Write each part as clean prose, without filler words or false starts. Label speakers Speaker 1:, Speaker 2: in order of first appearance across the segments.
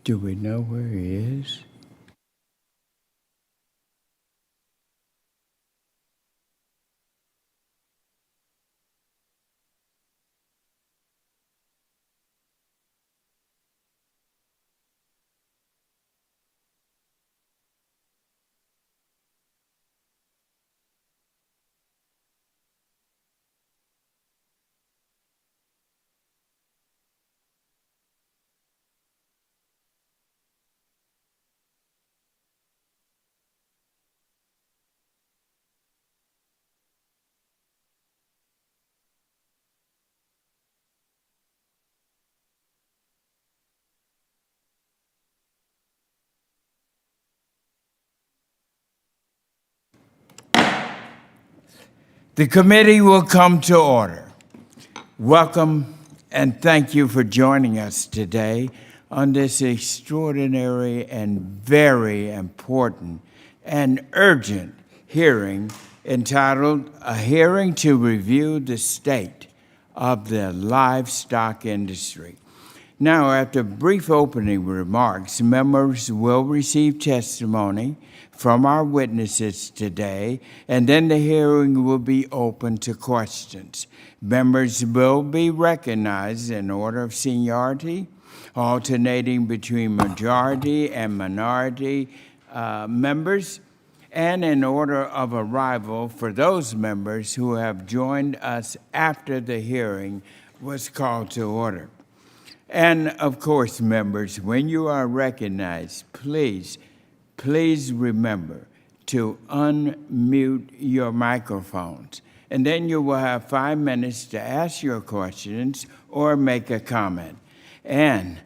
Speaker 1: Do we know where he is? The committee will come to order. Welcome and thank you for joining us today on this extraordinary and very important and urgent hearing entitled A Hearing to Review the State of the Livestock Industry. Now, after brief opening remarks, members will receive testimony from our witnesses today, and then the hearing will be open to questions. Members will be recognized in order of seniority, alternating between majority and minority members, and in order of arrival for those members who have joined us after the hearing was called to order. And of course, members, when you are recognized, please remember to unmute your microphones. And then you will have 5 minutes to ask your questions or make a comment. And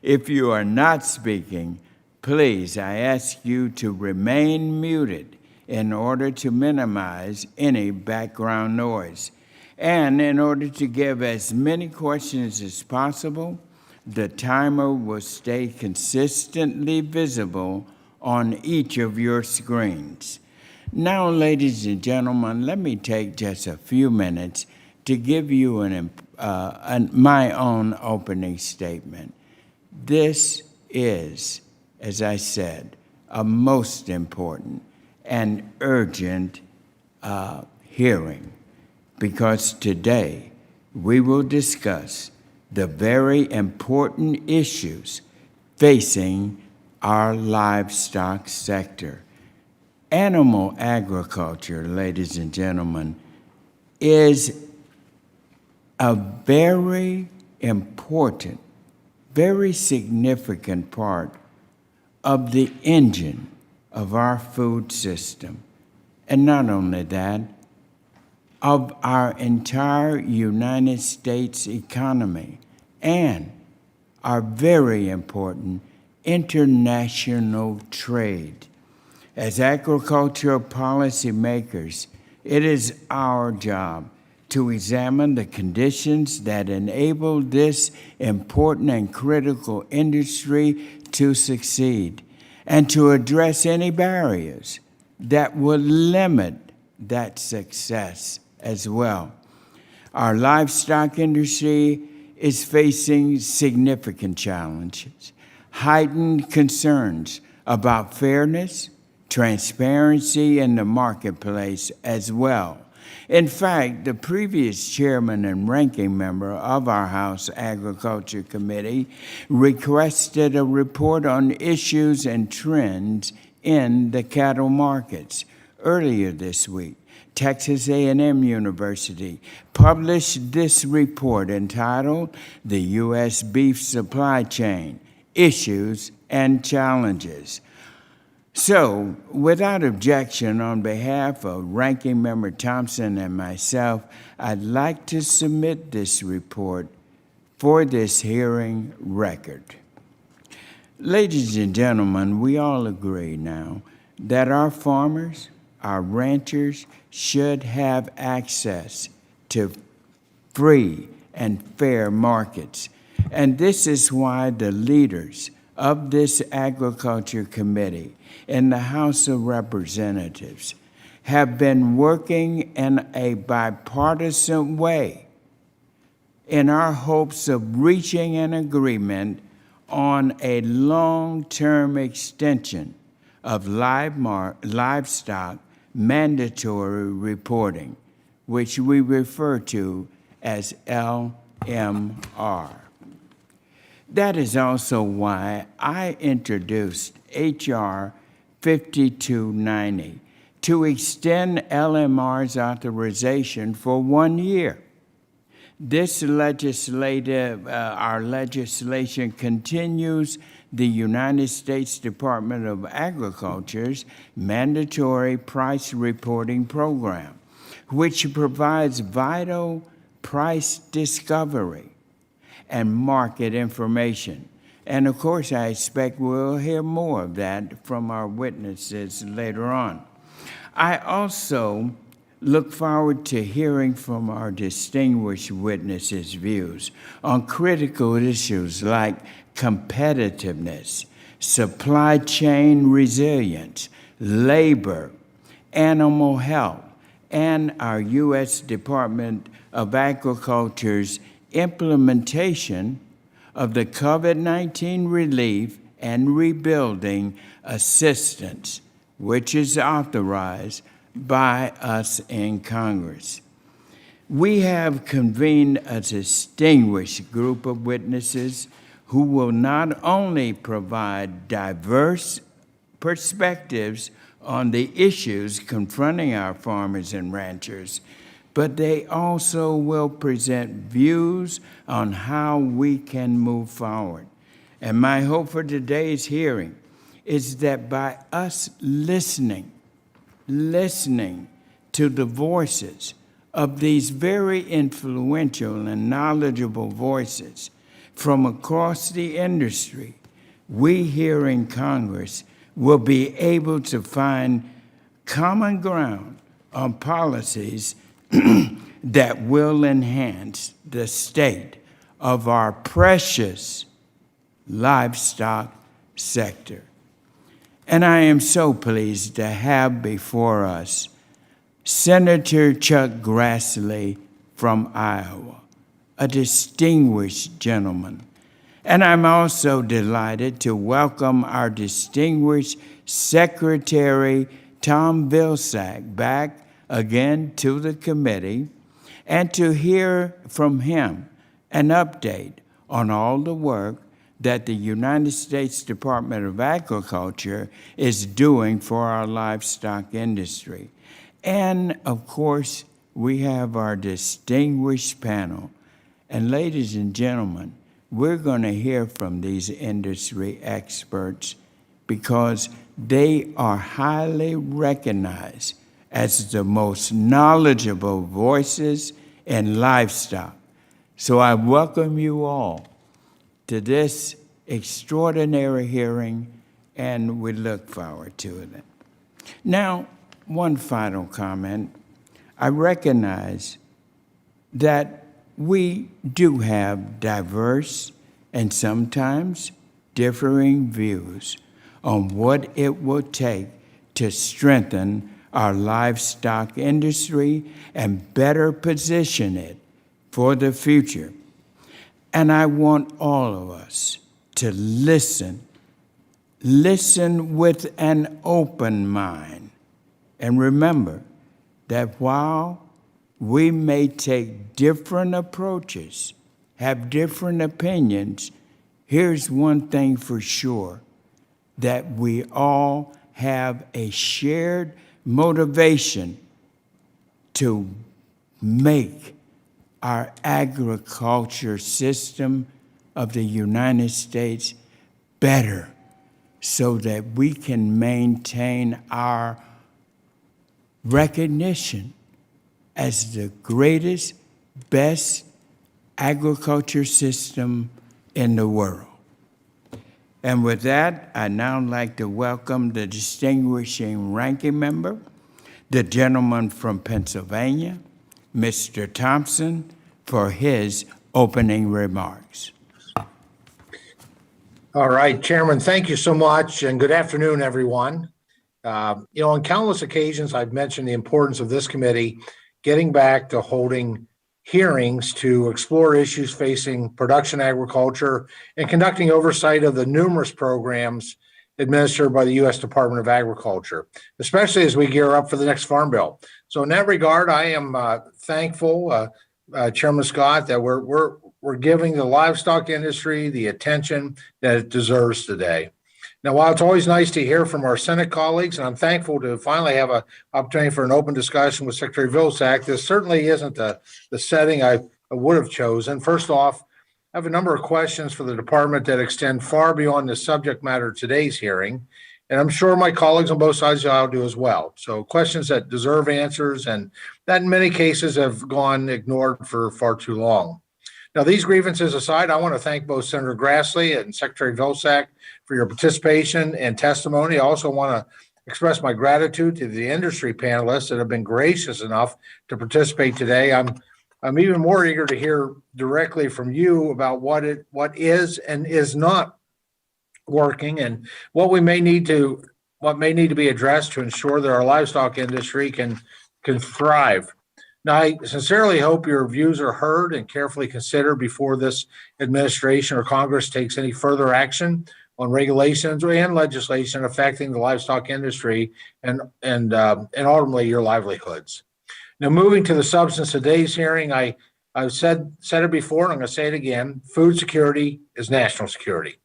Speaker 1: if you are not speaking, please, I ask you to remain muted in order to minimize any background noise. And in order to give as many questions as possible, the timer will stay consistently visible on each of your screens. Now, ladies and gentlemen, let me take just a few minutes to give you my own opening statement. This is, as I said, a most important and urgent hearing, because today we will discuss the very important issues facing our livestock sector. Animal agriculture, ladies and gentlemen, is a very important, very significant part of the engine of our food system. And not only that, of our entire United States economy and our very important international trade. As agricultural policymakers, it is our job to examine the conditions that enable this important and critical industry to succeed and to address any barriers that will limit that success as well. Our livestock industry is facing significant challenges, heightened concerns about fairness, transparency in the marketplace as well. In fact, the previous chairman and ranking member of our House Agriculture Committee requested a report on issues and trends in the cattle markets. Earlier this week, Texas A&M University published this report entitled The U.S. Beef Supply Chain, Issues and Challenges. So, without objection, on behalf of Ranking Member Thompson and myself, I'd like to submit this report for this hearing record. Ladies and gentlemen, we all agree now that our farmers, our ranchers, should have access to free and fair markets. And this is why the leaders of this Agriculture Committee in the House of Representatives have been working in a bipartisan way in our hopes of reaching an agreement on a long-term extension of livestock mandatory reporting, which we refer to as LMR. That is also why I introduced H.R. 5290 to extend LMR's authorization for 1 year. This our legislation continues the United States Department of Agriculture's mandatory price reporting program, which provides vital price discovery and market information. And of course, I expect we'll hear more of that from our witnesses later on. I also look forward to hearing from our distinguished witnesses' views on critical issues like competitiveness, supply chain resilience, labor, animal health, and our U.S. Department of Agriculture's implementation of the COVID-19 relief and rebuilding assistance, which is authorized by us in Congress. We have convened a distinguished group of witnesses who will not only provide diverse perspectives on the issues confronting our farmers and ranchers, but they also will present views on how we can move forward. And my hope for today's hearing is that by us listening to the voices of these very influential and knowledgeable voices from across the industry, we here in Congress will be able to find common ground on policies that will enhance the state of our precious livestock sector. And I am so pleased to have before us Senator Chuck Grassley from Iowa, a distinguished gentleman. And I'm also delighted to welcome our distinguished Secretary Tom Vilsack back again to the committee and to hear from him an update on all the work that the United States Department of Agriculture is doing for our livestock industry. And of course, we have our distinguished panel. And ladies and gentlemen, we're going to hear from these industry experts because they are highly recognized as the most knowledgeable voices in livestock. So I welcome you all to this extraordinary hearing, and we look forward to it. Now, one final comment. I recognize that we do have diverse and sometimes differing views on what it will take to strengthen our livestock industry and better position it for the future. And I want all of us to listen with an open mind. And remember that while we may take different approaches, have different opinions, here's one thing for sure, that we all have a shared motivation to make our agriculture system of the United States better so that we can maintain our recognition as the greatest, best agriculture system in the world. And with that, I'd now like to welcome the distinguishing ranking member, the gentleman from Pennsylvania, Mr. Thompson, for his opening remarks.
Speaker 2: All right, Chairman, thank you so much, and good afternoon, everyone. On countless occasions, I've mentioned the importance of this committee getting back to holding hearings to explore issues facing production agriculture and conducting oversight of the numerous programs administered by the U.S. Department of Agriculture, especially as we gear up for the next Farm Bill. So in that regard, I am thankful, Chairman Scott, that we're giving the livestock industry the attention that it deserves today. Now, while it's always nice to hear from our Senate colleagues, and I'm thankful to finally have an opportunity for an open discussion with Secretary Vilsack, this certainly isn't the setting I would have chosen. First off, I have a number of questions for the department that extend far beyond the subject matter of today's hearing, and I'm sure my colleagues on both sides of the aisle do as well. So questions that deserve answers and that in many cases have gone ignored for far too long. Now, these grievances aside, I want to thank both Senator Grassley and Secretary Vilsack for your participation and testimony. I also want to express my gratitude to the industry panelists that have been gracious enough to participate today. I'm even more eager to hear directly from you about what is and is not working and what may need to be addressed to ensure that our livestock industry can thrive. Now, I sincerely hope your views are heard and carefully considered before this administration or Congress takes any further action on regulations and legislation affecting the livestock industry and ultimately your livelihoods. Now, moving to the substance of today's hearing, I've said it before, and I'm going to say it again. Food security is national security.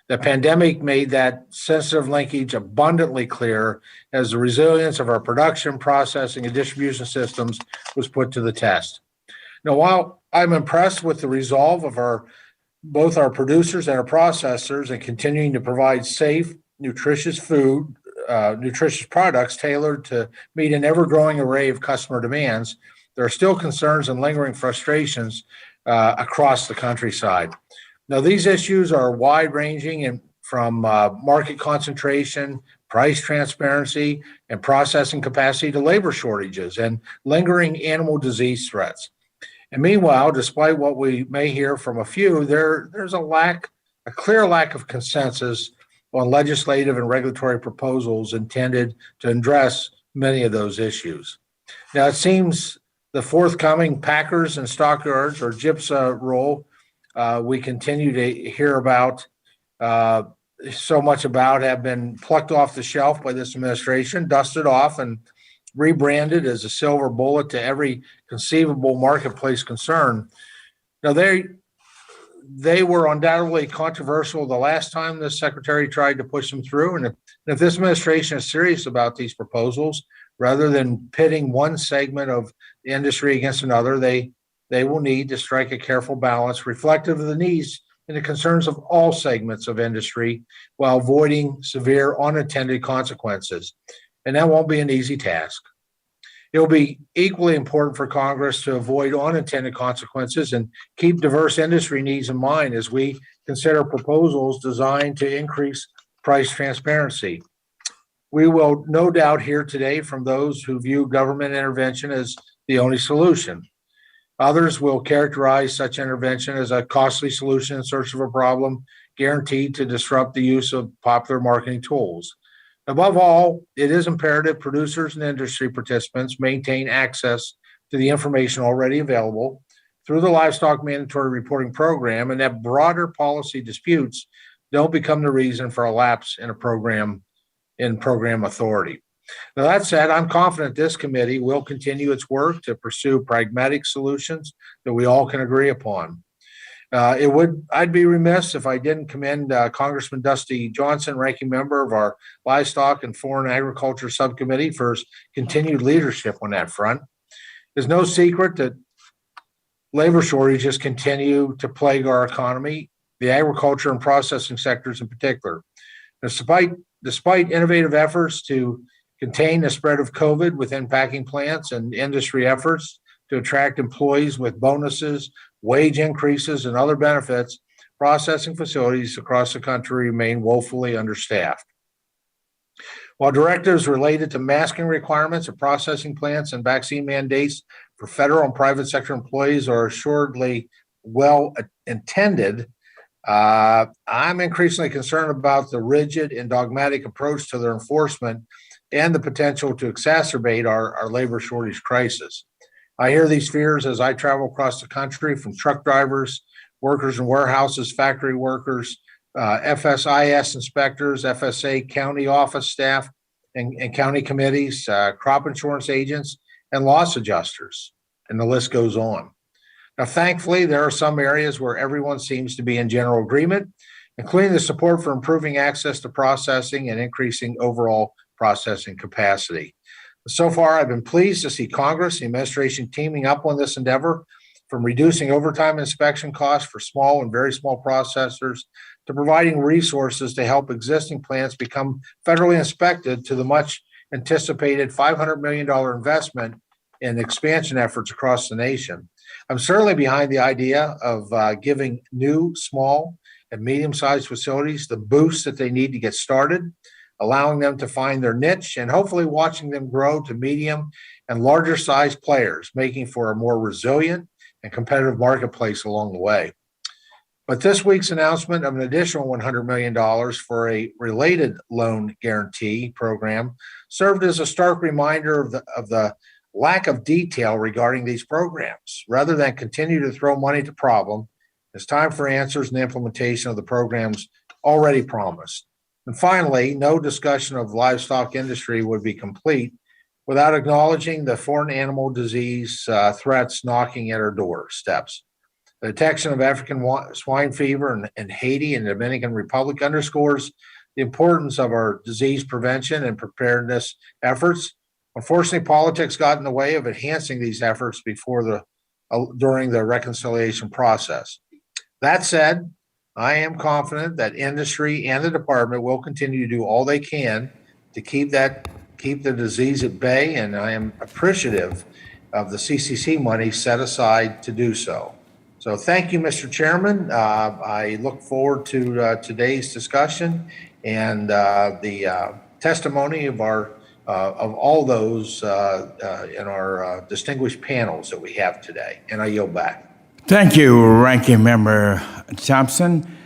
Speaker 2: The pandemic made that sensitive linkage abundantly clear as the resilience of our production, processing, and distribution systems was put to the test. Now, while I'm impressed with the resolve of both our producers and our processors in continuing to provide safe, nutritious products tailored to meet an ever-growing array of customer demands, there are still concerns and lingering frustrations across the countryside. Now, these issues are wide-ranging and from market concentration, price transparency, and processing capacity to labor shortages and lingering animal disease threats. And meanwhile, despite what we may hear from a few, there's a clear lack of consensus on legislative and regulatory proposals intended to address many of those issues. Now, it seems the forthcoming Packers and Stockyards or GIPSA rule we continue to hear about so much about have been plucked off the shelf by this administration, dusted off, and rebranded as a silver bullet to every conceivable marketplace concern. Now, they were undoubtedly controversial the last time the secretary tried to push them through. And if this administration is serious about these proposals, rather than pitting one segment of the industry against another, they will need to strike a careful balance reflective of the needs and the concerns of all segments of industry while avoiding severe unintended consequences. And that won't be an easy task. It will be equally important for Congress to avoid unintended consequences and keep diverse industry needs in mind as we consider proposals designed to increase price transparency. We will no doubt hear today from those who view government intervention as the only solution. Others will characterize such intervention as a costly solution in search of a problem guaranteed to disrupt the use of popular marketing tools. Above all, it is imperative producers and industry participants maintain access to the information already available through the Livestock Mandatory Reporting Program, and that broader policy disputes don't become the reason for a lapse in program authority. Now, that said, I'm confident this committee will continue its work to pursue pragmatic solutions that we all can agree upon. I'd be remiss if I didn't commend Congressman Dusty Johnson, ranking member of our Livestock and Foreign Agriculture Subcommittee, for his continued leadership on that front. There's no secret that labor shortages continue to plague our economy, the agriculture and processing sectors in particular. Despite innovative efforts to contain the spread of COVID within packing plants and industry efforts to attract employees with bonuses, wage increases, and other benefits, processing facilities across the country remain woefully understaffed. While directives related to masking requirements of processing plants and vaccine mandates for federal and private sector employees are assuredly well intended, I'm increasingly concerned about the rigid and dogmatic approach to their enforcement and the potential to exacerbate our labor shortage crisis. I hear these fears as I travel across the country from truck drivers, workers in warehouses, factory workers, FSIS inspectors, FSA county office staff, and county committees, crop insurance agents, and loss adjusters. And the list goes on. Now, thankfully, there are some areas where everyone seems to be in general agreement, including the support for improving access to processing and increasing overall processing capacity. So far, I've been pleased to see Congress, the administration teaming up on this endeavor, from reducing overtime inspection costs for small and very small processors to providing resources to help existing plants become federally inspected to the much anticipated $500 million investment in expansion efforts across the nation. I'm certainly behind the idea of giving new, small, and medium-sized facilities the boost that they need to get started, allowing them to find their niche, and hopefully watching them grow to medium and larger sized players, making for a more resilient and competitive marketplace along the way. But this week's announcement of an additional $100 million for a related loan guarantee program served as a stark reminder of the lack of detail regarding these programs. Rather than continue to throw money to problem, it's time for answers and implementation of the programs already promised. And finally, no discussion of livestock industry would be complete without acknowledging the foreign animal disease threats knocking at our doorsteps. The detection of African swine fever in Haiti and the Dominican Republic underscores the importance of our disease prevention and preparedness efforts. Unfortunately, politics got in the way of enhancing these efforts during the reconciliation process. That said, I am confident that industry and the department will continue to do all they can to keep the disease at bay, and I am appreciative of the CCC money set aside to do so. So thank you, Mr. Chairman. I look forward to today's discussion and the testimony of all those in our distinguished panels that we have today. And I yield back.
Speaker 1: Thank you, Ranking Member Thompson.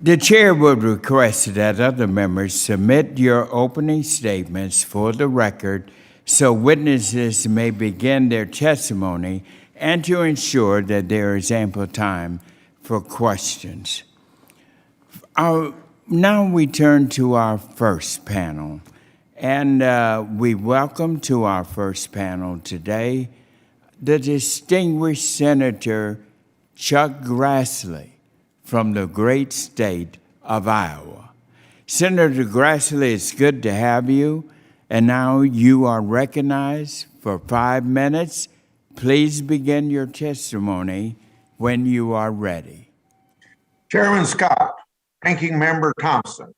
Speaker 1: The chair would request that other members submit your opening statements for the record so witnesses may begin their testimony and to ensure that there is ample time for questions. Now we turn to our first panel, and we welcome to our first panel today the distinguished Senator Chuck Grassley from the great state of Iowa. Senator Grassley, it's good to have you, and now you are recognized for 5 minutes. Please begin your testimony when you are ready.
Speaker 3: Chairman Scott, Ranking Member Thompson,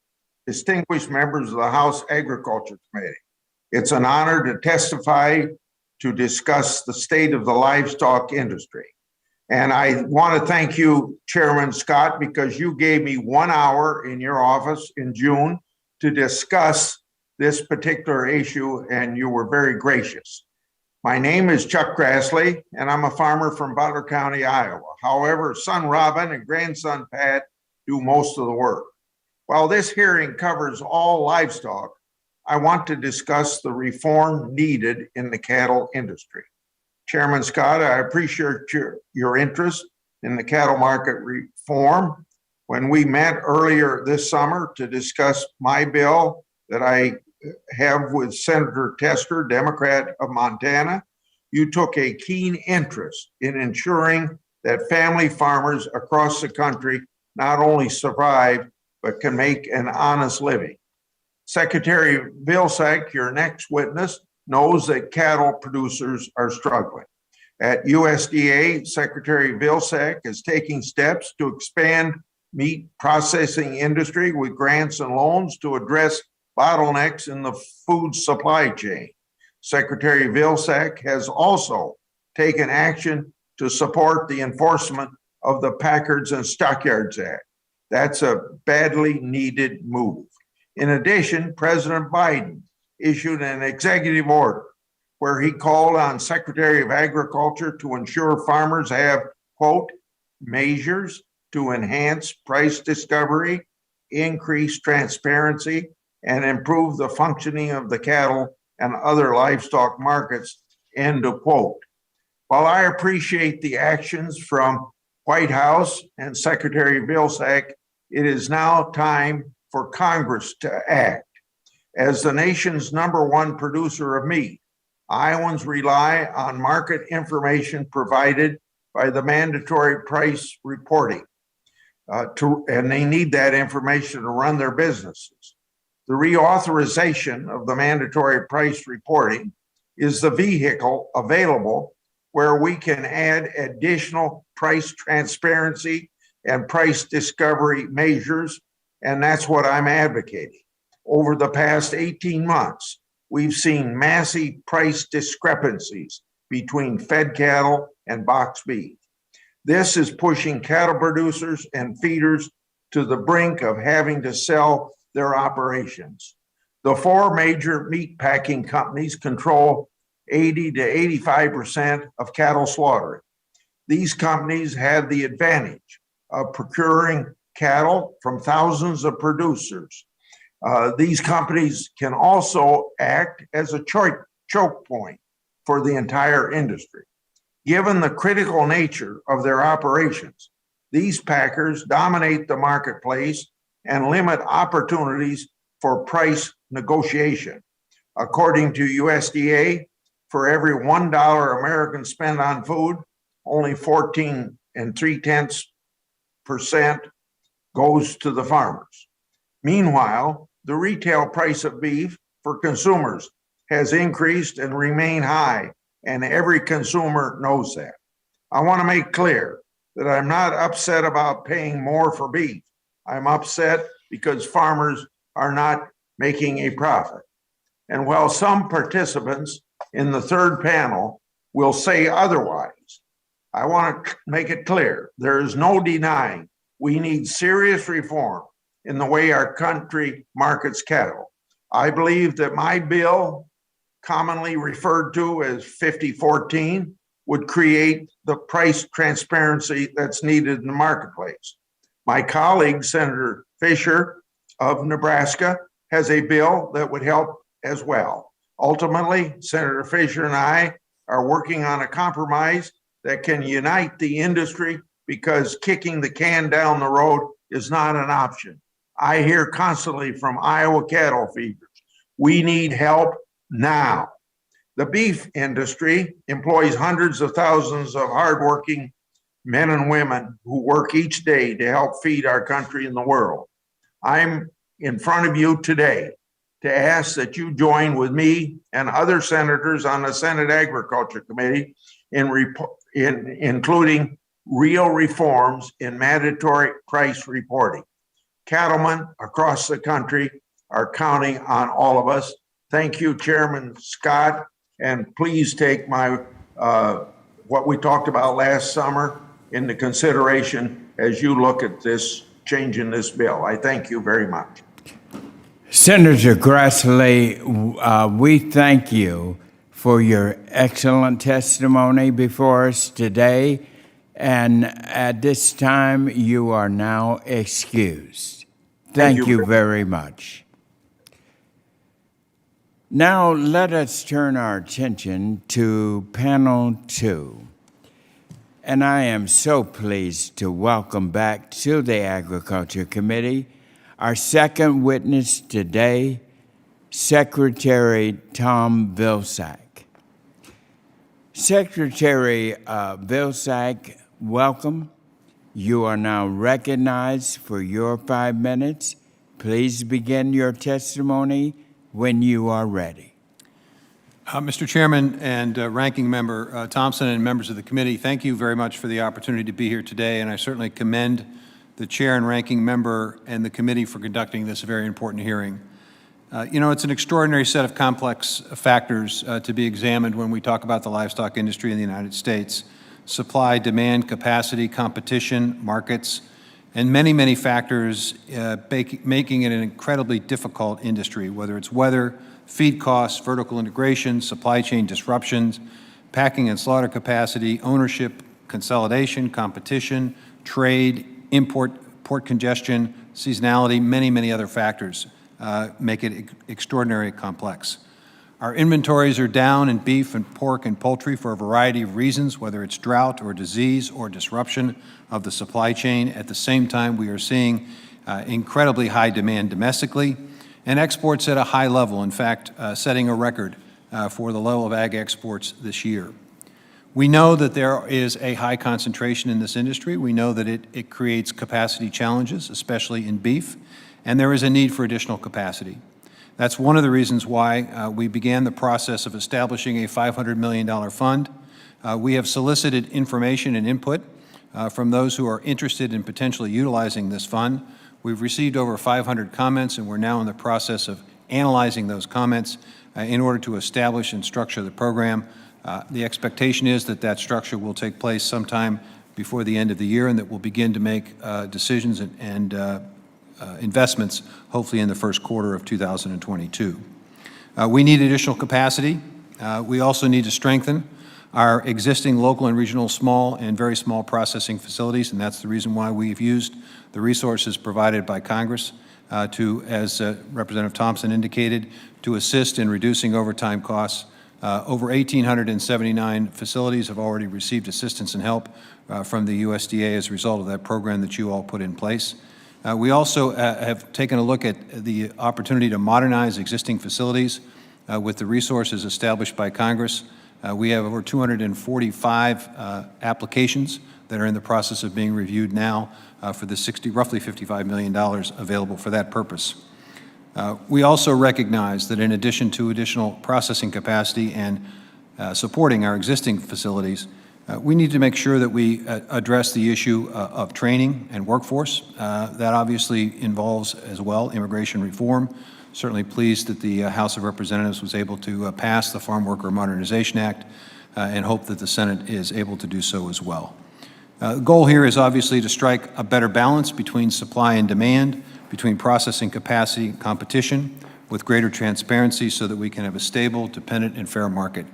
Speaker 3: distinguished members of the House Agriculture Committee, it's an honor to testify to discuss the state of the livestock industry. And I want to thank you, Chairman Scott, because you gave me 1 hour in your office in June to discuss this particular issue, and you were very gracious. My name is Chuck Grassley, and I'm a farmer from Butler County, Iowa. However, son Robin and grandson Pat do most of the work. While this hearing covers all livestock, I want to discuss the reform needed in the cattle industry. Chairman Scott, I appreciate your interest in the cattle market reform. When we met earlier this summer to discuss my bill that I have with Senator Tester, Democrat of Montana, you took a keen interest in ensuring that family farmers across the country not only survive, but can make an honest living. Secretary Vilsack, your next witness, knows that cattle producers are struggling. At USDA, Secretary Vilsack is taking steps to expand meat processing industry with grants and loans to address bottlenecks in the food supply chain. Secretary Vilsack has also taken action to support the enforcement of the Packards and Stockyards Act. That's a badly needed move. In addition, President Biden issued an executive order where he called on Secretary of Agriculture to ensure farmers have, quote, measures to enhance price discovery, increase transparency, and improve the functioning of the cattle and other livestock markets, end of quote. While I appreciate the actions from White House and Secretary Vilsack, it is now time for Congress to act. As the nation's &1 producer of meat, Iowans rely on market information provided by the mandatory price reporting, and they need that information to run their businesses. The reauthorization of the mandatory price reporting is the vehicle available where we can add additional price transparency and price discovery measures, and that's what I'm advocating. Over the past 18 months, we've seen massive price discrepancies between fed cattle and boxed beef. This is pushing cattle producers and feeders to the brink of having to sell their operations. The 4 major meat packing companies control 80 to 85% of cattle slaughtering. These companies have the advantage of procuring cattle from thousands of producers. These companies can also act as a choke point for the entire industry. Given the critical nature of their operations, these packers dominate the marketplace and limit opportunities for price negotiation. According to USDA, for every $1 Americans spend on food, only 14 3/10% goes to the farmers. Meanwhile, the retail price of beef for consumers has increased and remained high, and every consumer knows that. I want to make clear that I'm not upset about paying more for beef. I'm upset because farmers are not making a profit. And while some participants in the third panel will say otherwise, I want to make it clear there is no denying we need serious reform in the way our country markets cattle. I believe that my bill, commonly referred to as 5014, would create the price transparency that's needed in the marketplace. My colleague, Senator Fisher of Nebraska, has a bill that would help as well. Ultimately, Senator Fisher and I are working on a compromise that can unite the industry, because kicking the can down the road is not an option. I hear constantly from Iowa cattle feeders, we need help now. The beef industry employs hundreds of thousands of hardworking men and women who work each day to help feed our country and the world. I'm in front of you today to ask that you join with me and other senators on the Senate Agriculture Committee in including real reforms in mandatory price reporting. Cattlemen across the country are counting on all of us. Thank you, Chairman Scott, and please take my what we talked about last summer into consideration as you look at this change in this bill. I thank you very much.
Speaker 1: Senator Grassley, we thank you for your excellent testimony before us today, and at this time, you are now excused. Thank you very much. Now, let us turn our attention to panel 2. And I am so pleased to welcome back to the Agriculture Committee our second witness today, Secretary Tom Vilsack. Secretary Vilsack, welcome. You are now recognized for your 5 minutes. Please begin your testimony when you are ready.
Speaker 4: Mr. Chairman and Ranking Member Thompson and members of the committee, thank you very much for the opportunity to be here today, and I certainly commend the Chair and Ranking Member and the committee for conducting this very important hearing. It's an extraordinary set of complex factors to be examined when we talk about the livestock industry in the United States. Supply, demand, capacity, competition, markets, and many, many factors making it an incredibly difficult industry, whether it's weather, feed costs, vertical integration, supply chain disruptions, packing and slaughter capacity, ownership, consolidation, competition, trade, port congestion, seasonality, many, many other factors make it extraordinarily complex. Our inventories are down in beef and pork and poultry for a variety of reasons, whether it's drought or disease or disruption of the supply chain. At the same time, we are seeing incredibly high demand domestically and exports at a high level, in fact, setting a record for the level of ag exports this year. We know that there is a high concentration in this industry. We know that it creates capacity challenges, especially in beef, and there is a need for additional capacity. That's one of the reasons why we began the process of establishing a $500 million fund. We have solicited information and input from those who are interested in potentially utilizing this fund. We've received over 500 comments, and we're now in the process of analyzing those comments in order to establish and structure the program. The expectation is that that structure will take place sometime before the end of the year, and that we'll begin to make decisions and investments, hopefully in the first quarter of 2022. We need additional capacity. We also need to strengthen our existing local and regional small and very small processing facilities, and that's the reason why we've used the resources provided by Congress to, as Representative Thompson indicated, to assist in reducing overtime costs. Over 1,879 facilities have already received assistance and help from the USDA as a result of that program that you all put in place. We also have taken a look at the opportunity to modernize existing facilities with the resources established by Congress. We have over 245 applications that are in the process of being reviewed now for the roughly $55 million available for that purpose. We also recognize that in addition to additional processing capacity and supporting our existing facilities, we need to make sure that we address the issue of training and workforce. That obviously involves as well immigration reform. Certainly pleased that the House of Representatives was able to pass the Farm Worker Modernization Act and hope that the Senate is able to do so as well. The goal here is obviously to strike a better balance between supply and demand, between processing capacity and competition, with greater transparency so that we can have a stable, dependent, and fair market.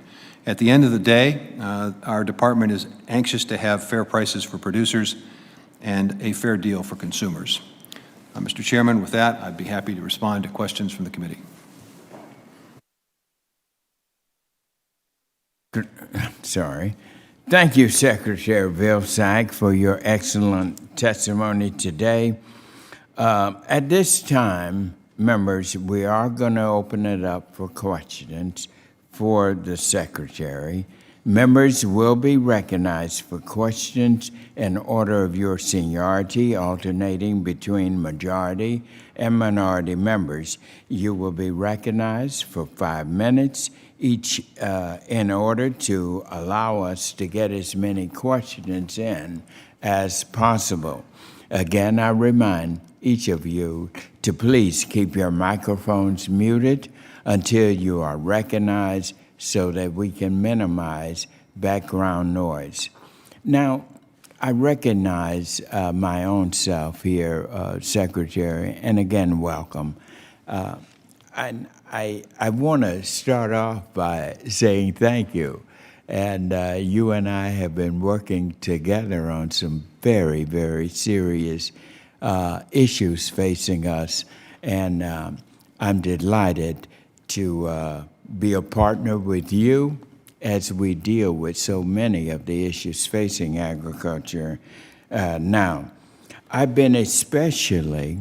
Speaker 4: At the end of the day, our department is anxious to have fair prices for producers and a fair deal for consumers. Mr. Chairman, with that, I'd be happy to respond to questions from the committee.
Speaker 1: Sorry. Thank you, Secretary Vilsack, for your excellent testimony today. At this time, members, we are going to open it up for questions for the Secretary. Members will be recognized for questions in order of your seniority, alternating between majority and minority members. You will be recognized for 5 minutes each in order to allow us to get as many questions in as possible. Again, I remind each of you to please keep your microphones muted until you are recognized so that we can minimize background noise. Now, I recognize my own self here, Secretary, and again, welcome. I want to start off by saying thank you. And you and I have been working together on some very, very serious issues facing us. And I'm delighted to be a partner with you as we deal with so many of the issues facing agriculture now. I've been especially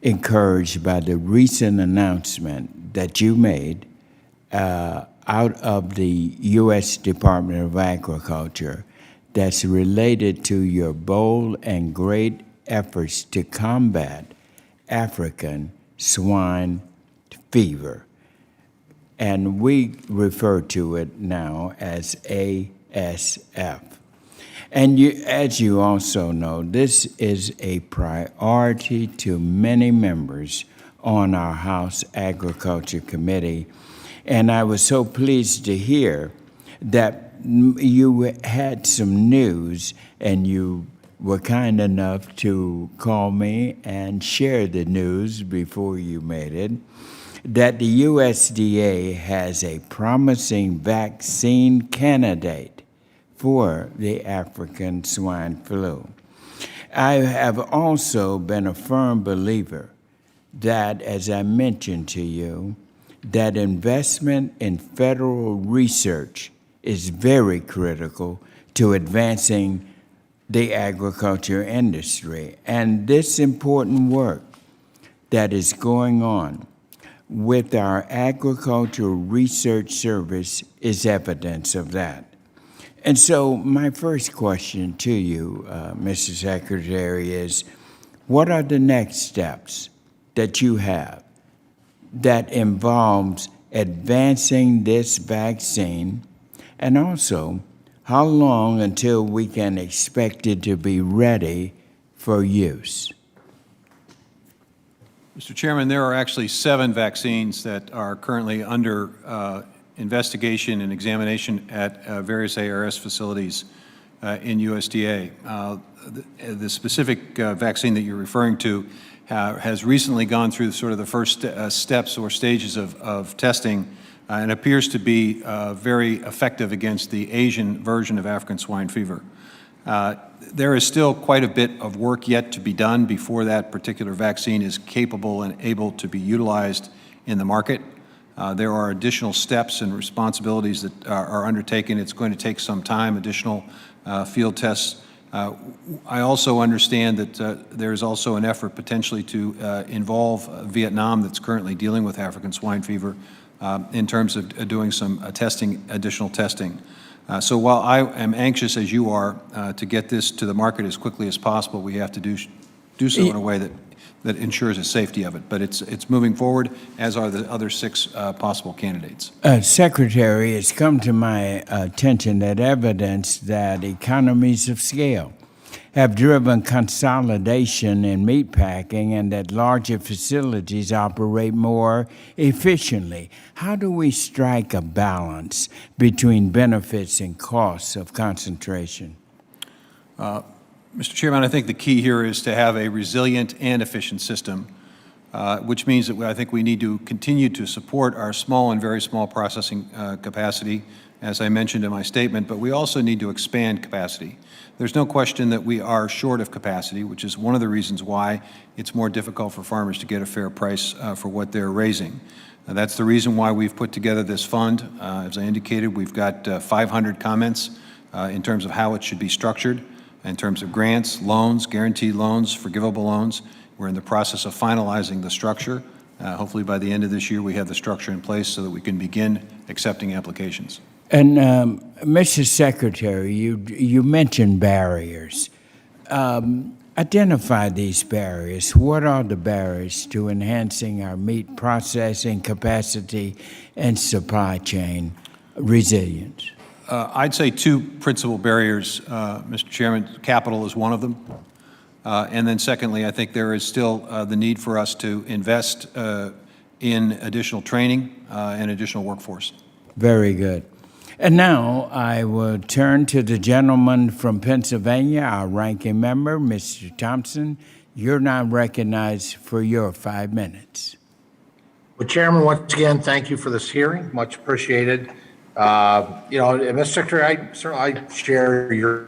Speaker 1: encouraged by the recent announcement that you made out of the U.S. Department of Agriculture that's related to your bold and great efforts to combat African swine fever. And we refer to it now as ASF. And as you also know, this is a priority to many members on our House Agriculture Committee. And I was so pleased to hear that you had some news and you were kind enough to call me and share the news before you made it, that the USDA has a promising vaccine candidate for the African swine flu. I have also been a firm believer that, as I mentioned to you, that investment in federal research is very critical to advancing the agriculture industry. And this important work that is going on with our Agricultural Research Service is evidence of that. And so my first question to you, Mr. Secretary, is what are the next steps that you have that involves advancing this vaccine, and also how long until we can expect it to be ready for use?
Speaker 4: Mr. Chairman, there are actually 7 vaccines that are currently under investigation and examination at various ARS facilities in USDA. The specific vaccine that you're referring to has recently gone through sort of the first steps or stages of testing and appears to be very effective against the Asian version of African swine fever. There is still quite a bit of work yet to be done before that particular vaccine is capable and able to be utilized in the market. There are additional steps and responsibilities that are undertaken. It's going to take some time, additional field tests. I also understand that there's also an effort potentially to involve Vietnam that's currently dealing with African swine fever in terms of doing some additional testing. So while I am anxious, as you are, to get this to the market as quickly as possible, we have to do so in a way that ensures the safety of it. But it's moving forward, as are the other 6 possible candidates.
Speaker 1: Secretary, it's come to my attention that evidence that economies of scale have driven consolidation in meatpacking and that larger facilities operate more efficiently. How do we strike a balance between benefits and costs of concentration?
Speaker 4: Mr. Chairman, I think the key here is to have a resilient and efficient system, which means that I think we need to continue to support our small and very small processing capacity, as I mentioned in my statement, but we also need to expand capacity. There's no question that we are short of capacity, which is one of the reasons why it's more difficult for farmers to get a fair price for what they're raising. That's the reason why we've put together this fund. As I indicated, we've got 500 comments in terms of how it should be structured, in terms of grants, loans, guaranteed loans, forgivable loans. We're in the process of finalizing the structure. Hopefully by the end of this year, we have the structure in place so that we can begin accepting applications.
Speaker 1: And Mr. Secretary, you mentioned barriers. Identify these barriers. What are the barriers to enhancing our meat processing capacity and supply chain resilience?
Speaker 4: I'd say 2 principal barriers, Mr. Chairman. Capital is one of them. And then secondly, I think there is still the need for us to invest in additional training and additional workforce.
Speaker 1: Very good. And now I will turn to the gentleman from Pennsylvania, our ranking member, Mr. Thompson. You're now recognized for your 5 minutes.
Speaker 2: Well, Chairman, once again, thank you for this hearing. Much appreciated. Mr. Secretary, I share your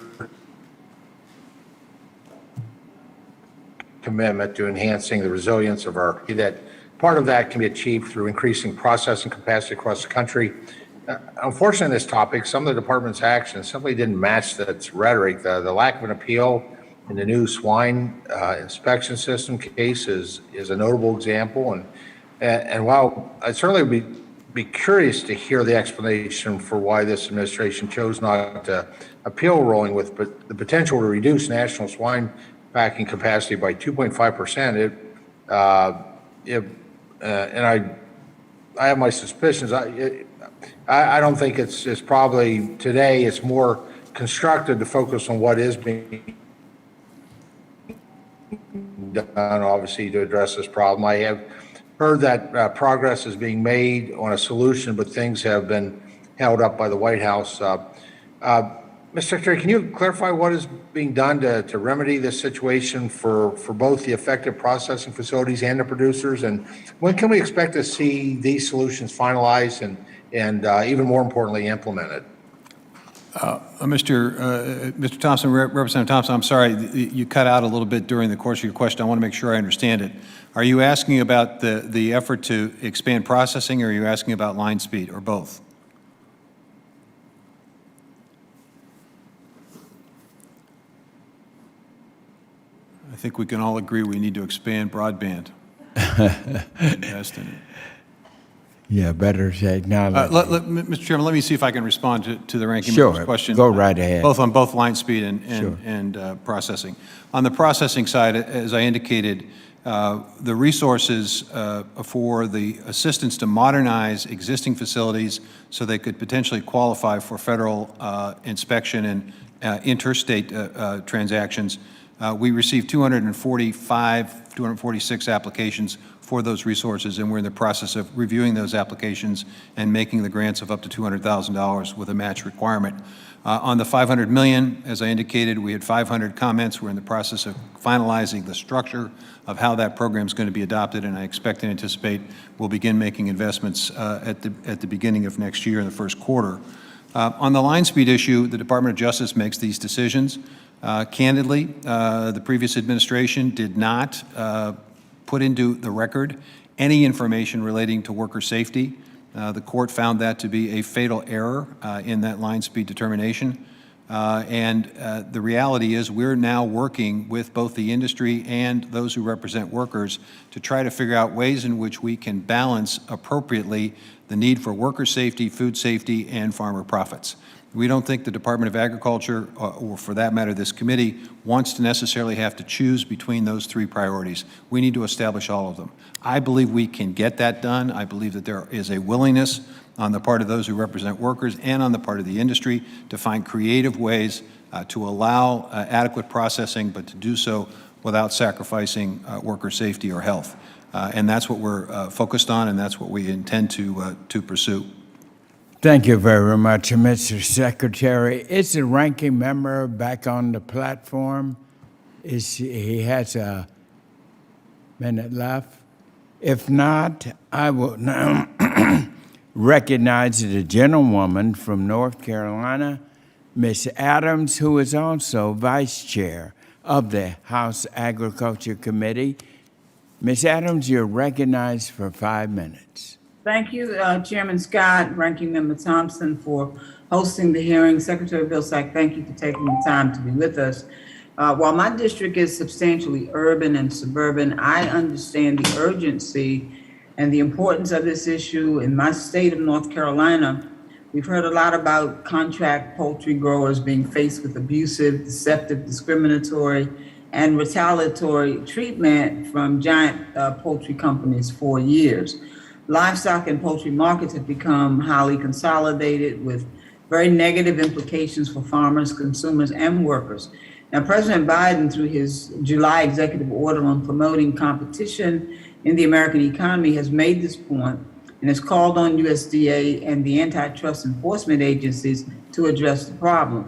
Speaker 2: commitment to enhancing the resilience of our, that part of that can be achieved through increasing processing capacity across the country. Unfortunately, on this topic, some of the department's actions simply didn't match its rhetoric. The lack of an appeal in the new swine inspection system case is a notable example. And while I certainly would be curious to hear the explanation for why this administration chose not to appeal ruling with the potential to reduce national swine packing capacity by 2.5%, and I have my suspicions. I don't think it's probably today. It's more constructive to focus on what is being done, obviously, to address this problem. I have heard that progress is being made on a solution, but things have been held up by the White House. Mr. Secretary, can you clarify what is being done to remedy this situation for both the affected processing facilities and the producers? And when can we expect to see these solutions finalized and even more importantly, implemented?
Speaker 4: Mr. Thompson, Representative Thompson, I'm sorry, you cut out a little bit during the course of your question. I want to make sure I understand it. Are you asking about the effort to expand processing, or are you asking about line speed, or both? I think we can all agree we need to expand broadband. Invest in it.
Speaker 1: Yeah, better technology.
Speaker 4: Mr. Chairman, let me see if I can respond to the ranking
Speaker 1: Sure,
Speaker 4: member's question.
Speaker 1: go right ahead.
Speaker 4: Both on both line speed and,
Speaker 1: Sure.
Speaker 4: and processing. On the processing side, as I indicated, the resources for the assistance to modernize existing facilities so they could potentially qualify for federal inspection and interstate transactions. We received 246 applications for those resources, and we're in the process of reviewing those applications and making the grants of up to $200,000 with a match requirement. On the $500 million, as I indicated, we had 500 comments. We're in the process of finalizing the structure of how that program is going to be adopted, and I expect and anticipate we'll begin making investments at the beginning of next year in the first quarter. On the line speed issue, the Department of Justice makes these decisions. Candidly, the previous administration did not put into the record any information relating to worker safety. The court found that to be a fatal error in that line speed determination. The reality is we're now working with both the industry and those who represent workers to try to figure out ways in which we can balance appropriately the need for worker safety, food safety, and farmer profits. We don't think the Department of Agriculture, or for that matter, this committee, wants to necessarily have to choose between those three priorities. We need to establish all of them. I believe we can get that done. I believe that there is a willingness on the part of those who represent workers and on the part of the industry to find creative ways to allow adequate processing, but to do so without sacrificing worker safety or health. And that's what we're focused on, and that's what we intend to pursue.
Speaker 1: Thank you very much, Mr. Secretary. Is the ranking member back on the platform? He has a minute left? If not, I will now recognize the gentlewoman from North Carolina, Ms. Adams, who is also Vice Chair of the House Agriculture Committee. Ms. Adams, you're recognized for 5 minutes.
Speaker 5: Thank you, Chairman Scott, Ranking Member Thompson, for hosting the hearing. Secretary Vilsack, thank you for taking the time to be with us. While my district is substantially urban and suburban, I understand the urgency and the importance of this issue. In my state of North Carolina, we've heard a lot about contract poultry growers being faced with abusive, deceptive, discriminatory, and retaliatory treatment from giant poultry companies for years. Livestock and poultry markets have become highly consolidated with very negative implications for farmers, consumers, and workers. Now, President Biden, through his July executive order on promoting competition in the American economy, has made this point and has called on USDA and the antitrust enforcement agencies to address the problem.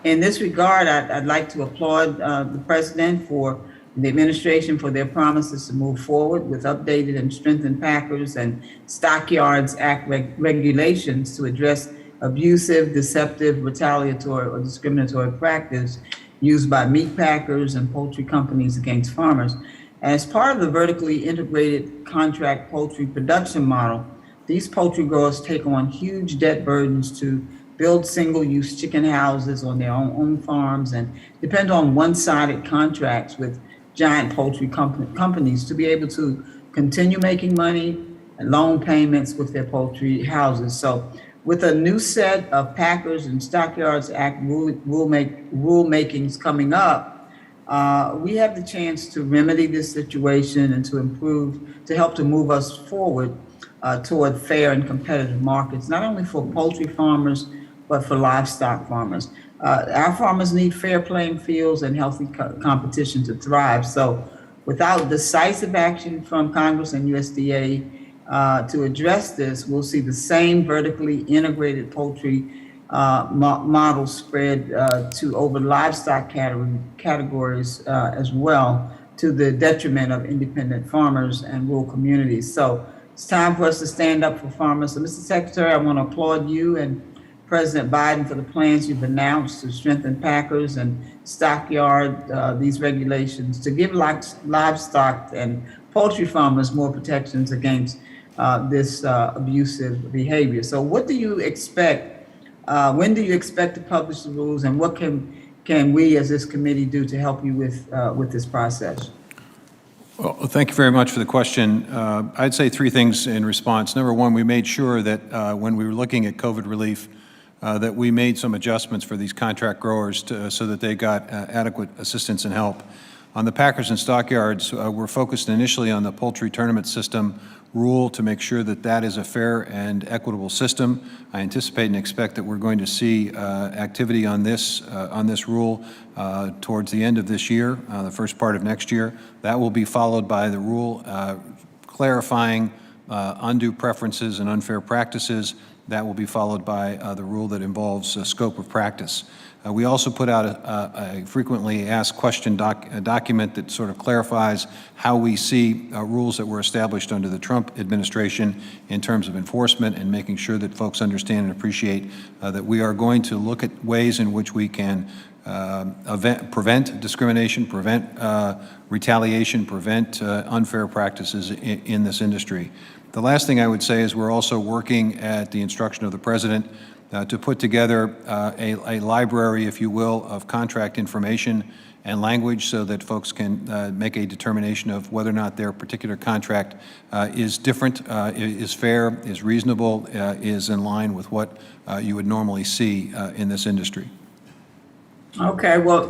Speaker 5: In this regard, I'd like to applaud the President for the administration for their promises to move forward with updated and strengthened Packers and Stockyards Act regulations to address abusive, deceptive, retaliatory, or discriminatory practice used by meat packers and poultry companies against farmers. As part of the vertically integrated contract poultry production model, these poultry growers take on huge debt burdens to build single-use chicken houses on their own farms and depend on one-sided contracts with giant poultry companies to be able to continue making money and loan payments with their poultry houses. So with a new set of Packers and Stockyards Act rulemakings coming up, we have the chance to remedy this situation and to help to move us forward toward fair and competitive markets, not only for poultry farmers, but for livestock farmers. Our farmers need fair playing fields and healthy competition to thrive. So without decisive action from Congress and USDA to address this, we'll see the same vertically integrated poultry model spread to over livestock categories as well, to the detriment of independent farmers and rural communities. So it's time for us to stand up for farmers. So Mr. Secretary, I want to applaud you and President Biden for the plans you've announced to strengthen packers and stockyard, these regulations to give livestock and poultry farmers more protections against this abusive behavior. So what do you expect? When do you expect to publish the rules, and what can we as this committee do to help you with this process?
Speaker 4: Well, thank you very much for the question. I'd say three things in response. Number one, we made sure that when we were looking at COVID relief, that we made some adjustments for these contract growers so that they got adequate assistance and help. On the packers and stockyards, we're focused initially on the poultry tournament system rule to make sure that that is a fair and equitable system. I anticipate and expect that we're going to see activity on this rule towards the end of this year, the first part of next year. That will be followed by the rule clarifying undue preferences and unfair practices. That will be followed by the rule that involves scope of practice. We also put out a frequently asked question document that sort of clarifies how we see rules that were established under the Trump administration in terms of enforcement and making sure that folks understand and appreciate that we are going to look at ways in which we can prevent discrimination, prevent retaliation, prevent unfair practices in this industry. The last thing I would say is we're also working at the instruction of the President to put together a library, if you will, of contract information and language so that folks can make a determination of whether or not their particular contract is different, is fair, is reasonable, is in line with what you would normally see in this industry.
Speaker 5: Okay, well,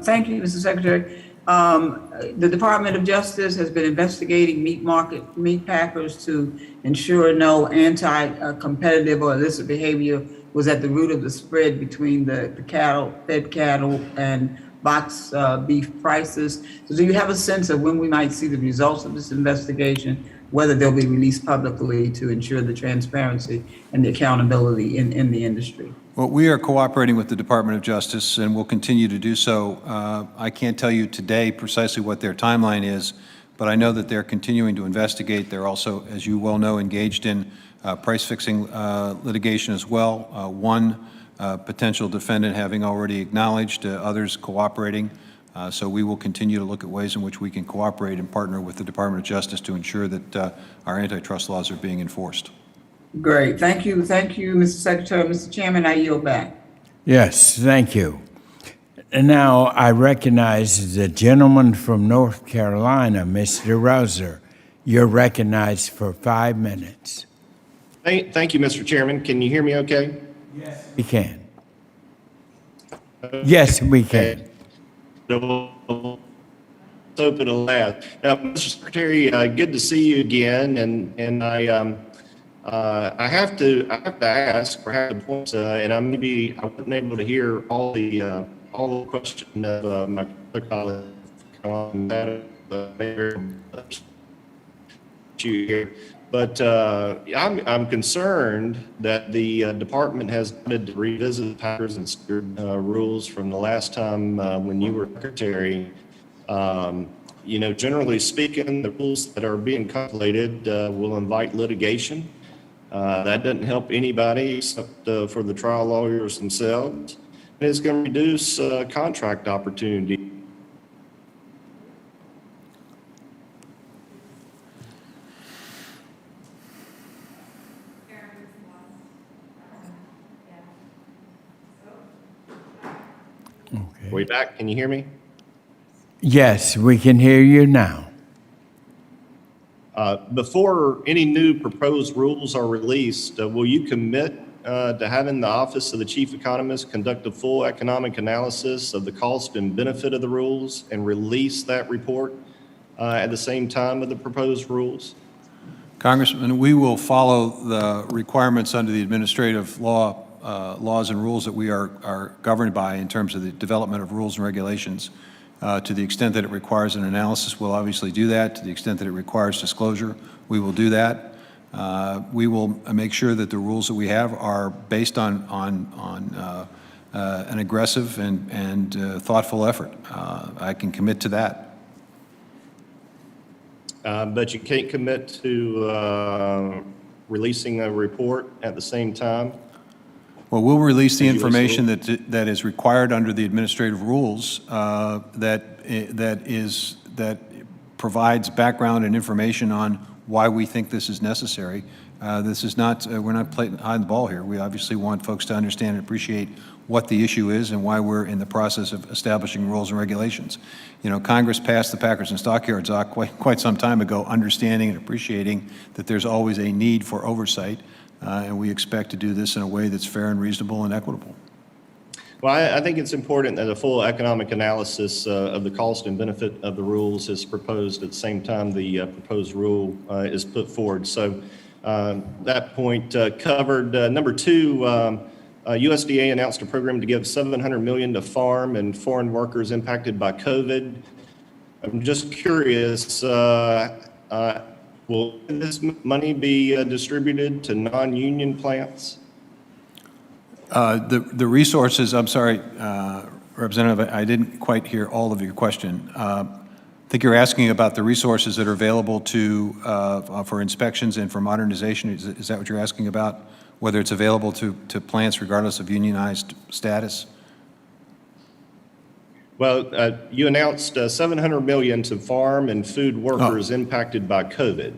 Speaker 5: thank you, Mr. Secretary. The Department of Justice has been investigating meat packers to ensure no anti-competitive or illicit behavior was at the root of the spread between the fed cattle and box beef prices. So do you have a sense of when we might see the results of this investigation, whether they'll be released publicly to ensure the transparency and the accountability in the industry?
Speaker 4: Well, we are cooperating with the Department of Justice and will continue to do so. I can't tell you today precisely what their timeline is, but I know that they're continuing to investigate. They're also, as you well know, engaged in price-fixing litigation as well. One potential defendant having already acknowledged, others cooperating. So we will continue to look at ways in which we can cooperate and partner with the Department of Justice to ensure that our antitrust laws are being enforced.
Speaker 5: Great. Thank you, Mr. Secretary. Mr. Chairman, I yield back.
Speaker 1: Yes, thank you. And now I recognize the gentleman from North Carolina, Mr. Rouser. You're recognized for 5 minutes.
Speaker 6: Thank you, Mr. Chairman. Can you hear me okay?
Speaker 1: Yes, we can. Yes, we can.
Speaker 6: Open to last. Mr. Secretary, good to see you again, and I have to ask, or have to point, and I wasn't able to hear all the question of my colleague on that issue here. But I'm concerned that the department has wanted to revisit packers and steer rules from the last time when you were secretary. You know, generally speaking, the rules that are being contemplated will invite litigation. That doesn't help anybody except for the trial lawyers themselves. And it's going to reduce contract opportunity.
Speaker 1: Okay.
Speaker 6: Way back, can you hear me?
Speaker 1: Yes, we can hear you now.
Speaker 6: Before any new proposed rules are released, will you commit to having the Office of the Chief Economist conduct a full economic analysis of the cost and benefit of the rules and release that report at the same time of the proposed rules?
Speaker 4: Congressman, we will follow the requirements under the administrative laws and rules that we are governed by in terms of the development of rules and regulations. To the extent that it requires an analysis, we'll obviously do that. To the extent that it requires disclosure, we will do that. We will make sure that the rules that we have are based on an aggressive and thoughtful effort. I can commit to that.
Speaker 6: But you can't commit to releasing a report at the same time?
Speaker 4: Well, we'll release the
Speaker 6: As you list the
Speaker 4: information that is required under the administrative rules that provides background and information on why we think this is necessary. This is not, we're not playing hide the ball here. We obviously want folks to understand and appreciate what the issue is and why we're in the process of establishing rules and regulations. You know, Congress passed the Packers and Stockyards Act quite some time ago, understanding and appreciating that there's always a need for oversight, and we expect to do this in a way that's fair and reasonable and equitable.
Speaker 6: Well, I think it's important that a full economic analysis of the cost and benefit of the rules is proposed at the same time the proposed rule is put forward. So that point covered. Number two, USDA announced a program to give $700 million to farm and foreign workers impacted by COVID. I'm just curious, will this money be distributed to non-union plants?
Speaker 4: The resources, I'm sorry, Representative, I didn't quite hear all of your question. I think you're asking about the resources that are available for inspections and for modernization. Is that what you're asking about? Whether it's available to plants regardless of unionized status?
Speaker 6: Well, you announced $700 million to farm and food workers impacted by COVID.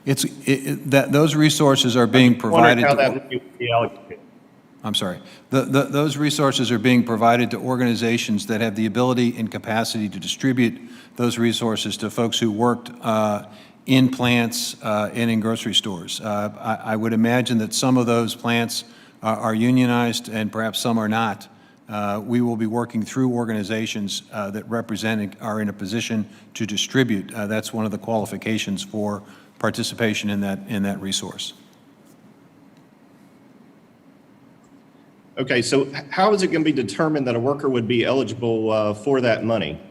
Speaker 4: Those resources are being provided.
Speaker 6: How that money would be allocated.
Speaker 4: I'm sorry. Those resources are being provided to organizations that have the ability and capacity to distribute those resources to folks who worked in plants and in grocery stores. I would imagine that some of those plants are unionized and perhaps some are not. We will be working through organizations that represent are in a position to distribute. That's one of the qualifications for participation in that resource.
Speaker 6: Okay, so how is it going to be determined that a worker would be eligible for that money?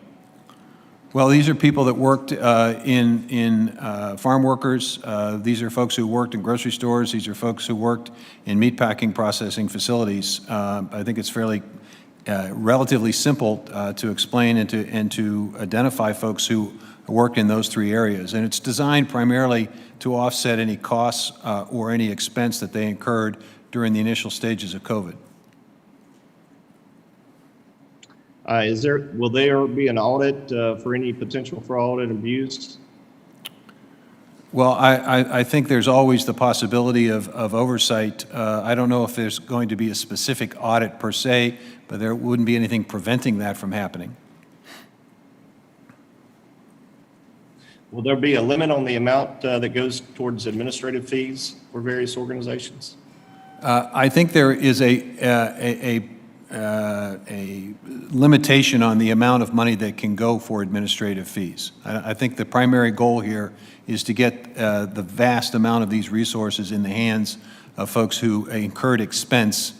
Speaker 4: Well, these are people that worked in farm workers. These are folks who worked in grocery stores. These are folks who worked in meatpacking processing facilities. I think it's fairly relatively simple to explain and to identify folks who worked in those three areas. And it's designed primarily to offset any costs or any expense that they incurred during the initial stages of COVID.
Speaker 6: Will there be an audit for any potential fraud and abuse?
Speaker 4: Well, I think there's always the possibility of oversight. I don't know if there's going to be a specific audit per se, but there wouldn't be anything preventing that from happening.
Speaker 6: Will there be a limit on the amount that goes towards administrative fees for various organizations?
Speaker 4: I think there is a limitation on the amount of money that can go for administrative fees. I think the primary goal here is to get the vast amount of these resources in the hands of folks who incurred expense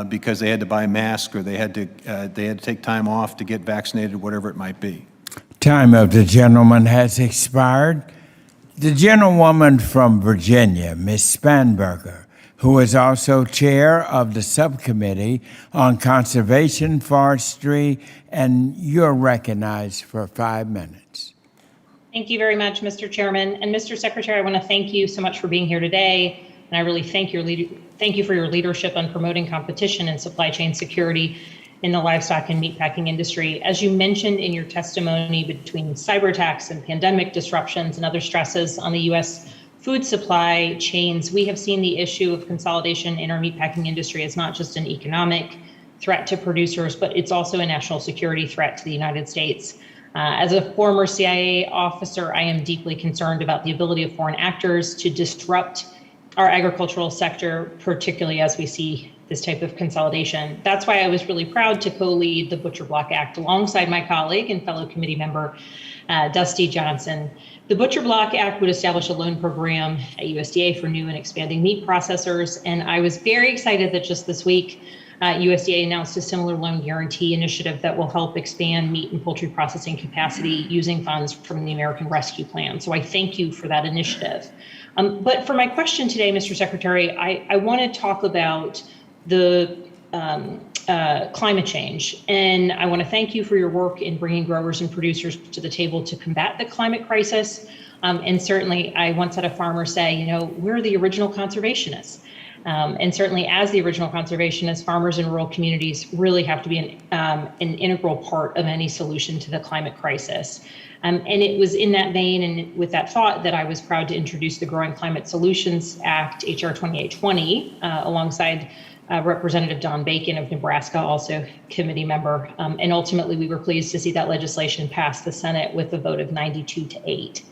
Speaker 4: because they had to buy masks or they had to take time off to get vaccinated, whatever it might be.
Speaker 1: Time of the gentleman has expired. The gentlewoman from Virginia, Ms. Spanberger, who is also chair of the subcommittee on conservation, forestry, and you're recognized for 5 minutes.
Speaker 7: Thank you very much, Mr. Chairman. And Mr. Secretary, I want to thank you so much for being here today. And I really thank you for your leadership on promoting competition and supply chain security in the livestock and meatpacking industry. As you mentioned in your testimony, between cyber attacks and pandemic disruptions and other stresses on the U.S. food supply chains, we have seen the issue of consolidation in our meatpacking industry as not just an economic threat to producers, but it's also a national security threat to the United States. As a former CIA officer, I am deeply concerned about the ability of foreign actors to disrupt our agricultural sector, particularly as we see this type of consolidation. That's why I was really proud to co-lead the Butcher Block Act alongside my colleague and fellow committee member, Dusty Johnson. The Butcher Block Act would establish a loan program at USDA for new and expanding meat processors. And I was very excited that just this week, USDA announced a similar loan guarantee initiative that will help expand meat and poultry processing capacity using funds from the American Rescue Plan. So I thank you for that initiative. But for my question today, Mr. Secretary, I want to talk about the climate change. And I want to thank you for your work in bringing growers and producers to the table to combat the climate crisis. And certainly I once had a farmer say, you know, we're the original conservationists. And certainly as the original conservationists, farmers in rural communities really have to be an integral part of any solution to the climate crisis. And it was in that vein and with that thought that I was proud to introduce the Growing Climate Solutions Act, HR 2820, alongside Representative Don Bacon of Nebraska, also committee member. And ultimately, we were pleased to see that legislation pass the Senate with a vote of 92-8.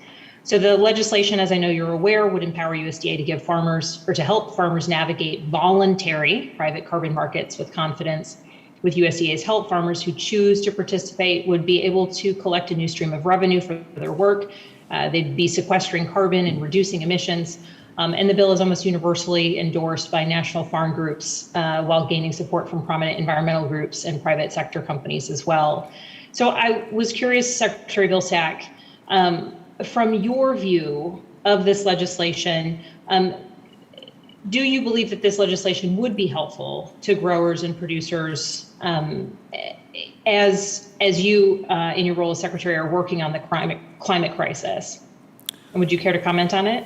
Speaker 7: So the legislation, as I know you're aware, would empower USDA to give farmers or to help farmers navigate voluntary private carbon markets with confidence. With USDA's help, farmers who choose to participate would be able to collect a new stream of revenue for their work. They'd be sequestering carbon and reducing emissions. And the bill is almost universally endorsed by national farm groups while gaining support from prominent environmental groups and private sector companies as well. So I was curious, Secretary Vilsack, from your view of this legislation, do you believe that this legislation would be helpful to growers and producers as you, in your role as Secretary, are working on the climate crisis? And would you care to comment on it?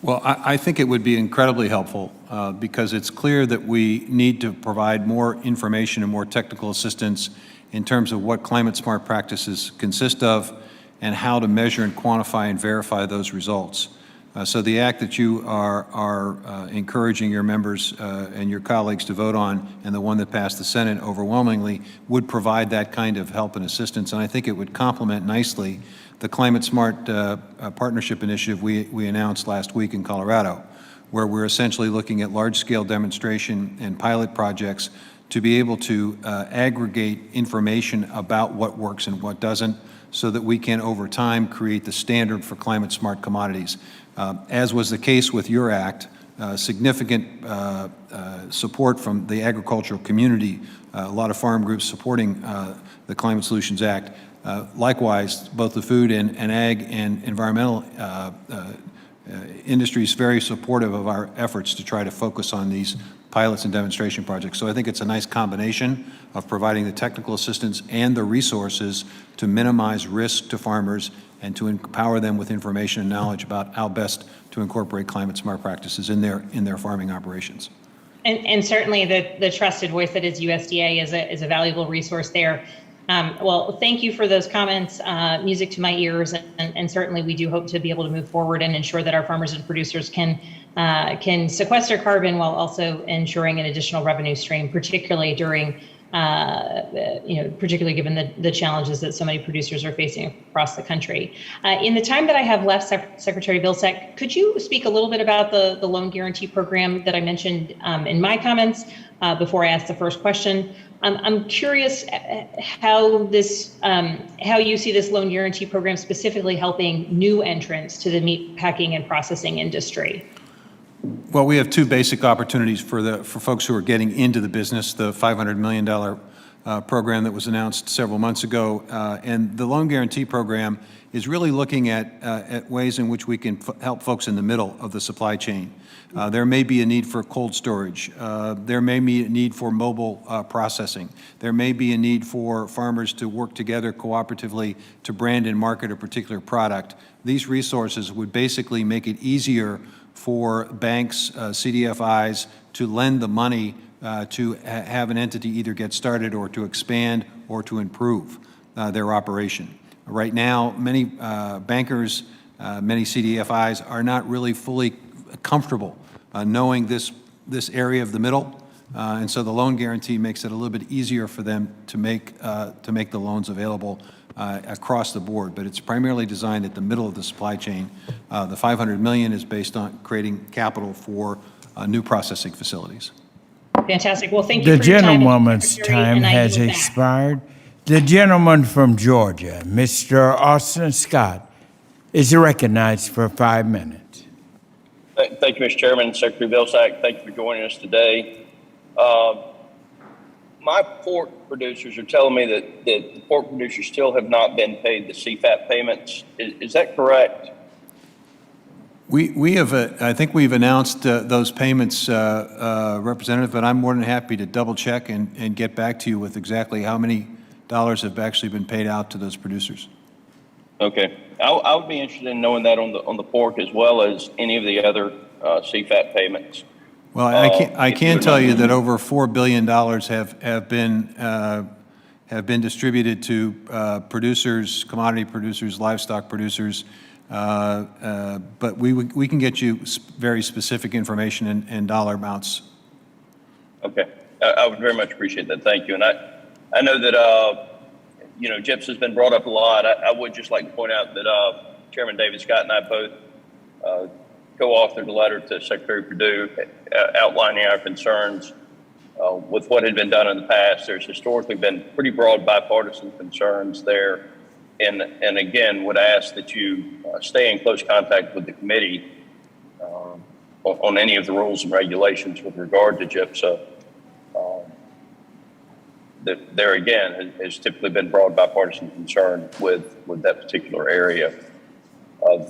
Speaker 4: Well, I think it would be incredibly helpful because it's clear that we need to provide more information and more technical assistance in terms of what climate smart practices consist of and how to measure and quantify and verify those results. So the act that you are encouraging your members and your colleagues to vote on, and the one that passed the Senate overwhelmingly, would provide that kind of help and assistance. And I think it would complement nicely the Climate Smart Partnership Initiative we announced last week in Colorado, where we're essentially looking at large-scale demonstration and pilot projects to be able to aggregate information about what works and what doesn't, so that we can, over time, create the standard for climate smart commodities. As was the case with your act, significant support from the agricultural community, a lot of farm groups supporting the Climate Solutions Act. Likewise, both the food and ag and environmental industries very supportive of our efforts to try to focus on these pilots and demonstration projects. So I think it's a nice combination of providing the technical assistance and the resources to minimize risk to farmers and to empower them with information and knowledge about how best to incorporate climate smart practices in their farming operations.
Speaker 7: And certainly the trusted voice that is USDA is a valuable resource there. Well, thank you for those comments, music to my ears, and certainly we do hope to be able to move forward and ensure that our farmers and producers can sequester carbon while also ensuring an additional revenue stream, particularly during, particularly given the challenges that so many producers are facing across the country. In the time that I have left, Secretary Vilsack, could you speak a little bit about the loan guarantee program that I mentioned in my comments before I ask the first question? I'm curious how you see this loan guarantee program specifically helping new entrants to the meat packing and processing industry.
Speaker 4: Well, we have two basic opportunities for folks who are getting into the business: the $500 million program that was announced several months ago, and the loan guarantee program is really looking at ways in which we can help folks in the middle of the supply chain. There may be a need for cold storage. There may be a need for mobile processing. There may be a need for farmers to work together cooperatively to brand and market a particular product. These resources would basically make it easier for banks, CDFIs, to lend the money to have an entity either get started or to expand or to improve their operation. Right now, many bankers, many CDFIs are not really fully comfortable knowing this area of the middle, and so the loan guarantee makes it a little bit easier for them to make the loans available across the board. But it's primarily designed at the middle of the supply chain. The $500 million is based on creating capital for new processing facilities.
Speaker 7: Fantastic. Well, thank you
Speaker 1: The
Speaker 7: for your time.
Speaker 1: gentlewoman's time has expired. The gentleman from Georgia, Mr. Austin Scott, is recognized for 5 minutes.
Speaker 8: Thank you, Mr. Chairman. Secretary Vilsack, thank you for joining us today. My pork producers are telling me that the pork producers still have not been paid the CFAP payments. Is that correct?
Speaker 4: We have, I think we've announced those payments, Representative, but I'm more than happy to double check and get back to you with exactly how many dollars have actually been paid out to those producers.
Speaker 8: Okay, I would be interested in knowing that on the pork as well as any of the other CFAP payments.
Speaker 4: Well, I can tell you that over $4 billion have been distributed to producers, commodity producers, livestock producers, but we can get you very specific information and dollar amounts.
Speaker 8: Okay, I would very much appreciate that. Thank you. And I know that, GIPS has been brought up a lot. I would just like to point out that Chairman David Scott and I both co-authored a letter to Secretary Perdue outlining our concerns with what had been done in the past. There's historically been pretty broad bipartisan concerns there. And again, would ask that you stay in close contact with the committee on any of the rules and regulations with regard to GIPSA. There again has typically been broad bipartisan concern with that particular area of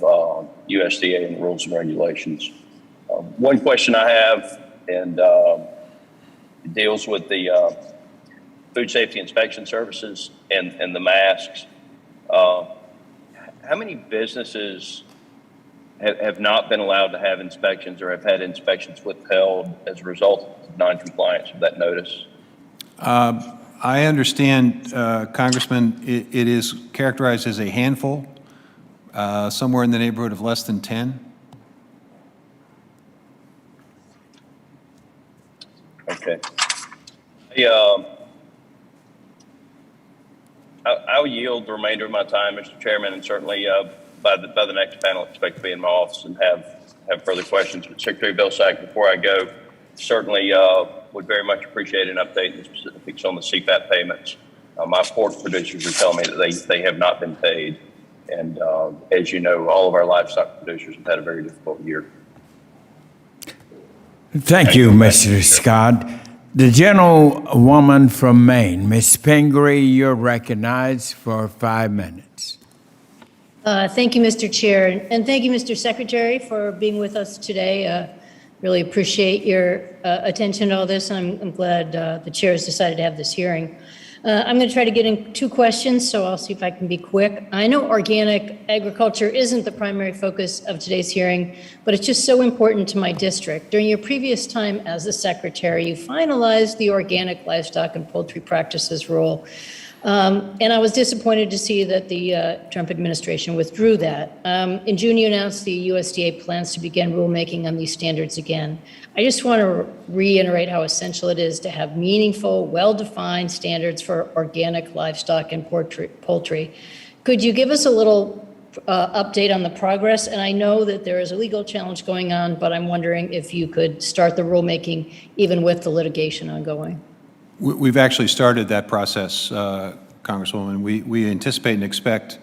Speaker 8: USDA and the rules and regulations. One question I have, and it deals with the food safety inspection services and the masks. How many businesses have not been allowed to have inspections or have had inspections withheld as a result of non-compliance with that notice?
Speaker 4: I understand, Congressman, it is characterized as a handful, somewhere in the neighborhood of less than 10.
Speaker 8: Okay. I'll yield the remainder of my time, Mr. Chairman, and certainly by the next panel, expect to be in my office and have further questions. But Secretary Vilsack, before I go, certainly would very much appreciate an update in the specifics on the CFAP payments. My pork producers are telling me that they have not been paid. And as you know, all of our livestock producers have had a very difficult year.
Speaker 1: Thank you, Mr. Scott. The gentlewoman from Maine, Ms. Pingree, you're recognized for 5 minutes.
Speaker 9: Thank you, Mr. Chair, and thank you, Mr. Secretary, for being with us today. Really appreciate your attention to all this, and I'm glad the chair has decided to have this hearing. I'm going to try to get in 2 questions, so I'll see if I can be quick. I know organic agriculture isn't the primary focus of today's hearing, but it's just so important to my district. During your previous time as the secretary, you finalized the organic livestock and poultry practices rule. And I was disappointed to see that the Trump administration withdrew that. In June, you announced the USDA plans to begin rulemaking on these standards again. I just want to reiterate how essential it is to have meaningful, well-defined standards for organic livestock and poultry. Could you give us a little update on the progress? And I know that there is a legal challenge going on, but I'm wondering if you could start the rulemaking even with the litigation ongoing.
Speaker 4: We've actually started that process, Congresswoman. We anticipate and expect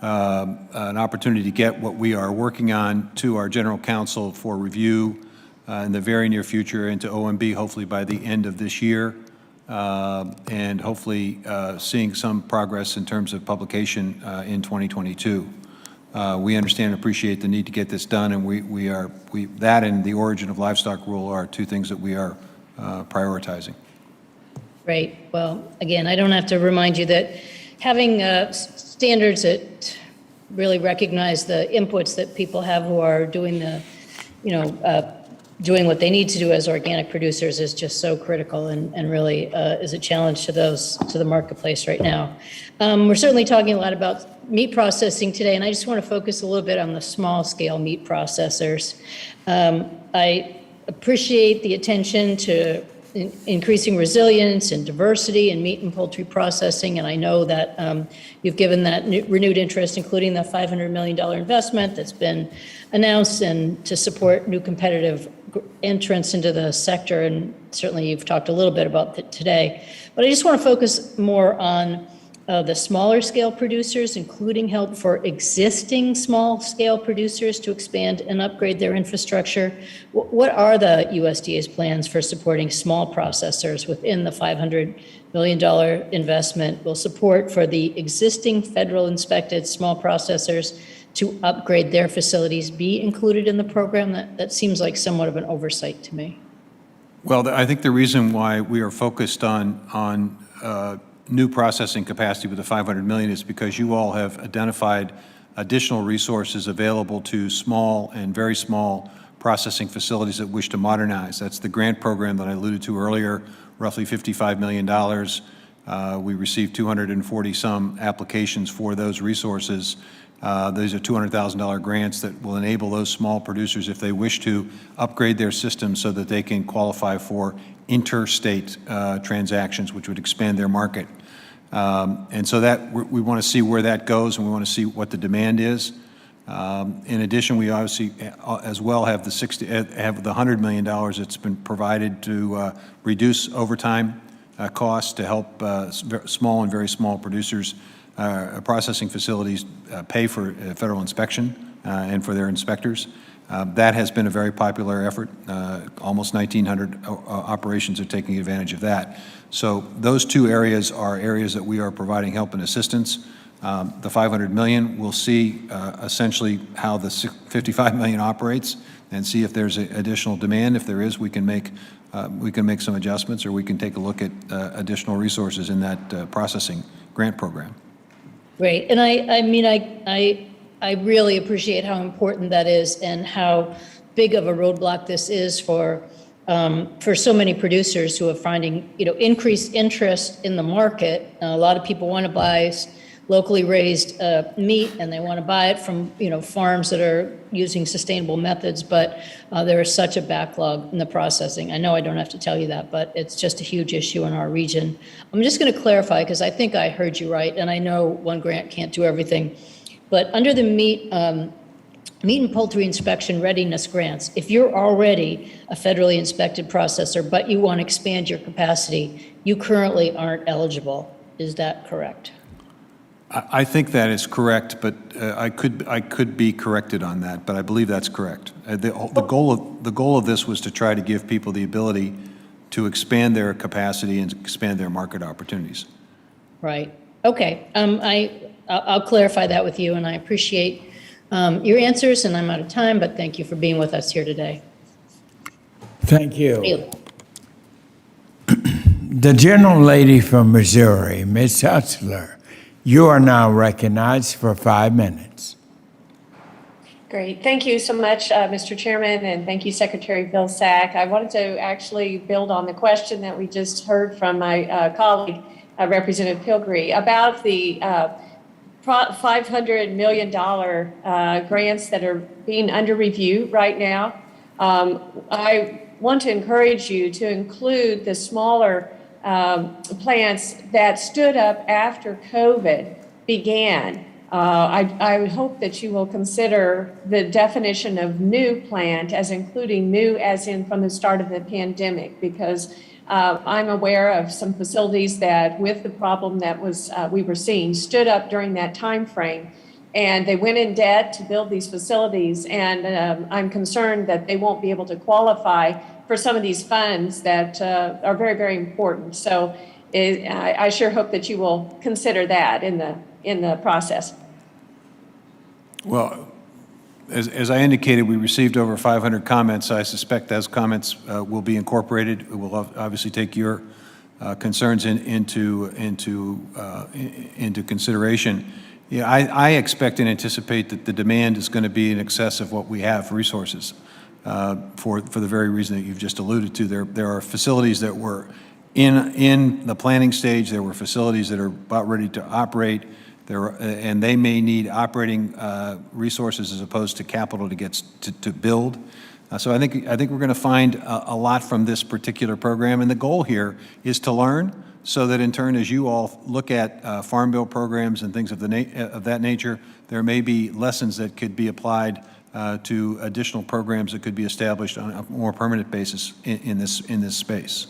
Speaker 4: an opportunity to get what we are working on to our general counsel for review in the very near future, and to OMB hopefully by the end of this year, and hopefully seeing some progress in terms of publication in 2022. We understand and appreciate the need to get this done, and that and the origin of livestock rule are 2 things that we are prioritizing.
Speaker 9: Great. Well, again, I don't have to remind you that having standards that really recognize the inputs that people have who are doing doing what they need to do as organic producers is just so critical, and really is a challenge to the marketplace right now. We're certainly talking a lot about meat processing today, and I just want to focus a little bit on the small scale meat processors. I appreciate the attention to increasing resilience and diversity in meat and poultry processing, and I know that you've given that renewed interest, including the $500 million investment that's been announced, and to support new competitive entrance into the sector, and certainly you've talked a little bit about that today. But I just want to focus more on the smaller scale producers, including help for existing small scale producers to expand and upgrade their infrastructure. What are the USDA's plans for supporting small processors within the $500 million investment? Will support for the existing federal inspected small processors to upgrade their facilities be included in the program? That seems like somewhat of an oversight to me.
Speaker 4: Well, I think the reason why we are focused on new processing capacity with the $500 million is because you all have identified additional resources available to small and very small processing facilities that wish to modernize. That's the grant program that I alluded to earlier, roughly $55 million. We received 240 some applications for those resources. These are $200,000 grants that will enable those small producers, if they wish to, upgrade their systems so that they can qualify for interstate transactions, which would expand their market. And so that we want to see where that goes, and we want to see what the demand is. In addition, we obviously as well have the $100 million that's been provided to reduce overtime costs to help small and very small producers, processing facilities pay for federal inspection and for their inspectors. That has been a very popular effort. Almost 1,900 operations are taking advantage of that. So those two areas are areas that we are providing help and assistance. The $500 million, we'll see essentially how the $55 million operates and see if there's additional demand. If there is, we can make some adjustments, or we can take a look at additional resources in that processing grant program.
Speaker 9: Great. And I really appreciate how important that is and how big of a roadblock this is for so many producers who are finding, increased interest in the market. A lot of people want to buy locally raised meat, and they want to buy it from, farms that are using sustainable methods, but there is such a backlog in the processing. I know I don't have to tell you that, but it's just a huge issue in our region. I'm just going to clarify, because I think I heard you right, and I know one grant can't do everything, but under the meat and poultry inspection readiness grants, if you're already a federally inspected processor, but you want to expand your capacity, you currently aren't eligible. Is that correct?
Speaker 4: I think that is correct, but I could be corrected on that, but I believe that's correct. The goal of this was to try to give people the ability to expand their capacity and expand their market opportunities.
Speaker 9: Right. Okay. I'll clarify that with you, and I appreciate your answers, and I'm out of time, but thank you for being with us here today.
Speaker 1: Thank you. The gentlelady from Missouri, Ms. Hutzler, you are now recognized for 5 minutes.
Speaker 10: Great. Thank you so much, Mr. Chairman, and thank you, Secretary Vilsack. I wanted to actually build on the question that we just heard from my colleague, Representative Pilgrim, about the $500 million grants that are being under review right now. I want to encourage you to include the smaller plants that stood up after COVID began. I would hope that you will consider the definition of new plant as including new as in from the start of the pandemic, because I'm aware of some facilities that, with the problem that we were seeing, stood up during that time frame, and they went in debt to build these facilities, and I'm concerned that they won't be able to qualify for some of these funds that are very, very important. So I sure hope that you will consider that in the process.
Speaker 4: Well, as I indicated, we received over 500 comments. I suspect those comments will be incorporated. We'll obviously take your concerns into consideration. Yeah, I expect and anticipate that the demand is going to be in excess of what we have for resources. For the very reason that you've just alluded to. There are facilities that were in the planning stage. There were facilities that are about ready to operate. And they may need operating resources as opposed to capital to build. So I think we're going to find a lot from this particular program. And the goal here is to learn, so that in turn, as you all look at Farm Bill programs and things of that nature, there may be lessons that could be applied to additional programs that could be established on a more permanent basis in this space.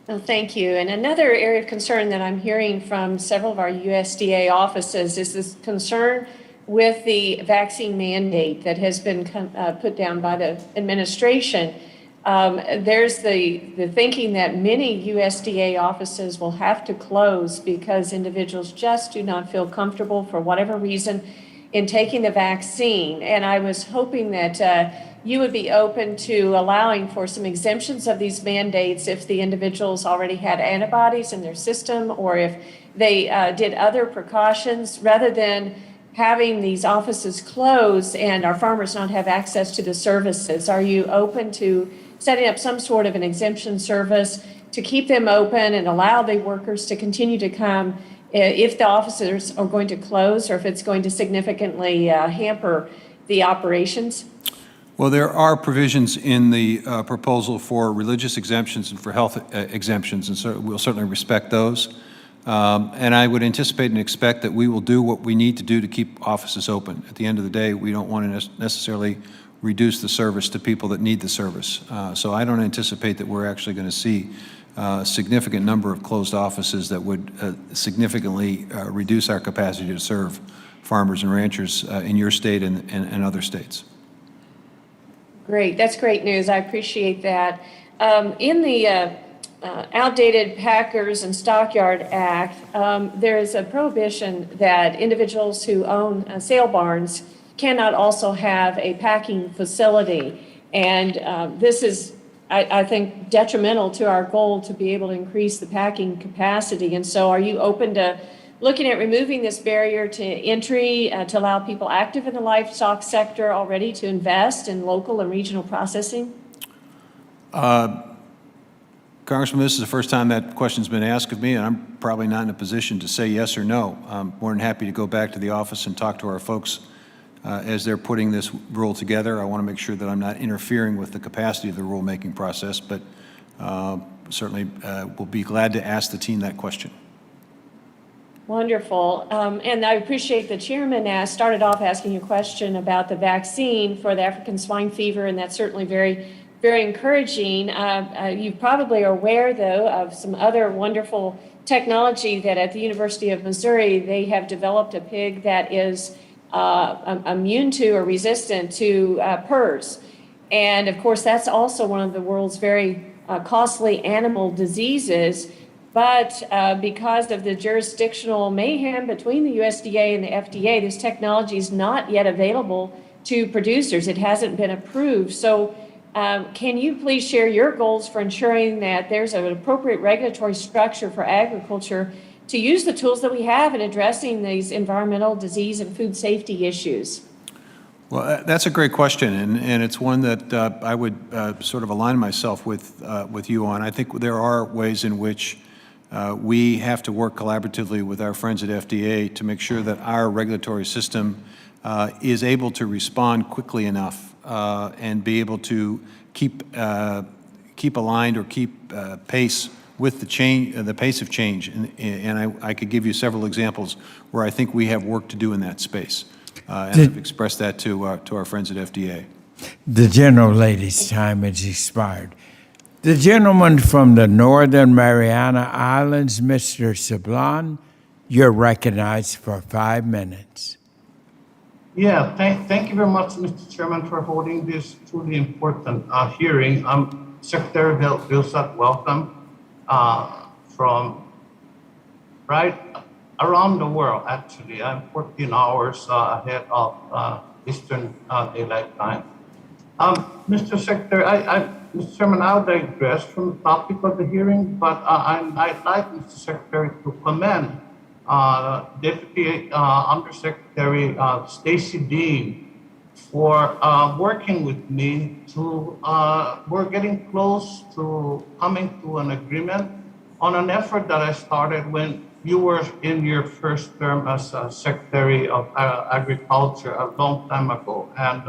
Speaker 10: Well, thank you. And another area of concern that I'm hearing from several of our USDA offices is this concern with the vaccine mandate that has been put down by the administration. There's the thinking that many USDA offices will have to close because individuals just do not feel comfortable, for whatever reason, in taking the vaccine. And I was hoping that you would be open to allowing for some exemptions of these mandates if the individuals already had antibodies in their system, or if they did other precautions, rather than having these offices closed and our farmers not have access to the services. Are you open to setting up some sort of an exemption service to keep them open and allow the workers to continue to come if the offices are going to close or if it's going to significantly hamper the operations?
Speaker 4: Well, there are provisions in the proposal for religious exemptions and for health exemptions, and so we'll certainly respect those. And I would anticipate and expect that we will do what we need to do to keep offices open. At the end of the day, we don't want to necessarily reduce the service to people that need the service. So I don't anticipate that we're actually going to see a significant number of closed offices that would significantly reduce our capacity to serve farmers and ranchers in your state and other states.
Speaker 10: Great, that's great news. I appreciate that. In the outdated Packers and Stockyard Act, there is a prohibition that individuals who own sale barns cannot also have a packing facility. And this is, I think, detrimental to our goal to be able to increase the packing capacity. And so are you open to looking at removing this barrier to entry to allow people active in the livestock sector already to invest in local and regional processing?
Speaker 4: Congressman, this is the first time that question's been asked of me, and I'm probably not in a position to say yes or no. I'm more than happy to go back to the office and talk to our folks as they're putting this rule together. I want to make sure that I'm not interfering with the capacity of the rulemaking process, but certainly will be glad to ask the team that question.
Speaker 10: Wonderful. And I appreciate the chairman started off asking a question about the vaccine for the African swine fever, and that's certainly very, very encouraging. You probably are aware, though, of some other wonderful technology that at the University of Missouri, they have developed a pig that is immune to or resistant to PRRS. And of course, that's also one of the world's very costly animal diseases. But because of the jurisdictional mayhem between the USDA and the FDA, this technology is not yet available to producers. It hasn't been approved. So can you please share your goals for ensuring that there's an appropriate regulatory structure for agriculture to use the tools that we have in addressing these environmental disease and food safety issues?
Speaker 4: Well, that's a great question, and it's one that I would sort of align myself with you on. I think there are ways in which we have to work collaboratively with our friends at FDA to make sure that our regulatory system is able to respond quickly enough and be able to keep aligned or keep pace with the pace of change. And I could give you several examples where I think we have work to do in that space. And I've expressed that to our friends at FDA.
Speaker 1: The general lady's time has expired. The gentleman from the Northern Mariana Islands, Mr. Sablon, you're recognized for 5 minutes.
Speaker 11: Yeah, thank you very much, Mr. Chairman, for holding this truly important hearing. Secretary Livestock, welcome from right around the world, actually. I'm 14 hours ahead of Eastern Daylight Time. Mr. Secretary, Mr. Chairman, I'll digress from the topic of the hearing, but I'd like Mr. Secretary to commend Deputy Undersecretary Stacy Dean for working with me to, we're getting close to coming to an agreement on an effort that I started when you were in your first term as Secretary of Agriculture a long time ago. And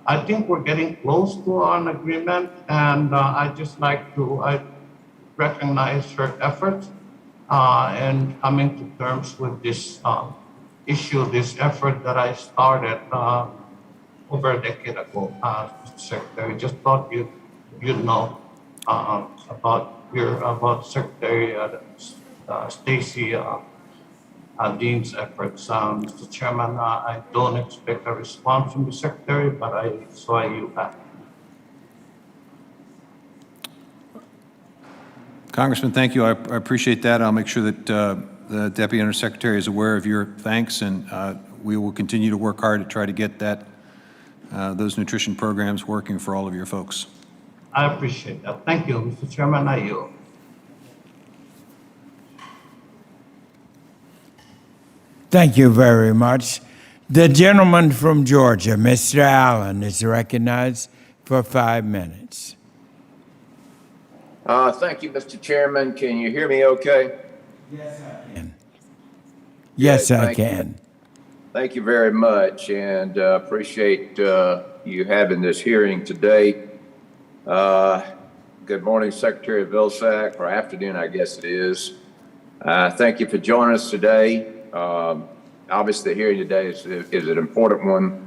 Speaker 11: I think we're getting close to an agreement, and I just like to recognize her efforts in coming to terms with this issue, this effort that I started over a decade ago, Mr. Secretary. Just thought you'd know about Secretary Stacy Dean's efforts. Mr. Chairman, I don't expect a response from the Secretary, but I yield back.
Speaker 4: Congressman, thank you. I appreciate that. I'll make sure that the Deputy Undersecretary is aware of your thanks, and we will continue to work hard to try to get those nutrition programs working for all of your folks.
Speaker 11: I appreciate that. Thank you, Mr. Chairman. I yield.
Speaker 1: Thank you very much. The gentleman from Georgia, Mr. Allen, is recognized for 5 minutes.
Speaker 12: Thank you, Mr. Chairman. Can you hear me okay?
Speaker 1: Yes, I
Speaker 12: thank you.
Speaker 1: can.
Speaker 12: Thank you very much, and appreciate you having this hearing today. Good morning, Secretary Vilsack, or afternoon, I guess it is. Thank you for joining us today. Obviously, the hearing today is an important one.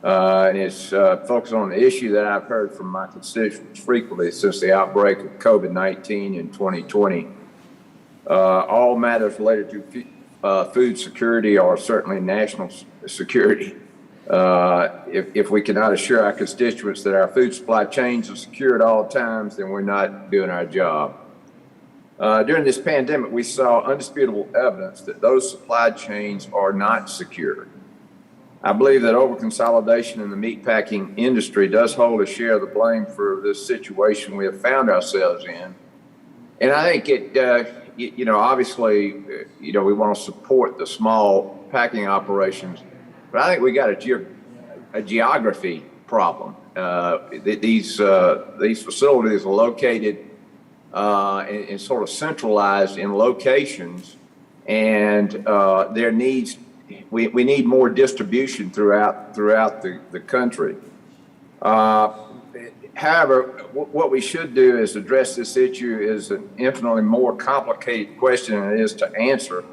Speaker 12: And it's focused on the issue that I've heard from my constituents frequently since the outbreak of COVID-19 in 2020. All matters related to food security are certainly national security. If we cannot assure our constituents that our food supply chains are secure at all times, then we're not doing our job. During this pandemic, we saw undisputable evidence that those supply chains are not secure. I believe that overconsolidation in the meatpacking industry does hold a share of the blame for this situation we have found ourselves in. And I think obviously, we want to support the small packing operations, but I think we got a geography problem. These facilities are located and sort of centralized in locations, and there needs we need more distribution throughout the country. However, what we should do is address this issue is an infinitely more complicated question than it is to answer.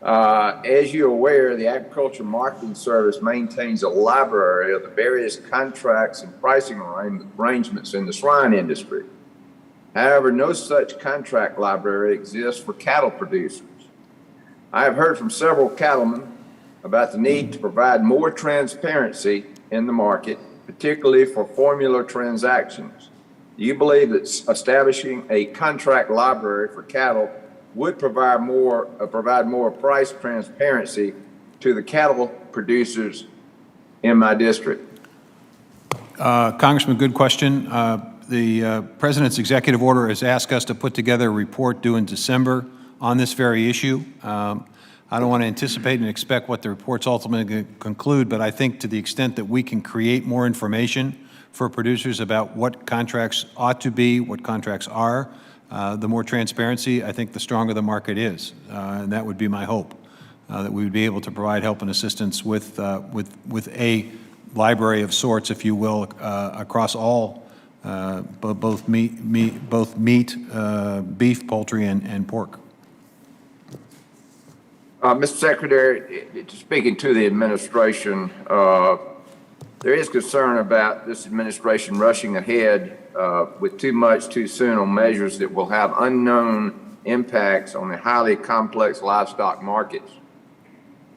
Speaker 12: As you're aware, the Agriculture Marketing Service maintains a library of the various contracts and pricing arrangements in the swine industry. However, no such contract library exists for cattle producers. I have heard from several cattlemen about the need to provide more transparency in the market, particularly for formula transactions. Do you believe that establishing a contract library for cattle would provide more price transparency to the cattle producers in my district?
Speaker 4: Congressman, good question. The President's executive order has asked us to put together a report due in December on this very issue. I don't want to anticipate and expect what the report's ultimately going to conclude, but I think to the extent that we can create more information for producers about what contracts ought to be, what contracts are, the more transparency, I think the stronger the market is. And that would be my hope, that we would be able to provide help and assistance with a library of sorts, if you will, across all, both meat, beef, poultry, and pork.
Speaker 12: Mr. Secretary, speaking to the administration, there is concern about this administration rushing ahead with too much too soon on measures that will have unknown impacts on the highly complex livestock markets.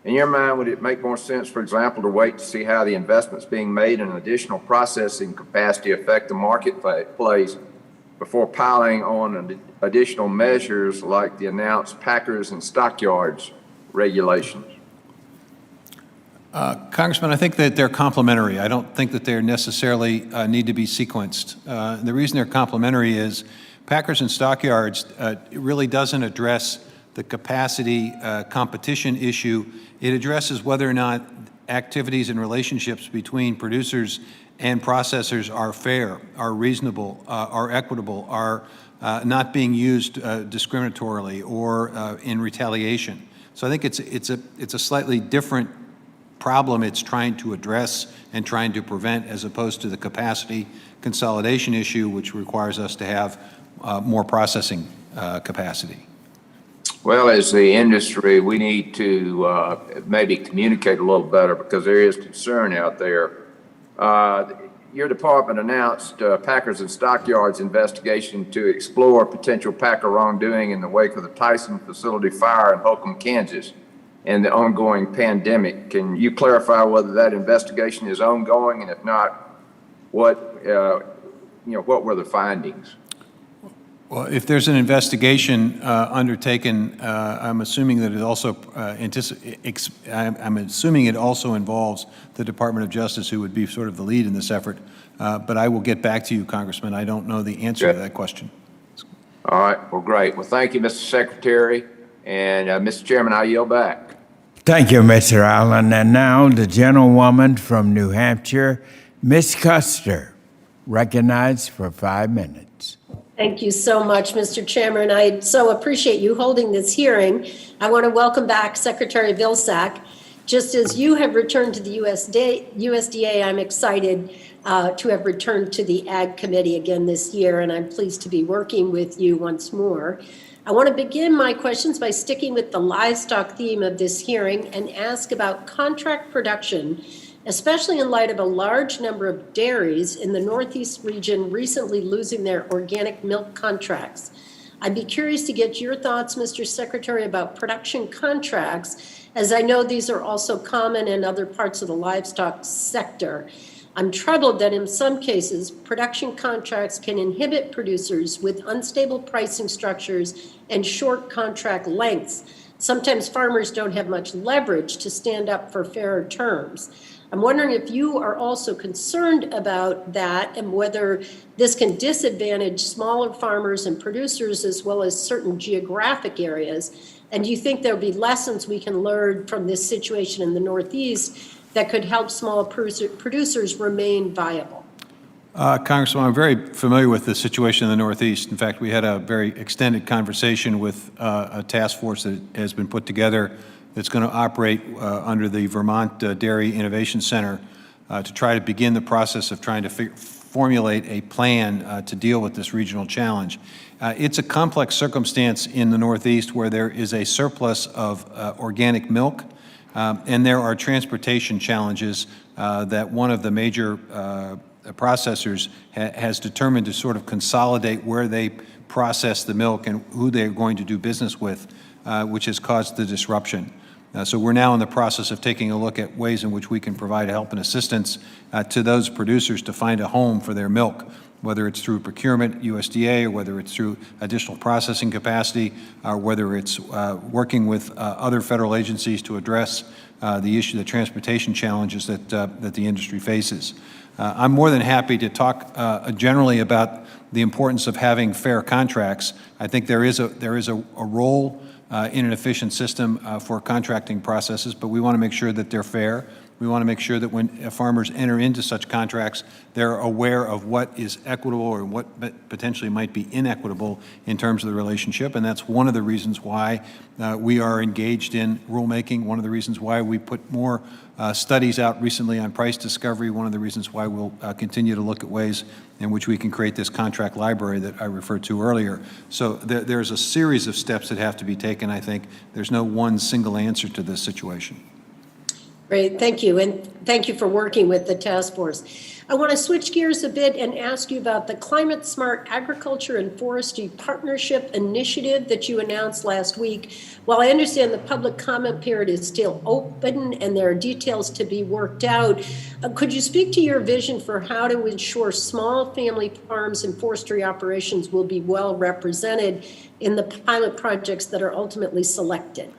Speaker 12: In your mind, would it make more sense, for example, to wait to see how the investments being made in additional processing capacity affect the marketplace before piling on additional measures like the announced packers and stockyards regulations?
Speaker 4: Congressman, I think that they're complementary. I don't think that they necessarily need to be sequenced. The reason they're complementary is packers and stockyards really doesn't address the capacity competition issue. It addresses whether or not activities and relationships between producers and processors are fair, are reasonable, are equitable, are not being used discriminatorily or in retaliation. So I think it's a slightly different problem it's trying to address and trying to prevent, as opposed to the capacity consolidation issue, which requires us to have more processing capacity.
Speaker 12: Well, as the industry, we need to maybe communicate a little better, because there is concern out there. Your department announced Packers and Stockyards investigation to explore potential packer wrongdoing in the wake of the Tyson facility fire in Holcomb, Kansas, and the ongoing pandemic. Can you clarify whether that investigation is ongoing, and if not, what were the findings?
Speaker 4: Well, if there's an investigation undertaken, I'm assuming that it also I'm assuming it also involves the Department of Justice, who would be sort of the lead in this effort. But I will get back to you, Congressman. I don't know the answer to that question.
Speaker 12: All right. Well, great. Well, thank you, Mr. Secretary. And Mr. Chairman, I yield back.
Speaker 1: Thank you, Mr. Allen. And now the gentlewoman from New Hampshire, Ms. Custer, recognized for 5 minutes.
Speaker 13: Thank you so much, Mr. Chairman. I so appreciate you holding this hearing. I want to welcome back Secretary Vilsack. Just as you have returned to the USDA, I'm excited to have returned to the Ag Committee again this year, and I'm pleased to be working with you once more. I want to begin my questions by sticking with the livestock theme of this hearing and ask about contract production, especially in light of a large number of dairies in the Northeast region recently losing their organic milk contracts. I'd be curious to get your thoughts, Mr. Secretary, about production contracts, as I know these are also common in other parts of the livestock sector. I'm troubled that in some cases, production contracts can inhibit producers with unstable pricing structures and short contract lengths. Sometimes farmers don't have much leverage to stand up for fairer terms. I'm wondering if you are also concerned about that and whether this can disadvantage smaller farmers and producers as well as certain geographic areas. And do you think there'll be lessons we can learn from this situation in the Northeast that could help small producers remain viable?
Speaker 4: Congressman, I'm very familiar with the situation in the Northeast. In fact, we had a very extended conversation with a task force that has been put together that's going to operate under the Vermont Dairy Innovation Center to try to begin the process of trying to formulate a plan to deal with this regional challenge. It's a complex circumstance in the Northeast where there is a surplus of organic milk, and there are transportation challenges that one of the major processors has determined to sort of consolidate where they process the milk and who they're going to do business with, which has caused the disruption. So we're now in the process of taking a look at ways in which we can provide help and assistance to those producers to find a home for their milk, whether it's through procurement, USDA, or whether it's through additional processing capacity, or whether it's working with other federal agencies to address the transportation challenges that the industry faces. I'm more than happy to talk generally about the importance of having fair contracts. I think there is a role in an efficient system for contracting processes, but we want to make sure that they're fair. We want to make sure that when farmers enter into such contracts, they're aware of what is equitable or what potentially might be inequitable in terms of the relationship. And that's one of the reasons why we are engaged in rulemaking, one of the reasons why we put more studies out recently on price discovery, one of the reasons why we'll continue to look at ways in which we can create this contract library that I referred to earlier. So there's a series of steps that have to be taken, I think. There's no one single answer to this situation.
Speaker 13: Great, thank you. And thank you for working with the task force. I want to switch gears a bit and ask you about the Climate Smart Agriculture and Forestry Partnership Initiative that you announced last week. While I understand the public comment period is still open and there are details to be worked out, could you speak to your vision for how to ensure small family farms and forestry operations will be well represented in the pilot projects that are ultimately selected?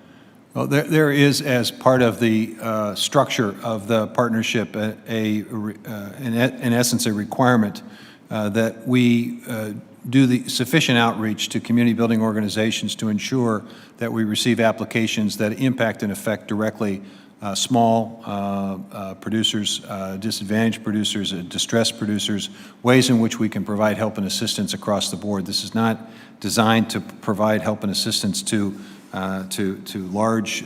Speaker 4: Well, there is, as part of the structure of the partnership, in essence, a requirement that we do the sufficient outreach to community building organizations to ensure that we receive applications that impact and affect directly small producers, disadvantaged producers, distressed producers, ways in which we can provide help and assistance across the board. This is not designed to provide help and assistance to large,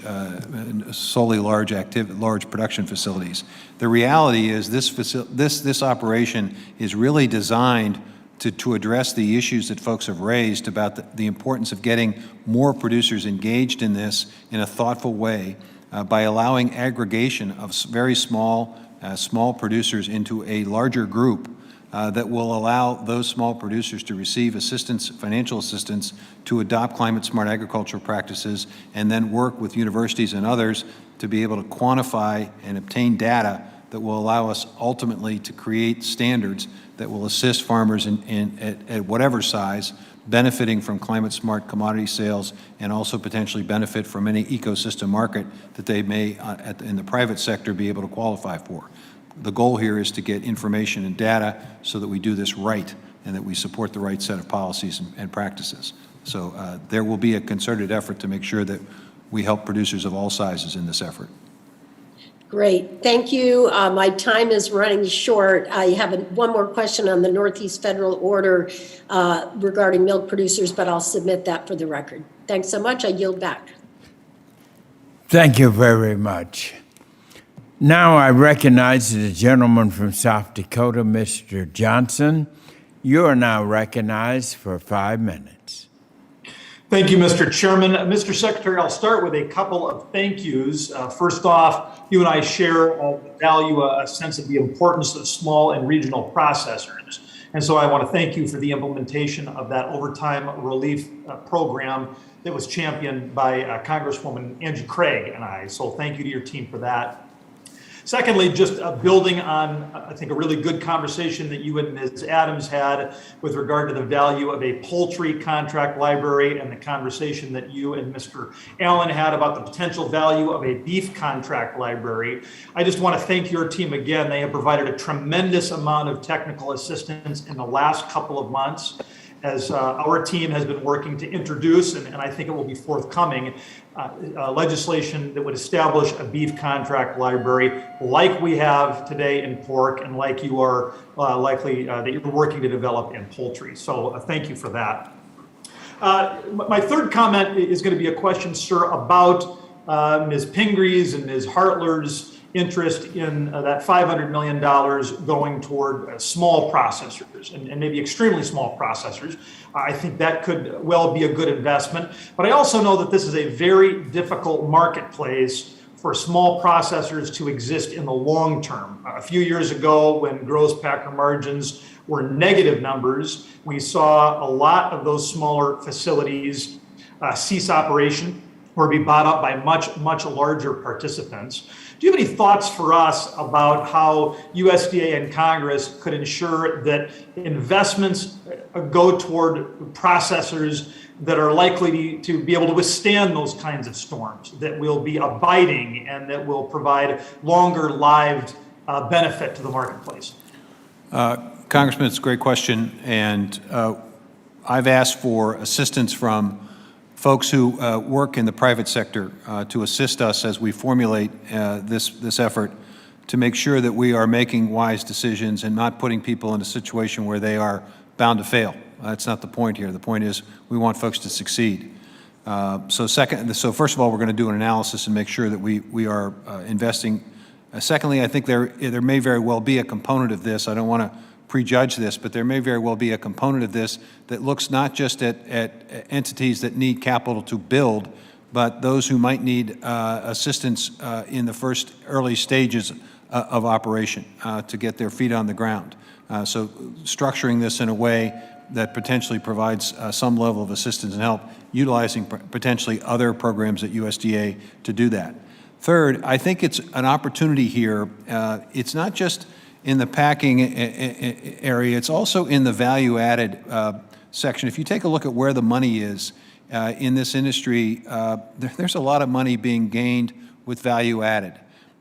Speaker 4: solely large production facilities. The reality is this operation is really designed to address the issues that folks have raised about the importance of getting more producers engaged in this in a thoughtful way by allowing aggregation of very small producers into a larger group that will allow those small producers to receive assistance, financial assistance, to adopt climate smart agricultural practices, and then work with universities and others to be able to quantify and obtain data that will allow us ultimately to create standards that will assist farmers at whatever size, benefiting from climate smart commodity sales and also potentially benefit from any ecosystem market that they may, in the private sector, be able to qualify for. The goal here is to get information and data so that we do this right and that we support the right set of policies and practices. So there will be a concerted effort to make sure that we help producers of all sizes in this effort.
Speaker 13: Great, thank you. My time is running short. I have one more question on the Northeast Federal Order regarding milk producers, but I'll submit that for the record. Thanks so much. I yield back.
Speaker 1: Thank you very much. Now I recognize the gentleman from South Dakota, Mr. Johnson. You are now recognized for 5 minutes.
Speaker 14: Thank you, Mr. Chairman. Mr. Secretary, I'll start with a couple of thank yous. First off, you and I share the value, a sense of the importance of small and regional processors. And so I want to thank you for the implementation of that overtime relief program that was championed by Congresswoman Angie Craig and I. So thank you to your team for that. Secondly, just building on, I think, a really good conversation that you and Ms. Adams had with regard to the value of a poultry contract library and the conversation that you and Mr. Allen had about the potential value of a beef contract library. I just want to thank your team again. They have provided a tremendous amount of technical assistance in the last couple of months as our team has been working to introduce, and I think it will be forthcoming, legislation that would establish a beef contract library like we have today in pork and like you are likely that you're working to develop in poultry. So thank you for that. My third comment is going to be a question, sir, about Ms. Pingree's and Ms. Hartler's interest in that $500 million going toward small processors and maybe extremely small processors. I think that could well be a good investment. But I also know that this is a very difficult marketplace for small processors to exist in the long term. A few years ago, when gross packer margins were negative numbers, we saw a lot of those smaller facilities cease operation or be bought up by much larger participants. Do you have any thoughts for us about how USDA and Congress could ensure that investments go toward processors that are likely to be able to withstand those kinds of storms, that will be abiding and that will provide longer-lived benefit to the marketplace?
Speaker 4: Congressman, it's a great question, and I've asked for assistance from folks who work in the private sector to assist us as we formulate this effort to make sure that we are making wise decisions and not putting people in a situation where they are bound to fail. That's not the point here. The point is we want folks to succeed. So first of all, we're going to do an analysis and make sure that we are investing. Secondly, I think there may very well be a component of this. I don't want to prejudge this, but there may very well be a component of this that looks not just at entities that need capital to build, but those who might need assistance in the first early stages of operation to get their feet on the ground. So structuring this in a way that potentially provides some level of assistance and help, utilizing potentially other programs at USDA to do that. Third, I think it's an opportunity here. It's not just in the packing area, it's also in the value-added section. If you take a look at where the money is in this industry, there's a lot of money being gained with value-added.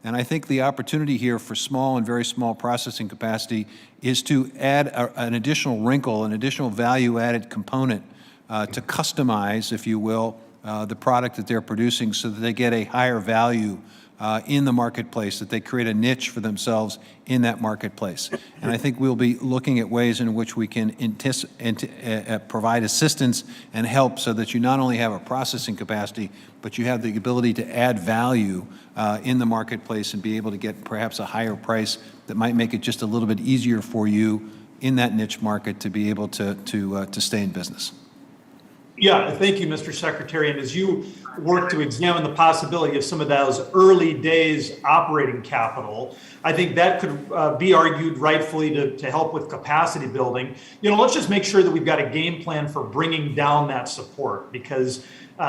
Speaker 4: And I think the opportunity here for small and very small processing capacity is to add an additional wrinkle, an additional value-added component to customize, if you will, the product that they're producing so that they get a higher value in the marketplace, that they create a niche for themselves in that marketplace. And I think we'll be looking at ways in which we can provide assistance and help so that you not only have a processing capacity, but you have the ability to add value in the marketplace and be able to get perhaps a higher price that might make it just a little bit easier for you in that niche market to be able to stay in business.
Speaker 14: Yeah, thank you, Mr. Secretary. And as you work to examine the possibility of some of those early days operating capital, I think that could be argued rightfully to help with capacity building. Let's just make sure that we've got a game plan for bringing down that support, because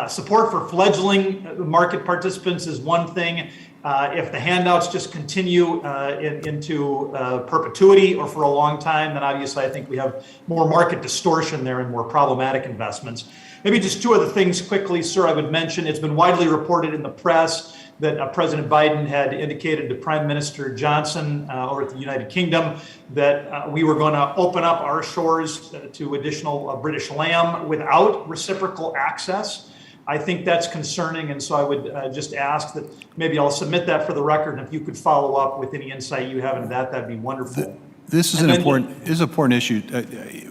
Speaker 14: support for fledgling market participants is one thing. If the handouts just continue into perpetuity or for a long time, then obviously I think we have more market distortion there and more problematic investments. Maybe just two other things quickly, sir, I would mention. It's been widely reported in the press that President Biden had indicated to Prime Minister Johnson over at the United Kingdom that we were going to open up our shores to additional British lamb without reciprocal access. I think that's concerning, and so I would just ask that maybe I'll submit that for the record, and if you could follow up with any insight you have into that, that'd be wonderful.
Speaker 4: This is an important issue.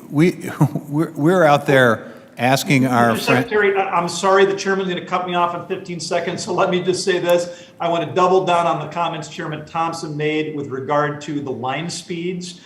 Speaker 4: We're out there asking our
Speaker 14: Mr. Secretary, I'm sorry, the chairman's going to cut me off in 15 seconds, so let me just say this. I want to double down on the comments Chairman Thompson made with regard to the line speeds.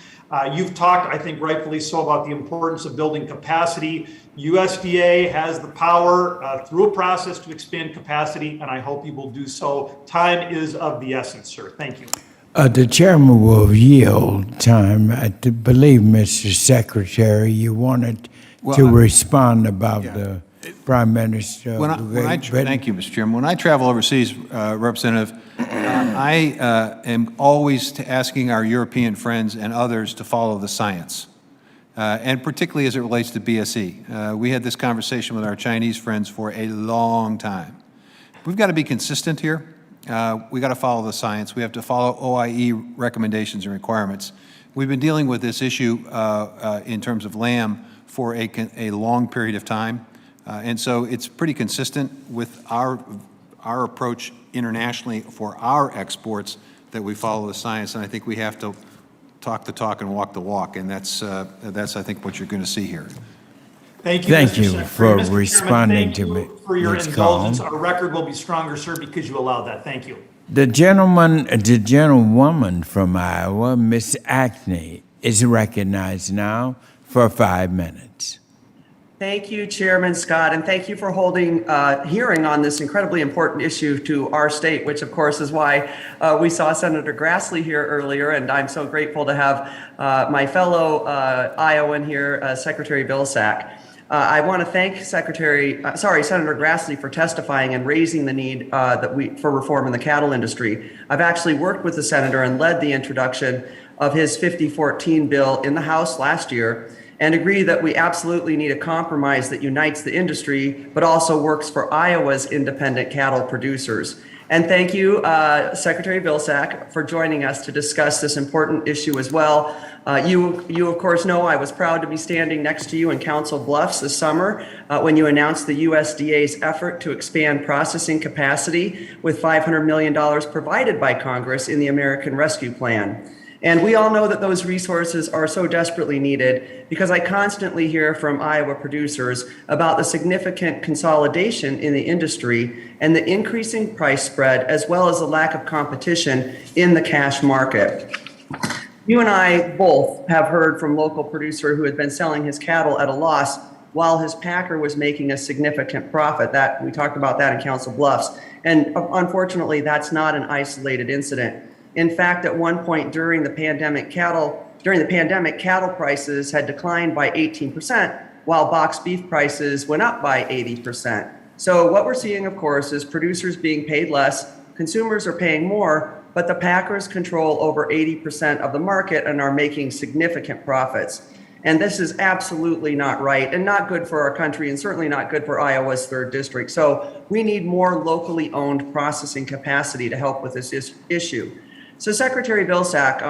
Speaker 14: You've talked, I think rightfully so, about the importance of building capacity. USDA has the power through a process to expand capacity, and I hope you will do so. Time is of the essence, sir. Thank you.
Speaker 1: The chairman will yield time. I believe, Mr. Secretary, you wanted to respond about the Prime Minister.
Speaker 4: Thank you, Mr. Chairman. When I travel overseas, Representative, I am always asking our European friends and others to follow the science, and particularly as it relates to BSE. We had this conversation with our Chinese friends for a long time. We've got to be consistent here. We got to follow the science. We have to follow OIE recommendations and requirements. We've been dealing with this issue in terms of lamb for a long period of time. And so it's pretty consistent with our approach internationally for our exports that we follow the science. And I think we have to talk the talk and walk the walk. And that's I think, what you're going to see here.
Speaker 14: Thank you,
Speaker 1: Thank
Speaker 14: Mr.
Speaker 1: you
Speaker 14: Secretary.
Speaker 1: for
Speaker 14: Mr.
Speaker 1: responding
Speaker 14: Chairman,
Speaker 1: to
Speaker 14: thank
Speaker 1: me.
Speaker 14: you for your
Speaker 1: this
Speaker 14: indulgence.
Speaker 1: call.
Speaker 14: Our record will be stronger, sir, because you allowed that. Thank you.
Speaker 1: The gentlewoman from Iowa, Miss Acne, is recognized now for 5 minutes.
Speaker 15: Thank you, Chairman Scott, and thank you for holding a hearing on this incredibly important issue to our state, which of course is why we saw Senator Grassley here earlier, and I'm so grateful to have my fellow Iowan here, Secretary Vilsack. I want to thank Senator Grassley for testifying and raising the need for reform in the cattle industry. I've actually worked with the senator and led the introduction of his 5014 bill in the House last year, and agree that we absolutely need a compromise that unites the industry, but also works for Iowa's independent cattle producers. And thank you, Secretary Vilsack, for joining us to discuss this important issue as well. You of course know I was proud to be standing next to you in Council Bluffs this summer when you announced the USDA's effort to expand processing capacity with $500 million provided by Congress in the American Rescue Plan. And we all know that those resources are so desperately needed because I constantly hear from Iowa producers about the significant consolidation in the industry and the increasing price spread, as well as the lack of competition in the cash market. You and I both have heard from local producer who had been selling his cattle at a loss while his packer was making a significant profit. That we talked about that in Council Bluffs. And unfortunately, that's not an isolated incident. In fact, at one point during the pandemic, cattle prices had declined by 18%, while box beef prices went up by 80%. So what we're seeing, of course, is producers being paid less, consumers are paying more, but the packers control over 80% of the market and are making significant profits. And this is absolutely not right and not good for our country, and certainly not good for Iowa's 3rd district. So we need more locally owned processing capacity to help with this issue. So Secretary Vilsack,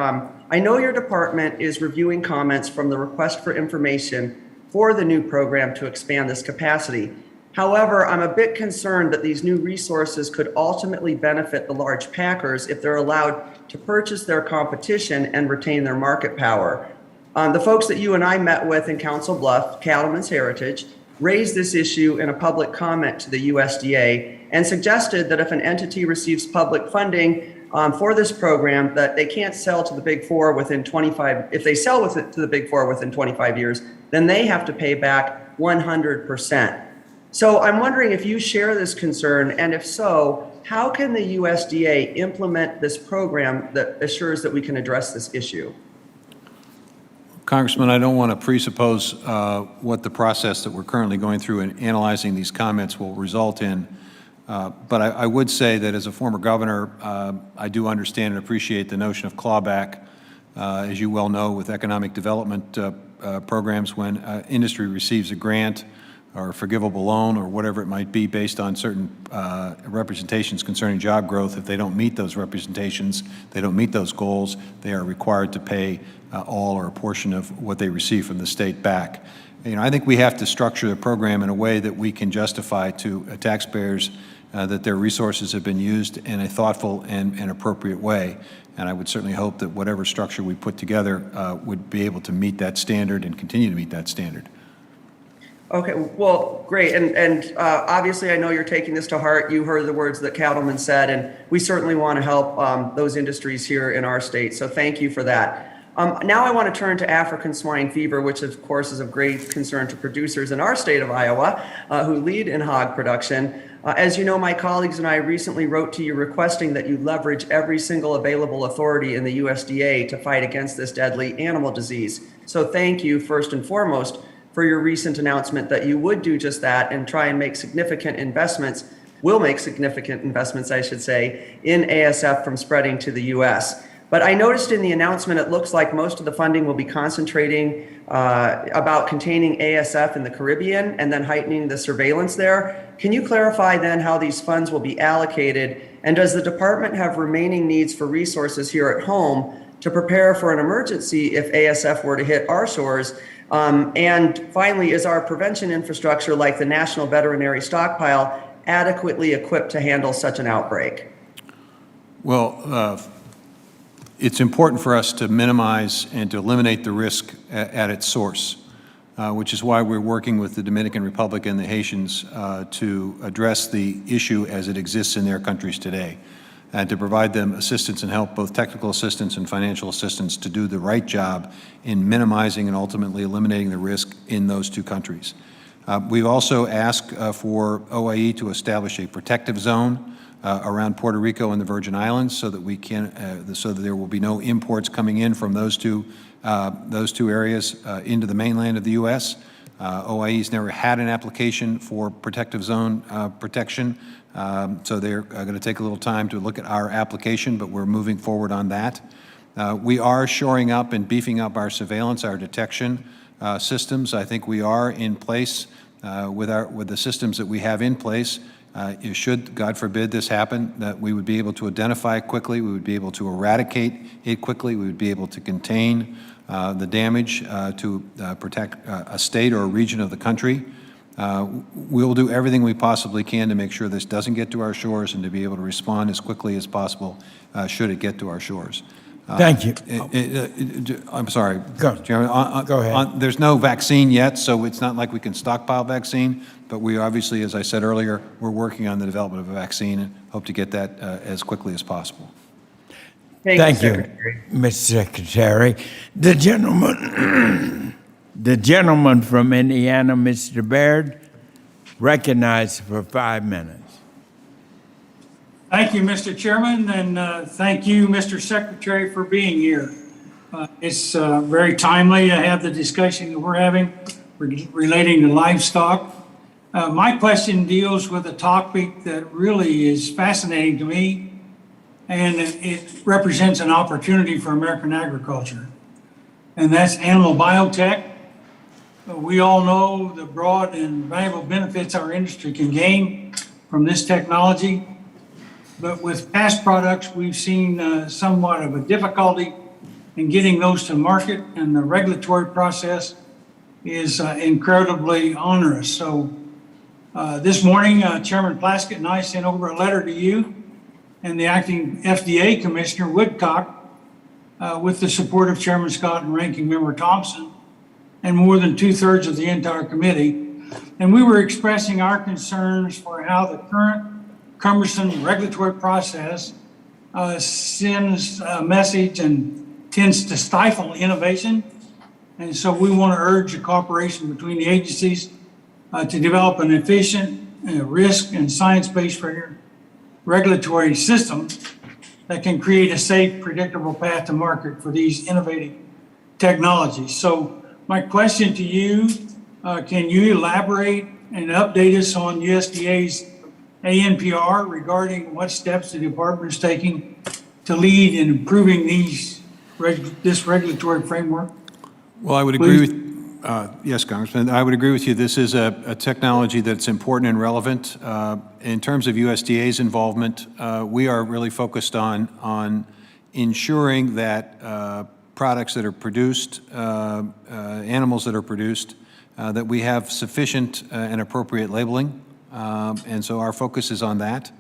Speaker 15: I know your department is reviewing comments from the request for information for the new program to expand this capacity. However, I'm a bit concerned that these new resources could ultimately benefit the large packers if they're allowed to purchase their competition and retain their market power. The folks that you and I met with in Council Bluffs, Cattlemen's Heritage, raised this issue in a public comment to the USDA and suggested that if an entity receives public funding for this program, that they can't sell to the Big Four within 25, if they sell with it to the Big Four within 25 years, then they have to pay back 100%. So I'm wondering if you share this concern, and if so, how can the USDA implement this program that assures that we can address this issue?
Speaker 4: Congressman, I don't want to presuppose what the process that we're currently going through and analyzing these comments will result in. But I would say that as a former governor, I do understand and appreciate the notion of clawback. As you well know, with economic development programs, when industry receives a grant or a forgivable loan or whatever it might be based on certain representations concerning job growth. If they don't meet those representations, they don't meet those goals, they are required to pay all or a portion of what they receive from the state back. You know, I think we have to structure the program in a way that we can justify to taxpayers that their resources have been used in a thoughtful and appropriate way. And I would certainly hope that whatever structure we put together would be able to meet that standard and continue to meet that standard.
Speaker 15: Okay, well, great. And obviously, I know you're taking this to heart. You heard the words that Cattleman said, and we certainly want to help those industries here in our state. So thank you for that. Now I want to turn to African swine fever, which of course is of great concern to producers in our state of Iowa who lead in hog production. As you know, my colleagues and I recently wrote to you requesting that you leverage every single available authority in the USDA to fight against this deadly animal disease. So thank you, first and foremost, for your recent announcement that you would do just that and try and make significant investments, will make significant investments, I should say, in ASF from spreading to the US. But I noticed in the announcement, it looks like most of the funding will be concentrating about containing ASF in the Caribbean and then heightening the surveillance there. Can you clarify then how these funds will be allocated? And does the department have remaining needs for resources here at home to prepare for an emergency if ASF were to hit our shores? And finally, is our prevention infrastructure like the National Veterinary Stockpile adequately equipped to handle such an outbreak?
Speaker 4: Well, it's important for us to minimize and to eliminate the risk at its source, which is why we're working with the Dominican Republic and the Haitians to address the issue as it exists in their countries today, and to provide them assistance and help, both technical assistance and financial assistance, to do the right job in minimizing and ultimately eliminating the risk in those two countries. We've also asked for OIE to establish a protective zone around Puerto Rico and the Virgin Islands, so that we can, so that there will be no imports coming in from those two areas into the mainland of the U.S. OIE's never had an application for protective zone protection, so they're going to take a little time to look at our application, but we're moving forward on that. We are shoring up and beefing up our surveillance, our detection systems. I think we are in place with the systems that we have in place. Should, God forbid, this happen, that we would be able to identify it quickly, we would be able to eradicate it quickly, we would be able to contain the damage to protect a state or a region of the country. We'll do everything we possibly can to make sure this doesn't get to our shores and to be able to respond as quickly as possible should it get to our shores.
Speaker 1: Thank you.
Speaker 4: I'm sorry,
Speaker 1: Go.
Speaker 4: Chairman.
Speaker 1: Go ahead.
Speaker 4: There's no vaccine yet, so it's not like we can stockpile vaccine, but we obviously, as I said earlier, we're working on the development of a vaccine and hope to get that as quickly as possible.
Speaker 1: Thank you, Mr. Secretary. The gentleman from Indiana, Mr. Baird, recognized for 5 minutes.
Speaker 16: Thank you, Mr. Chairman, and thank you, Mr. Secretary, for being here. It's very timely to have the discussion that we're having relating to livestock. My question deals with a topic that really is fascinating to me, and it represents an opportunity for American agriculture, and that's animal biotech. We all know the broad and valuable benefits our industry can gain from this technology. But with past products, we've seen somewhat of a difficulty in getting those to market, and the regulatory process is incredibly onerous. So this morning, Chairman Plaskett and I sent over a letter to you and the acting FDA Commissioner Woodcock with the support of Chairman Scott and Ranking Member Thompson and more than 2/3 of the entire committee. And we were expressing our concerns for how the current cumbersome regulatory process sends a message and tends to stifle innovation. And so we want to urge a cooperation between the agencies to develop an efficient risk and science-based regulatory system that can create a safe, predictable path to market for these innovative technologies. So my question to you, can you elaborate and update us on USDA's ANPR regarding what steps the department is taking to lead in improving this regulatory framework?
Speaker 4: Well, I would Yes, Congressman, I would agree with you. This is a technology that's important and relevant. In terms of USDA's involvement, we are really focused on ensuring that products that are produced, animals that are produced, that we have sufficient and appropriate labeling. And so our focus is on that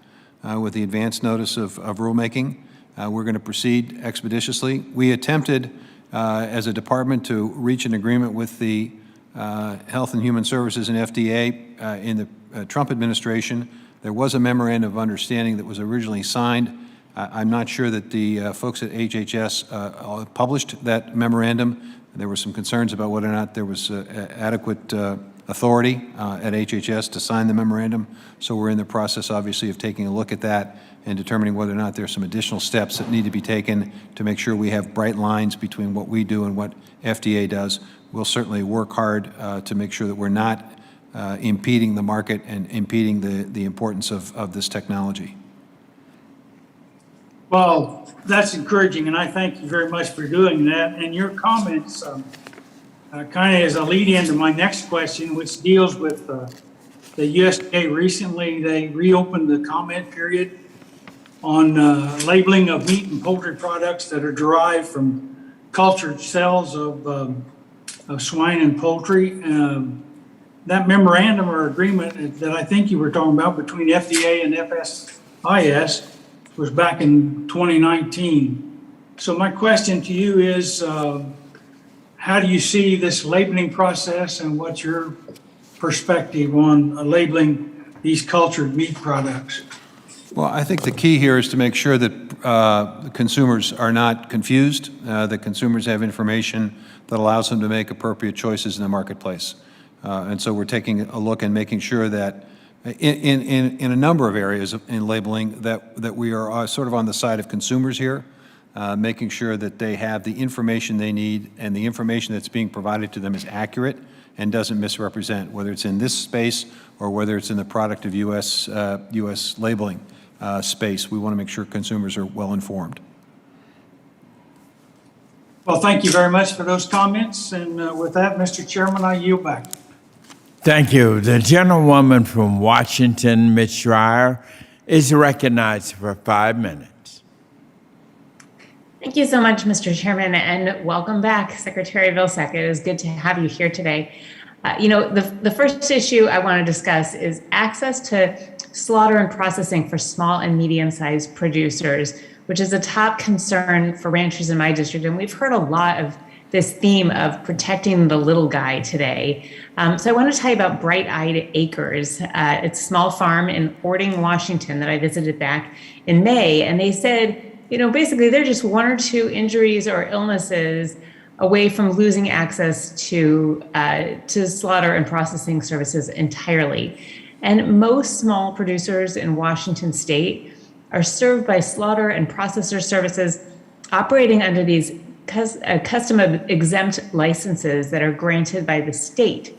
Speaker 4: with the advance notice of rulemaking. We're going to proceed expeditiously. We attempted as a department to reach an agreement with the Health and Human Services and FDA in the Trump administration. There was a memorandum of understanding that was originally signed. I'm not sure that the folks at HHS published that memorandum. There were some concerns about whether or not there was adequate authority at HHS to sign the memorandum. So we're in the process, obviously, of taking a look at that and determining whether or not there's some additional steps that need to be taken to make sure we have bright lines between what we do and what FDA does. We'll certainly work hard to make sure that we're not impeding the market and impeding the importance of this technology.
Speaker 16: Well, that's encouraging, and I thank you very much for doing that. And your comments kind of as a lead into my next question, which deals with the USDA. Recently, they reopened the comment period on labeling of meat and poultry products that are derived from cultured cells of swine and poultry. That memorandum or agreement that I think you were talking about between FDA and FSIS was back in 2019. So my question to you is, how do you see this labeling process, and what's your perspective on labeling these cultured meat products?
Speaker 4: Well, I think the key here is to make sure that consumers are not confused, that consumers have information that allows them to make appropriate choices in the marketplace. And so we're taking a look and making sure that in a number of areas in labeling that we are sort of on the side of consumers here, making sure that they have the information they need and the information that's being provided to them is accurate and doesn't misrepresent, whether it's in this space or whether it's in the product of U.S. labeling space. We want to make sure consumers are well informed.
Speaker 16: Well, thank you very much for those comments. And with that, Mr. Chairman, I yield back.
Speaker 1: Thank you. The gentlewoman from Washington, Ms. Schreier, is recognized for 5 minutes.
Speaker 17: Thank you so much, Mr. Chairman, and welcome back, Secretary Vilsack. It is good to have you here today. The first issue I want to discuss is access to slaughter and processing for small and medium-sized producers, which is a top concern for ranchers in my district. And we've heard a lot of this theme of protecting the little guy today. So I want to tell you about Bright-Eyed Acres. It's a small farm in Ording, Washington that I visited back in May. And they said, basically they're just 1 or 2 injuries or illnesses away from losing access to slaughter and processing services entirely. And most small producers in Washington state are served by slaughter and processor services operating under these custom exempt licenses that are granted by the state.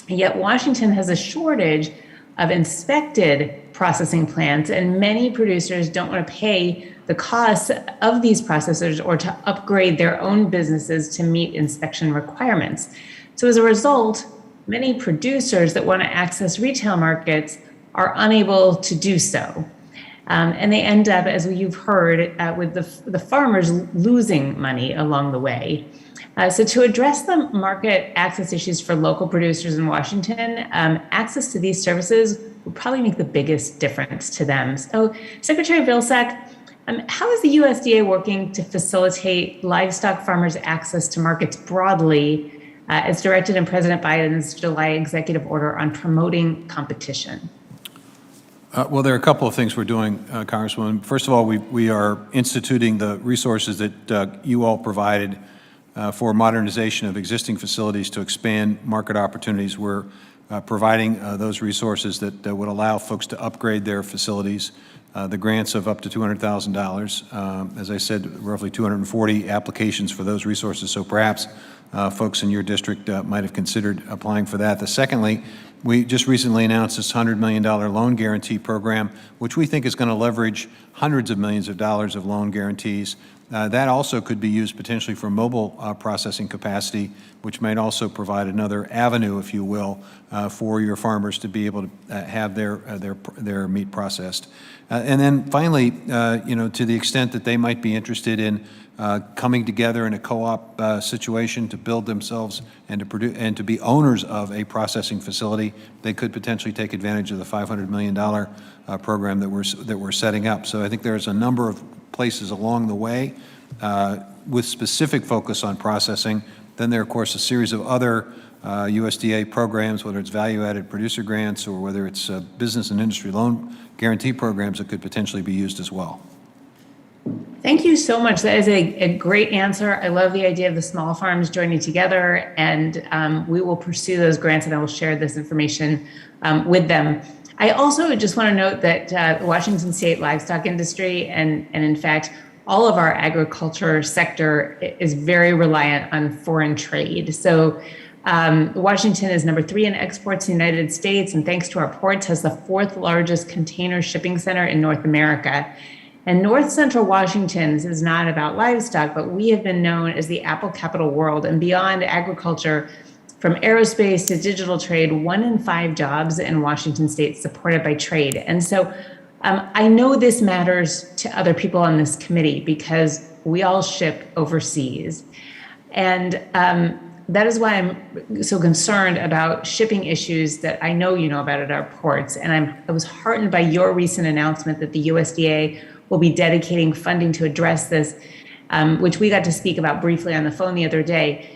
Speaker 17: Yet Washington has a shortage of inspected processing plants, and many producers don't want to pay the costs of these processors or to upgrade their own businesses to meet inspection requirements. So as a result, many producers that want to access retail markets are unable to do so. And they end up, as you've heard, with the farmers losing money along the way. So to address the market access issues for local producers in Washington, access to these services will probably make the biggest difference to them. So Secretary Vilsack, how is the USDA working to facilitate livestock farmers' access to markets broadly, as directed in President Biden's July executive order on promoting competition?
Speaker 4: Well, there are a couple of things we're doing, Congresswoman. First of all, we are instituting the resources that you all provided for modernization of existing facilities to expand market opportunities. We're providing those resources that would allow folks to upgrade their facilities the grants of up to $200,000. As I said, roughly 240 applications for those resources, so perhaps folks in your district might have considered applying for that. Secondly, we just recently announced this $100 million loan guarantee program, which we think is going to leverage hundreds of millions of dollars of loan guarantees. That also could be used potentially for mobile processing capacity, which might also provide another avenue, if you will, for your farmers to be able to have their meat processed. And then finally, to the extent that they might be interested in coming together in a co-op situation to build themselves and to produce and to be owners of a processing facility, they could potentially take advantage of the $500 million program that we're setting up. So I think there's a number of places along the way with specific focus on processing. Then there are, of course, a series of other USDA programs, whether it's value-added producer grants or whether it's business and industry loan guarantee programs that could potentially be used as well.
Speaker 17: Thank you so much. That is a great answer. I love the idea of the small farms joining together, and we will pursue those grants, and I will share this information with them. I also just want to note that the Washington State livestock industry and in fact, all of our agriculture sector is very reliant on foreign trade. So Washington is number 3 in exports in the United States, and thanks to our ports, has the 4th largest container shipping center in North America. And North Central Washington is not about livestock, but we have been known as the apple capital world, and beyond agriculture, from aerospace to digital trade, 1 in 5 jobs in Washington State supported by trade. And so I know this matters to other people on this committee because we all ship overseas. And that is why I'm so concerned about shipping issues that I know you know about at our ports. And I was heartened by your recent announcement that the USDA will be dedicating funding to address this, which we got to speak about briefly on the phone the other day.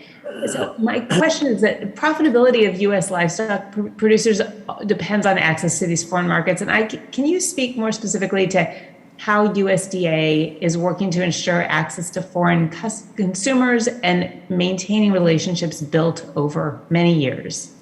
Speaker 17: So my question is that profitability of U.S. livestock producers depends on access to these foreign markets. And can you speak more specifically to how USDA is working to ensure access to foreign consumers and maintaining relationships built over many years?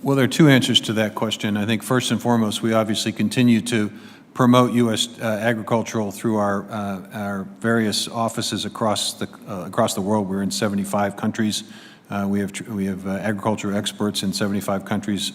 Speaker 4: Well, there are 2 answers to that question. I think first and foremost, we obviously continue to promote U.S. agricultural through our various offices across the world. We're in 75 countries. We have agriculture experts in 75 countries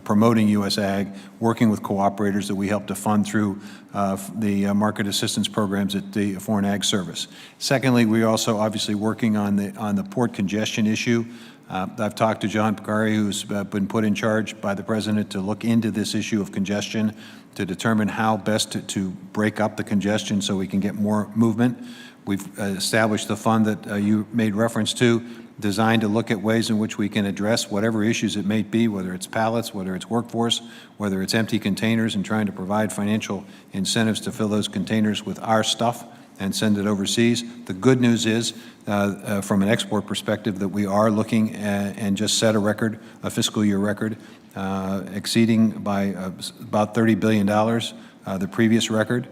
Speaker 4: promoting U.S. ag, working with cooperators that we help to fund through the market assistance programs at the Foreign Ag Service. Secondly, we're also obviously working on the port congestion issue. I've talked to John Picari, who's been put in charge by the president to look into this issue of congestion, to determine how best to break up the congestion so we can get more movement. We've established the fund that you made reference to, designed to look at ways in which we can address whatever issues it may be, whether it's pallets, whether it's workforce, whether it's empty containers, and trying to provide financial incentives to fill those containers with our stuff and send it overseas. The good news is, from an export perspective, that we are looking and just set a fiscal year record, exceeding by about $30 billion the previous record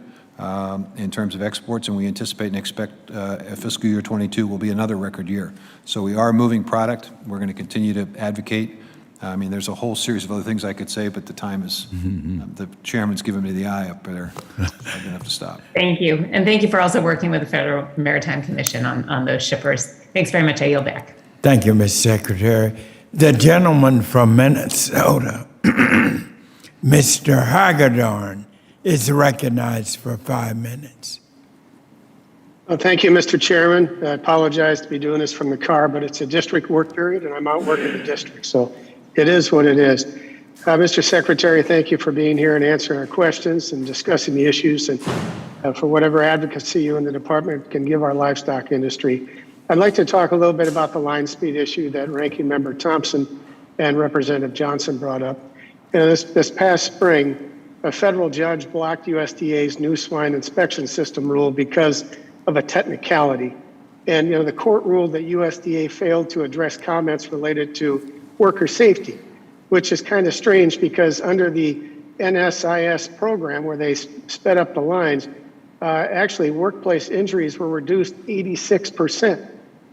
Speaker 4: in terms of exports, and we anticipate and expect fiscal year 22 will be another record year. So we are moving product. We're going to continue to advocate. I mean, there's a whole series of other things I could say, but the time is, the chairman's giving me the eye up there. I'm going to have to stop.
Speaker 17: Thank you. And thank you for also working with the Federal Maritime Commission on those shippers. Thanks very much. I yield back.
Speaker 1: Thank you, Ms. Secretary. The gentleman from Minnesota, Mr. Hagedorn, is recognized for 5 minutes.
Speaker 18: Well, thank you, Mr. Chairman. I apologize to be doing this from the car, but it's a district work period and I'm out working the district, so it is what it is. Mr. Secretary, thank you for being here and answering our questions and discussing the issues and for whatever advocacy you and the department can give our livestock industry. I'd like to talk a little bit about the line speed issue that Ranking Member Thompson and Representative Johnson brought up. You know, this past spring, a federal judge blocked USDA's new swine inspection system rule because of a technicality. And, you know, the court ruled that USDA failed to address comments related to worker safety, which is kind of strange because under the NSIS program where they sped up the lines, actually workplace injuries were reduced 86%.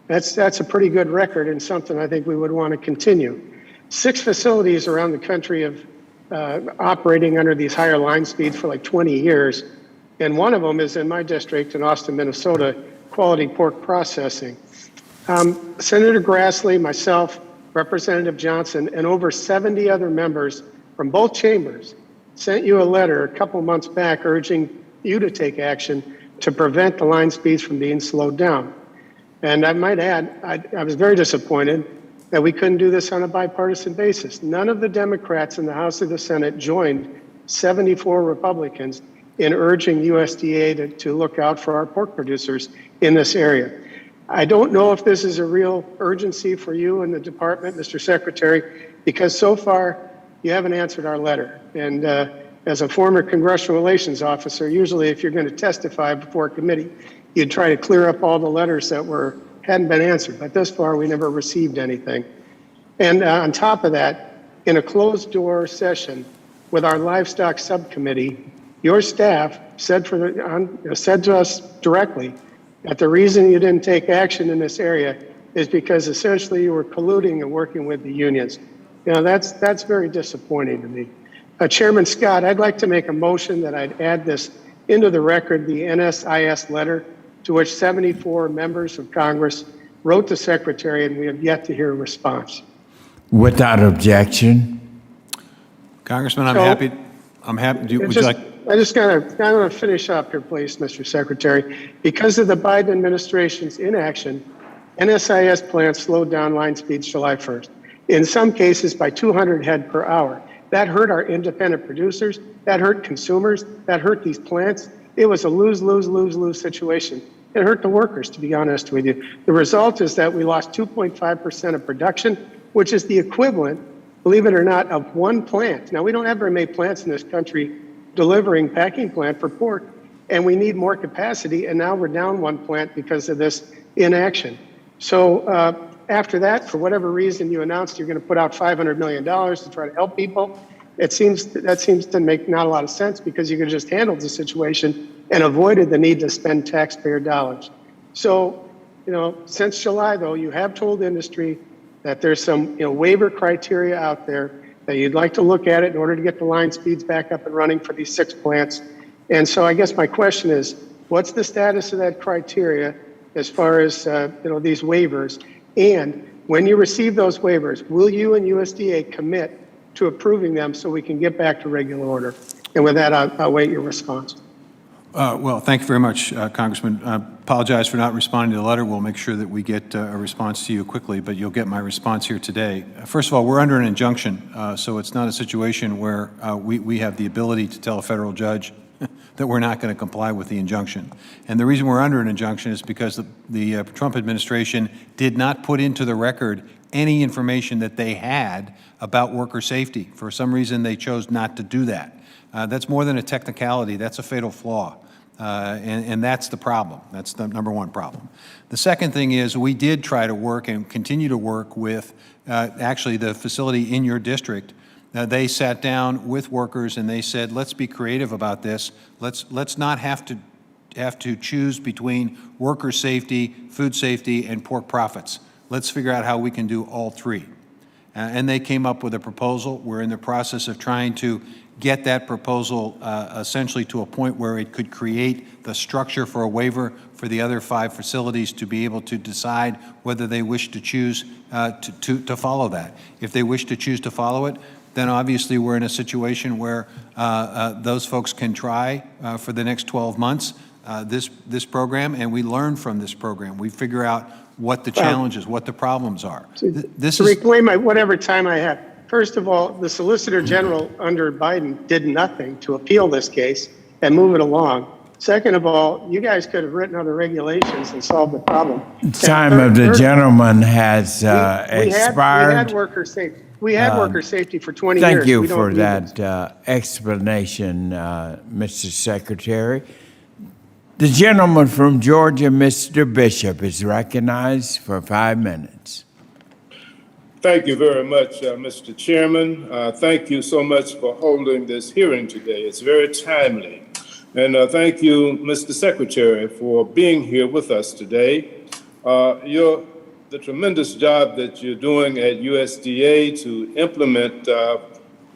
Speaker 18: That's a pretty good record and something I think we would want to continue. 6 facilities around the country have operating under these higher line speeds for like 20 years. And one of them is in my district in Austin, Minnesota, quality pork processing. Senator Grassley, myself, Representative Johnson, and over 70 other members from both chambers sent you a letter a couple months back urging you to take action to prevent the line speeds from being slowed down. And I might add, I was very disappointed that we couldn't do this on a bipartisan basis. None of the Democrats in the House or the Senate joined 74 Republicans in urging USDA to look out for our pork producers in this area. I don't know if this is a real urgency for you in the department, Mr. Secretary, because so far you haven't answered our letter. And as a former congressional relations officer, usually if you're going to testify before a committee, you'd try to clear up all the letters that hadn't been answered. But thus far, we never received anything. And on top of that, in a closed door session with our livestock subcommittee, your staff said to us directly that the reason you didn't take action in this area is because essentially you were colluding and working with the unions. You know, that's very disappointing to me. Chairman Scott, I'd like to make a motion that I'd add this into the record, the NSIS letter to which 74 members of Congress wrote the Secretary, and we have yet to hear a response.
Speaker 1: Without objection.
Speaker 4: Congressman, I'm happy. Would you like?
Speaker 18: I just want to finish up here, please, Mr. Secretary. Because of the Biden administration's inaction, NSIS plants slowed down line speeds July 1st, in some cases by 200 head per hour. That hurt our independent producers, that hurt consumers, that hurt these plants. It was a lose, lose, lose, lose situation. It hurt the workers, to be honest with you. The result is that we lost 2.5% of production, which is the equivalent, believe it or not, of one plant. Now, we don't have very many plants in this country delivering packing plant for pork, and we need more capacity, and now we're down one plant because of this inaction. So after that, for whatever reason, you announced you're going to put out $500 million to try to help people. That seems to make not a lot of sense because you could just handle the situation and avoided the need to spend taxpayer dollars. So, you know, since July, though, you have told industry that there's some, waiver criteria out there that you'd like to look at it in order to get the line speeds back up and running for these 6 plants. And so I guess my question is, what's the status of that criteria as far as, these waivers? And when you receive those waivers, will you and USDA commit to approving them so we can get back to regular order? And with that, I'll wait your response.
Speaker 4: Well, thank you very much, Congressman. I apologize for not responding to the letter. We'll make sure that we get a response to you quickly, but you'll get my response here today. First of all, we're under an injunction, so it's not a situation where we have the ability to tell a federal judge that we're not going to comply with the injunction. And the reason we're under an injunction is because the Trump administration did not put into the record any information that they had about worker safety. For some reason, they chose not to do that. That's more than a technicality. That's a fatal flaw. And that's the problem. That's the number one problem. The second thing is we did try to work and continue to work with actually the facility in your district. They sat down with workers and they said, let's be creative about this. Let's not have to choose between worker safety, food safety, and pork profits. Let's figure out how we can do all three. And they came up with a proposal. We're in the process of trying to get that proposal essentially to a point where it could create the structure for a waiver for the other 5 facilities to be able to decide whether they wish to choose to follow that. If they wish to choose to follow it, then obviously we're in a situation where those folks can try for the next 12 months this program, and we learn from this program. We figure out what the challenges, what the problems are.
Speaker 18: To reclaim whatever time I have, first of all, the Solicitor General under Biden did nothing to appeal this case and move it along. Second of all, you guys could have written other regulations and solved the problem.
Speaker 1: Time of the gentleman has expired.
Speaker 18: We had worker safety. We had worker safety for 20 years.
Speaker 1: Thank you for that explanation, Mr. Secretary. The gentleman from Georgia, Mr. Bishop, is recognized for 5 minutes.
Speaker 19: Thank you very much, Mr. Chairman. Thank you so much for holding this hearing today. It's very timely. And thank you, Mr. Secretary, for being here with us today. The tremendous job that you're doing at USDA to implement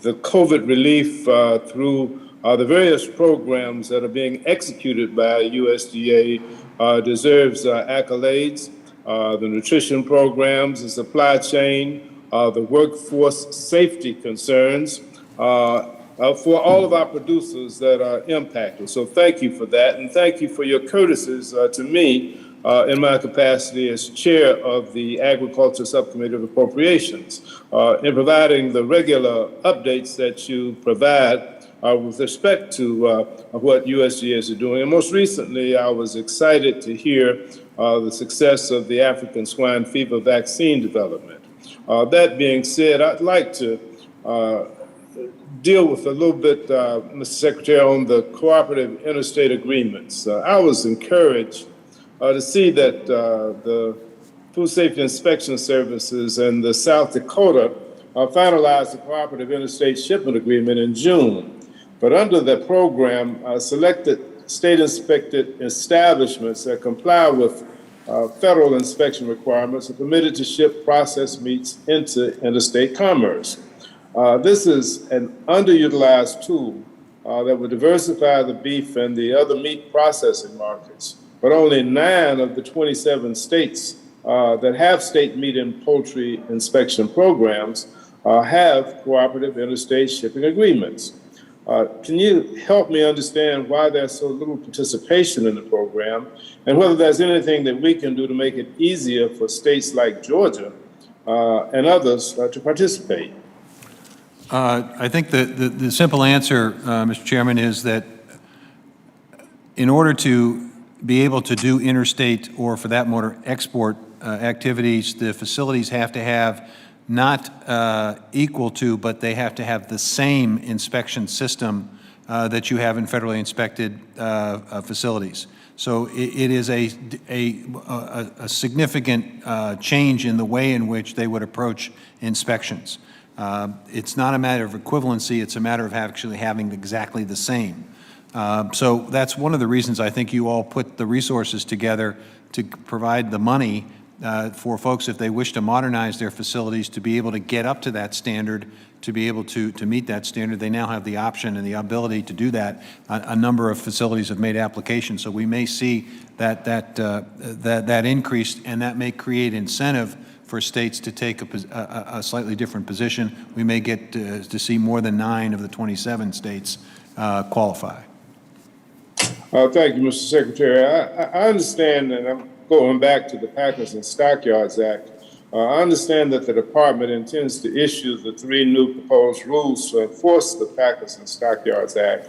Speaker 19: the COVID relief through the various programs that are being executed by USDA deserves accolades. The nutrition programs, the supply chain, the workforce safety concerns, for all of our producers that are impacted. So thank you for that, and thank you for your courtesies to me in my capacity as chair of the Agriculture Subcommittee of Appropriations, in providing the regular updates that you provide with respect to what USDA is doing. And most recently, I was excited to hear the success of the African swine fever vaccine development. That being said, I'd like to deal with a little bit, Mr. Secretary, on the cooperative interstate agreements. I was encouraged to see that the Food Safety Inspection Services and the South Dakota finalized the cooperative interstate shipment agreement in June. But under that program, selected state-inspected establishments that comply with federal inspection requirements are permitted to ship processed meats into interstate commerce. This is an underutilized tool that would diversify the beef and the other meat processing markets. But only 9 of the 27 states that have state meat and poultry inspection programs have cooperative interstate shipping agreements. Can you help me understand why there's so little participation in the program, and whether there's anything that we can do to make it easier for states like Georgia and others to participate?
Speaker 4: I think the simple answer, Mr. Chairman, is that in order to be able to do interstate, or for that matter, export activities, the facilities have to have not equal to, but they have to have the same inspection system that you have in federally inspected facilities. So it is a significant change in the way in which they would approach inspections. It's not a matter of equivalency, it's a matter of actually having exactly the same. So that's one of the reasons I think you all put the resources together to provide the money for folks, if they wish to modernize their facilities, to be able to get up to that standard, to be able to meet that standard. They now have the option and the ability to do that. A number of facilities have made applications, so we may see that increase, and that may create incentive for states to take a slightly different position. We may get to see more than 9 of the 27 states qualify.
Speaker 19: Thank you, Mr. Secretary. I understand, and I'm going back to the Packers and Stockyards Act. I understand that the department intends to issue the 3 new proposed rules to enforce the Packers and Stockyards Act,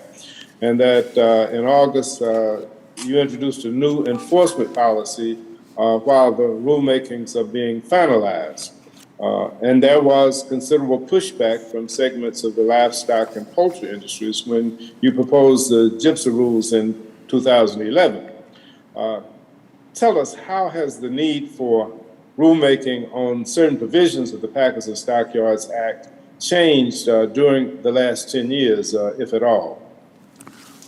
Speaker 19: and that in August you introduced a new enforcement policy while the rulemakings are being finalized. And there was considerable pushback from segments of the livestock and poultry industries when you proposed the GIPSA rules in 2011. Tell us, how has the need for rulemaking on certain provisions of the Packers and Stockyards Act changed during the last 10 years, if at all?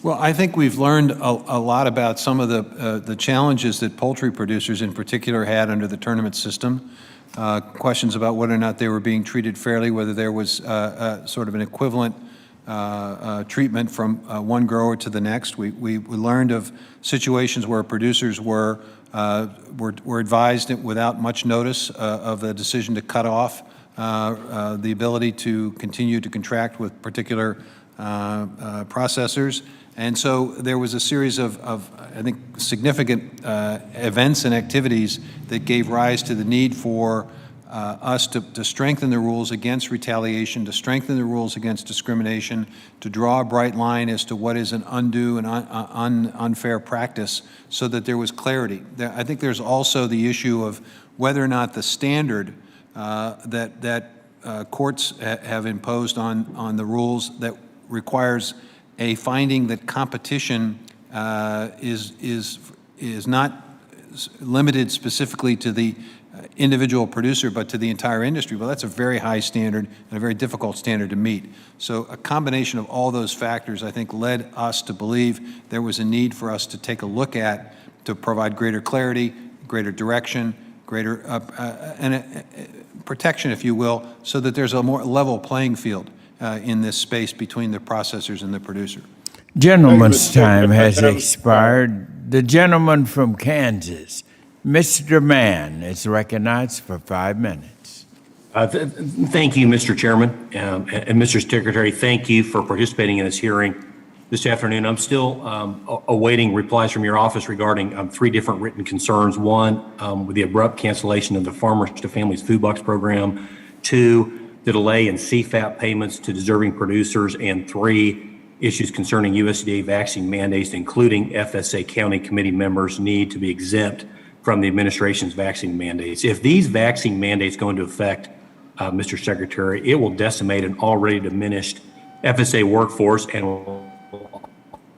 Speaker 4: Well, I think we've learned a lot about some of the challenges that poultry producers in particular had under the tournament system. Questions about whether or not they were being treated fairly, whether there was sort of an equivalent treatment from one grower to the next. We learned of situations where producers were advised without much notice of the decision to cut off the ability to continue to contract with particular processors. And so there was a series of I think, significant events and activities that gave rise to the need for us to strengthen the rules against retaliation, to strengthen the rules against discrimination, to draw a bright line as to what is an undue and unfair practice, so that there was clarity. I think there's also the issue of whether or not the standard that courts have imposed on the rules that requires a finding that competition is not limited specifically to the individual producer, but to the entire industry. Well, that's a very high standard and a very difficult standard to meet. So a combination of all those factors, I think, led us to believe there was a need for us to take a look at, to provide greater clarity, greater direction, greater protection, if you will, so that there's a more level playing field. in this space between the processors and the producer.
Speaker 1: Gentleman's time has expired. The gentleman from Kansas, Mr. Mann, is recognized for 5 minutes.
Speaker 20: Thank you, Mr. Chairman. And Mr. Secretary, thank you for participating in this hearing this afternoon. I'm still awaiting replies from your office regarding 3 different written concerns. 1, with the abrupt cancellation of the Farmers to Families Food Box Program. 2, the delay in CFAP payments to deserving producers. And 3, issues concerning USDA vaccine mandates, including FSA county committee members need to be exempt from the administration's vaccine mandates. If these vaccine mandates go into effect, Mr. Secretary, it will decimate an already diminished FSA workforce and will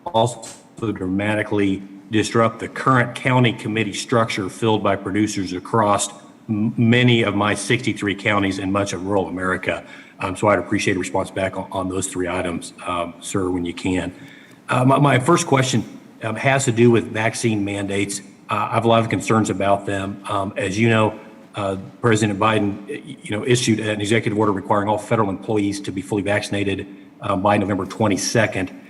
Speaker 20: also dramatically disrupt the current county committee structure filled by producers across many of my 63 counties and much of rural America. So I'd appreciate a response back on those 3 items, sir, when you can. My first question has to do with vaccine mandates. I have a lot of concerns about them. As you know, President Biden, issued an executive order requiring all federal employees to be fully vaccinated by November 22nd.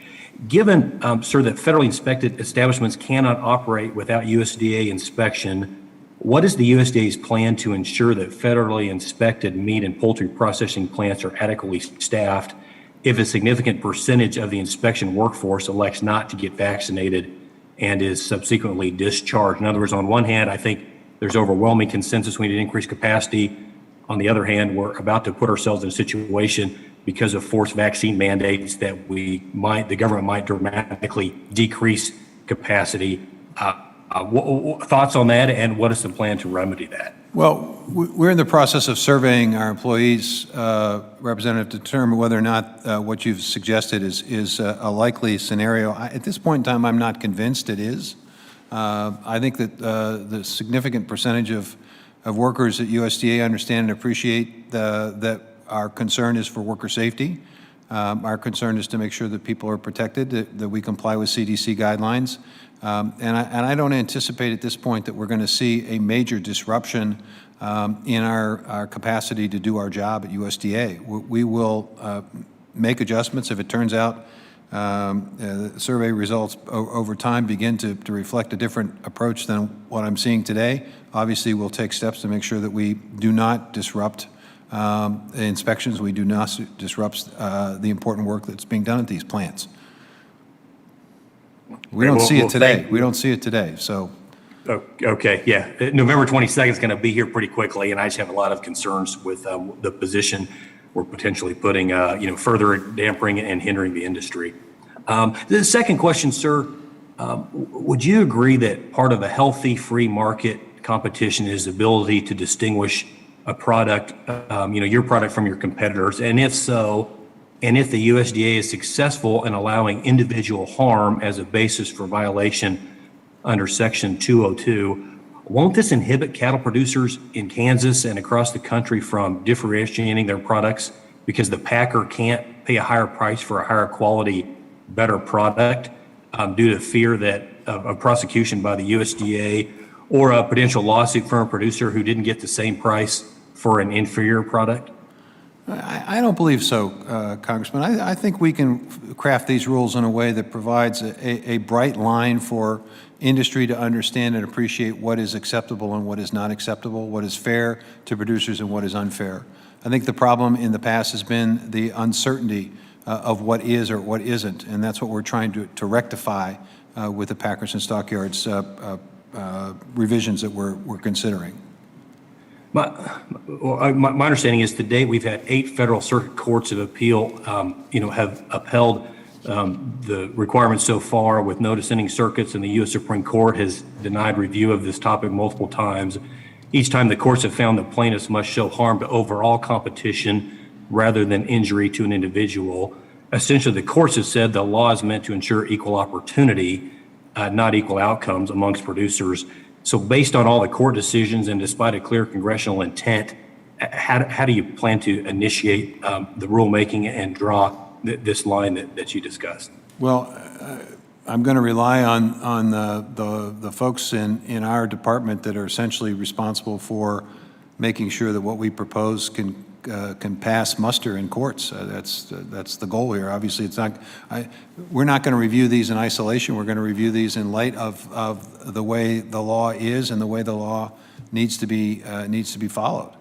Speaker 20: Given, sir, that federally inspected establishments cannot operate without USDA inspection, what is the USDA's plan to ensure that federally inspected meat and poultry processing plants are adequately staffed if a significant percentage of the inspection workforce elects not to get vaccinated and is subsequently discharged? In other words, on one hand, I think there's overwhelming consensus we need to increase capacity. On the other hand, we're about to put ourselves in a situation because of forced vaccine mandates that the government might dramatically decrease capacity. Thoughts on that, and what is the plan to remedy that?
Speaker 4: Well, we're in the process of surveying our employees, Representative, to determine whether or not what you've suggested is a likely scenario. At this point in time, I'm not convinced it is. I think that the significant percentage of workers at USDA understand and appreciate that our concern is for worker safety. Our concern is to make sure that people are protected, that we comply with CDC guidelines. And I don't anticipate at this point that we're going to see a major disruption in our capacity to do our job at USDA. We will make adjustments if it turns out survey results over time begin to reflect a different approach than what I'm seeing today. Obviously, we'll take steps to make sure that we do not disrupt inspections. We do not disrupt the important work that's being done at these plants. We don't see it today. We don't see it today. So,
Speaker 20: okay, yeah. November 22nd is going to be here pretty quickly, and I just have a lot of concerns with the position we're potentially putting, further dampering and hindering the industry. The second question, sir, would you agree that part of a healthy free market competition is the ability to distinguish a product, your product from your competitors? And if so, and if the USDA is successful in allowing individual harm as a basis for violation under Section 202, won't this inhibit cattle producers in Kansas and across the country from differentiating their products because the packer can't pay a higher price for a higher quality, better product due to fear that of prosecution by the USDA or a potential lawsuit from a producer who didn't get the same price for an inferior product?
Speaker 4: I don't believe so, Congressman. I think we can craft these rules in a way that provides a bright line for industry to understand and appreciate what is acceptable and what is not acceptable, what is fair to producers and what is unfair. I think the problem in the past has been the uncertainty of what is or what isn't, and that's what we're trying to rectify with the Packers and Stockyards revisions that we're considering.
Speaker 20: My understanding is to date we've had 8 federal circuit courts of appeal, have upheld the requirements so far with no dissenting circuits, and the U.S. Supreme Court has denied review of this topic multiple times. Each time the courts have found that plaintiffs must show harm to overall competition rather than injury to an individual. Essentially, the courts have said the law is meant to ensure equal opportunity, not equal outcomes amongst producers. So based on all the court decisions and despite a clear congressional intent, how do you plan to initiate the rulemaking and draw this line that you discussed?
Speaker 4: Well, I'm going to rely on the folks in our department that are essentially responsible for making sure that what we propose can can pass muster in courts. That's the goal here. Obviously, we're not going to review these in isolation. We're going to review these in light of the way the law is and the way the law needs to be followed.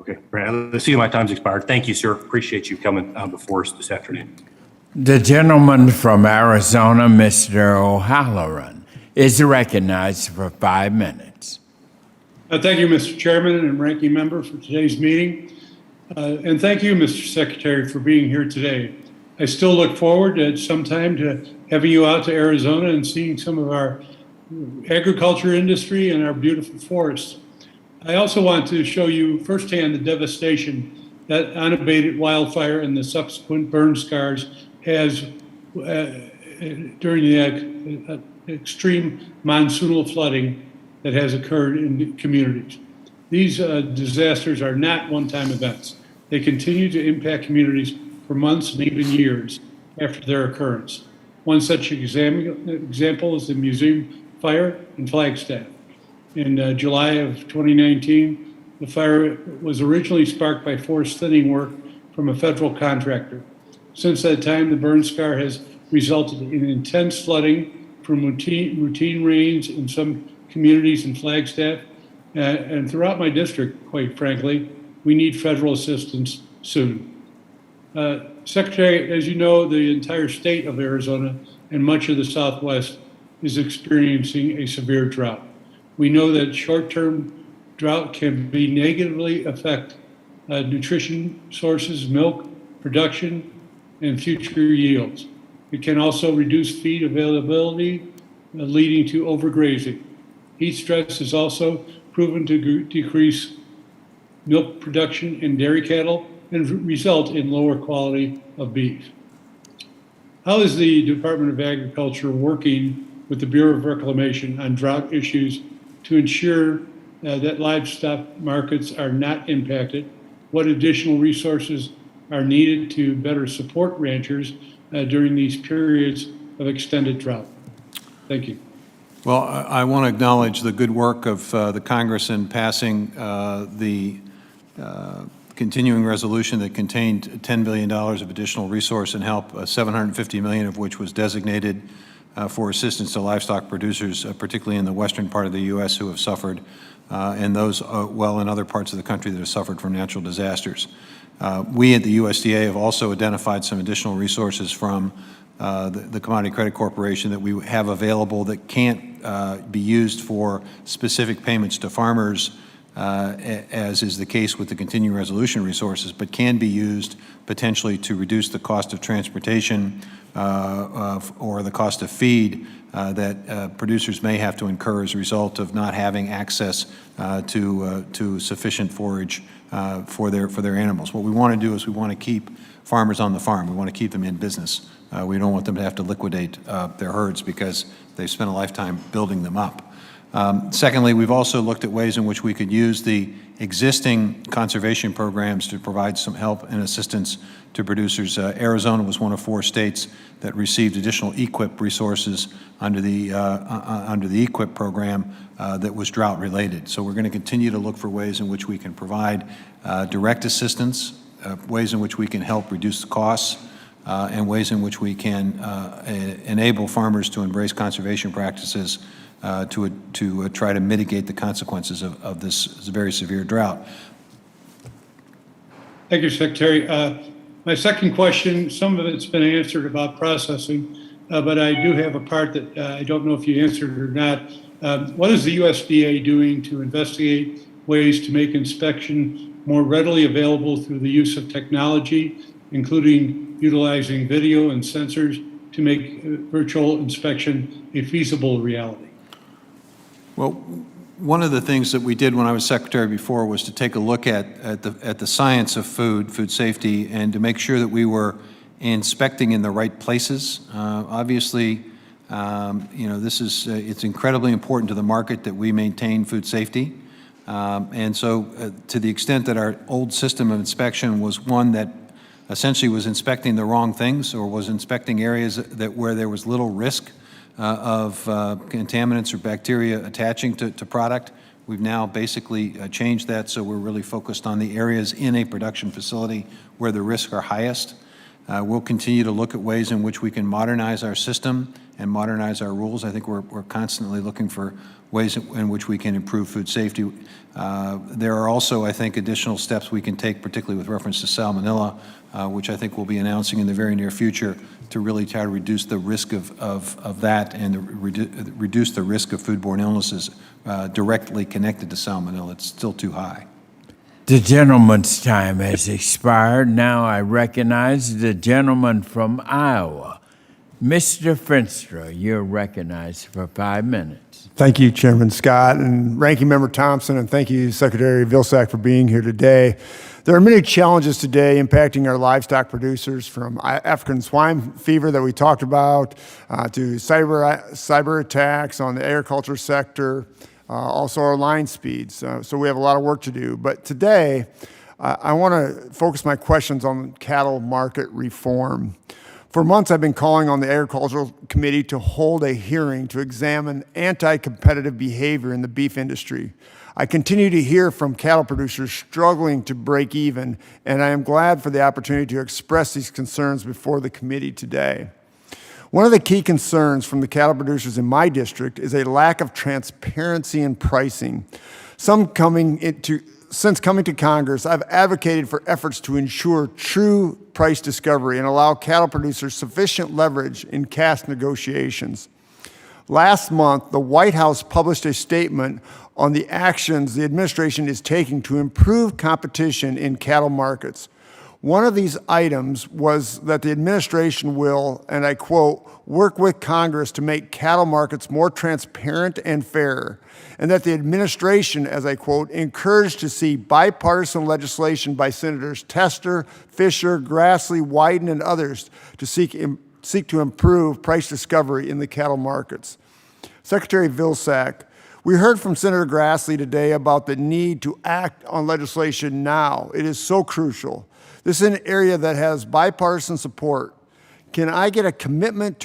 Speaker 20: Okay, I see my time's expired. Thank you, sir. Appreciate you coming before us this afternoon.
Speaker 1: The gentleman from Arizona, Mr. O'Halloran, is recognized for 5 minutes.
Speaker 21: Thank you, Mr. Chairman and Ranking Member, for today's meeting. And thank you, Mr. Secretary, for being here today. I still look forward at some time to having you out to Arizona and seeing some of our agriculture industry and our beautiful forests. I also want to show you firsthand the devastation that unabated wildfire and the subsequent burn scars has during the extreme monsoonal flooding that has occurred in communities. These disasters are not one-time events. They continue to impact communities for months and even years after their occurrence. One such example is the museum fire in Flagstaff. In July of 2019, the fire was originally sparked by forest thinning work from a federal contractor. Since that time, the burn scar has resulted in intense flooding from routine rains in some communities in Flagstaff and throughout my district, quite frankly. We need federal assistance soon. Secretary, as you know, the entire state of Arizona and much of the Southwest is experiencing a severe drought. We know that short-term drought can be negatively affect nutrition sources, milk production, and future yields. It can also reduce feed availability, leading to overgrazing. Heat stress is also proven to decrease milk production in dairy cattle and result in lower quality of beef. How is the Department of Agriculture working with the Bureau of Reclamation on drought issues to ensure that livestock markets are not impacted? What additional resources are needed to better support ranchers during these periods of extended drought? Thank you.
Speaker 4: Well, I want to acknowledge the good work of the Congress in passing the continuing resolution that contained $10 billion of additional resource and help, $750 million of which was designated for assistance to livestock producers, particularly in the western part of the U.S. who have suffered, and those in other parts of the country that have suffered from natural disasters. We at the USDA have also identified some additional resources from the Commodity Credit Corporation that we have available that can't be used for specific payments to farmers, as is the case with the continuing resolution resources, but can be used potentially to reduce the cost of transportation or the cost of feed that producers may have to incur as a result of not having access to sufficient forage for their animals. What we want to do is we want to keep farmers on the farm. We want to keep them in business. We don't want them to have to liquidate their herds because they've spent a lifetime building them up. Secondly, we've also looked at ways in which we could use the existing conservation programs to provide some help and assistance to producers. Arizona was one of 4 states that received additional EQIP resources under the EQIP program that was drought related. So we're going to continue to look for ways in which we can provide direct assistance, ways in which we can help reduce the costs, and ways in which we can enable farmers to embrace conservation practices to try to mitigate the consequences of this very severe drought.
Speaker 21: Thank you, Secretary. My second question, some of it's been answered about processing, but I do have a part that I don't know if you answered or not. What is the USDA doing to investigate ways to make inspection more readily available through the use of technology, including utilizing video and sensors to make virtual inspection a feasible reality?
Speaker 4: Well, one of the things that we did when I was secretary before was to take a look at the science of food safety, and to make sure that we were inspecting in the right places. Obviously, it's incredibly important to the market that we maintain food safety. And so to the extent that our old system of inspection was one that essentially was inspecting the wrong things, or was inspecting areas where there was little risk of contaminants or bacteria attaching to product, We've now basically changed that, so we're really focused on the areas in a production facility where the risks are highest. We'll continue to look at ways in which we can modernize our system and modernize our rules. I think we're constantly looking for ways in which we can improve food safety. There are also, I think, additional steps we can take, particularly with reference to salmonella, which I think we'll be announcing in the very near future, to really try to reduce the risk of that and reduce the risk of foodborne illnesses directly connected to salmonella. It's still too high.
Speaker 1: The gentleman's time has expired. Now I recognize the gentleman from Iowa. Mr. Finstra, you're recognized for 5 minutes.
Speaker 3: Thank you, Chairman Scott and Ranking Member Thompson, and thank you, Secretary Vilsack, for being here today. There are many challenges today impacting our livestock producers, from African swine fever that we talked about to cyber attacks on the agriculture sector, also our line speeds. So we have a lot of work to do. But today, I want to focus my questions on cattle market reform. For months, I've been calling on the Agricultural Committee to hold a hearing to examine anti-competitive behavior in the beef industry. I continue to hear from cattle producers struggling to break even, and I am glad for the opportunity to express these concerns before the committee today. One of the key concerns from the cattle producers in my district is a lack of transparency in pricing. Since coming to Congress, I've advocated for efforts to ensure true price discovery and allow cattle producers sufficient leverage in cash negotiations. Last month, the White House published a statement on the actions the administration is taking to improve competition in cattle markets. One of these items was that the administration will, and I quote, work with Congress to make cattle markets more transparent and fair, and that the administration, as I quote, encouraged to see bipartisan legislation by Senators Tester, Fisher, Grassley, Wyden, and others to seek to improve price discovery in the cattle markets. Secretary Vilsack, we heard from Senator Grassley today about the need to act on legislation now. It is so crucial. This is an area that has bipartisan support. Can I get a commitment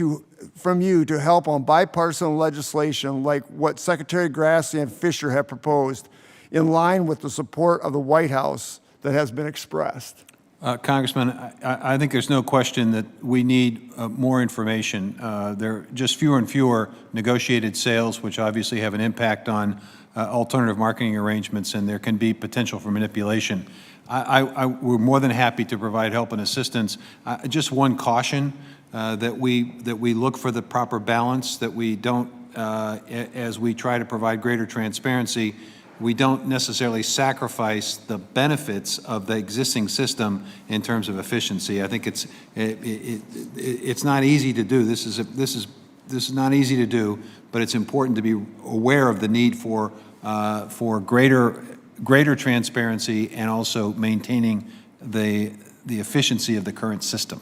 Speaker 3: from you to help on bipartisan legislation like what Secretary Grassley and Fisher have proposed, in line with the support of the White House that has been expressed?
Speaker 4: Congressman, I think there's no question that we need more information. There are just fewer and fewer negotiated sales, which obviously have an impact on alternative marketing arrangements, and there can be potential for manipulation. We're more than happy to provide help and assistance. Just one caution, that we look for the proper balance, that we don't, as we try to provide greater transparency, we don't necessarily sacrifice the benefits of the existing system in terms of efficiency. I think it's not easy to do. This is not easy to do, but it's important to be aware of the need for greater transparency and also maintaining the efficiency of the current system.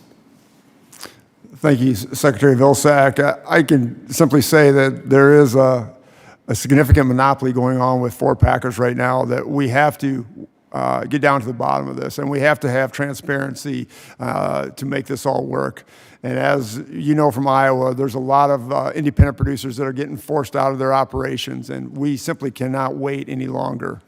Speaker 3: Thank you, Secretary Vilsack. I can simply say that there is a significant monopoly going on with 4 packers right now, that we have to get down to the bottom of this, and we have to have transparency to make this all work. And as you know from Iowa, there's a lot of independent producers that are getting forced out of their operations, and we simply cannot wait any longer.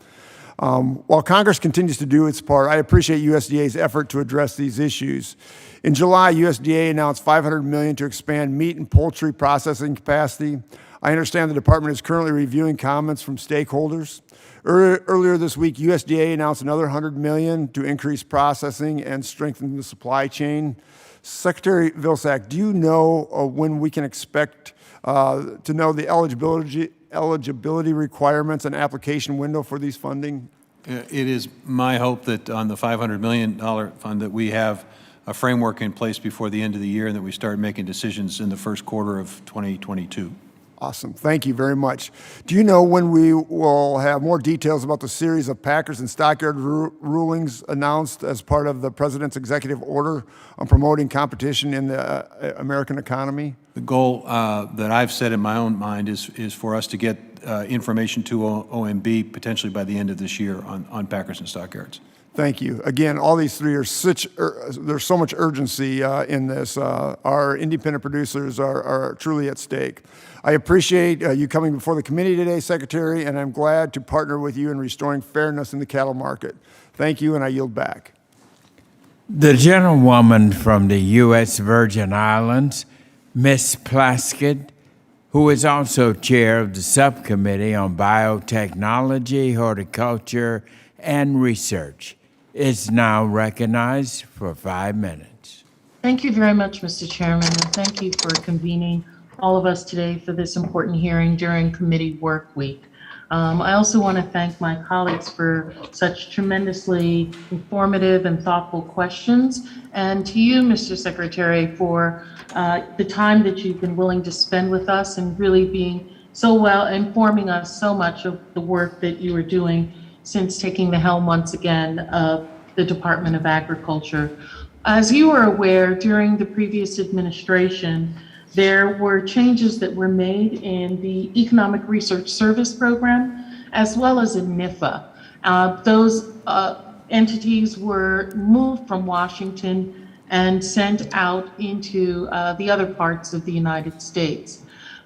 Speaker 3: While Congress continues to do its part, I appreciate USDA's effort to address these issues. In July, USDA announced $500 million to expand meat and poultry processing capacity. I understand the department is currently reviewing comments from stakeholders. Earlier this week, USDA announced another $100 million to increase processing and strengthen the supply chain. Secretary Vilsack, do you know when we can expect to know the eligibility requirements and application window for these funding?
Speaker 4: It is my hope that on the $500 million fund that we have a framework in place before the end of the year and that we start making decisions in the first quarter of 2022.
Speaker 3: Awesome. Thank you very much. Do you know when we will have more details about the series of packers and stockyard rulings announced as part of the President's executive order on promoting competition in the American economy?
Speaker 4: The goal that I've set in my own mind is for us to get information to OMB potentially by the end of this year on packers and stockyards.
Speaker 3: Thank you. Again, all these three are there's so much urgency in this. Our independent producers are truly at stake. I appreciate you coming before the committee today, Secretary, and I'm glad to partner with you in restoring fairness in the cattle market. Thank you, and I yield back.
Speaker 1: The gentlewoman from the U.S. Virgin Islands, Ms. Plaskett, who is also chair of the Subcommittee on Biotechnology, Horticulture, and Research, is now recognized for 5 minutes.
Speaker 2: Thank you very much, Mr. Chairman, and thank you for convening all of us today for this important hearing during committee work week. I also want to thank my colleagues for such tremendously informative and thoughtful questions, and to you, Mr. Secretary, for the time that you've been willing to spend with us and really being so well, informing us so much of the work that you are doing since taking the helm once again of the Department of Agriculture. As you are aware, during the previous administration, there were changes that were made in the Economic Research Service Program, as well as in NIFA. Those entities were moved from Washington and sent out into the other parts of the United States.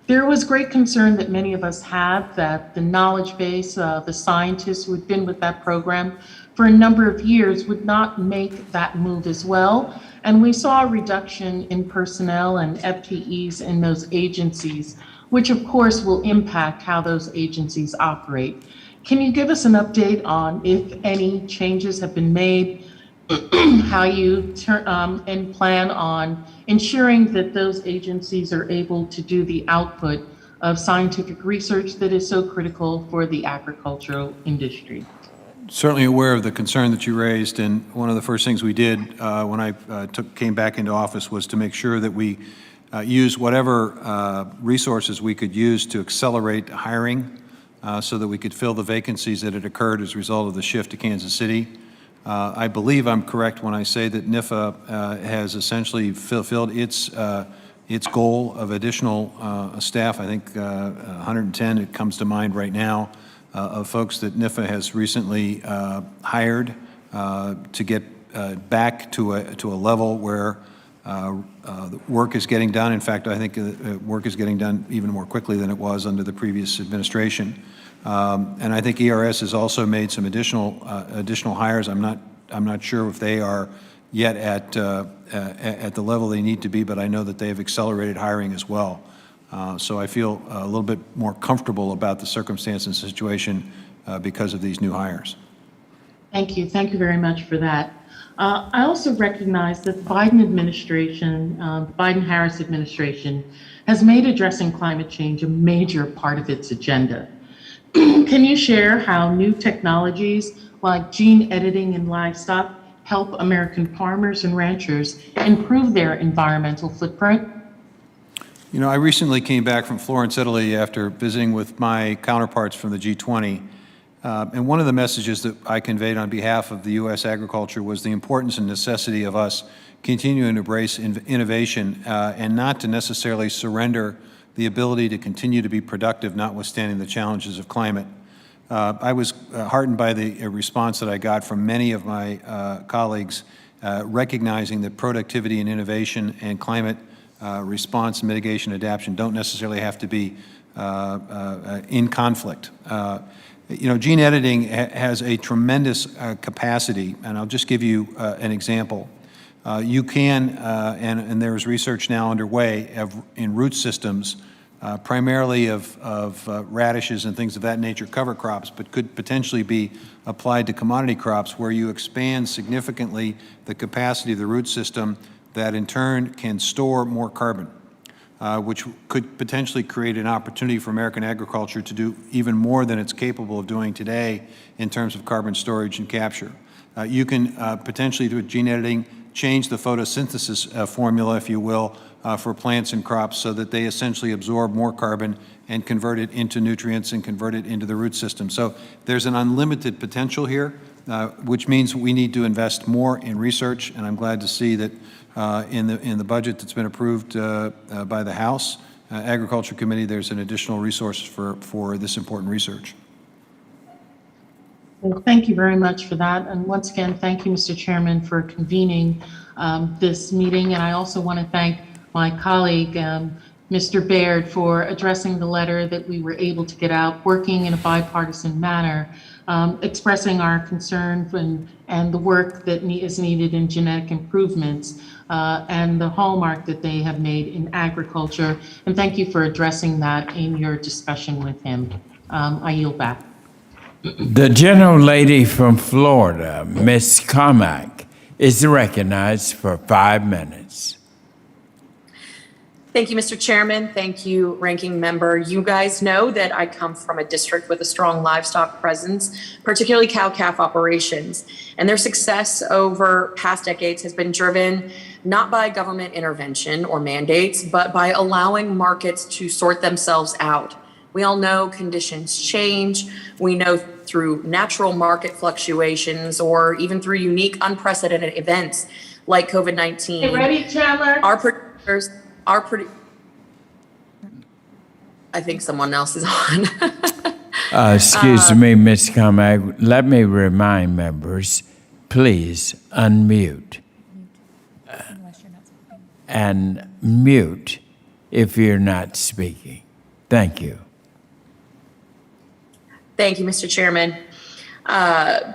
Speaker 2: There was great concern that many of us had that the knowledge base, the scientists who had been with that program for a number of years would not make that move as well. And we saw a reduction in personnel and FTEs in those agencies, which of course will impact how those agencies operate. Can you give us an update on if any changes have been made, how you and plan on ensuring that those agencies are able to do the output of scientific research that is so critical for the agricultural industry?
Speaker 4: Certainly aware of the concern that you raised, and one of the first things we did when I came back into office was to make sure that we use whatever resources we could use to accelerate hiring so that we could fill the vacancies that had occurred as a result of the shift to Kansas City. I believe I'm correct when I say that NIFA has essentially fulfilled its goal of additional staff. I think 110, it comes to mind right now, of folks that NIFA has recently hired to get back to a level where the work is getting done. In fact, I think work is getting done even more quickly than it was under the previous administration. And I think ERS has also made some additional hires. I'm not sure if they are yet at the level they need to be, but I know that they have accelerated hiring as well. So I feel a little bit more comfortable about the circumstance and situation because of these new hires.
Speaker 2: Thank you. Thank you very much for that. I also recognize that the Biden administration, the Biden-Harris administration, has made addressing climate change a major part of its agenda. Can you share how new technologies like gene editing in livestock help American farmers and ranchers improve their environmental footprint?
Speaker 4: You know, I recently came back from Florence, Italy, after visiting with my counterparts from the G20. And one of the messages that I conveyed on behalf of the U.S. agriculture was the importance and necessity of us continuing to embrace innovation and not to necessarily surrender the ability to continue to be productive, notwithstanding the challenges of climate. I was heartened by the response that I got from many of my colleagues recognizing that productivity and innovation and climate response, mitigation, adaptation don't necessarily have to be in conflict. You know, gene editing has a tremendous capacity, and I'll just give you an example. You can, and there's research now underway in root systems, primarily of radishes and things of that nature, cover crops, but could potentially be applied to commodity crops where you expand significantly the capacity of the root system that in turn can store more carbon, which could potentially create an opportunity for American agriculture to do even more than it's capable of doing today in terms of carbon storage and capture. You can potentially, through gene editing, change the photosynthesis formula, if you will, for plants and crops so that they essentially absorb more carbon and convert it into nutrients and convert it into the root system. So there's an unlimited potential here, which means we need to invest more in research, and I'm glad to see that in the budget that's been approved by the House Agriculture Committee, there's an additional resource for this important research.
Speaker 2: Well, thank you very much for that. And once again, thank you, Mr. Chairman, for convening this meeting. And I also want to thank my colleague, Mr. Baird, for addressing the letter that we were able to get out, working in a bipartisan manner, expressing our concern and the work that is needed in genetic improvements and the hallmark that they have made in agriculture. And thank you for addressing that in your discussion with him. I yield back.
Speaker 1: The gentlelady from Florida, Ms. Carmack, is recognized for 5 minutes.
Speaker 5: Thank you, Mr. Chairman. Thank you, Ranking Member. You guys know that I come from a district with a strong livestock presence, particularly cow-calf operations. And their success over past decades has been driven not by government intervention or mandates, but by allowing markets to sort themselves out. We all know conditions change. We know through natural market fluctuations or even through unique, unprecedented events like COVID-19.
Speaker 2: Hey, ready, Chandler?
Speaker 5: I think someone else is on.
Speaker 1: Excuse me, Ms. Carmack. Let me remind members, please unmute and mute if you're not speaking. Thank you.
Speaker 5: Thank you, Mr. Chairman.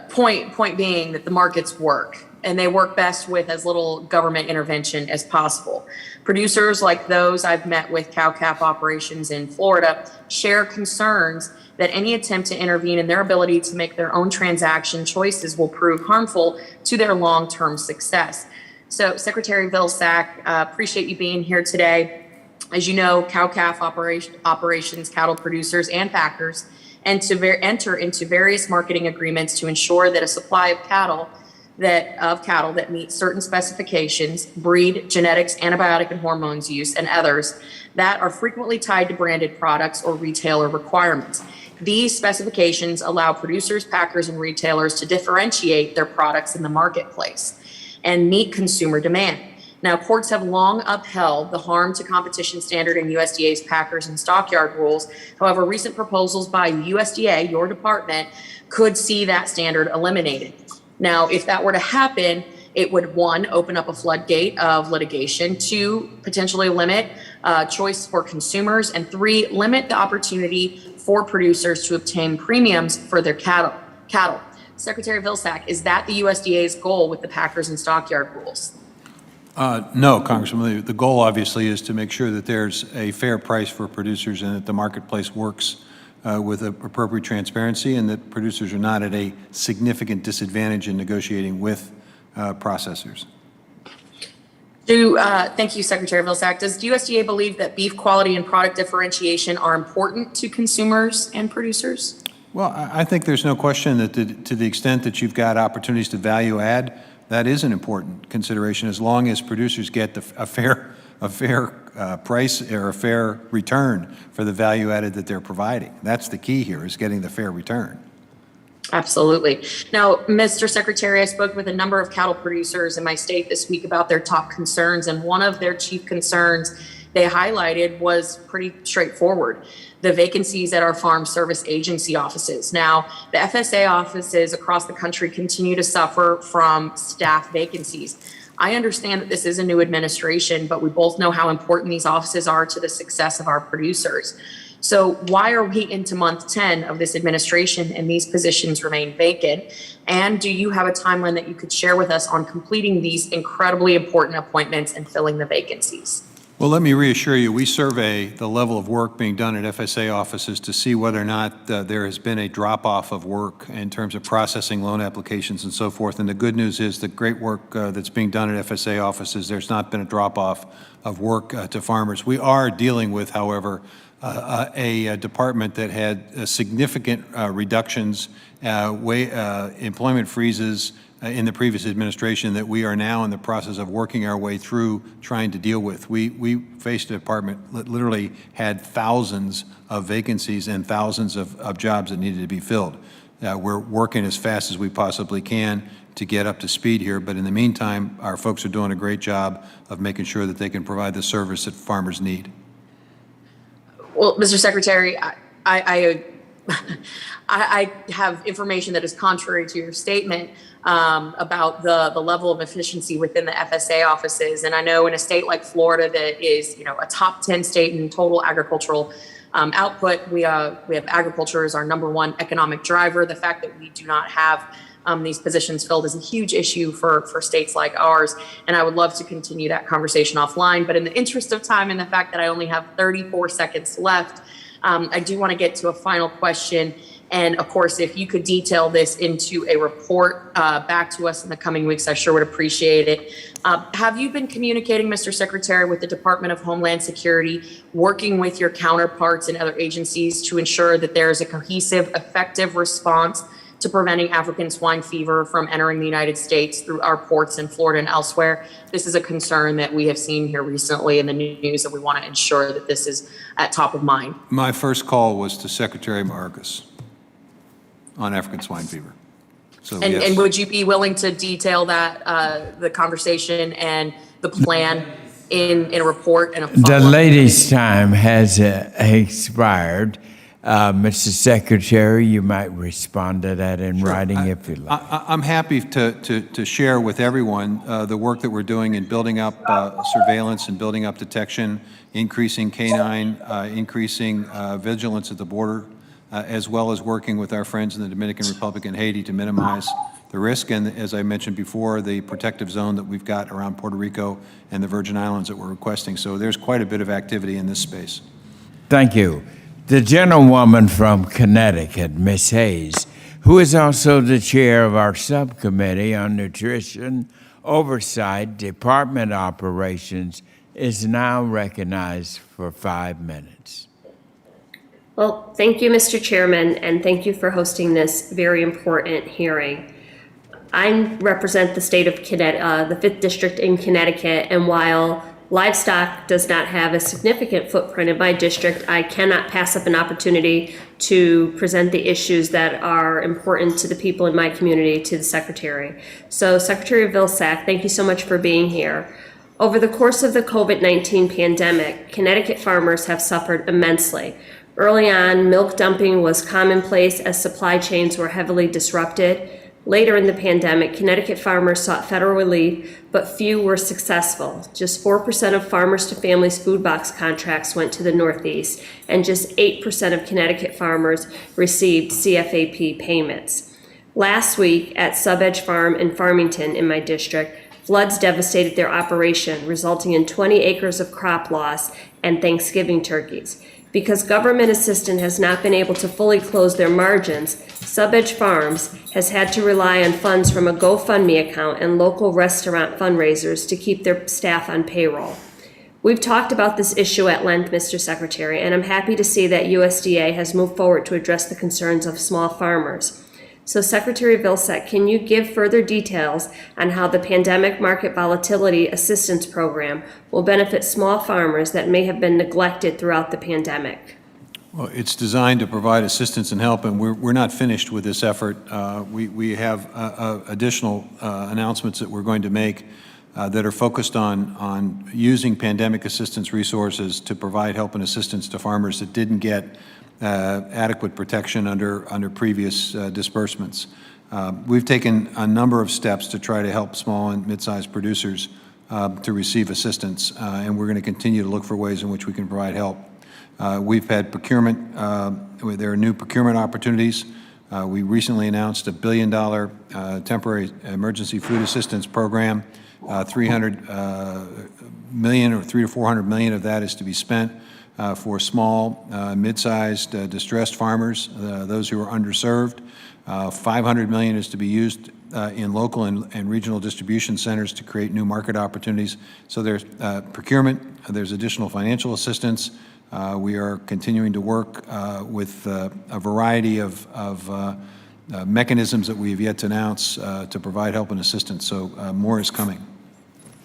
Speaker 5: Point being that the markets work, and they work best with as little government intervention as possible. Producers like those I've met with cow-calf operations in Florida share concerns that any attempt to intervene in their ability to make their own transaction choices will prove harmful to their long-term success. So, Secretary Vilsack, appreciate you being here today. As you know, cow-calf operations, cattle producers, and packers and to enter into various marketing agreements to ensure that a supply of cattle that meet certain specifications, breed, genetics, antibiotic and hormones use, and others that are frequently tied to branded products or retailer requirements. These specifications allow producers, packers, and retailers to differentiate their products in the marketplace and meet consumer demand. Now, courts have long upheld the harm to competition standard in USDA's packers and stockyard rules. However, recent proposals by USDA, your department, could see that standard eliminated. Now, if that were to happen, it would, one, open up a floodgate of litigation, two, potentially limit choice for consumers, and three, limit the opportunity for producers to obtain premiums for their cattle. Secretary Vilsack, is that the USDA's goal with the packers and stockyard rules?
Speaker 4: No, Congressman. The goal obviously is to make sure that there's a fair price for producers and that the marketplace works with appropriate transparency and that producers are not at a significant disadvantage in negotiating with processors.
Speaker 5: Thank you, Secretary Vilsack. Does USDA believe that beef quality and product differentiation are important to consumers and producers?
Speaker 4: Well, I think there's no question that to the extent that you've got opportunities to value add, that is an important consideration as long as producers get a fair price or a fair return for the value added that they're providing. That's the key here, is getting the fair return.
Speaker 5: Absolutely. Now, Mr. Secretary, I spoke with a number of cattle producers in my state this week about their top concerns, and one of their chief concerns they highlighted was pretty straightforward: the vacancies at our farm service agency offices. Now, the FSA offices across the country continue to suffer from staff vacancies. I understand that this is a new administration, but we both know how important these offices are to the success of our producers. So why are we into month 10 of this administration and these positions remain vacant? And do you have a timeline that you could share with us on completing these incredibly important appointments and filling the vacancies?
Speaker 4: Well, let me reassure you, we survey the level of work being done at FSA offices to see whether or not there has been a drop-off of work in terms of processing loan applications and so forth. And the good news is the great work that's being done at FSA offices, there's not been a drop-off of work to farmers. We are dealing with, however, a department that had significant reductions, employment freezes in the previous administration that we are now in the process of working our way through trying to deal with. We faced a department that literally had thousands of vacancies and thousands of jobs that needed to be filled. We're working as fast as we possibly can to get up to speed here, but in the meantime, our folks are doing a great job of making sure that they can provide the service that farmers need.
Speaker 5: Well, Mr. Secretary, I I have information that is contrary to your statement about the level of efficiency within the FSA offices. And I know in a state like Florida that is, a top 10 state in total agricultural output, we have agriculture as our number one economic driver. The fact that we do not have these positions filled is a huge issue for states like ours. And I would love to continue that conversation offline. But in the interest of time and the fact that I only have 34 seconds left, I do want to get to a final question. And of course, if you could detail this into a report back to us in the coming weeks, I sure would appreciate it. Have you been communicating, Mr. Secretary, with the Department of Homeland Security, working with your counterparts in other agencies to ensure that there is a cohesive, effective response to preventing African swine fever from entering the United States through our ports in Florida and elsewhere? This is a concern that we have seen here recently in the news, and we want to ensure that this is at top of mind.
Speaker 4: My first call was to Secretary Marcus on African swine fever. So, yes.
Speaker 5: And would you be willing to detail that, the conversation and the plan in a report and a
Speaker 1: The
Speaker 5: follow-up?
Speaker 1: lady's time has expired. Mr. Secretary, you might respond to that in writing if you like.
Speaker 4: I'm happy to share with everyone the work that we're doing in building up surveillance and building up detection, increasing canine, increasing vigilance at the border, as well as working with our friends in the Dominican Republic and Haiti to minimize the risk. And as I mentioned before, the protective zone that we've got around Puerto Rico and the Virgin Islands that we're requesting. So there's quite a bit of activity in this space.
Speaker 1: Thank you. The gentlewoman from Connecticut, Ms. Hayes, who is also the chair of our subcommittee on nutrition oversight, department operations, is now recognized for 5 minutes.
Speaker 6: Well, thank you, Mr. Chairman, and thank you for hosting this very important hearing. I represent the state of Connecticut, the 5th District in Connecticut, and while livestock does not have a significant footprint in my district, I cannot pass up an opportunity to present the issues that are important to the people in my community to the Secretary. So, Secretary Vilsack, thank you so much for being here. Over the course of the COVID-19 pandemic, Connecticut farmers have suffered immensely. Early on, milk dumping was commonplace as supply chains were heavily disrupted. Later in the pandemic, Connecticut farmers sought federal relief, but few were successful. Just 4% of Farmers to Families food box contracts went to the Northeast, and just 8% of Connecticut farmers received CFAP payments. Last week at Sub-Edge Farm in Farmington in my district, floods devastated their operation, resulting in 20 acres of crop loss and Thanksgiving turkeys. Because government assistance has not been able to fully close their margins, Sub-Edge Farms has had to rely on funds from a GoFundMe account and local restaurant fundraisers to keep their staff on payroll. We've talked about this issue at length, Mr. Secretary, and I'm happy to see that USDA has moved forward to address the concerns of small farmers. So, Secretary Vilsack, can you give further details on how the Pandemic Market Volatility Assistance Program will benefit small farmers that may have been neglected throughout the pandemic?
Speaker 4: Well, it's designed to provide assistance and help, and we're not finished with this effort. We have additional announcements that we're going to make that are focused on using pandemic assistance resources to provide help and assistance to farmers that didn't get adequate protection under previous disbursements. We've taken a number of steps to try to help small and mid-sized producers to receive assistance, and we're going to continue to look for ways in which we can provide help. We've had procurement, there are new procurement opportunities. We recently announced a $1 billion temporary emergency food assistance program. 300 million or 300 to 400 million of that is to be spent for small, mid-sized, distressed farmers, those who are underserved. 500 million is to be used in local and regional distribution centers to create new market opportunities. So there's procurement, there's additional financial assistance. We are continuing to work with a variety of mechanisms that we have yet to announce to provide help and assistance. So more is coming.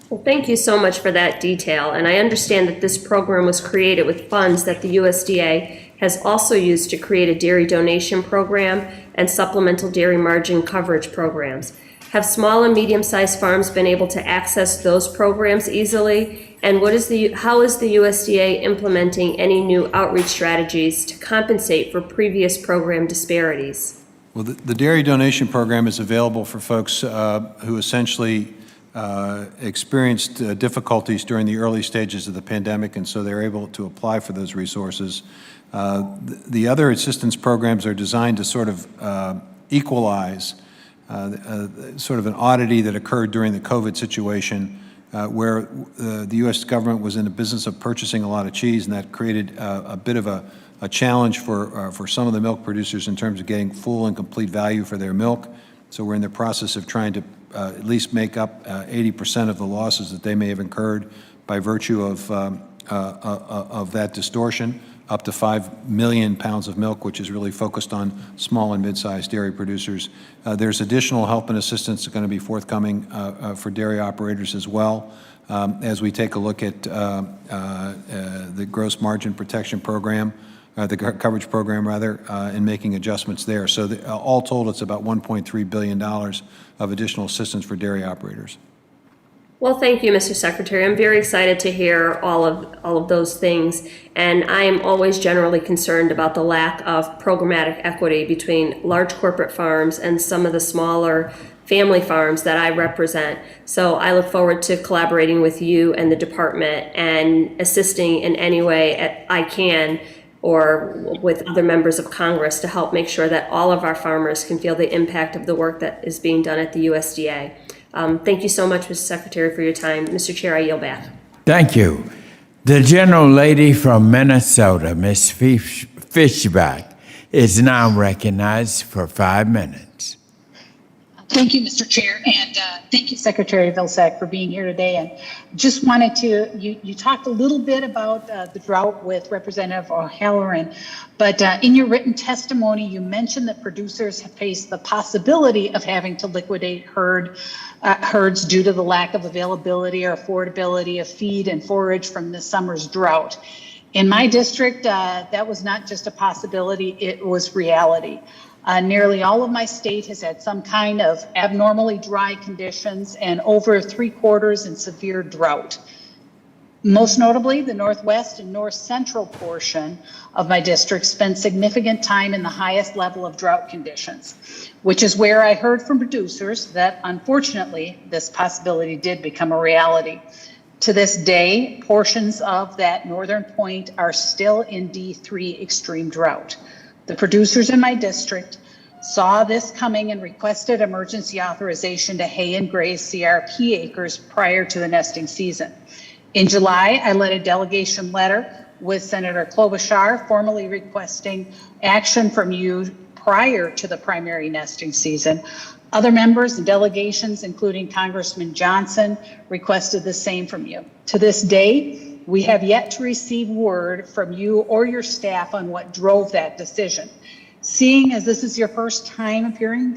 Speaker 6: Well, thank you so much for that detail. And I understand that this program was created with funds that the USDA has also used to create a dairy donation program and supplemental dairy margin coverage programs. Have small and medium-sized farms been able to access those programs easily? And how is the USDA implementing any new outreach strategies to compensate for previous program disparities?
Speaker 4: Well, the dairy donation program is available for folks who essentially experienced difficulties during the early stages of the pandemic, and so they're able to apply for those resources. The other assistance programs are designed to sort of equalize sort of an oddity that occurred during the COVID situation, where the U.S. government was in the business of purchasing a lot of cheese, and that created a bit of a challenge for some of the milk producers in terms of getting full and complete value for their milk. So we're in the process of trying to at least make up 80% of the losses that they may have incurred by virtue of that distortion, up to 5 million pounds of milk, which is really focused on small and mid-sized dairy producers. There's additional help and assistance going to be forthcoming for dairy operators as well, as we take a look at the gross margin protection program, the coverage program rather, and making adjustments there. So all told, it's about $1.3 billion of additional assistance for dairy operators.
Speaker 6: Well, thank you, Mr. Secretary. I'm very excited to hear all of those things, and I am always generally concerned about the lack of programmatic equity between large corporate farms and some of the smaller family farms that I represent. So I look forward to collaborating with you and the department and assisting in any way I can, or with other members of Congress, to help make sure that all of our farmers can feel the impact of the work that is being done at the USDA. Thank you so much, Mr. Secretary, for your time. Mr. Chair, I yield back.
Speaker 1: Thank you. The gentle lady from Minnesota, Ms. Fishback, is now recognized for 5 minutes.
Speaker 7: Thank you, Mr. Chair, and thank you, Secretary Vilsack, for being here today. And just wanted to, you talked a little bit about the drought with Representative O'Halloran, but in your written testimony, you mentioned that producers have faced the possibility of having to liquidate herds due to the lack of availability or affordability of feed and forage from this summer's drought. In my district, that was not just a possibility, it was reality. Nearly all of my state has had some kind of abnormally dry conditions and over 3/4 in severe drought. Most notably, the northwest and north central portion of my district spent significant time in the highest level of drought conditions, which is where I heard from producers that unfortunately this possibility did become a reality. To this day, portions of that northern point are still in D3 extreme drought. The producers in my district saw this coming and requested emergency authorization to hay and graze CRP acres prior to the nesting season. In July, I led a delegation letter with Senator Klobuchar formally requesting action from you prior to the primary nesting season. Other members and delegations, including Congressman Johnson, requested the same from you. To this day, we have yet to receive word from you or your staff on what drove that decision. Seeing as this is your first time appearing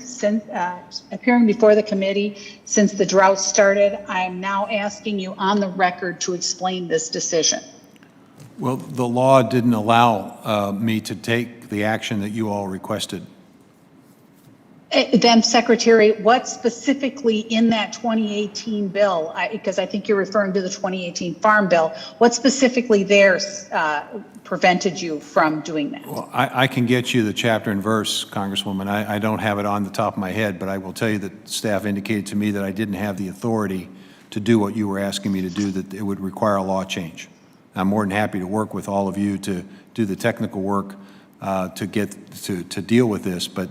Speaker 7: before the committee since the drought started, I am now asking you on the record to explain this decision.
Speaker 4: Well, the law didn't allow me to take the action that you all requested.
Speaker 7: Then, Secretary, what specifically in that 2018 bill, because I think you're referring to the 2018 Farm Bill, what specifically there prevented you from doing that?
Speaker 4: Well, I can get you the chapter and verse, Congresswoman. I don't have it on the top of my head, but I will tell you that staff indicated to me that I didn't have the authority to do what you were asking me to do, that it would require a law change. I'm more than happy to work with all of you to do the technical work to deal with this, but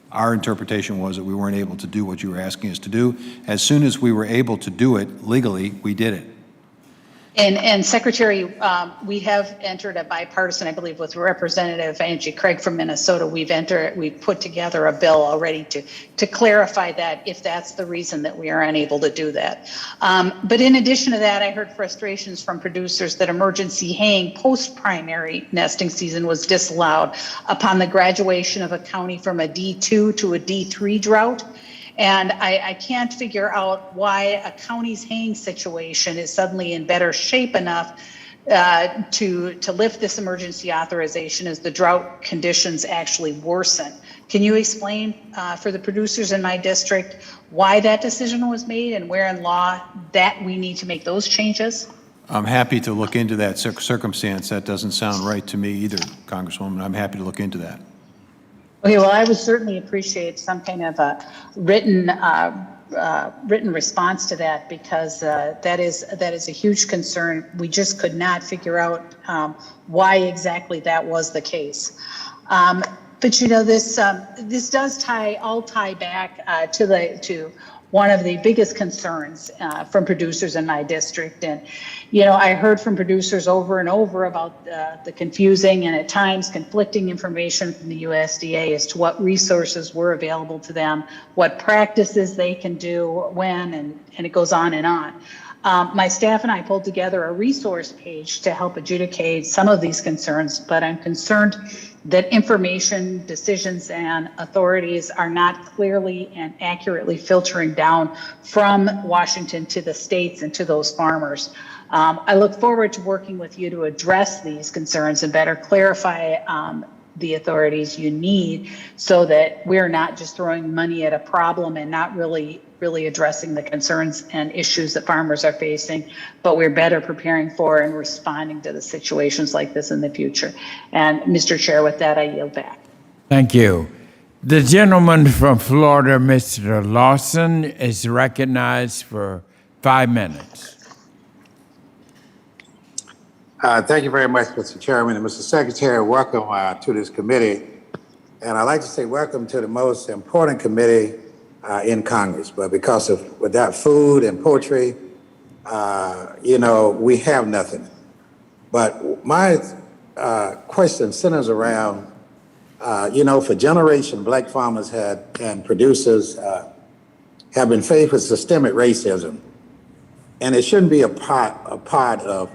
Speaker 4: our interpretation was that we weren't able to do what you were asking us to do. As soon as we were able to do it legally, we did it.
Speaker 7: And Secretary, we have entered a bipartisan, I believe, with Representative Angie Craig from Minnesota. We've put together a bill already to clarify that if that's the reason that we are unable to do that. But in addition to that, I heard frustrations from producers that emergency haying post-primary nesting season was disallowed upon the graduation of a county from a D2 to a D3 drought. And I can't figure out why a county's haying situation is suddenly in better shape enough to lift this emergency authorization as the drought conditions actually worsen. Can you explain for the producers in my district why that decision was made and where in law that we need to make those changes?
Speaker 4: I'm happy to look into that circumstance. That doesn't sound right to me either, Congresswoman. I'm happy to look into that.
Speaker 7: Okay, well, I would certainly appreciate some kind of a written response to that, because that is a huge concern. We just could not figure out why exactly that was the case. But you know, this does tie back to one of the biggest concerns from producers in my district. And, you know, I heard from producers over and over about the confusing and at times conflicting information from the USDA as to what resources were available to them, what practices they can do when, and it goes on and on. My staff and I pulled together a resource page to help adjudicate some of these concerns, but I'm concerned that information, decisions, and authorities are not clearly and accurately filtering down from Washington to the states and to those farmers. I look forward to working with you to address these concerns and better clarify the authorities you need, so that we're not just throwing money at a problem and not really addressing the concerns and issues that farmers are facing, but we're better preparing for and responding to the situations like this in the future. And Mr. Chair, with that, I yield back.
Speaker 1: Thank you. The gentleman from Florida, Mr. Lawson, is recognized for 5 minutes.
Speaker 8: Thank you very much, Mr. Chairman and Mr. Secretary. Welcome to this committee. And I'd like to say welcome to the most important committee in Congress. But because of without food and poultry, you know, we have nothing. But my question centers around, you know, for generations, black farmers and producers have been faced with systemic racism. And it shouldn't be a part of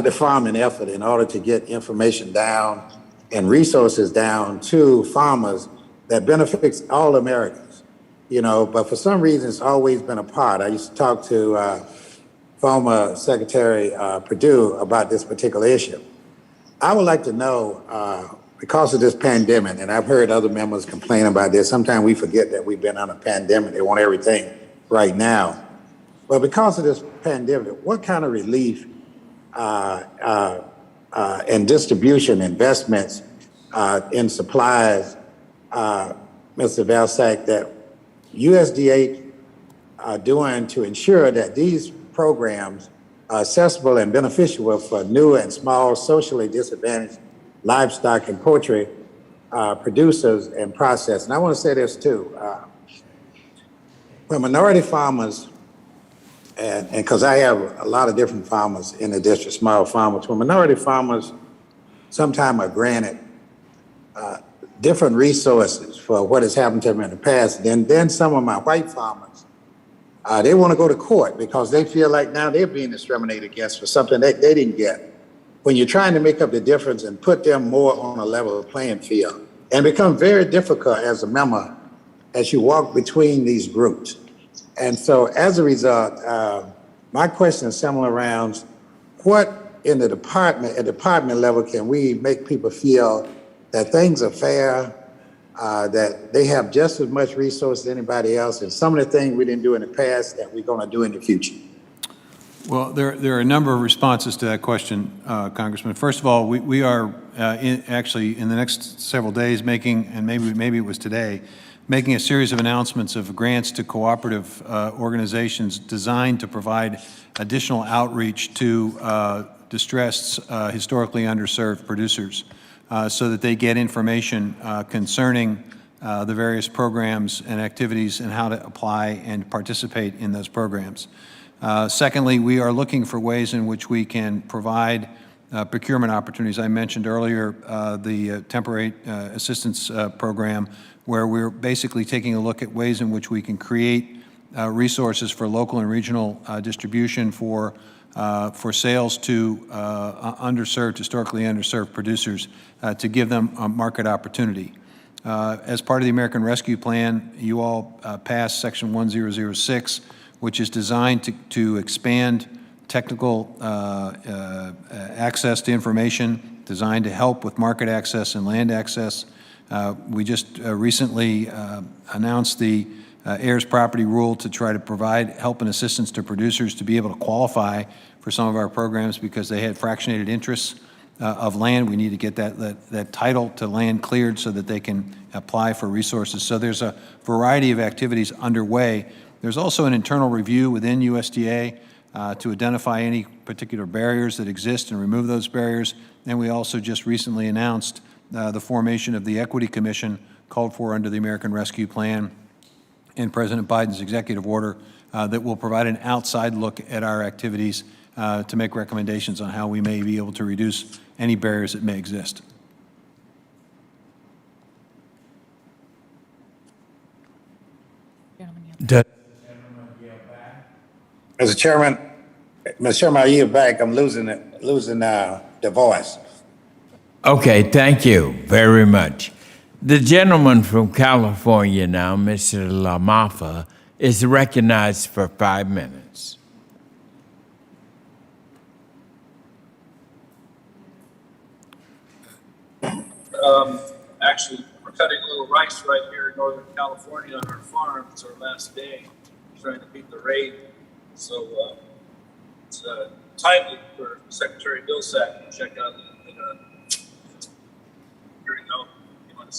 Speaker 8: the farming effort in order to get information down and resources down to farmers that benefits all Americans, you know, but for some reason it's always been a part. I used to talk to former Secretary Perdue about this particular issue. I would like to know, because of this pandemic, and I've heard other members complain about this, sometimes we forget that we've been on a pandemic, they want everything right now. Well, because of this pandemic, what kind of relief and distribution investments in supplies, Mr. Vilsack, that USDA are doing to ensure that these programs are accessible and beneficial for new and small socially disadvantaged livestock and poultry producers and processors. And I want to say this too. For minority farmers, and because I have a lot of different farmers in the district, small farmers, when minority farmers sometimes are granted different resources for what has happened to them in the past, then some of my white farmers, they want to go to court because they feel like now they're being discriminated against for something that they didn't get. When you're trying to make up the difference and put them more on a level playing field, and it becomes very difficult as a member as you walk between these groups. And so as a result, my question is similar around what in the department, at department level, can we make people feel that things are fair, that they have just as much resources as anybody else, and some of the things we didn't do in the past that we're going to do in the future?
Speaker 4: Well, there are a number of responses to that question, Congressman. First of all, we are actually in the next several days making, and maybe it was today, making a series of announcements of grants to cooperative organizations designed to provide additional outreach to distressed, historically underserved producers so that they get information concerning the various programs and activities and how to apply and participate in those programs. Secondly, we are looking for ways in which we can provide procurement opportunities. I mentioned earlier the temporary assistance program, where we're basically taking a look at ways in which we can create resources for local and regional distribution for sales to underserved, historically underserved producers to give them a market opportunity. As part of the American Rescue Plan, you all passed Section 1006, which is designed to expand technical access to information, designed to help with market access and land access, We just recently announced the heirs property rule to try to provide help and assistance to producers to be able to qualify for some of our programs because they had fractionated interests of land. We need to get that title to land cleared so that they can apply for resources. So there's a variety of activities underway. There's also an internal review within USDA to identify any particular barriers that exist and remove those barriers. And we also just recently announced the formation of the Equity Commission called for under the American Rescue Plan and President Biden's executive order that will provide an outside look at our activities to make recommendations on how we may be able to reduce any barriers that may exist.
Speaker 8: Mr. Chairman, I yield back. I'm losing the voice.
Speaker 1: Okay, thank you very much. The gentleman from California now, Mr. LaMaffa, is recognized for 5 minutes.
Speaker 9: Actually, we're cutting a little rice right here in Northern California on our farm. It's our last day trying to beat the rain. So it's timely for Secretary Vilsack to check out the here we go.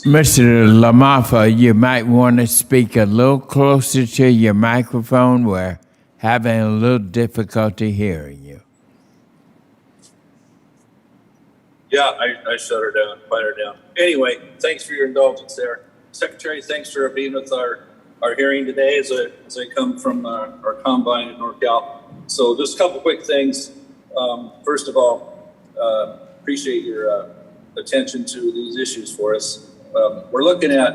Speaker 1: Mr. LaMaffa, you might want to speak a little closer to your microphone. We're having a little difficulty hearing you.
Speaker 9: Yeah, I shut her down, quiet her down. Anyway, thanks for your indulgence there. Secretary, thanks for being with our hearing today as I come from our combine in NorCal. So just a couple quick things. First of all, appreciate your attention to these issues for us. We're looking at,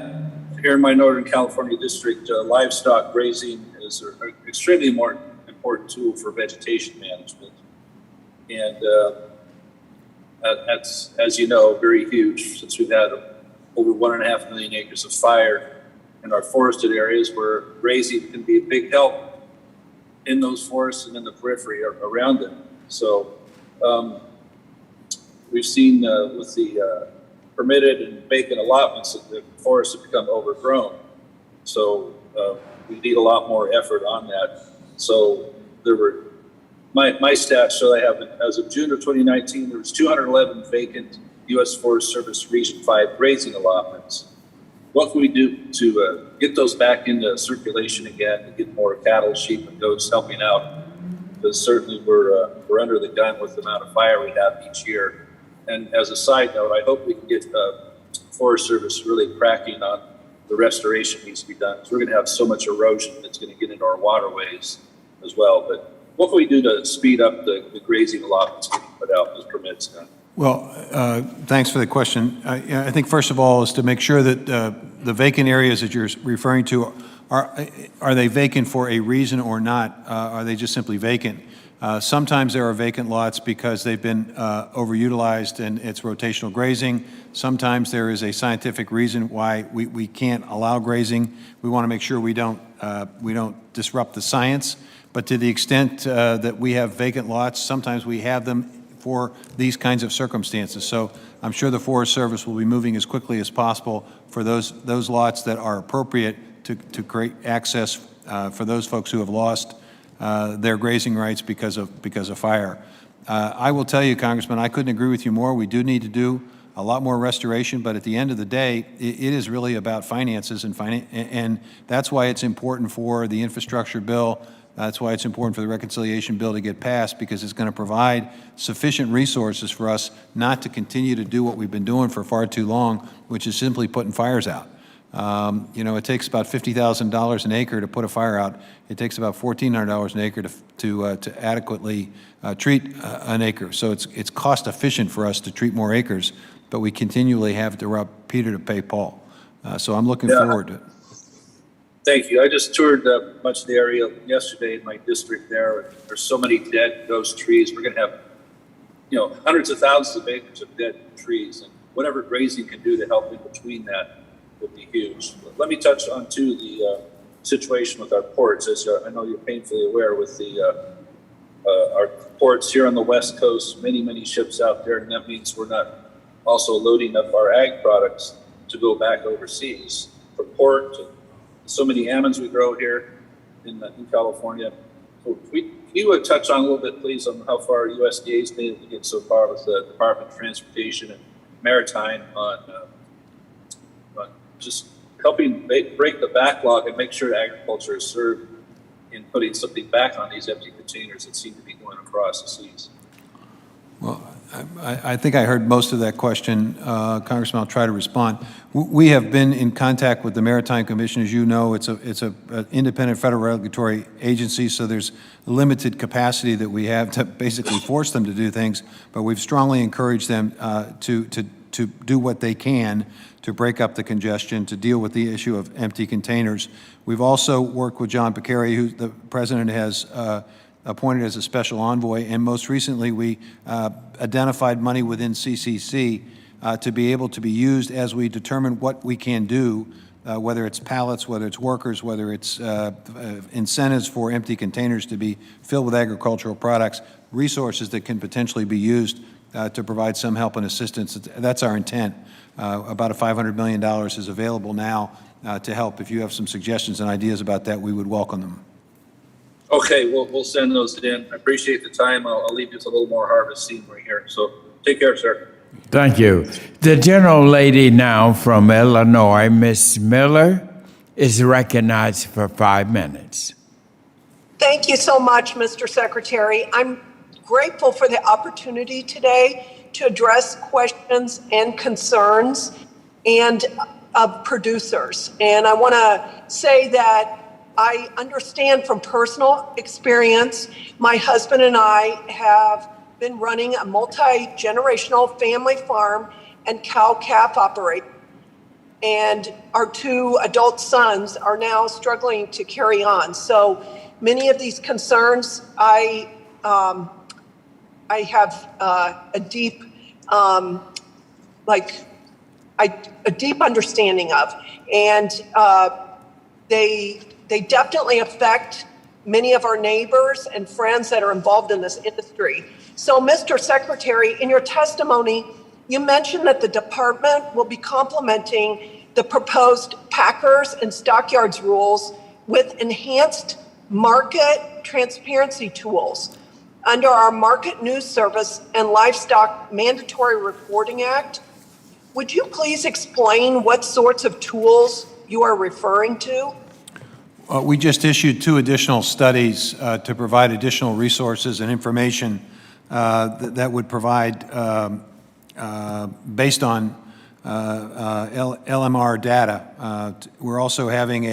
Speaker 9: here in my Northern California district, livestock grazing is an extremely more important tool for vegetation management. And that's, as you know, very huge since we've had over 1.5 million acres of fire in our forested areas where grazing can be a big help in those forests and in the periphery around them. So we've seen with the permitted and vacant allotments that the forests have become overgrown. So we need a lot more effort on that. So there were, my stats show I have, as of June of 2019, there was 211 vacant U.S. Forest Service Region 5 grazing allotments. What can we do to get those back into circulation again, to get more cattle, sheep, and goats helping out? Because certainly we're under the gun with the amount of fire we have each year. And as a side note, I hope we can get Forest Service really cracking on the restoration needs to be done. Because we're going to have so much erosion that's going to get into our waterways as well. But what can we do to speed up the grazing allotments getting put out, those permits done?
Speaker 4: Well, thanks for the question. I think first of all is to make sure that the vacant areas that you're referring to, are they vacant for a reason or not? Are they just simply vacant? Sometimes there are vacant lots because they've been overutilized and it's rotational grazing. Sometimes there is a scientific reason why we can't allow grazing. We want to make sure we don't disrupt the science. But to the extent that we have vacant lots, sometimes we have them for these kinds of circumstances. So I'm sure the Forest Service will be moving as quickly as possible for those lots that are appropriate to create access for those folks who have lost their grazing rights because of fire. I will tell you, Congressman, I couldn't agree with you more. We do need to do a lot more restoration, but at the end of the day, it is really about finances and that's why it's important for the infrastructure bill. That's why it's important for the reconciliation bill to get passed, because it's going to provide sufficient resources for us not to continue to do what we've been doing for far too long, which is simply putting fires out. It takes about $50,000 an acre to put a fire out. It takes about $1,400 an acre to adequately treat an acre. So it's cost efficient for us to treat more acres, but we continually have to rob Peter to pay Paul. So I'm looking forward to it.
Speaker 9: Thank you. I just toured much of the area yesterday in my district there. There's so many dead ghost trees. We're going to have, hundreds of thousands of acres of dead trees, and whatever grazing can do to help in between that would be huge. But let me touch on, too, the situation with our ports. As I know you're painfully aware with our ports here on the West Coast, many ships out there, and that means we're not also loading up our ag products to go back overseas for pork and so many almonds we grow here in California. So can you touch on a little bit, please, on how far USDA's been able to get so far with the Department of Transportation and Maritime on just helping break the backlog and make sure agriculture is served in putting something back on these empty containers that seem to be going across the seas?
Speaker 4: Well, I think I heard most of that question. Congressman, I'll try to respond. We have been in contact with the Maritime Commission. As you know, it's an independent federal regulatory agency, so there's limited capacity that we have to basically force them to do things, but we've strongly encouraged them to do what they can to break up the congestion, to deal with the issue of empty containers. We've also worked with John Piccari, who the President has appointed as a special envoy, and most recently we identified money within CCC to be able to be used as we determine what we can do, whether it's pallets, whether it's workers, whether it's incentives for empty containers to be filled with agricultural products, resources that can potentially be used to provide some help and assistance. That's our intent. About $500 million is available now to help. If you have some suggestions and ideas about that, we would welcome them.
Speaker 9: Okay, we'll send those in. I appreciate the time. I'll leave you with a little more harvest scenery here. So take care, sir.
Speaker 1: Thank you. The gentle lady now from Illinois, Ms. Miller, is recognized for 5 minutes.
Speaker 10: Thank you so much, Mr. Secretary. I'm grateful for the opportunity today to address questions and concerns of producers. And I want to say that I understand from personal experience, my husband and I have been running a multi-generational family farm and cow-calf operation. And our 2 adult sons are now struggling to carry on. So many of these concerns I have a deep understanding of, and they definitely affect many of our neighbors and friends that are involved in this industry. So, Mr. Secretary, in your testimony, you mentioned that the department will be complementing the proposed packers and stockyards rules with enhanced market transparency tools under our Market News Service and Livestock Mandatory Reporting Act. Would you please explain what sorts of tools you are referring to?
Speaker 4: We just issued 2 additional studies to provide additional resources and information that would provide, based on LMR data. We're also having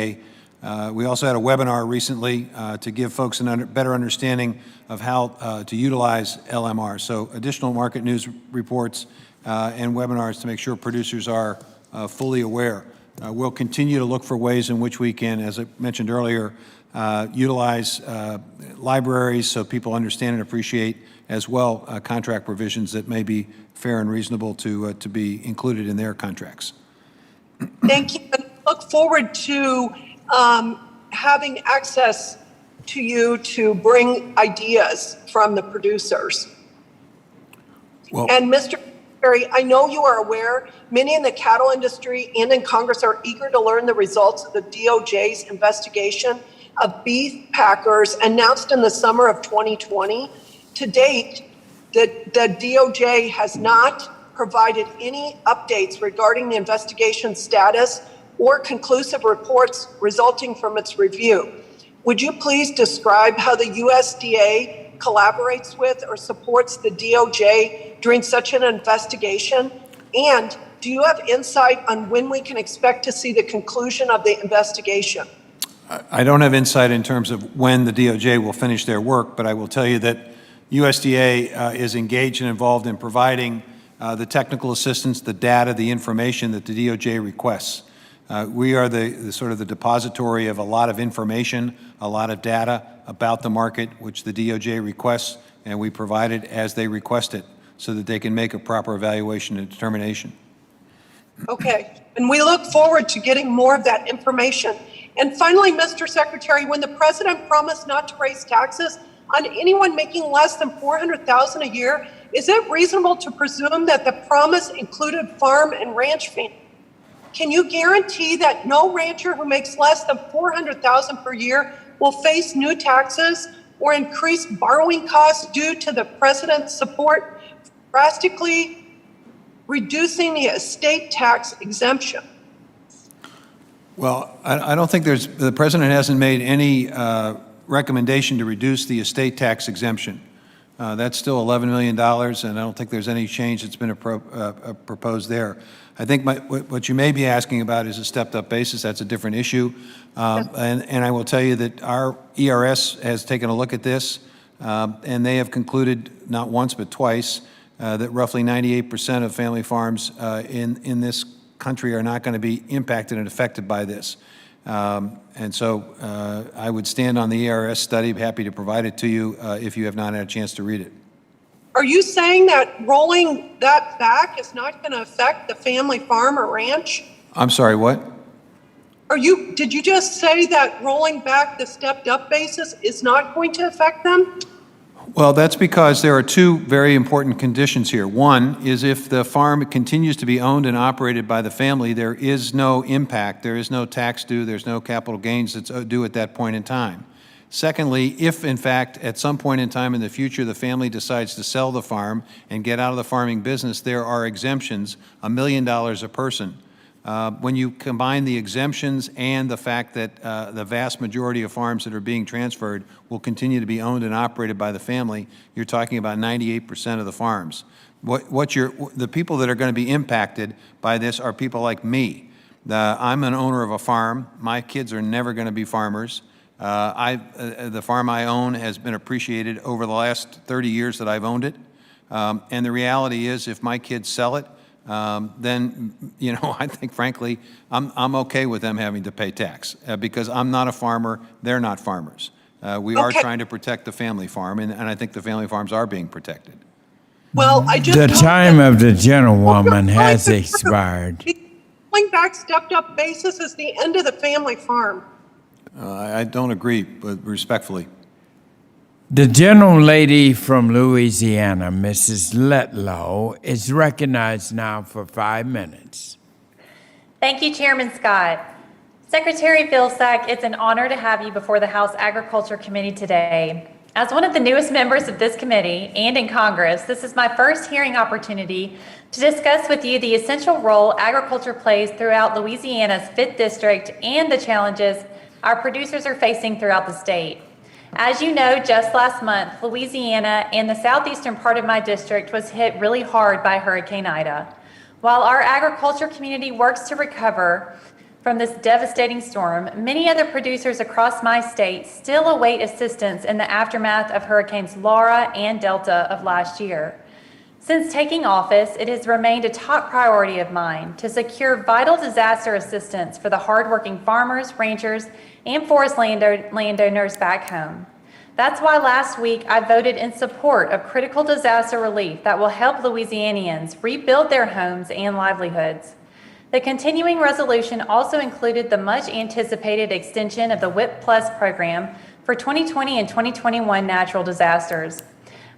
Speaker 4: we also had a webinar recently to give folks a better understanding of how to utilize LMR. So additional market news reports and webinars to make sure producers are fully aware. We'll continue to look for ways in which we can, as I mentioned earlier, utilize libraries so people understand and appreciate as well contract provisions that may be fair and reasonable to be included in their contracts.
Speaker 10: Thank you. And look forward to having access to you to bring ideas from the producers.
Speaker 4: Well,
Speaker 10: and Mr. Secretary, I know you are aware many in the cattle industry and in Congress are eager to learn the results of the DOJ's investigation of beef packers announced in the summer of 2020. To date, the DOJ has not provided any updates regarding the investigation status or conclusive reports resulting from its review. Would you please describe how the USDA collaborates with or supports the DOJ during such an investigation? And do you have insight on when we can expect to see the conclusion of the investigation?
Speaker 4: I don't have insight in terms of when the DOJ will finish their work, but I will tell you that USDA is engaged and involved in providing the technical assistance, the data, the information that the DOJ requests. We are the sort of the depository of a lot of information, a lot of data about the market, which the DOJ requests, and we provide it as they request it so that they can make a proper evaluation and determination.
Speaker 10: Okay, and we look forward to getting more of that information. And finally, Mr. Secretary, when the president promised not to raise taxes on anyone making less than $400,000 a year, is it reasonable to presume that the promise included farm and ranch families? can you guarantee that no rancher who makes less than $400,000 per year will face new taxes or increased borrowing costs due to the president's support drastically reducing the estate tax exemption?
Speaker 4: Well, I don't think the president hasn't made any recommendation to reduce the estate tax exemption. That's still $11 million, and I don't think there's any change that's been proposed there. I think what you may be asking about is a stepped-up basis. That's a different issue. And I will tell you that our ERS has taken a look at this, and they have concluded not once but twice that roughly 98% of family farms in this country are not going to be impacted and affected by this. And so I would stand on the ERS study. Happy to provide it to you if you have not had a chance to read it.
Speaker 10: Are you saying that rolling that back is not going to affect the family farm or ranch?
Speaker 4: I'm sorry, what?
Speaker 10: Did you just say that rolling back the stepped up basis is not going to affect them?
Speaker 4: Well, that's because there are two very important conditions here. One is if the farm continues to be owned and operated by the family, there is no impact, there is no tax due, there's no capital gains that's due at that point in time. Secondly, if in fact at some point in time in the future the family decides to sell the farm and get out of the farming business, there are exemptions, $1 million a person. When you combine the exemptions and the fact that the vast majority of farms that are being transferred will continue to be owned and operated by the family, you're talking about 98% of the farms. The people that are going to be impacted by this are people like me. I'm an owner of a farm. My kids are never going to be farmers. The farm I own has been appreciated over the last 30 years that I've owned it. And the reality is if my kids sell it, then, you know, I think, frankly, I'm okay with them having to pay tax because I'm not a farmer, they're not farmers. We are trying to protect the family farm, and I think the family farms are being protected.
Speaker 10: Well,
Speaker 1: The time of the gentlewoman has expired.
Speaker 10: Rolling back stepped up basis is the end of the family farm.
Speaker 4: I don't agree, but respectfully.
Speaker 1: The gentlelady from Louisiana, Mrs. Letlow, is recognized now for 5 minutes.
Speaker 11: Thank you, Chairman Scott. Secretary Vilsack, it's an honor to have you before the House Agriculture Committee today. As one of the newest members of this committee and in Congress, this is my first hearing opportunity to discuss with you the essential role agriculture plays throughout Louisiana's 5th District and the challenges our producers are facing throughout the state. As you know, just last month, Louisiana and the southeastern part of my district was hit really hard by Hurricane Ida. While our agriculture community works to recover from this devastating storm, many other producers across my state still await assistance in the aftermath of Hurricanes Laura and Delta of last year. Since taking office, it has remained a top priority of mine to secure vital disaster assistance for the hardworking farmers, ranchers, and forest landowners back home. That's why last week I voted in support of critical disaster relief that will help Louisianians rebuild their homes and livelihoods. The continuing resolution also included the much anticipated extension of the WIP Plus program for 2020 and 2021 natural disasters.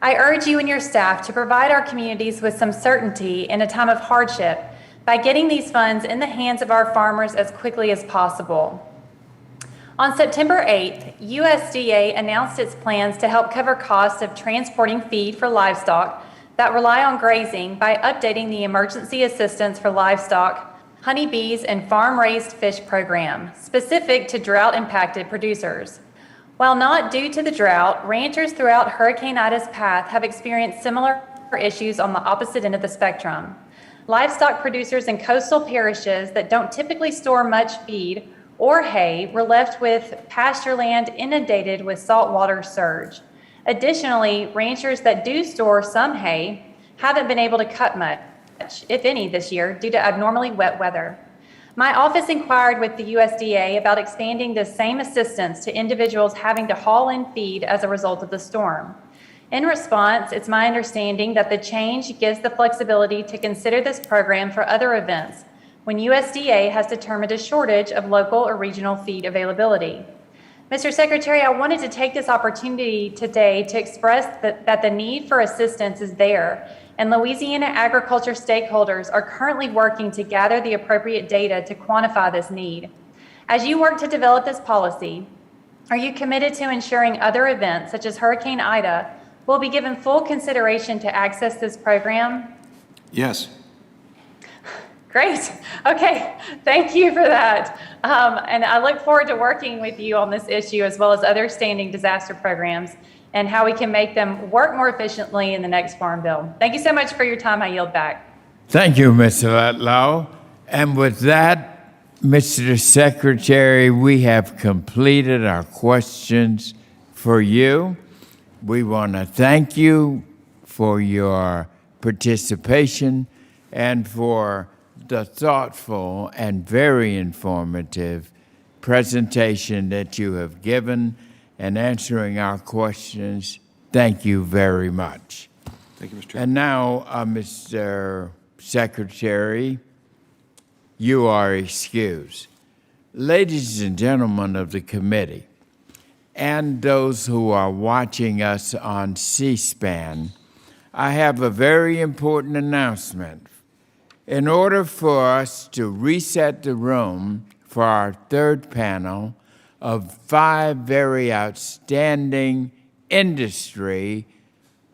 Speaker 11: I urge you and your staff to provide our communities with some certainty in a time of hardship by getting these funds in the hands of our farmers as quickly as possible. On September 8th, USDA announced its plans to help cover costs of transporting feed for livestock that rely on grazing by updating the Emergency Assistance for Livestock, Honeybees, and Farm-Raised Fish program, specific to drought-impacted producers. While not due to the drought, ranchers throughout Hurricane Ida's path have experienced similar issues on the opposite end of the spectrum. Livestock producers in coastal parishes that don't typically store much feed or hay were left with pasture land inundated with saltwater surge. Additionally, ranchers that do store some hay haven't been able to cut much, if any, this year due to abnormally wet weather. My office inquired with the USDA about expanding the same assistance to individuals having to haul in feed as a result of the storm. In response, it's my understanding that the change gives the flexibility to consider this program for other events when USDA has determined a shortage of local or regional feed availability. Mr. Secretary, I wanted to take this opportunity today to express that the need for assistance is there, and Louisiana agriculture stakeholders are currently working to gather the appropriate data to quantify this need. As you work to develop this policy, are you committed to ensuring other events, such as Hurricane Ida, will be given full consideration to access this program?
Speaker 4: Yes.
Speaker 11: Great. Okay. Thank you for that. And I look forward to working with you on this issue as well as other standing disaster programs and how we can make them work more efficiently in the next Farm Bill. Thank you so much for your time. I yield back.
Speaker 1: Thank you, Mr. Letlow. And with that, Mr. Secretary, we have completed our questions for you. We want to thank you for your participation and for the thoughtful and very informative presentation that you have given and answering our questions. Thank you very much.
Speaker 4: Thank you, Mr. Chairman.
Speaker 1: And now, Mr. Secretary, you are excused. Ladies and gentlemen of the committee, and those who are watching us on C-SPAN, I have a very important announcement. In order for us to reset the room for our third panel of 5 very outstanding industry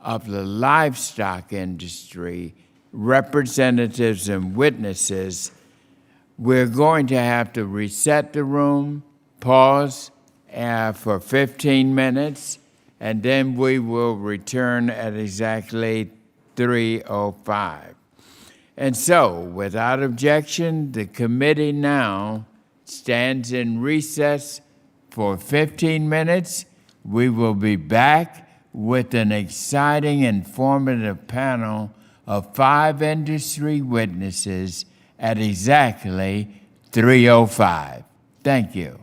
Speaker 1: of the livestock industry, representatives and witnesses, we're going to have to reset the room, pause for 15 minutes, and then we will return at exactly 3:05. And so, without objection, the committee now stands in recess for 15 minutes. We will be back with an exciting, informative panel of 5 industry witnesses at exactly 3:05. Thank you.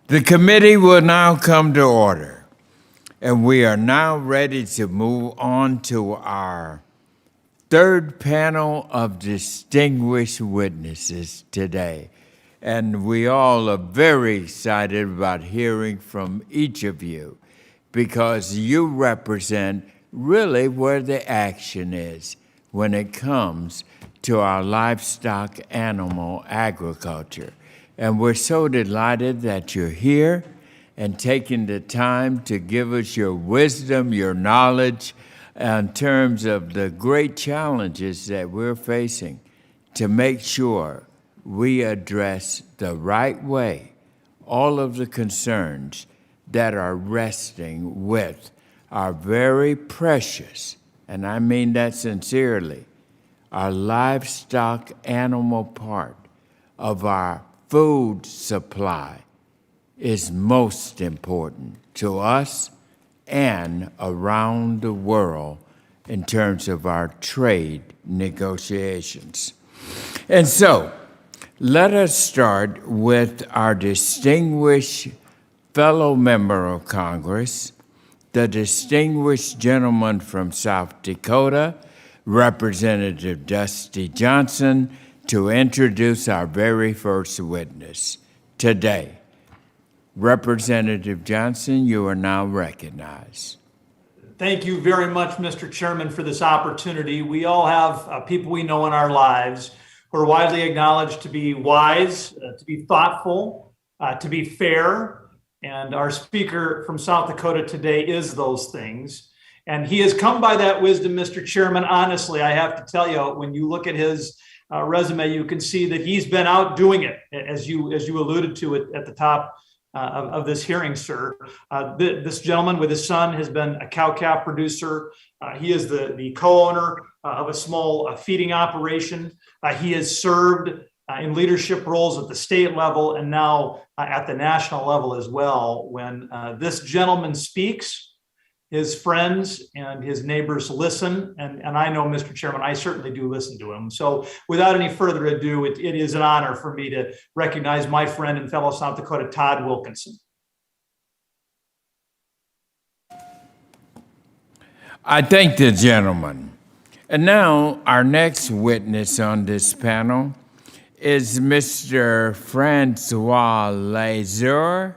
Speaker 1: The committee will now come to order, and we are now ready to move on to our third panel of distinguished witnesses today. And we all are very excited about hearing from each of you because you represent really where the action is when it comes to our livestock animal agriculture. And we're so delighted that you're here and taking the time to give us your wisdom, your knowledge in terms of the great challenges that we're facing to make sure we address the right way all of the concerns that are resting with our very precious, and I mean that sincerely, our livestock animal part of our food supply is most important to us and around the world in terms of our trade negotiations. And so, let us start with our distinguished fellow member of Congress, the distinguished gentleman from South Dakota, Representative Dusty Johnson, to introduce our very first witness today. Representative Johnson, you are now recognized.
Speaker 14: Thank you very much, Mr. Chairman, for this opportunity. We all have people we know in our lives who are widely acknowledged to be wise, to be thoughtful, to be fair. And our speaker from South Dakota today is those things. And he has come by that wisdom, Mr. Chairman. Honestly, I have to tell you, when you look at his resume, you can see that he's been out doing it, as you alluded to it at the top of this hearing, sir. This gentleman with his son has been a cow-calf producer. He is the co-owner of a small feeding operation. He has served in leadership roles at the state level and now at the national level as well. When this gentleman speaks, his friends and his neighbors listen, and I know, Mr. Chairman, I certainly do listen to him. So without any further ado, it is an honor for me to recognize my friend and fellow South Dakota, Todd Wilkinson.
Speaker 1: I thank the gentleman. And now our next witness on this panel is Mr. Francois Leger.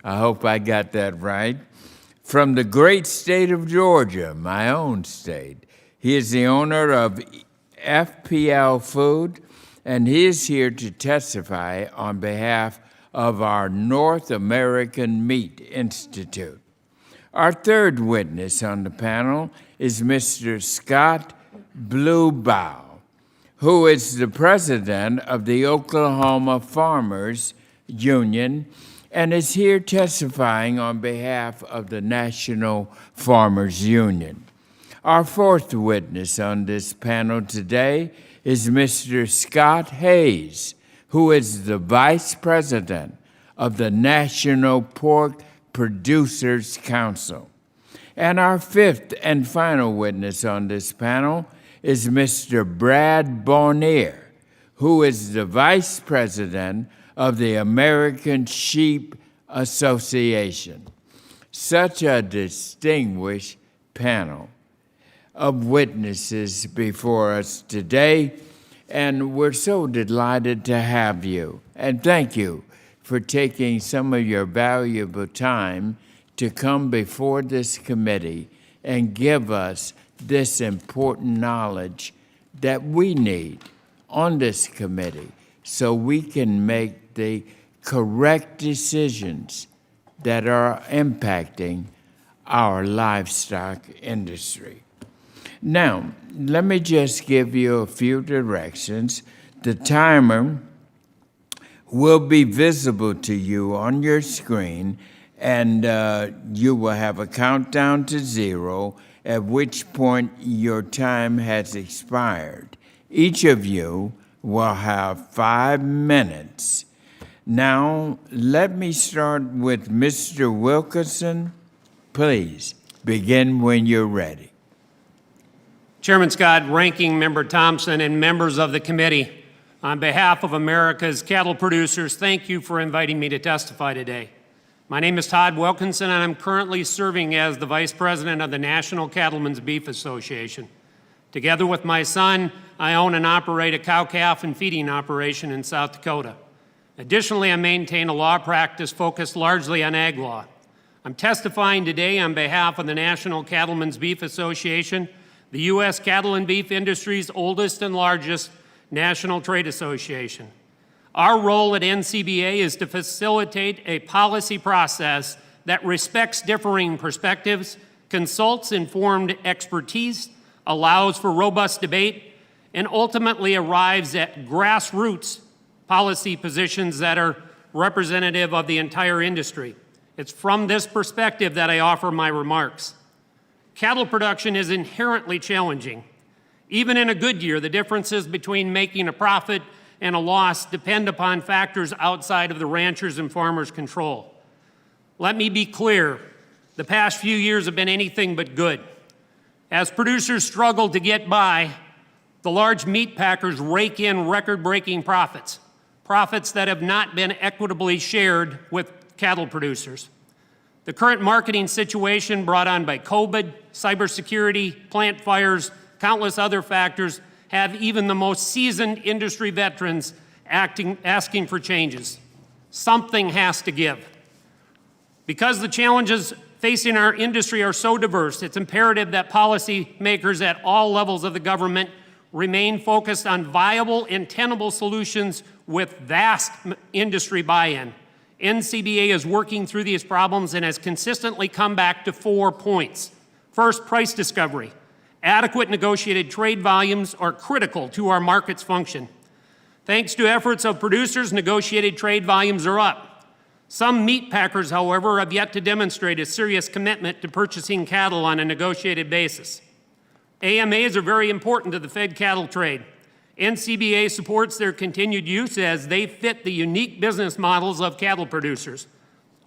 Speaker 1: I hope I got that right. From the great state of Georgia, my own state. He is the owner of FPL Food, and he is here to testify on behalf of our North American Meat Institute. Our third witness on the panel is Mr. Scott Bluebow, who is the president of the Oklahoma Farmers Union and is here testifying on behalf of the National Farmers Union. Our fourth witness on this panel today is Mr. Scott Hayes, who is the vice president of the National Pork Producers Council. And our fifth and final witness on this panel is Mr. Brad Bonnier, who is the vice president of the American Sheep Association. Such a distinguished panel of witnesses before us today, and we're so delighted to have you. And thank you for taking some of your valuable time to come before this committee and give us this important knowledge that we need on this committee so we can make the correct decisions that are impacting our livestock industry. Now, let me just give you a few directions. The timer will be visible to you on your screen, and you will have a countdown to 0, at which point your time has expired. Each of you will have 5 minutes. Now, let me start with Mr. Wilkinson. Please begin when you're ready.
Speaker 12: Chairman Scott, Ranking Member Thompson, and members of the committee, On behalf of America's cattle producers, thank you for inviting me to testify today. My name is Todd Wilkinson, and I'm currently serving as the Vice President of the National Cattlemen's Beef Association. Together with my son, I own and operate a cow-calf and feeding operation in South Dakota. Additionally, I maintain a law practice focused largely on ag law. I'm testifying today on behalf of the National Cattlemen's Beef Association, the U.S. cattle and beef industry's oldest and largest national trade association. Our role at NCBA is to facilitate a policy process that respects differing perspectives, consults informed expertise, allows for robust debate, and ultimately arrives at grassroots policy positions that are representative of the entire industry. It's from this perspective that I offer my remarks. Cattle production is inherently challenging. Even in a good year, the differences between making a profit and a loss depend upon factors outside of the ranchers' and farmers' control. Let me be clear, the past few years have been anything but good. As producers struggle to get by, the large meat packers rake in record-breaking profits, profits that have not been equitably shared with cattle producers. The current marketing situation brought on by COVID, cybersecurity, plant fires, countless other factors have even the most seasoned industry veterans asking for changes. Something has to give. Because the challenges facing our industry are so diverse, it's imperative that policymakers at all levels of the government remain focused on viable and tenable solutions with vast industry buy-in. NCBA is working through these problems and has consistently come back to 4 points. First, price discovery. Adequate negotiated trade volumes are critical to our market's function. Thanks to efforts of producers, negotiated trade volumes are up. Some meat packers, however, have yet to demonstrate a serious commitment to purchasing cattle on a negotiated basis. AMAs are very important to the fed cattle trade. NCBA supports their continued use as they fit the unique business models of cattle producers.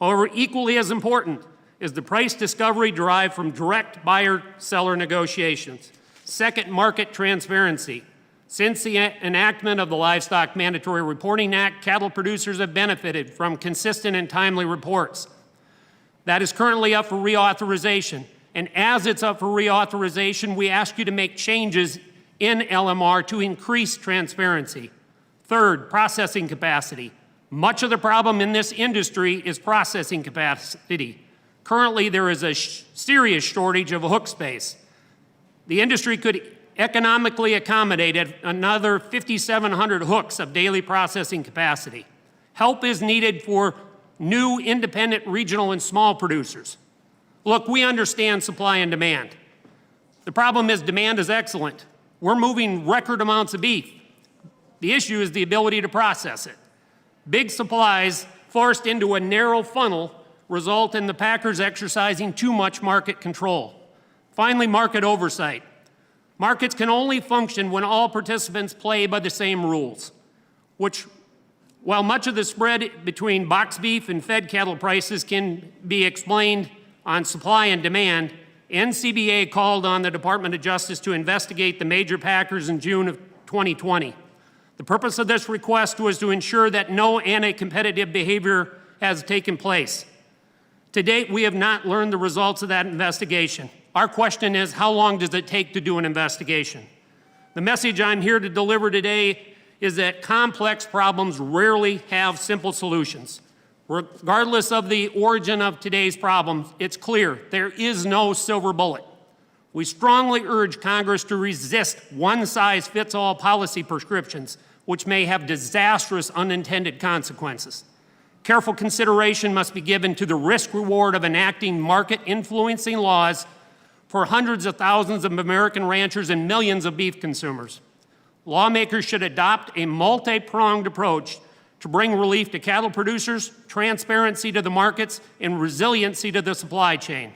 Speaker 12: However, equally as important is the price discovery derived from direct buyer-seller negotiations. Second, market transparency. Since the enactment of the Livestock Mandatory Reporting Act, cattle producers have benefited from consistent and timely reports. That is currently up for reauthorization. And as it's up for reauthorization, we ask you to make changes in LMR to increase transparency. Third, processing capacity. Much of the problem in this industry is processing capacity. Currently, there is a serious shortage of hook space. The industry could economically accommodate another 5,700 hooks of daily processing capacity. Help is needed for new independent regional and small producers. Look, we understand supply and demand. The problem is demand is excellent. We're moving record amounts of beef. The issue is the ability to process it. Big supplies forced into a narrow funnel result in the packers exercising too much market control. Finally, market oversight. Markets can only function when all participants play by the same rules, which, while much of the spread between box beef and fed cattle prices can be explained on supply and demand, NCBA called on the Department of Justice to investigate the major packers in June of 2020. The purpose of this request was to ensure that no anti-competitive behavior has taken place. To date, we have not learned the results of that investigation. Our question is, how long does it take to do an investigation? The message I'm here to deliver today is that complex problems rarely have simple solutions. Regardless of the origin of today's problem, it's clear there is no silver bullet. We strongly urge Congress to resist one-size-fits-all policy prescriptions, which may have disastrous unintended consequences. Careful consideration must be given to the risk-reward of enacting market-influencing laws for hundreds of thousands of American ranchers and millions of beef consumers. Lawmakers should adopt a multi-pronged approach to bring relief to cattle producers, transparency to the markets, and resiliency to the supply chain.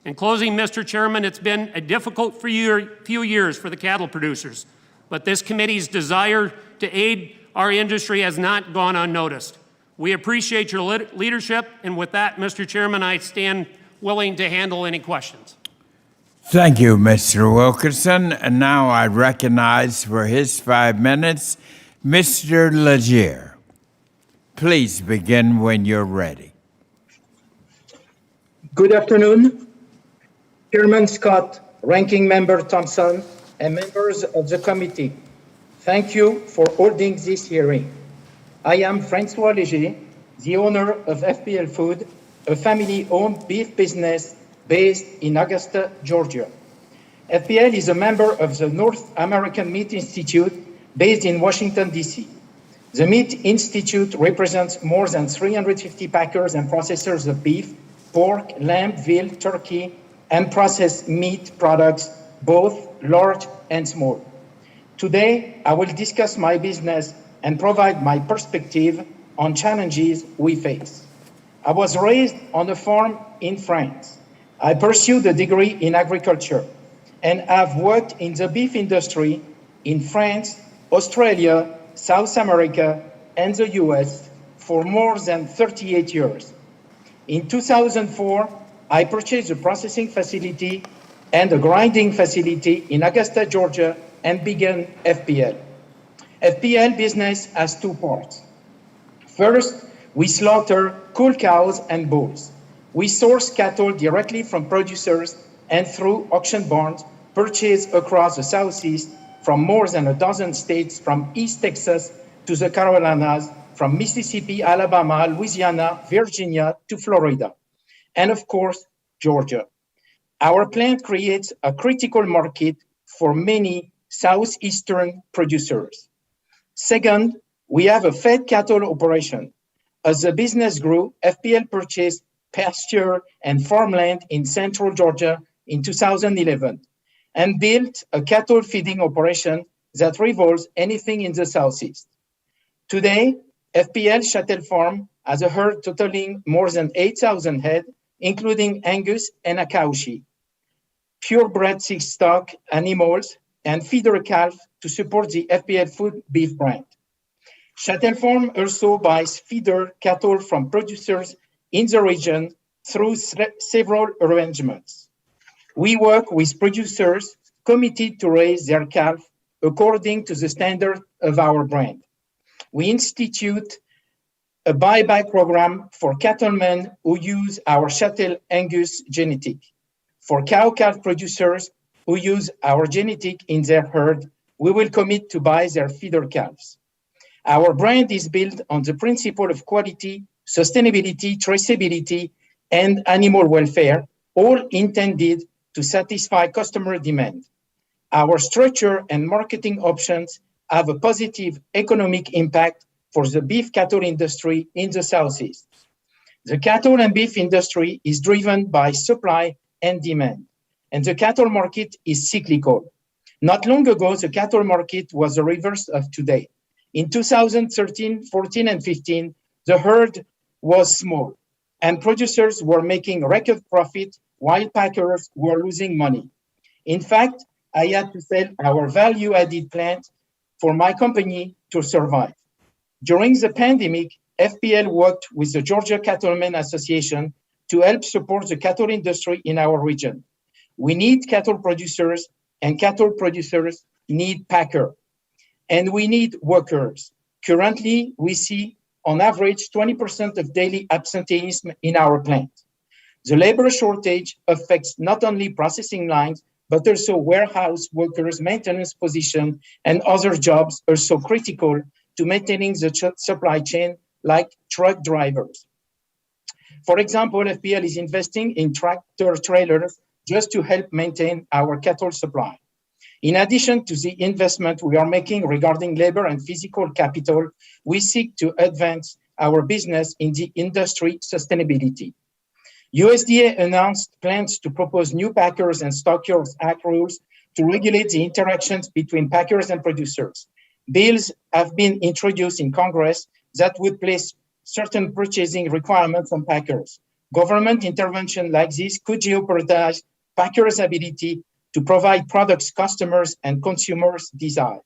Speaker 12: In closing, Mr. Chairman, it's been a difficult few years for the cattle producers, but this committee's desire to aid our industry has not gone unnoticed. We appreciate your leadership, and with that, Mr. Chairman, I stand willing to handle any questions.
Speaker 1: Thank you, Mr. Wilkinson. And now I recognize for his 5 minutes, Mr. Legier, please begin when you're ready.
Speaker 13: Good afternoon, Chairman Scott, Ranking Member Thompson, and members of the committee. Thank you for holding this hearing. I am François Léger, the owner of FPL Food, a family-owned beef business based in Augusta, Georgia. FPL is a member of the North American Meat Institute based in Washington, D.C. The Meat Institute represents more than 350 packers and processors of beef, pork, lamb, veal, turkey, and processed meat products, both large and small. Today, I will discuss my business and provide my perspective on challenges we face. I was raised on a farm in France. I pursued a degree in agriculture and have worked in the beef industry in France, Australia, South America, and the US for more than 38 years. In 2004, I purchased a processing facility and a grinding facility in Augusta, Georgia, and began FPL. FPL business has two parts. First, we slaughter cull cows and bulls. We source cattle directly from producers and through auction barns purchased across the Southeast from more than a dozen states, from East Texas to the Carolinas, from Mississippi, Alabama, Louisiana, Virginia to Florida, and of course, Georgia. Our plant creates a critical market for many Southeastern producers. Second, we have a fed cattle operation. As the business grew, FPL purchased pasture and farmland in central Georgia in 2011 and built a cattle feeding operation that revolves anything in the Southeast. Today, FPL Chattel Farm has a herd totaling more than 8,000 head, including Angus and Akaushi, purebred six stock animals, and feeder calf to support the FPL Food beef brand. Chattel Farm also buys feeder cattle from producers in the region through several arrangements. We work with producers committed to raise their calf according to the standard of our brand. We institute a buyback program for cattlemen who use our Chattel Angus genetic. For cow-calf producers who use our genetic in their herd, we will commit to buy their feeder calves. Our brand is built on the principle of quality, sustainability, traceability, and animal welfare, all intended to satisfy customer demand. Our structure and marketing options have a positive economic impact for the beef cattle industry in the Southeast. The cattle and beef industry is driven by supply and demand, and the cattle market is cyclical. Not long ago, the cattle market was the reverse of today. In 2013, 14, and 15, the herd was small, and producers were making record profit while packers were losing money. In fact, I had to sell our value-added plant for my company to survive. During the pandemic, FPL worked with the Georgia Cattlemen Association to help support the cattle industry in our region. We need cattle producers, and cattle producers need packers. And we need workers. Currently, we see on average 20% of daily absenteeism in our plant. The labor shortage affects not only processing lines, but also warehouse workers, maintenance positions, and other jobs also critical to maintaining the supply chain, like truck drivers. For example, FPL is investing in tractor trailers just to help maintain our cattle supply. In addition to the investment we are making regarding labor and physical capital, we seek to advance our business in the industry sustainability. USDA announced plans to propose new Packers and Stockers Act rules to regulate the interactions between packers and producers. Bills have been introduced in Congress that would place certain purchasing requirements on packers. Government intervention like this could jeopardize packers' ability to provide products customers and consumers desire,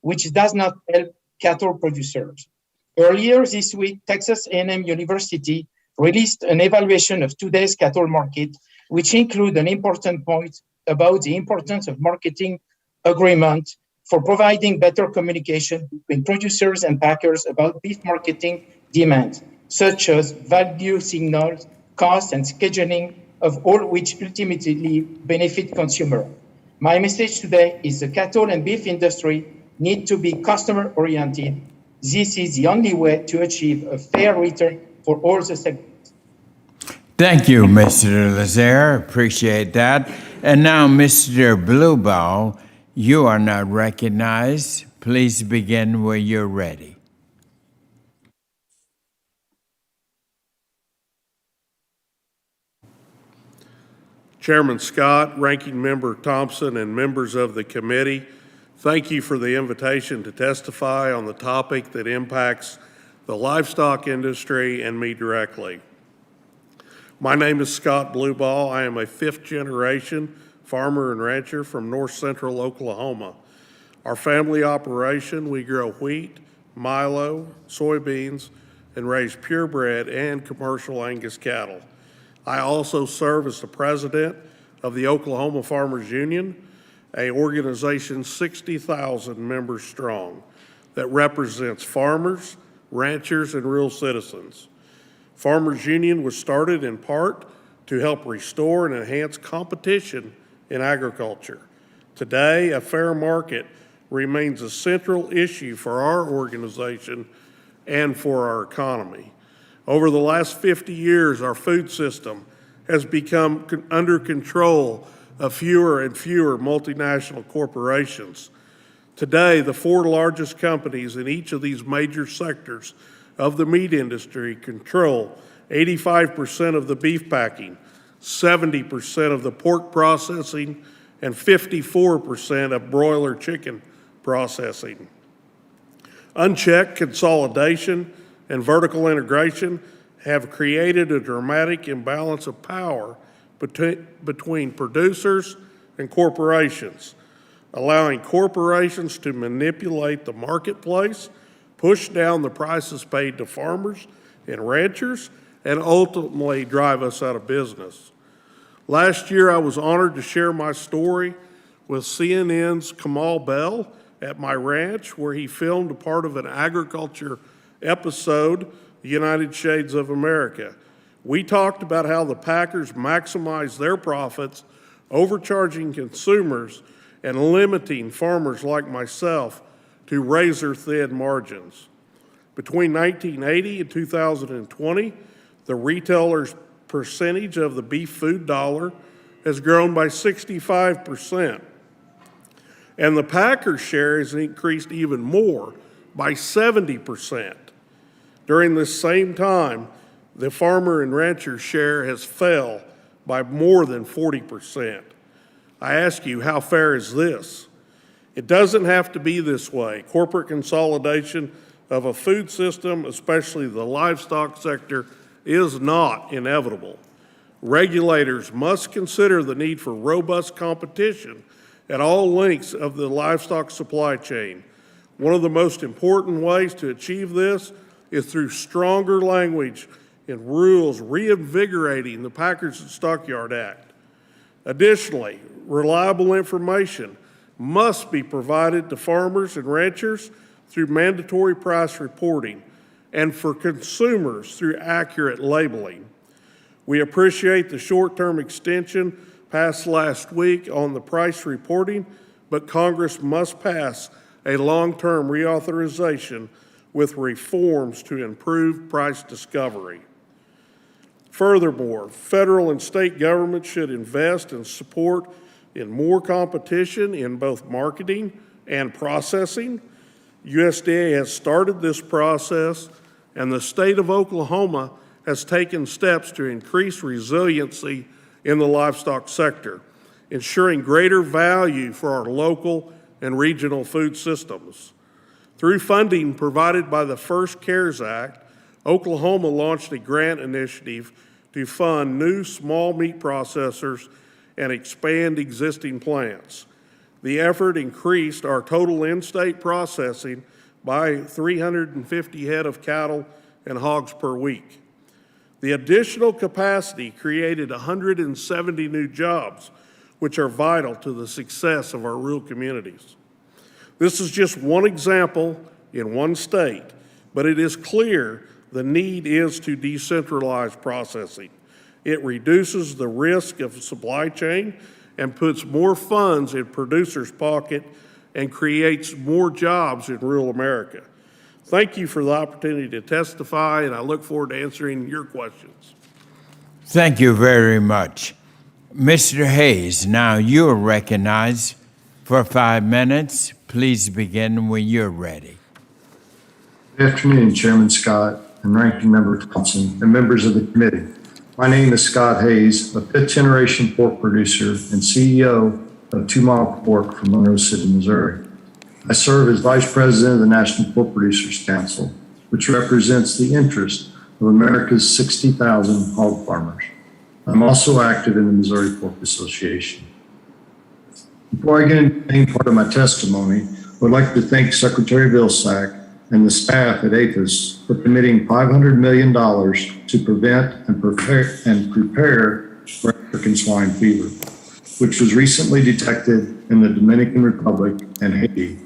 Speaker 13: which does not help cattle producers. Earlier this week, Texas A&M University released an evaluation of today's cattle market, which include an important point about the importance of marketing agreement for providing better communication between producers and packers about beef marketing demands, such as value signals, cost, and scheduling, of all which ultimately benefit consumer. My message today is the cattle and beef industry need to be customer-oriented. This is the only way to achieve a fair return for all the segments.
Speaker 1: Thank you, Mr. Lazare. Appreciate that. And now, Mr. Blueball, you are now recognized. Please begin where you're ready.
Speaker 15: Chairman Scott, Ranking Member Thompson, and members of the committee, thank you for the invitation to testify on the topic that impacts the livestock industry and me directly. My name is Scott Blueball. I am a fifth-generation farmer and rancher from north central Oklahoma. Our family operation, we grow wheat, milo, soybeans, and raise purebred and commercial Angus cattle. I also serve as the president of the Oklahoma Farmers Union, an organization 60,000 members strong that represents farmers, ranchers, and rural citizens. Farmers Union was started in part to help restore and enhance competition in agriculture. Today, a fair market remains a central issue for our organization and for our economy. Over the last 50 years, our food system has become under control of fewer and fewer multinational corporations. Today, the four largest companies in each of these major sectors of the meat industry control 85% of the beef packing, 70% of the pork processing, and 54% of broiler chicken processing. Unchecked consolidation and vertical integration have created a dramatic imbalance of power between producers and corporations, allowing corporations to manipulate the marketplace, push down the prices paid to farmers and ranchers, and ultimately drive us out of business. Last year, I was honored to share my story with CNN's Kamal Bell at my ranch, where he filmed a part of an agriculture episode, The United Shades of America. We talked about how the packers maximize their profits, overcharging consumers and limiting farmers like myself to razor-thin margins. Between 1980 and 2020, the retailer's percentage of the beef food dollar has grown by 65%. And the packer's share has increased even more, by 70%. During this same time, the farmer and rancher share has fell by more than 40%. I ask you, how fair is this? It doesn't have to be this way. Corporate consolidation of a food system, especially the livestock sector, is not inevitable. Regulators must consider the need for robust competition at all links of the livestock supply chain. One of the most important ways to achieve this is through stronger language and rules reinvigorating the Packers and Stockyard Act. Additionally, reliable information must be provided to farmers and ranchers through mandatory price reporting and for consumers through accurate labeling. We appreciate the short-term extension passed last week on the price reporting, but Congress must pass a long-term reauthorization with reforms to improve price discovery. Furthermore, federal and state governments should invest and support in more competition in both marketing and processing. USDA has started this process, and the state of Oklahoma has taken steps to increase resiliency in the livestock sector, ensuring greater value for our local and regional food systems. Through funding provided by the First CARES Act, Oklahoma launched a grant initiative to fund new small meat processors and expand existing plants. The effort increased our total in-state processing by 350 head of cattle and hogs per week. The additional capacity created 170 new jobs, which are vital to the success of our rural communities. This is just one example in one state, but it is clear the need is to decentralize processing. It reduces the risk of supply chain and puts more funds in producers' pocket and creates more jobs in rural America. Thank you for the opportunity to testify, and I look forward to answering your questions.
Speaker 1: Thank you very much. Mr. Hayes, now you're recognized for 5 minutes. Please begin when you're ready.
Speaker 16: Good afternoon, Chairman Scott and Ranking Member Thompson and members of the committee. My name is Scott Hayes, a fifth-generation pork producer and CEO of 2 Mile Pork from Monroe City, Missouri. I serve as Vice President of the National Pork Producers Council, which represents the interest of America's 60,000 hog farmers. I'm also active in the Missouri Pork Association. Before I get into the main part of my testimony, I would like to thank Secretary Vilsack and the staff at APHIS for committing $500 million to prevent and prepare for African swine fever, which was recently detected in the Dominican Republic and Haiti.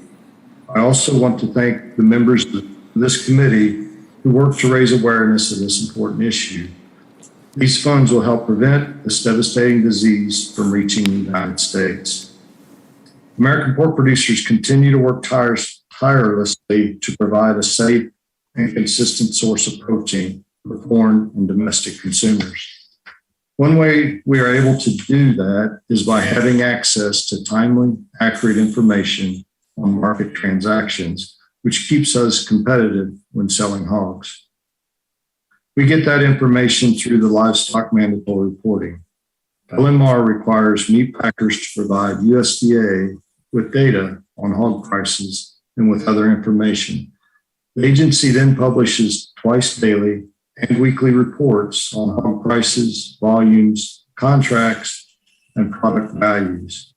Speaker 16: I also want to thank the members of this committee who worked to raise awareness of this important issue. These funds will help prevent this devastating disease from reaching the United States. American pork producers continue to work tirelessly to provide a safe and consistent source of protein for foreign and domestic consumers. One way we are able to do that is by having access to timely, accurate information on market transactions, which keeps us competitive when selling hogs. We get that information through the livestock mandatory reporting. LMR requires meat packers to provide USDA with data on hog prices and with other information. The agency then publishes twice daily and weekly reports on hog prices, volumes, contracts, and product values.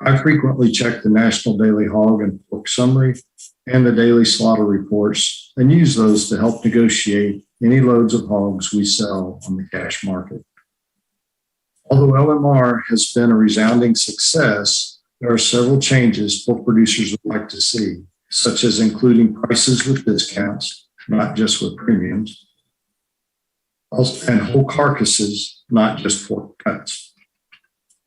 Speaker 16: I frequently check the National Daily Hog and Pork Summary and the daily slaughter reports and use those to help negotiate any loads of hogs we sell on the cash market. Although LMR has been a resounding success, there are several changes pork producers would like to see, such as including prices with discounts, not just with premiums, and whole carcasses, not just pork cuts.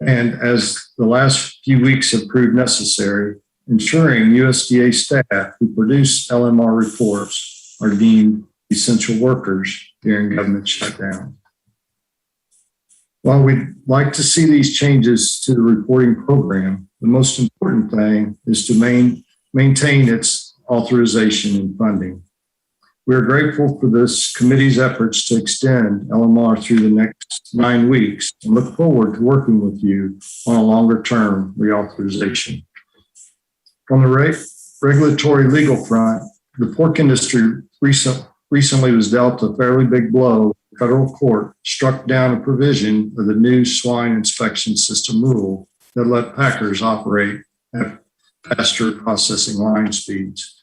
Speaker 16: And as the last few weeks have proved necessary, ensuring USDA staff who produce LMR reports are deemed essential workers during government shutdown. While we'd like to see these changes to the reporting program, the most important thing is to maintain its authorization and funding. We are grateful for this committee's efforts to extend LMR through the next 9 weeks and look forward to working with you on a longer-term reauthorization. From the regulatory legal front, the pork industry recently was dealt a fairly big blow. The federal court struck down a provision of the new swine inspection system rule that let packers operate at faster processing line speeds.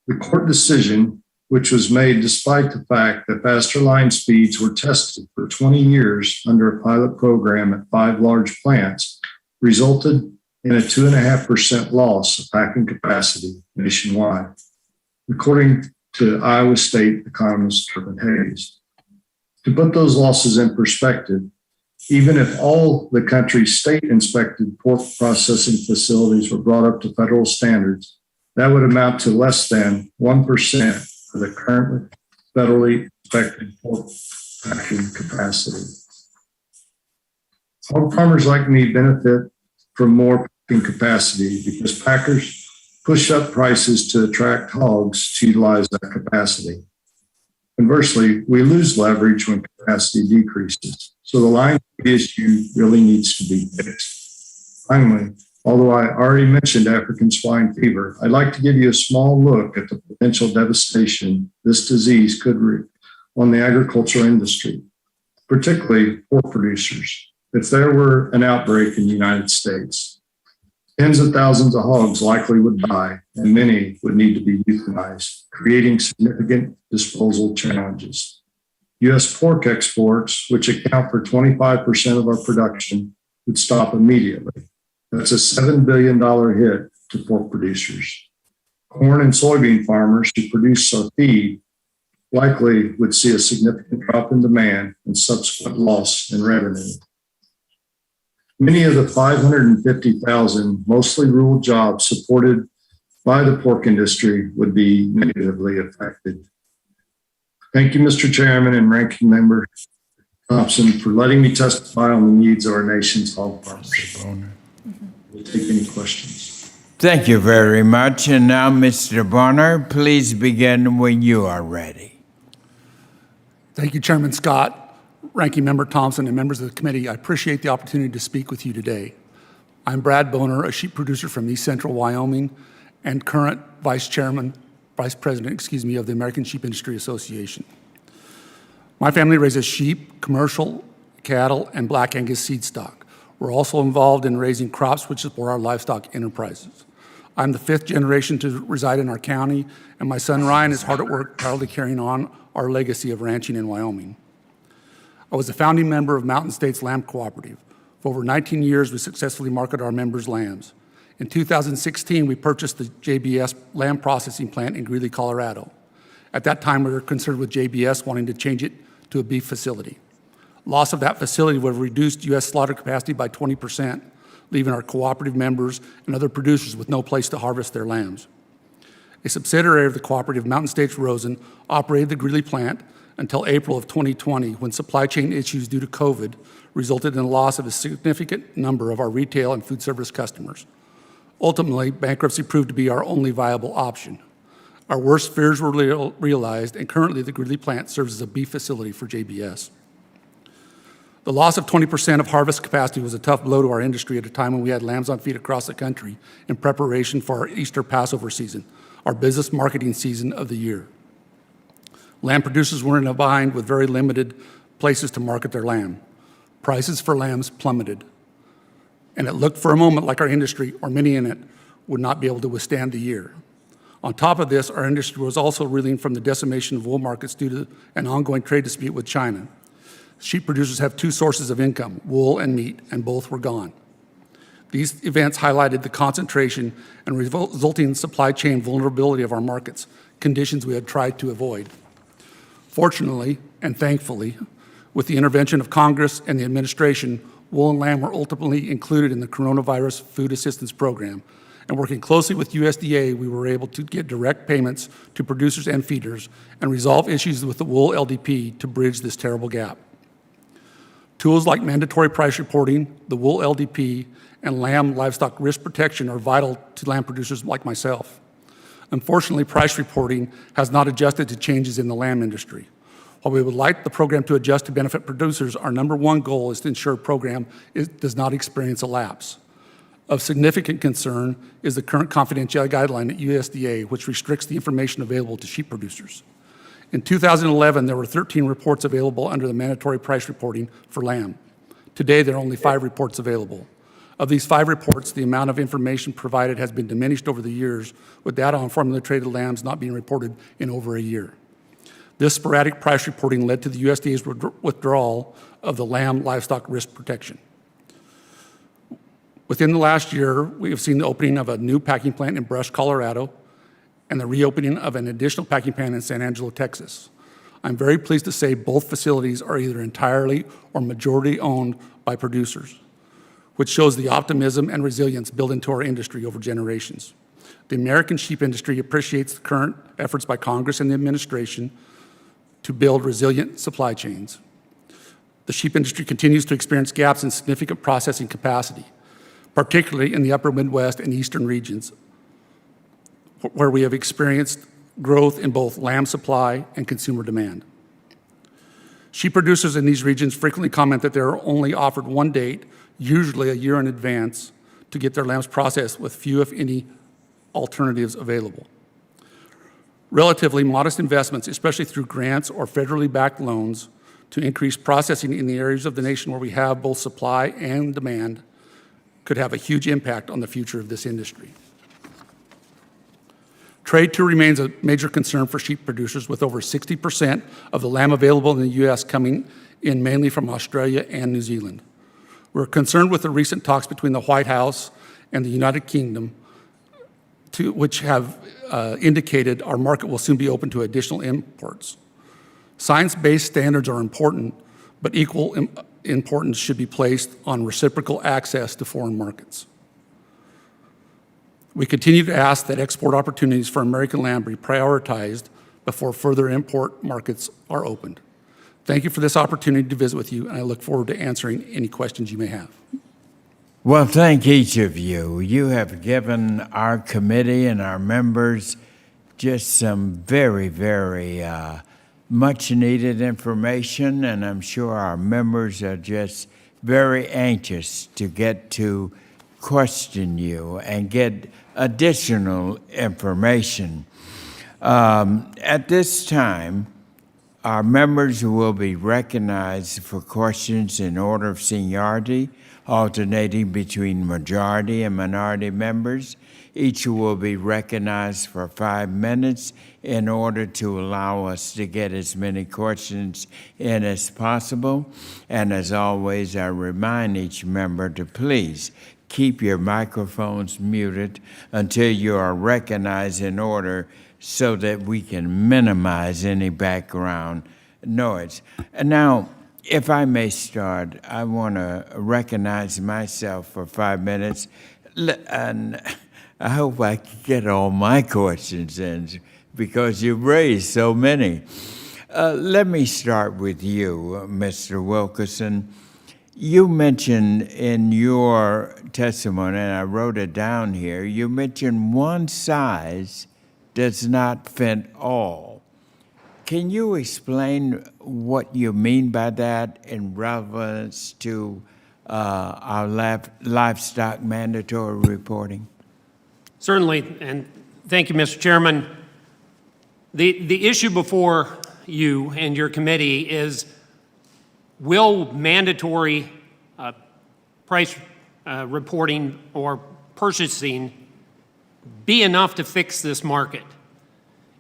Speaker 16: The court decision, which was made despite the fact that faster line speeds were tested for 20 years under a pilot program at 5 large plants, resulted in a 2.5% loss of packing capacity nationwide, according to Iowa State economist Kevin Hayes. To put those losses in perspective, even if all the country's state-inspected pork processing facilities were brought up to federal standards, that would amount to less than 1% of the currently federally inspected pork packing capacity. Hog farmers like me benefit from more packing capacity because packers push up prices to attract hogs to utilize that capacity. Conversely, we lose leverage when capacity decreases. So the line issue really needs to be fixed. Finally, although I already mentioned African swine fever, I'd like to give you a small look at the potential devastation this disease could wreak on the agricultural industry, particularly pork producers, if there were an outbreak in the United States. Tens of thousands of hogs likely would die, and many would need to be euthanized, creating significant disposal challenges. U.S. pork exports, which account for 25% of our production, would stop immediately. That's a $7 billion hit to pork producers. Corn and soybean farmers who produce our feed likely would see a significant drop in demand and subsequent loss in revenue. Many of the 550,000 mostly rural jobs supported by the pork industry would be negatively affected. Thank you, Mr. Chairman and Ranking Member Thompson, for letting me testify on the needs of our nation's hog farmers. We'll take any questions.
Speaker 1: Thank you very much. And now, Mr. Bonner, please begin when you are ready.
Speaker 17: Thank you, Chairman Scott, Ranking Member Thompson, and members of the committee. I appreciate the opportunity to speak with you today. I'm Brad Bonner, a sheep producer from East Central Wyoming and current Vice President, of the American Sheep Industry Association. My family raises sheep, commercial cattle, and Black Angus seed stock. We're also involved in raising crops which support our livestock enterprises. I'm the 5th generation to reside in our county, and my son Ryan is hard at work proudly carrying on our legacy of ranching in Wyoming. I was a founding member of Mountain States Lamb Cooperative. For over 19 years, we successfully marketed our members' lambs. In 2016, we purchased the JBS lamb processing plant in Greeley, Colorado. At that time, we were concerned with JBS wanting to change it to a beef facility. Loss of that facility would have reduced U.S. slaughter capacity by 20%, leaving our cooperative members and other producers with no place to harvest their lambs. A subsidiary of the cooperative, Mountain States Rosen, operated the Greeley plant until April of 2020, when supply chain issues due to COVID resulted in the loss of a significant number of our retail and food service customers. Ultimately, bankruptcy proved to be our only viable option. Our worst fears were realized, and currently the Greeley plant serves as a beef facility for JBS. The loss of 20% of harvest capacity was a tough blow to our industry at a time when we had lambs on feed across the country in preparation for our Easter Passover season, our business marketing season of the year. Lamb producers were in a bind with very limited places to market their lamb. Prices for lambs plummeted, and it looked for a moment like our industry, or many in it, would not be able to withstand the year. On top of this, our industry was also reeling from the decimation of wool markets due to an ongoing trade dispute with China. Sheep producers have 2 sources of income, wool and meat, and both were gone. These events highlighted the concentration and resulting supply chain vulnerability of our markets, conditions we had tried to avoid. Fortunately and thankfully, with the intervention of Congress and the administration, wool and lamb were ultimately included in the Coronavirus Food Assistance Program. And working closely with USDA, we were able to get direct payments to producers and feeders and resolve issues with the wool LDP to bridge this terrible gap. Tools like mandatory price reporting, the wool LDP, and lamb livestock risk protection are vital to lamb producers like myself. Unfortunately, price reporting has not adjusted to changes in the lamb industry. While we would like the program to adjust to benefit producers, our number one goal is to ensure the program does not experience a lapse. Of significant concern is the current confidentiality guideline at USDA, which restricts the information available to sheep producers. In 2011, there were 13 reports available under the mandatory price reporting for lamb. Today, there are only 5 reports available. Of these 5 reports, the amount of information provided has been diminished over the years, with data on formula-traded lambs not being reported in over a year. This sporadic price reporting led to the USDA's withdrawal of the lamb livestock risk protection. Within the last year, we have seen the opening of a new packing plant in Brush, Colorado, and the reopening of an additional packing plant in San Angelo, Texas. I'm very pleased to say both facilities are either entirely or majority owned by producers, which shows the optimism and resilience built into our industry over generations. The American sheep industry appreciates the current efforts by Congress and the administration to build resilient supply chains. The sheep industry continues to experience gaps in significant processing capacity, particularly in the upper Midwest and eastern regions, where we have experienced growth in both lamb supply and consumer demand. Sheep producers in these regions frequently comment that they're only offered one date, usually a year in advance, to get their lambs processed, with few, if any, alternatives available. Relatively modest investments, especially through grants or federally backed loans, to increase processing in the areas of the nation where we have both supply and demand could have a huge impact on the future of this industry. Trade, too, remains a major concern for sheep producers, with over 60% of the lamb available in the U.S. coming in mainly from Australia and New Zealand. We're concerned with the recent talks between the White House and the United Kingdom which have indicated our market will soon be open to additional imports. Science-based standards are important, but equal importance should be placed on reciprocal access to foreign markets. We continue to ask that export opportunities for American lamb be prioritized before further import markets are opened. Thank you for this opportunity to visit with you, and I look forward to answering any questions you may have.
Speaker 1: Well, thank each of you. You have given our committee and our members just some very, very much needed information, and I'm sure our members are just very anxious to get to question you and get additional information. At this time, our members will be recognized for questions in order of seniority, alternating between majority and minority members. Each will be recognized for 5 minutes in order to allow us to get as many questions in as possible. And as always, I remind each member to please keep your microphones muted until you are recognized in order so that we can minimize any background noise. And now, if I may start, I want to recognize myself for 5 minutes, and I hope I can get all my questions in because you've raised so many. Let me start with you, Mr. Wilkerson. You mentioned in your testimony, and I wrote it down here, you mentioned one size does not fit all. Can you explain what you mean by that in relevance to our livestock mandatory reporting?
Speaker 12: Certainly, and thank you, Mr. Chairman. The issue before you and your committee is, will mandatory price reporting or purchasing be enough to fix this market?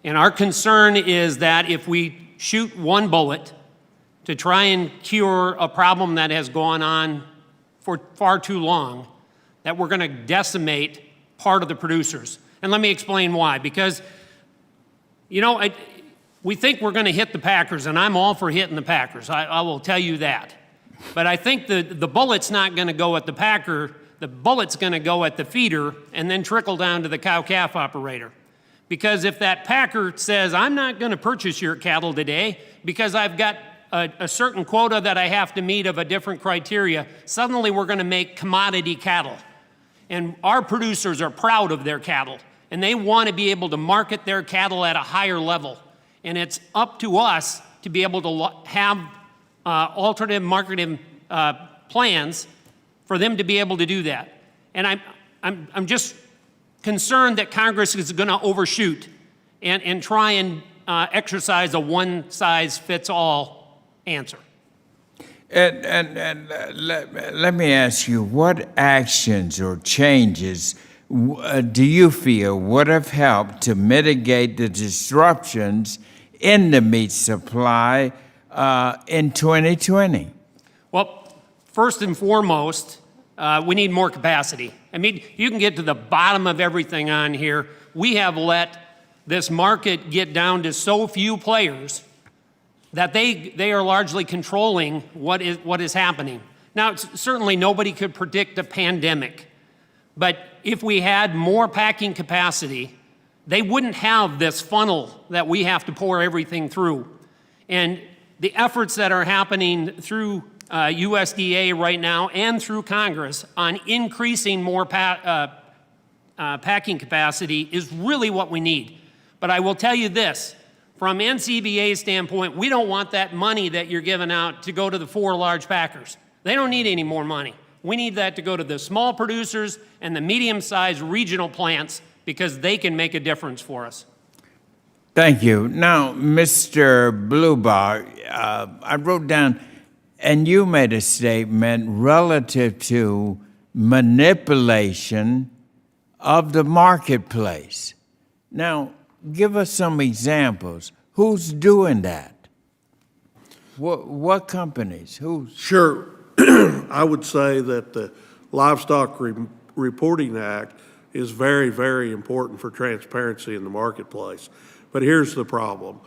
Speaker 12: And our concern is that if we shoot one bullet to try and cure a problem that has gone on for far too long, that we're going to decimate part of the producers. And let me explain why. Because, you know, we think we're going to hit the packers, and I'm all for hitting the packers. I will tell you that. But I think the bullet's not going to go at the packer. The bullet's going to go at the feeder and then trickle down to the cow-calf operator. Because if that packer says, I'm not going to purchase your cattle today because I've got a certain quota that I have to meet of a different criteria, suddenly we're going to make commodity cattle. And our producers are proud of their cattle, and they want to be able to market their cattle at a higher level. And it's up to us to be able to have alternative marketing plans for them to be able to do that. And I'm just concerned that Congress is going to overshoot and try and exercise a one-size-fits-all answer.
Speaker 1: And let me ask you, what actions or changes do you feel would have helped to mitigate the disruptions in the meat supply in 2020?
Speaker 12: Well, first and foremost, we need more capacity. I mean, you can get to the bottom of everything on here. We have let this market get down to so few players that they are largely controlling what is happening. Now, certainly nobody could predict a pandemic, but if we had more packing capacity, they wouldn't have this funnel that we have to pour everything through. And the efforts that are happening through USDA right now and through Congress on increasing more packing capacity is really what we need. But I will tell you this, from NCBA's standpoint, we don't want that money that you're giving out to go to the 4 large packers. They don't need any more money. We need that to go to the small producers and the medium-sized regional plants because they can make a difference for us.
Speaker 1: Thank you. Now, Mr. Blubar, I wrote down, and you made a statement relative to manipulation of the marketplace. Now, give us some examples. Who's doing that? What companies? Who's?
Speaker 15: Sure. I would say that the Livestock Reporting Act is very, very important for transparency in the marketplace. But here's the problem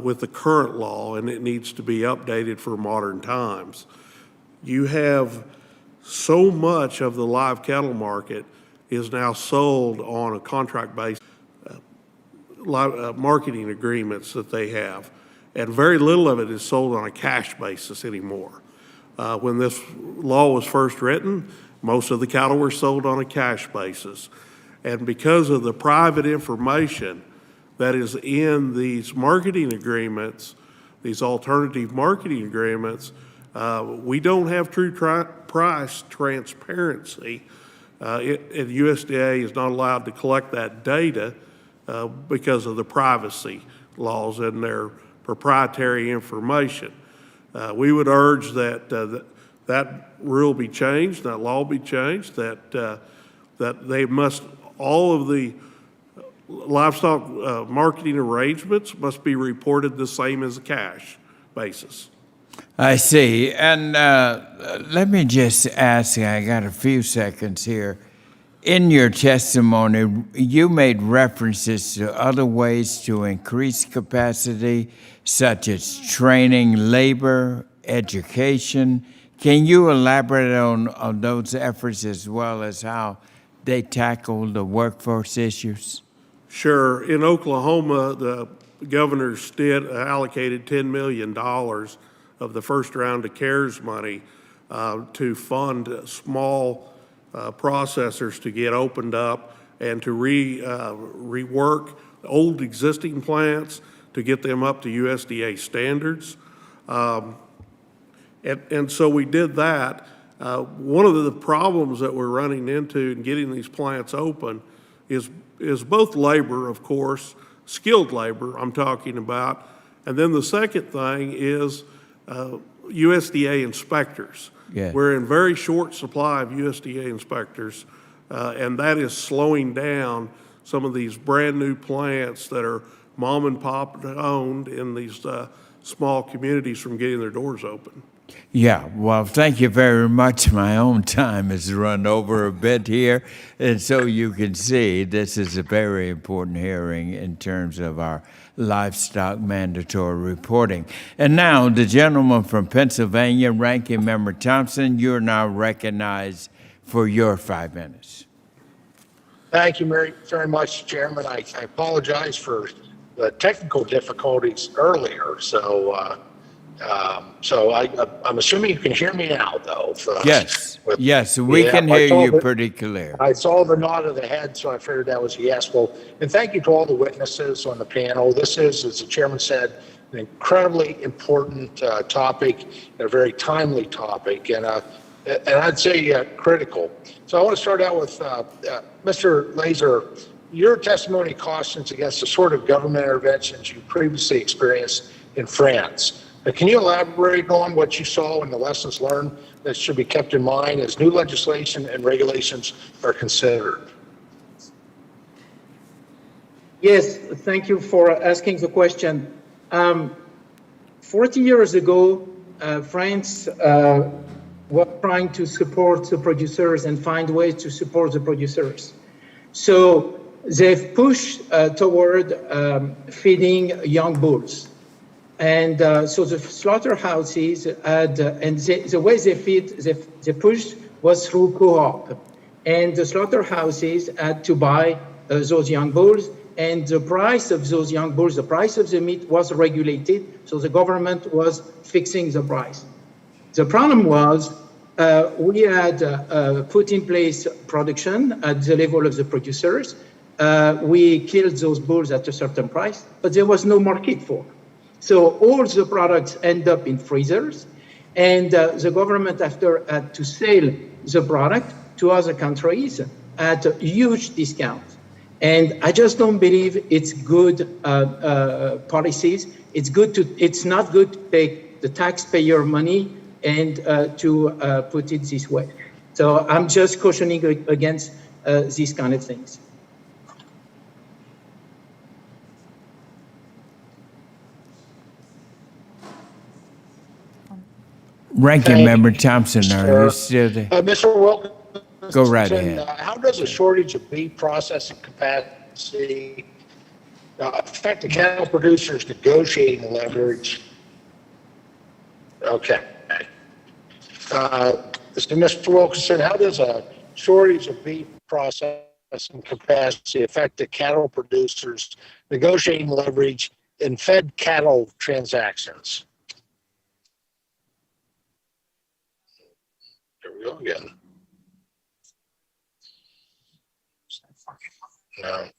Speaker 15: with the current law, and it needs to be updated for modern times. You have so much of the live cattle market is now sold on a contract basis, marketing agreements that they have, and very little of it is sold on a cash basis anymore. When this law was first written, most of the cattle were sold on a cash basis. And because of the private information that is in these marketing agreements, these alternative marketing agreements, we don't have true price transparency. And USDA is not allowed to collect that data because of the privacy laws and their proprietary information. We would urge that that rule be changed, that law be changed, that they must, all of the livestock marketing arrangements must be reported the same as a cash basis.
Speaker 1: I see. And let me just ask, I got a few seconds here. In your testimony, you made references to other ways to increase capacity, such as training, labor, education. Can you elaborate on those efforts as well as how they tackle the workforce issues?
Speaker 15: Sure. In Oklahoma, the governor's allocated $10 million of the first round of CARES money to fund small processors to get opened up and to rework old existing plants to get them up to USDA standards. And so we did that. One of the problems that we're running into in getting these plants open is both labor, of course, skilled labor I'm talking about, and then the second thing is USDA inspectors.
Speaker 1: Yeah.
Speaker 15: We're in very short supply of USDA inspectors, and that is slowing down some of these brand new plants that are mom and pop owned in these small communities from getting their doors open.
Speaker 1: Yeah, well, thank you very much. My own time has run over a bit here. And so you can see this is a very important hearing in terms of our livestock mandatory reporting. And now the gentleman from Pennsylvania, Ranking Member Thompson, you're now recognized for your 5 minutes.
Speaker 18: Thank you very much, Chairman. I apologize for the technical difficulties earlier. I'm assuming you can hear me now, though.
Speaker 1: Yes, we can hear you pretty clear.
Speaker 18: I saw the nod of the head, so I figured that was a yes. Well, and thank you to all the witnesses on the panel. This is, as the chairman said, an incredibly important topic and a very timely topic, and I'd say critical. So I want to start out with Mr. Laser. Your testimony cautions against the sort of government interventions you previously experienced in France. Can you elaborate on what you saw and the lessons learned that should be kept in mind as new legislation and regulations are considered?
Speaker 13: Yes, thank you for asking the question. 40 years ago, France was trying to support the producers and find ways to support the producers. So they've pushed toward feeding young bulls. And so the slaughterhouses had, and the way they pushed was through co-op. And the slaughterhouses had to buy those young bulls, and the price of those young bulls, the price of the meat was regulated, so the government was fixing the price. The problem was we had put in place production at the level of the producers. We killed those bulls at a certain price, but there was no market for. So all the products end up in freezers, and the government after had to sell the product to other countries at a huge discount. And I just don't believe it's good policies. It's not good to take the taxpayer money and to put it this way. So I'm just cautioning against these kind of things.
Speaker 1: Ranking Member Thompson, are you still there?
Speaker 18: Mr. Wilkinson,
Speaker 1: Go right ahead.
Speaker 18: How does a shortage of beef processing capacity affect the cattle producers' negotiating leverage? Okay. So Mr. Wilkinson, how does a shortage of beef processing capacity affect the cattle producers' negotiating leverage in fed cattle transactions? Here we go again. No.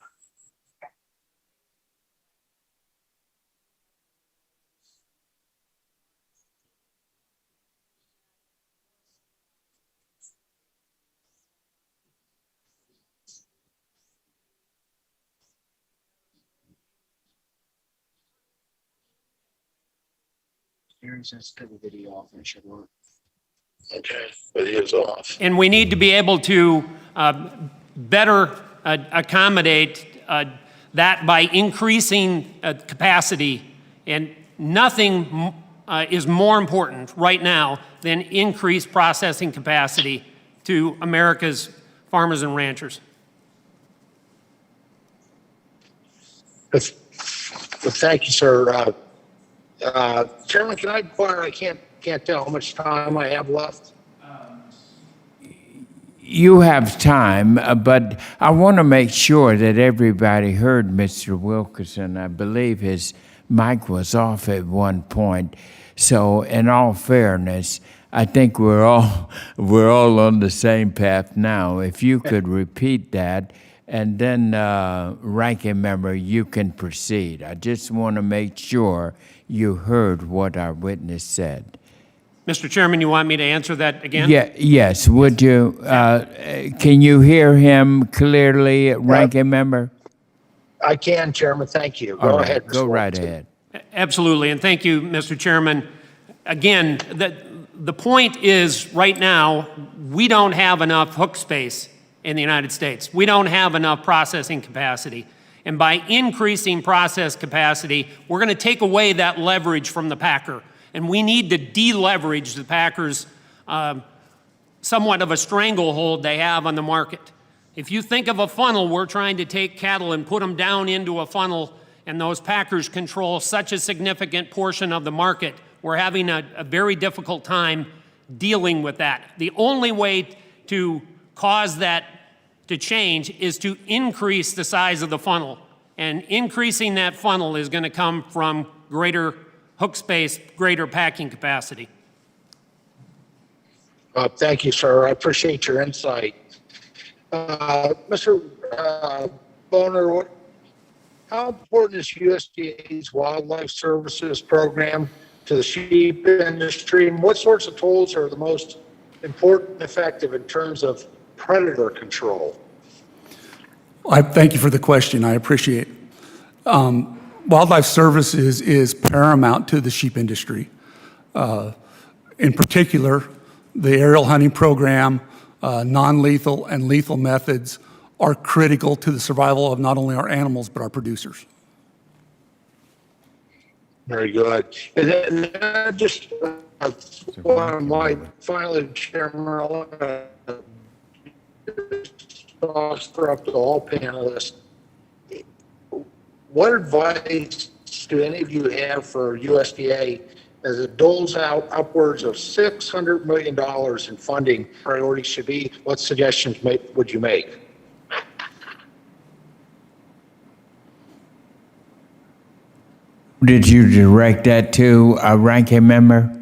Speaker 18: Okay, video's off.
Speaker 12: And we need to be able to better accommodate that by increasing capacity. And nothing is more important right now than increased processing capacity to America's farmers and ranchers.
Speaker 18: Thank you, sir. Chairman, can I inquire? I can't tell how much time I have left.
Speaker 1: You have time, but I want to make sure that everybody heard Mr. Wilkerson. I believe his mic was off at one point. So, in all fairness, I think we're all on the same path now. If you could repeat that, and then, Ranking Member, you can proceed. I just want to make sure you heard what our witness said.
Speaker 12: Mr. Chairman, you want me to answer that again?
Speaker 1: Yeah, yes, would you, can you hear him clearly, Ranking Member?
Speaker 18: I can, Chairman. Thank you.
Speaker 1: All
Speaker 18: Go
Speaker 1: right,
Speaker 18: ahead.
Speaker 1: go
Speaker 18: Mr.
Speaker 1: right
Speaker 18: Wilkinson.
Speaker 1: ahead.
Speaker 12: Absolutely, and thank you, Mr. Chairman. Again, the point is, right now, we don't have enough hook space in the United States. We don't have enough processing capacity. And by increasing process capacity, we're going to take away that leverage from the packer. And we need to deleverage the packers, somewhat of a stranglehold they have on the market. If you think of a funnel, we're trying to take cattle and put them down into a funnel, and those packers control such a significant portion of the market. We're having a very difficult time dealing with that. The only way to cause that to change is to increase the size of the funnel. And increasing that funnel is going to come from greater hook space, greater packing capacity.
Speaker 18: Thank you, sir. I appreciate your insight. Mr. Boner, how important is USDA's Wildlife Services program to the sheep industry? And what sorts of tools are the most important and effective in terms of predator control?
Speaker 17: I thank you for the question. I appreciate it. Wildlife Services is paramount to the sheep industry. In particular, the aerial hunting program, non-lethal and lethal methods are critical to the survival of not only our animals, but our producers.
Speaker 18: Very good. And then just one of my finally, Chairman, I want to offer up to all panelists. What advice do any of you have for USDA as it doles out upwards of $600 million in funding? Priorities should be, what suggestions would you make?
Speaker 1: Did you direct that to a Ranking Member?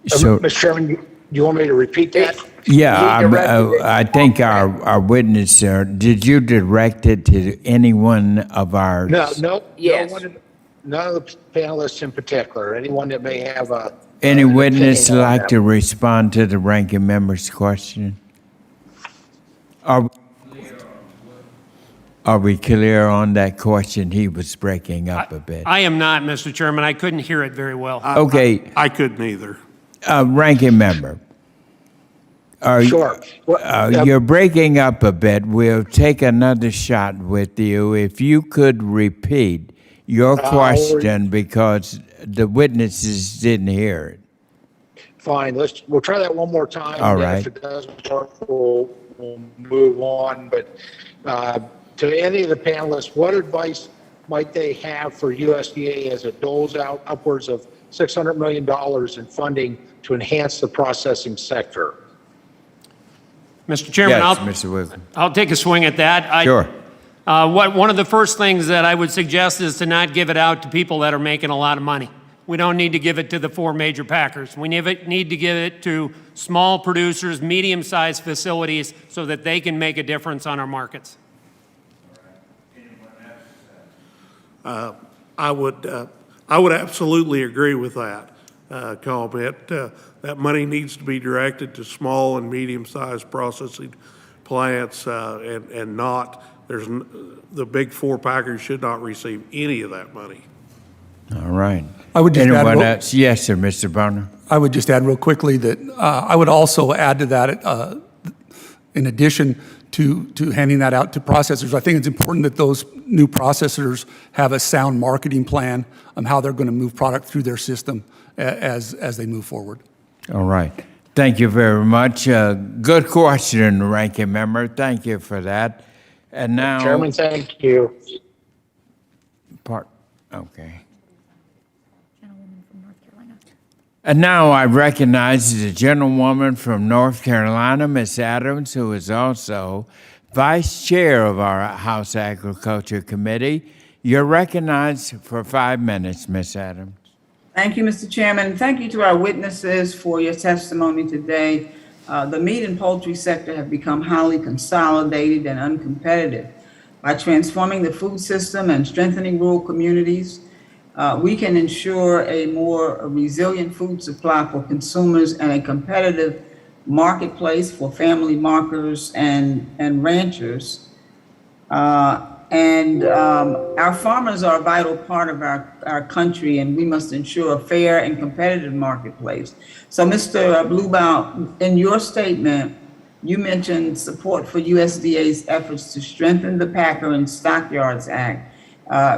Speaker 1: So,
Speaker 18: Mr. Chairman, you want me to repeat that?
Speaker 1: yeah, I think our witness, did you direct it to any one of our?
Speaker 18: No.
Speaker 5: Yes.
Speaker 18: None of the panelists in particular. Anyone that may have a.
Speaker 1: Any witness
Speaker 18: opinion on
Speaker 1: like
Speaker 18: that.
Speaker 1: to respond to the Ranking Member's question? Are we clear on that question? He was breaking up a bit.
Speaker 12: I am not, Mr. Chairman. I couldn't hear it very well.
Speaker 1: Okay.
Speaker 15: I couldn't either.
Speaker 1: Ranking Member.
Speaker 18: Sure.
Speaker 1: You're breaking up a bit. We'll take another shot with you. If you could repeat your question because the witnesses didn't hear it.
Speaker 18: fine. We'll try that one more time.
Speaker 1: All
Speaker 18: and then
Speaker 1: right.
Speaker 18: If it doesn't work, we'll move on. But to any of the panelists, what advice might they have for USDA as it doles out upwards of $600 million in funding to enhance the processing sector?
Speaker 12: Mr. Chairman,
Speaker 1: Yes, Mr. Wilson.
Speaker 12: I'll take a swing at that.
Speaker 1: Sure.
Speaker 12: One of the first things that I would suggest is to not give it out to people that are making a lot of money. We don't need to give it to the 4 major packers. We need to give it to small producers, medium-sized facilities, so that they can make a difference on our markets.
Speaker 15: I would absolutely agree with that comment. That money needs to be directed to small and medium-sized processing plants, and not the big 4 packers should not receive any of that money.
Speaker 1: All right.
Speaker 17: I would just
Speaker 1: Anyone
Speaker 17: add
Speaker 1: else? Yes, sir, Mr. Bonner.
Speaker 17: I would just add real quickly that I would also add to that, in addition to handing that out to processors, I think it's important that those new processors have a sound marketing plan on how they're going to move product through their system as they move forward.
Speaker 1: All right. Thank you very much. Good question, Ranking Member. Thank you for that. And now,
Speaker 18: Chairman, thank you.
Speaker 1: Okay. And now I recognize the gentlewoman from North Carolina, Ms. Adams, who is also Vice Chair of our House Agriculture Committee. You're recognized for 5 minutes, Ms. Adams.
Speaker 19: Thank you, Mr. Chairman. And thank you to our witnesses for your testimony today. The meat and poultry sector have become highly consolidated and uncompetitive. By transforming the food system and strengthening rural communities, we can ensure a more resilient food supply for consumers and a competitive marketplace for family marketers and ranchers. Our farmers are a vital part of our country, and we must ensure a fair and competitive marketplace. So, Mr. Bluebow, in your statement, you mentioned support for USDA's efforts to strengthen the Packer and Stockyards Act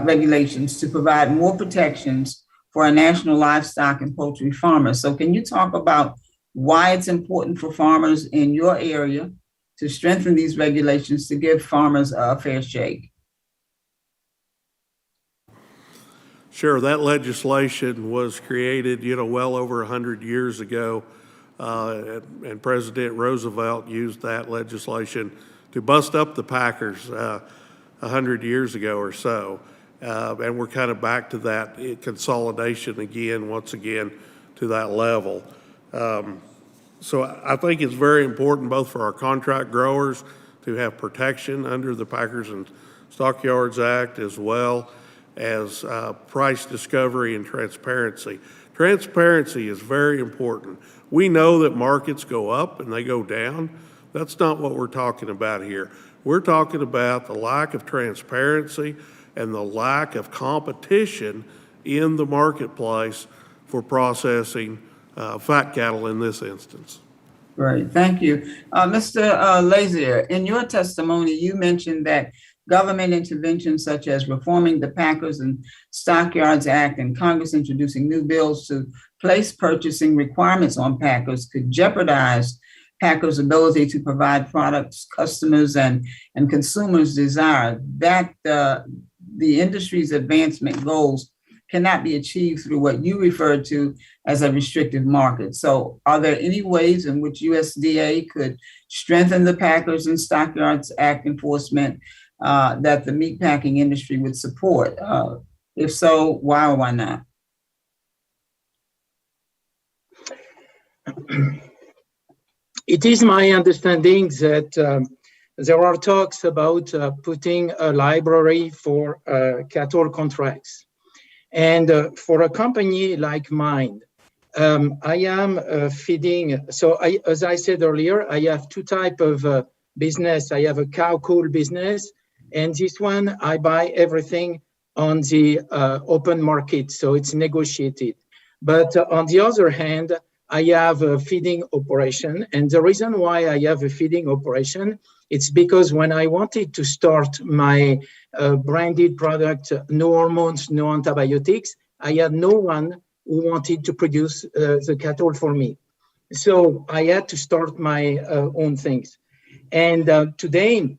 Speaker 19: regulations to provide more protections for our national livestock and poultry farmers. So can you talk about why it's important for farmers in your area to strengthen these regulations to give farmers a fair shake?
Speaker 15: Sure, that legislation was created, well over 100 years ago, and President Roosevelt used that legislation to bust up the packers 100 years ago or so. And we're kind of back to that consolidation once again, to that level. So I think it's very important both for our contract growers to have protection under the Packers and Stockyards Act, as well as price discovery and transparency. Transparency is very important. We know that markets go up and they go down. That's not what we're talking about here. We're talking about the lack of transparency and the lack of competition in the marketplace for processing fat cattle in this instance.
Speaker 19: Right, thank you. Mr. Lazier, in your testimony, you mentioned that government interventions such as reforming the Packers and Stockyards Act and Congress introducing new bills to place purchasing requirements on packers could jeopardize packers' ability to provide products customers and consumers desire. That the industry's advancement goals cannot be achieved through what you referred to as a restrictive market. So are there any ways in which USDA could strengthen the Packers and Stockyards Act enforcement that the meatpacking industry would support? If so, why or why not?
Speaker 13: It is my understanding that there are talks about putting a library for cattle contracts. And for a company like mine, I am feeding. So as I said earlier, I have 2 types of business. I have a cow cool business, and this one I buy everything on the open market, so it's negotiated. But on the other hand, I have a feeding operation, and the reason why I have a feeding operation, it's because when I wanted to start my branded product, no hormones, no antibiotics, I had no one who wanted to produce the cattle for me. So I had to start my own things. And today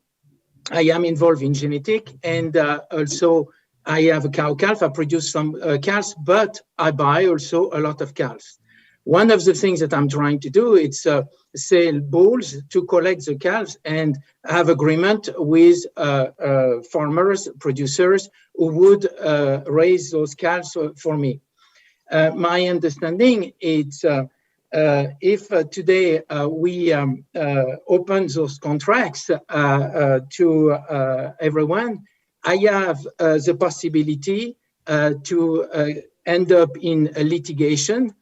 Speaker 13: I am involved in genetic, and also I have a cow calf. I produce some calves, but I buy also a lot of calves. One of the things that I'm trying to do is sell bulls to collect the calves and have agreement with farmers, producers who would raise those calves for me. My understanding is if today we open those contracts to everyone, I have the possibility to end up in a litigation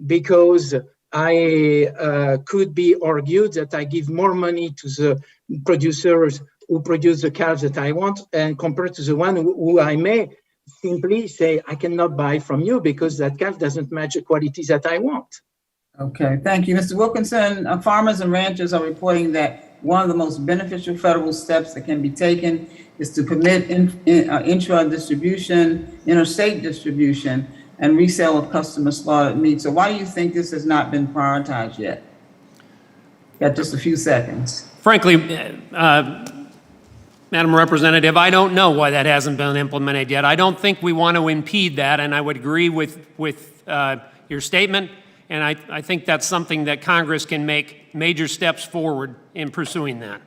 Speaker 13: because I could be argued that I give more money to the producers who produce the calves that I want, and compared to the one who I may simply say, I cannot buy from you because that calf doesn't match the qualities that I want.
Speaker 19: Okay, thank you. Mr. Wilkinson, farmers and ranchers are reporting that one of the most beneficial federal steps that can be taken is to permit intra-distribution, interstate distribution, and resale of customer slaughtered meat. So why do you think this has not been prioritized yet? Got just a few seconds.
Speaker 12: Frankly, Madam Representative, I don't know why that hasn't been implemented yet. I don't think we want to impede that, and I would agree with your statement, and I think that's something that Congress can make major steps forward in pursuing that.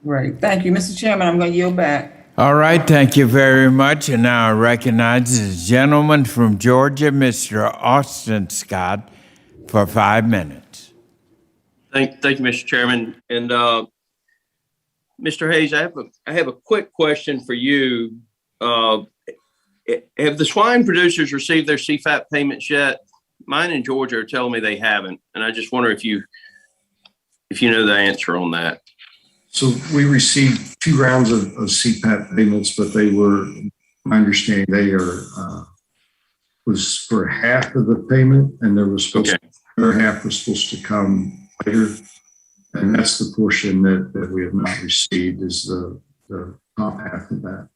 Speaker 19: Right. Thank you. Mr. Chairman, I'm going to yield back.
Speaker 1: All right, thank you very much. And now I recognize the gentleman from Georgia, Mr. Austin Scott, for 5 minutes.
Speaker 20: Thank you, Mr. Chairman. And Mr. Hayes, I have a quick question for you. Have the swine producers received their CFAP payments yet? Mine in Georgia are telling me they haven't, and I just wonder if you know the answer on that.
Speaker 16: So we received 2 rounds of CPAP payments, but they were, my understanding, they was for half of the payment, and there was supposed to, the other half was supposed to come later. And that's the portion that we have not received, is the top half of that.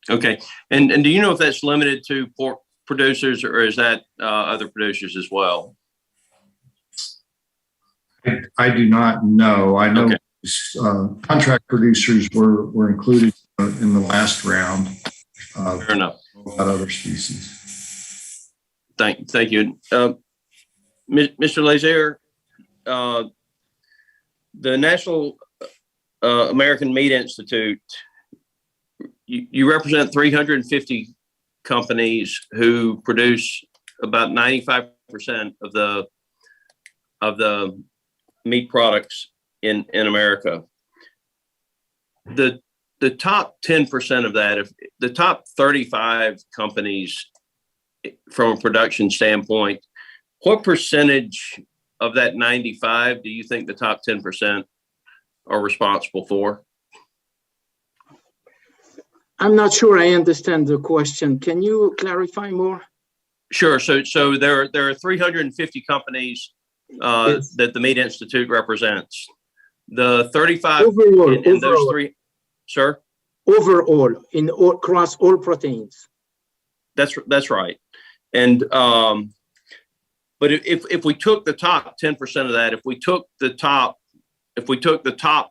Speaker 20: Okay. And do you know if that's limited to pork producers, or is that other producers as well?
Speaker 16: I do not know. I know contract producers were included in the last round.
Speaker 20: Fair enough.
Speaker 16: About other species.
Speaker 20: Thank you. Mr. Lazier, the National American Meat Institute, you represent 350 companies who produce about 95% of the meat products in America. The top 10% of that, if the top 35 companies from a production standpoint, what percentage of that 95 do you think the top 10% are responsible for?
Speaker 13: I'm not sure I understand the question. Can you clarify more?
Speaker 20: Sure. So there are 350 companies that the Meat Institute represents. The 35
Speaker 13: overall,
Speaker 20: in those three, sir?
Speaker 13: Overall, across all proteins.
Speaker 20: That's right. And but if we took the top 10% of that, if we took the top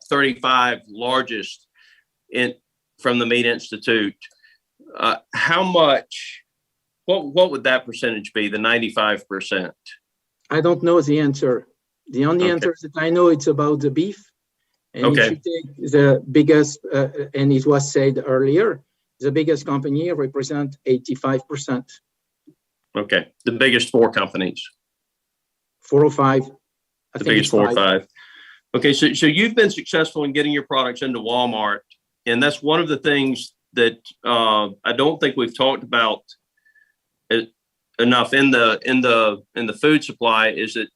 Speaker 20: 35 largest from the Meat Institute, how much? What would that percentage be? The 95%?
Speaker 13: I don't know the answer. The only answer that I know, it's about the beef. And if you take the biggest, and it was said earlier, the biggest company represent 85%.
Speaker 20: Okay, the biggest 4 companies.
Speaker 13: 4 or 5.
Speaker 20: The biggest 4 or 5. Okay, so you've been successful in getting your products into Walmart, and that's one of the things that I don't think we've talked about enough in the food supply. Is that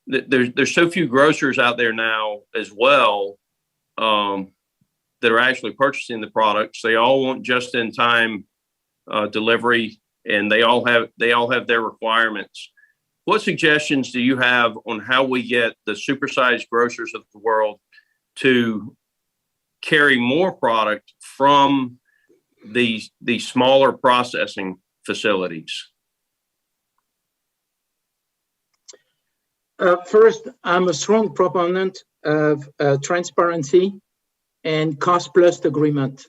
Speaker 20: there's so few grocers out there now as well that are actually purchasing the products. They all want just-in-time delivery, and they all have their requirements. What suggestions do you have on how we get the supersized grocers of the world to carry more product from the smaller processing facilities?
Speaker 13: First, I'm a strong proponent of transparency and cost plus agreement.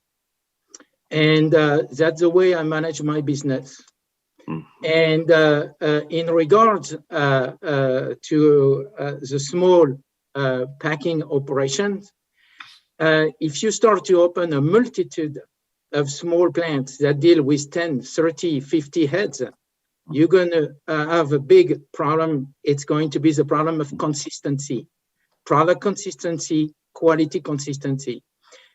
Speaker 13: And that's the way I manage my business. And in regards to the small packing operations, if you start to open a multitude of small plants that deal with 10, 30, 50 heads, you're going to have a big problem. It's going to be the problem of consistency, product consistency, quality consistency.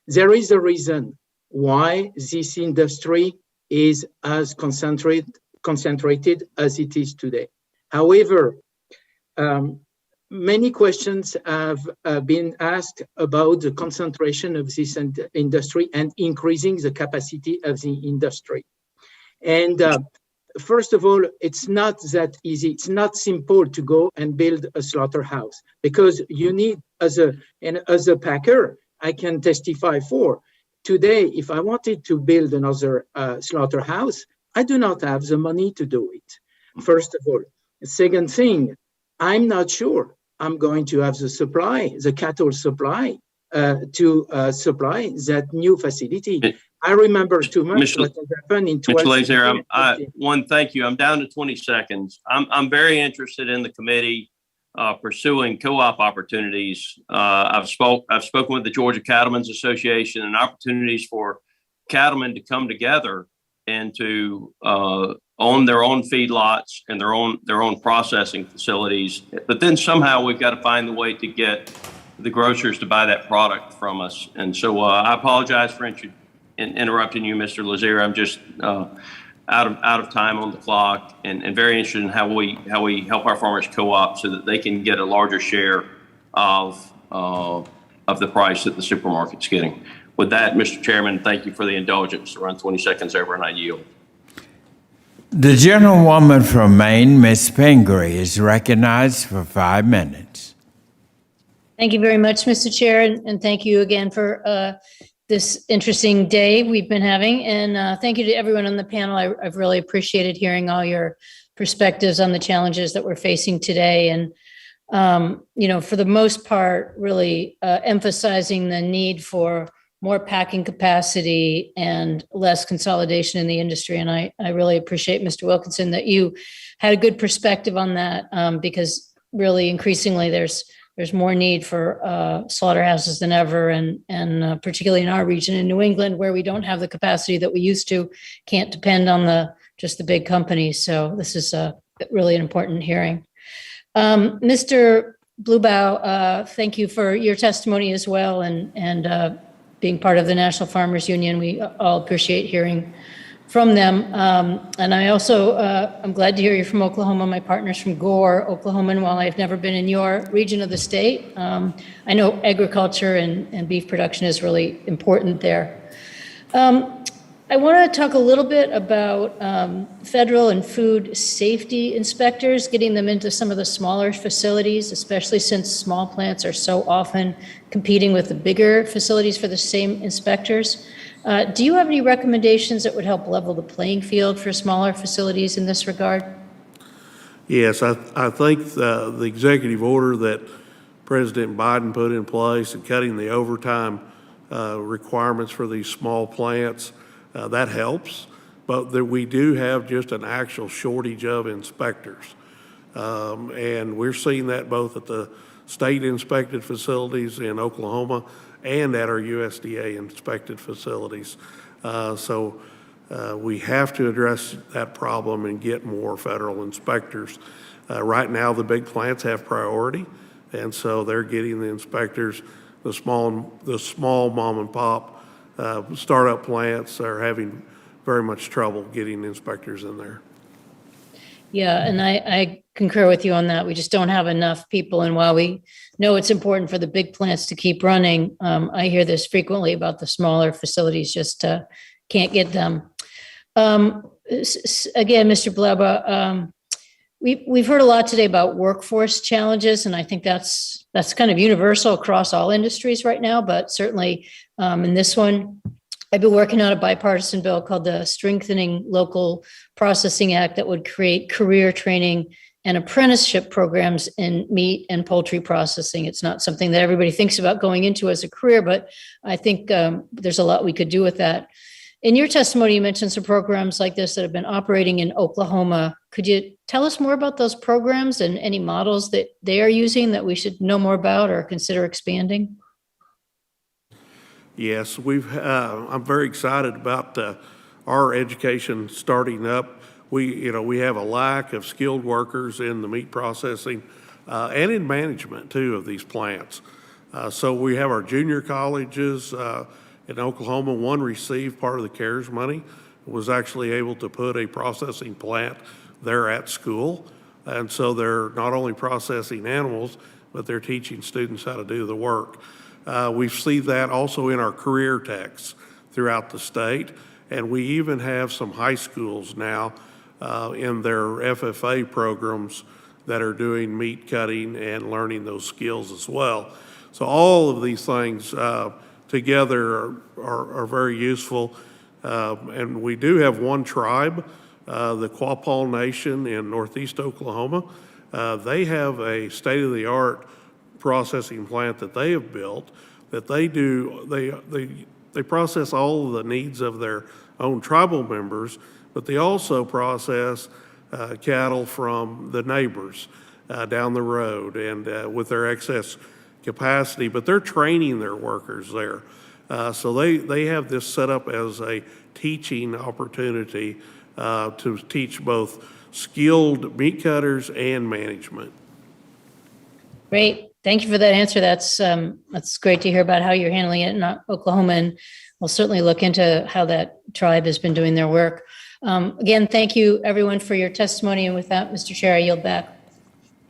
Speaker 13: There is a reason why this industry is as concentrated as it is today. However, many questions have been asked about the concentration of this industry and increasing the capacity of the industry. And first of all, it's not that easy. It's not simple to go and build a slaughterhouse because you need, as a packer, I can testify for. Today, if I wanted to build another slaughterhouse, I do not have the money to do it, first of all. Second thing, I'm not sure I'm going to have the supply, the cattle supply, to supply that new facility. I remember too much what has happened in 12.
Speaker 20: Mr. Lazier, thank you. I'm down to 20 seconds. I'm very interested in the committee pursuing co-op opportunities. I've spoken with the Georgia Cattlemen's Association and opportunities for cattlemen to come together and to own their own feedlots and their own processing facilities. But then somehow we've got to find the way to get the grocers to buy that product from us. And so I apologize for interrupting you, Mr. Lazier. I'm just out of time on the clock, and very interested in how we help our farmers co-op so that they can get a larger share of the price that the supermarket's getting. With that, Mr. Chairman, thank you for the indulgence. Around 20 seconds over, and I yield.
Speaker 1: The gentlewoman from Maine, Ms. Pingree, is recognized for 5 minutes.
Speaker 21: Thank you very much, Mr. Chair, and thank you again for this interesting day we've been having. And thank you to everyone on the panel. I've really appreciated hearing all your perspectives on the challenges that we're facing today. And, for the most part, really emphasizing the need for more packing capacity and less consolidation in the industry. And I really appreciate, Mr. Wilkinson, that you had a good perspective on that, because really increasingly there's more need for slaughterhouses than ever, and particularly in our region in New England, where we don't have the capacity that we used to, can't depend on just the big companies. So this is really an important hearing. Mr. Bluebow, thank you for your testimony as well, and being part of the National Farmers Union. We all appreciate hearing from them. And I also, I'm glad to hear you're from Oklahoma. My partner's from Gore, Oklahoma, and while I've never been in your region of the state, I know agriculture and beef production is really important there. I want to talk a little bit about federal and food safety inspectors, getting them into some of the smaller facilities, especially since small plants are so often competing with the bigger facilities for the same inspectors. Do you have any recommendations that would help level the playing field for smaller facilities in this regard?
Speaker 15: Yes, I think the executive order that President Biden put in place and cutting the overtime requirements for these small plants, that helps, but we do have just an actual shortage of inspectors. And we're seeing that both at the state inspected facilities in Oklahoma and at our USDA inspected facilities. So we have to address that problem and get more federal inspectors. Right now, the big plants have priority, and so they're getting the inspectors. The small mom and pop startup plants are having very much trouble getting inspectors in there.
Speaker 21: Yeah, and I concur with you on that. We just don't have enough people. And while we know it's important for the big plants to keep running, I hear this frequently about the smaller facilities just can't get them. Again, Mr. Bleba, we've heard a lot today about workforce challenges, and I think that's kind of universal across all industries right now, but certainly in this one, I've been working on a bipartisan bill called the Strengthening Local Processing Act that would create career training and apprenticeship programs in meat and poultry processing. It's not something that everybody thinks about going into as a career, but I think there's a lot we could do with that. In your testimony, you mentioned some programs like this that have been operating in Oklahoma. Could you tell us more about those programs and any models that they are using that we should know more about or consider expanding?
Speaker 15: Yes, I'm very excited about our education starting up. We have a lack of skilled workers in the meat processing and in management too of these plants. So we have our junior colleges in Oklahoma. One received part of the CARES money, was actually able to put a processing plant there at school. And so they're not only processing animals, but they're teaching students how to do the work. We see that also in our career techs throughout the state. And we even have some high schools now in their FFA programs that are doing meat cutting and learning those skills as well. So all of these things together are very useful. And we do have one tribe, the Quapaw Nation in Northeast Oklahoma. They have a state-of-the-art processing plant that they have built that they process all of the needs of their own tribal members, but they also process cattle from the neighbors down the road and with their excess capacity, but they're training their workers there. So they have this set up as a teaching opportunity to teach both skilled meat cutters and management.
Speaker 21: Great. Thank you for that answer. That's great to hear about how you're handling it in Oklahoma, and we'll certainly look into how that tribe has been doing their work. Again, thank you everyone for your testimony. And with that, Mr. Chair, I yield back.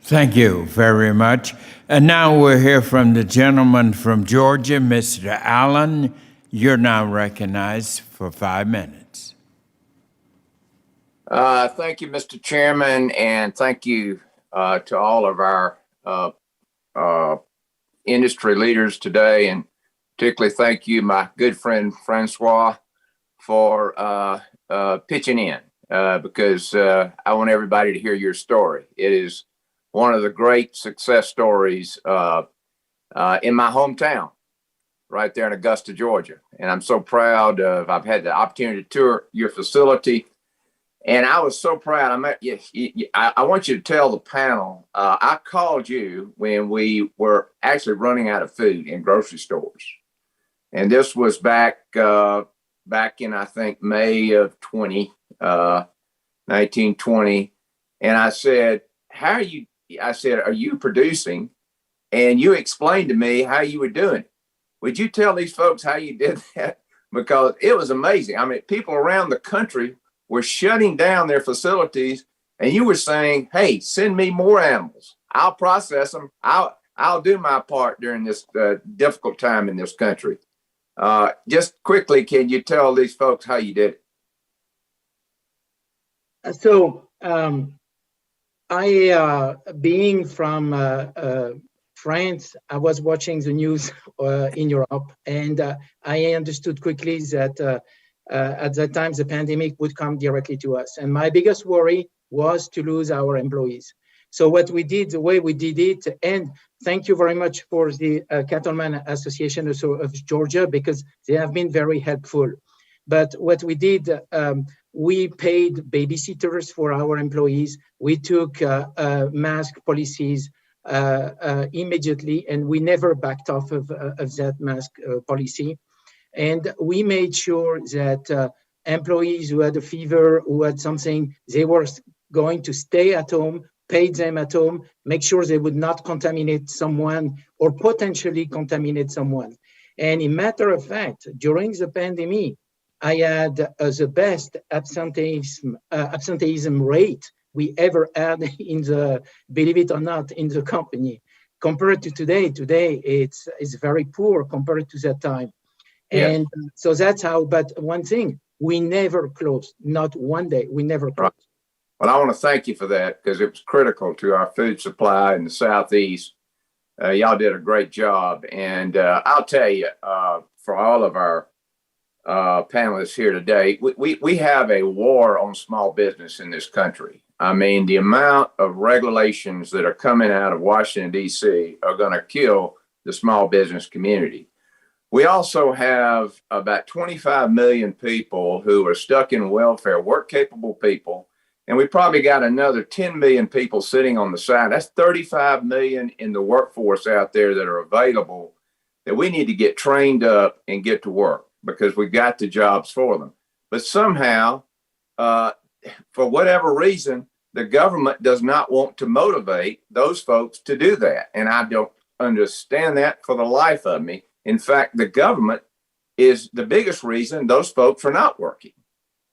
Speaker 1: Thank you very much. And now we'll hear from the gentleman from Georgia, Mr. Allen. You're now recognized for 5 minutes.
Speaker 3: Thank you, Mr. Chairman, and thank you to all of our industry leaders today, and particularly thank you, my good friend Francois, for pitching in because I want everybody to hear your story. It is one of the great success stories in my hometown, right there in Augusta, Georgia. And I'm so proud I've had the opportunity to tour your facility. And I was so proud. I want you to tell the panel, I called you when we were actually running out of food in grocery stores. And this was back in, I think, May of 1920. And I said, are you producing? And you explained to me how you were doing it. Would you tell these folks how you did that? Because it was amazing. I mean, people around the country were shutting down their facilities, and you were saying, hey, send me more animals. I'll process them. I'll do my part during this difficult time in this country. Just quickly, can you tell these folks how you did it?
Speaker 13: So I, being from France, I was watching the news in Europe, and I understood quickly that at that time, the pandemic would come directly to us. And my biggest worry was to lose our employees. So what we did, the way we did it, and thank you very much for the Cattlemen Association of Georgia, because they have been very helpful. But what we did, we paid babysitters for our employees. We took mask policies immediately, and we never backed off of that mask policy. And we made sure that employees who had a fever, who had something, they were going to stay at home, paid them at home, make sure they would not contaminate someone or potentially contaminate someone. And in matter of fact, during the pandemic, I had the best absenteeism rate we ever had in the, believe it or not, in the company. Compared to today it's very poor compared to that time.
Speaker 3: Yes.
Speaker 13: And so that's how, but one thing, we never closed, not one day, we never closed.
Speaker 3: Right. Well, I want to thank you for that because it was critical to our food supply in the Southeast. Y'all did a great job. And I'll tell you, for all of our panelists here today, we have a war on small business in this country. I mean, the amount of regulations that are coming out of Washington, D.C. are going to kill the small business community. We also have about 25 million people who are stuck in welfare, work capable people. And we probably got another 10 million people sitting on the side. That's 35 million in the workforce out there that are available that we need to get trained up and get to work because we've got the jobs for them. But somehow, for whatever reason, the government does not want to motivate those folks to do that. And I don't understand that for the life of me. In fact, the government is the biggest reason those folks are not working.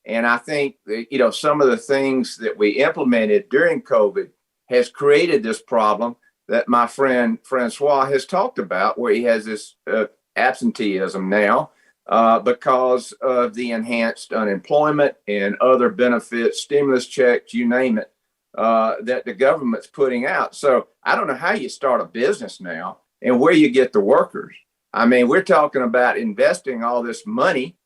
Speaker 3: And I think that, you know, some of the things that we implemented during COVID has created this problem that my friend Francois has talked about, where he has this absenteeism now because of the enhanced unemployment and other benefits, stimulus checks, you name it, that the government's putting out. So I don't know how you start a business now and where you get the workers. I mean, we're talking about investing all this money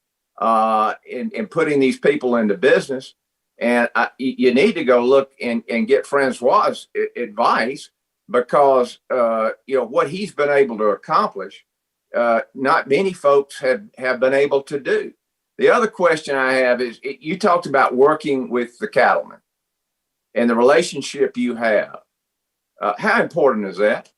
Speaker 3: in putting these people into business. And you need to go look and get Francois' advice because, you know, what he's been able to accomplish, not many folks have been able to do. The other question I have is, you talked about working with the cattlemen and the relationship you have. How important is that?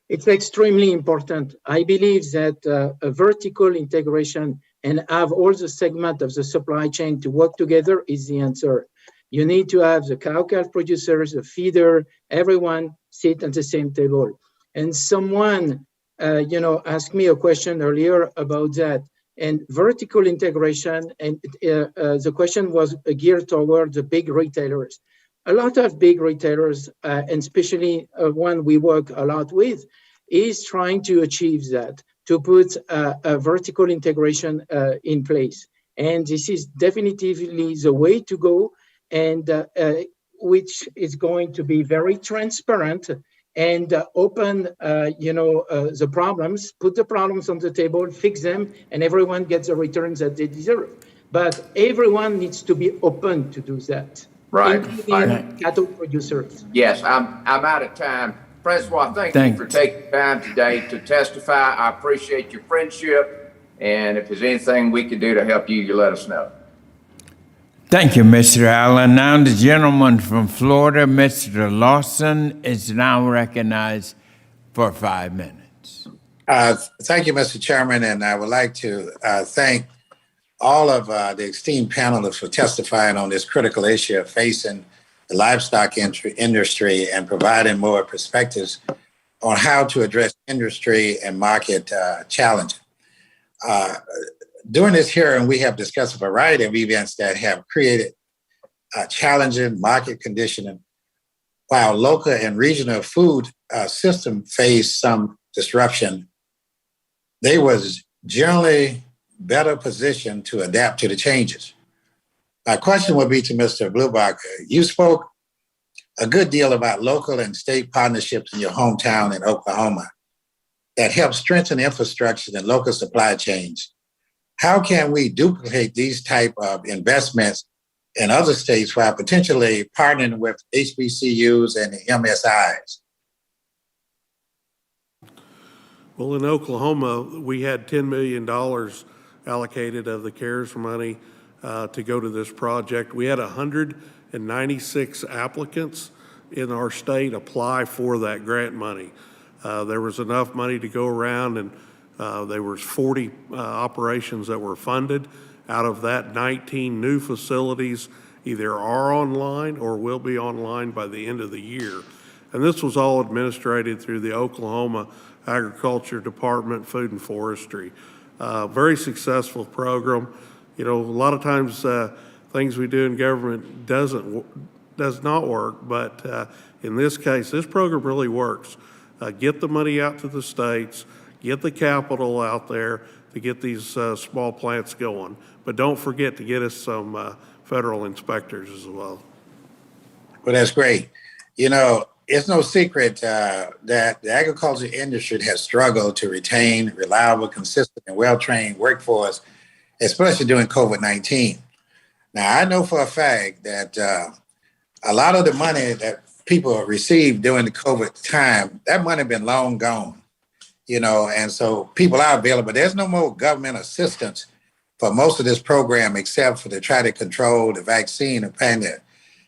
Speaker 13: It's extremely important. I believe that a vertical integration and have all the segment of the supply chain to work together is the answer. You need to have the cow-calf producers, the feeder, everyone sit at the same table. And someone, asked me a question earlier about that. And vertical integration, and the question was geared toward the big retailers. A lot of big retailers, and especially one we work a lot with, is trying to achieve that, to put a vertical integration in place. And this is definitely the way to go, and which is going to be very transparent and open, the problems, put the problems on the table, fix them, and everyone gets the returns that they deserve. But everyone needs to be open to do that.
Speaker 3: Right.
Speaker 13: Including cattle producers.
Speaker 3: Yes, I'm out of time. Francois, thank you for taking time today to testify. I appreciate your friendship. And if there's anything we can do to help you, you let us know.
Speaker 1: Thank you, Mr. Allen. Now the gentleman from Florida, Mr. Lawson, is now recognized for 5 minutes.
Speaker 8: Thank you, Mr. Chairman, and I would like to thank all of the esteemed panelists for testifying on this critical issue facing the livestock industry and providing more perspectives on how to address industry and market challenges. During this hearing, we have discussed a variety of events that have created challenging market conditions, while local and regional food system faced some disruption. They was generally better positioned to adapt to the changes. My question would be to Mr. Bluebach. You spoke a good deal about local and state partnerships in your hometown in Oklahoma that help strengthen infrastructure and local supply chains. How can we duplicate these type of investments in other states while potentially partnering with HBCUs and the MSIs?
Speaker 15: Well, in Oklahoma, we had $10 million allocated of the CARES money to go to this project. We had 196 applicants in our state apply for that grant money. There was enough money to go around, and there was 40 operations that were funded. Out of that, 19 new facilities either are online or will be online by the end of the year. And this was all administered through the Oklahoma Agriculture Department, Food and Forestry. Very successful program. You know, a lot of times things we do in government does not work, but in this case, this program really works. Get the money out to the states, get the capital out there to get these small plants going. But don't forget to get us some federal inspectors as well.
Speaker 8: Well, that's great. You know, it's no secret that the agriculture industry has struggled to retain reliable, consistent, and well-trained workforce, especially during COVID-19. Now, I know for a fact that a lot of the money that people received during the COVID time, that money been long gone, and so people are available. There's no more government assistance for most of this program except for to try to control the vaccine and pandemic.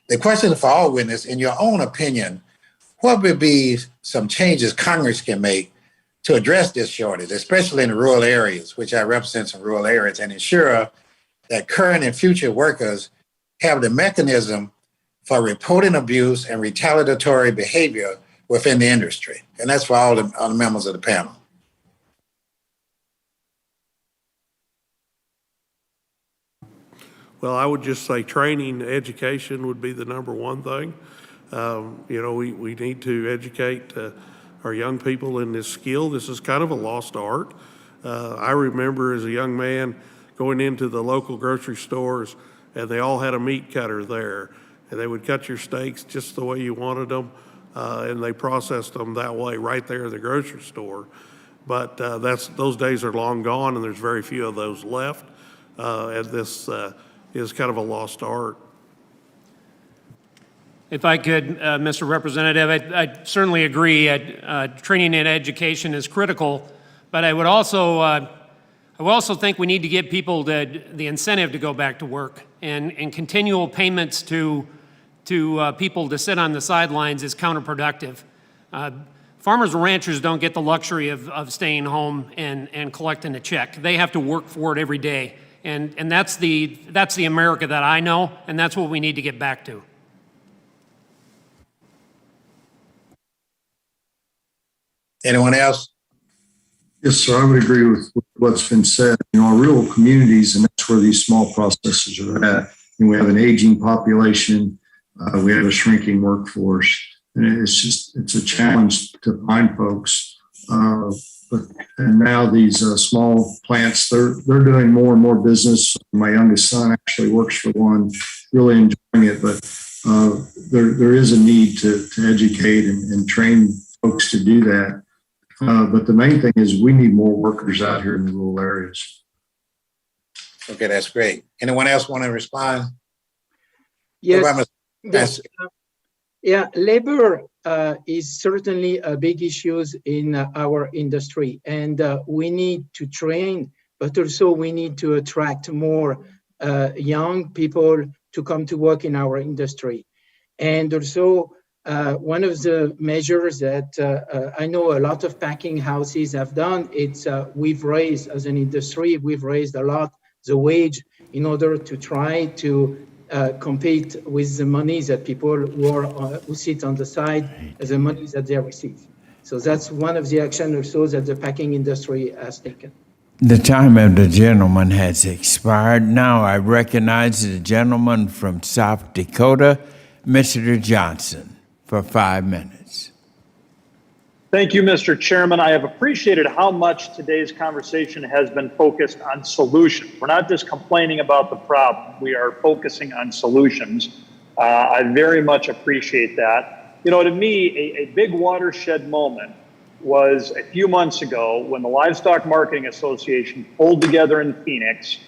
Speaker 8: The question for all witnesses, in your own opinion, what would be some changes Congress can make to address this shortage, especially in the rural areas, which I represent some rural areas, and ensure that current and future workers have the mechanism for reporting abuse and retaliatory behavior within the industry? And that's for all the members of the panel.
Speaker 15: Well, I would just say training, education would be the number one thing. We need to educate our young people in this skill. This is kind of a lost art. I remember as a young man going into the local grocery stores, and they all had a meat cutter there, and they would cut your steaks just the way you wanted them, and they processed them that way right there in the grocery store. But those days are long gone, and there's very few of those left, and this is kind of a lost art.
Speaker 12: If I could, Mr. Representative, I certainly agree. Training and education is critical, but I would also think we need to give people the incentive to go back to work, and continual payments to people to sit on the sidelines is counterproductive. Farmers and ranchers don't get the luxury of staying home and collecting a check. They have to work for it every day, and that's the America that I know, and that's what we need to get back to.
Speaker 8: Anyone else?
Speaker 16: Yes, sir. I would agree with what's been said. Our rural communities, and that's where these small processors are at. And we have an aging population. We have a shrinking workforce. And it's a challenge to find folks. And now these small plants, they're doing more and more business. My youngest son actually works for one, really enjoying it. But there is a need to educate and train folks to do that. But the main thing is we need more workers out here in the rural areas.
Speaker 8: Okay, that's great. Anyone else want to respond?
Speaker 13: Yes. Yeah, labor is certainly a big issue in our industry, and we need to train, but also we need to attract more young people to come to work in our industry. And also, one of the measures that I know a lot of packing houses have done, it's we've raised, as an industry, we've raised a lot the wage in order to try to compete with the money that people who sit on the side, the money that they receive. So that's one of the actions also that the packing industry has taken.
Speaker 1: The time of the gentleman has expired. Now I recognize the gentleman from South Dakota, Mr. Johnson, for 5 minutes.
Speaker 14: Thank you, Mr. Chairman. I have appreciated how much today's conversation has been focused on solutions. We're not just complaining about the problem. We are focusing on solutions. I very much appreciate that. To me, a big watershed moment was a few months ago when the Livestock Marketing Association pulled together in Phoenix,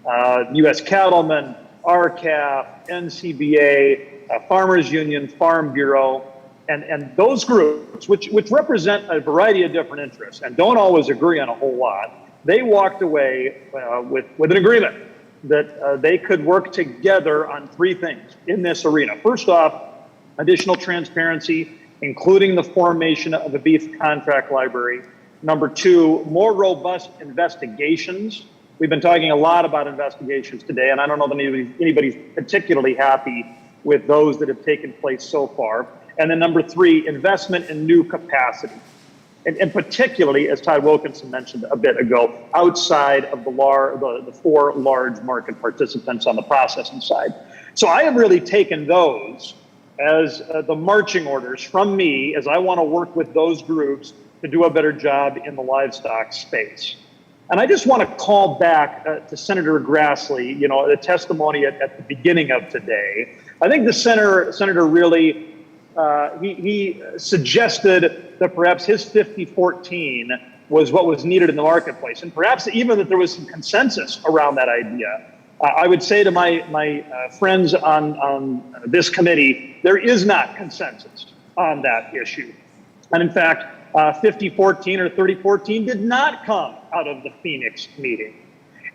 Speaker 14: U.S. Cattlemen, RCAF, NCBA, Farmers Union, Farm Bureau, and those groups, which represent a variety of different interests and don't always agree on a whole lot, they walked away with an agreement that they could work together on three things in this arena. First off, additional transparency, including the formation of a beef contract library. Number two, more robust investigations. We've been talking a lot about investigations today, and I don't know that anybody's particularly happy with those that have taken place so far. And then number three, investment in new capacity. And particularly, as Todd Wilkinson mentioned a bit ago, outside of the four large market participants on the processing side. So I have really taken those as the marching orders from me as I want to work with those groups to do a better job in the livestock space. And I just want to call back to Senator Grassley, the testimony at the beginning of today. I think the senator really, he suggested that perhaps his 50-14 was what was needed in the marketplace, and perhaps even that there was some consensus around that idea. I would say to my friends on this committee, there is not consensus on that issue. And in fact, 5014 or 3014 did not come out of the Phoenix meeting.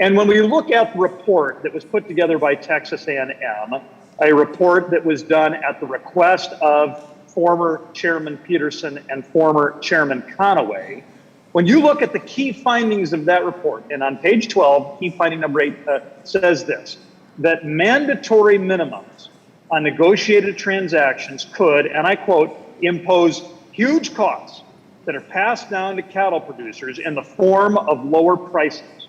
Speaker 14: And when we look at the report that was put together by Texas A&M, a report that was done at the request of former Chairman Peterson and former Chairman Conaway, when you look at the key findings of that report, and on page 12, key finding number 8 says this, that mandatory minimums on negotiated transactions could, and I quote, impose huge costs that are passed down to cattle producers in the form of lower prices.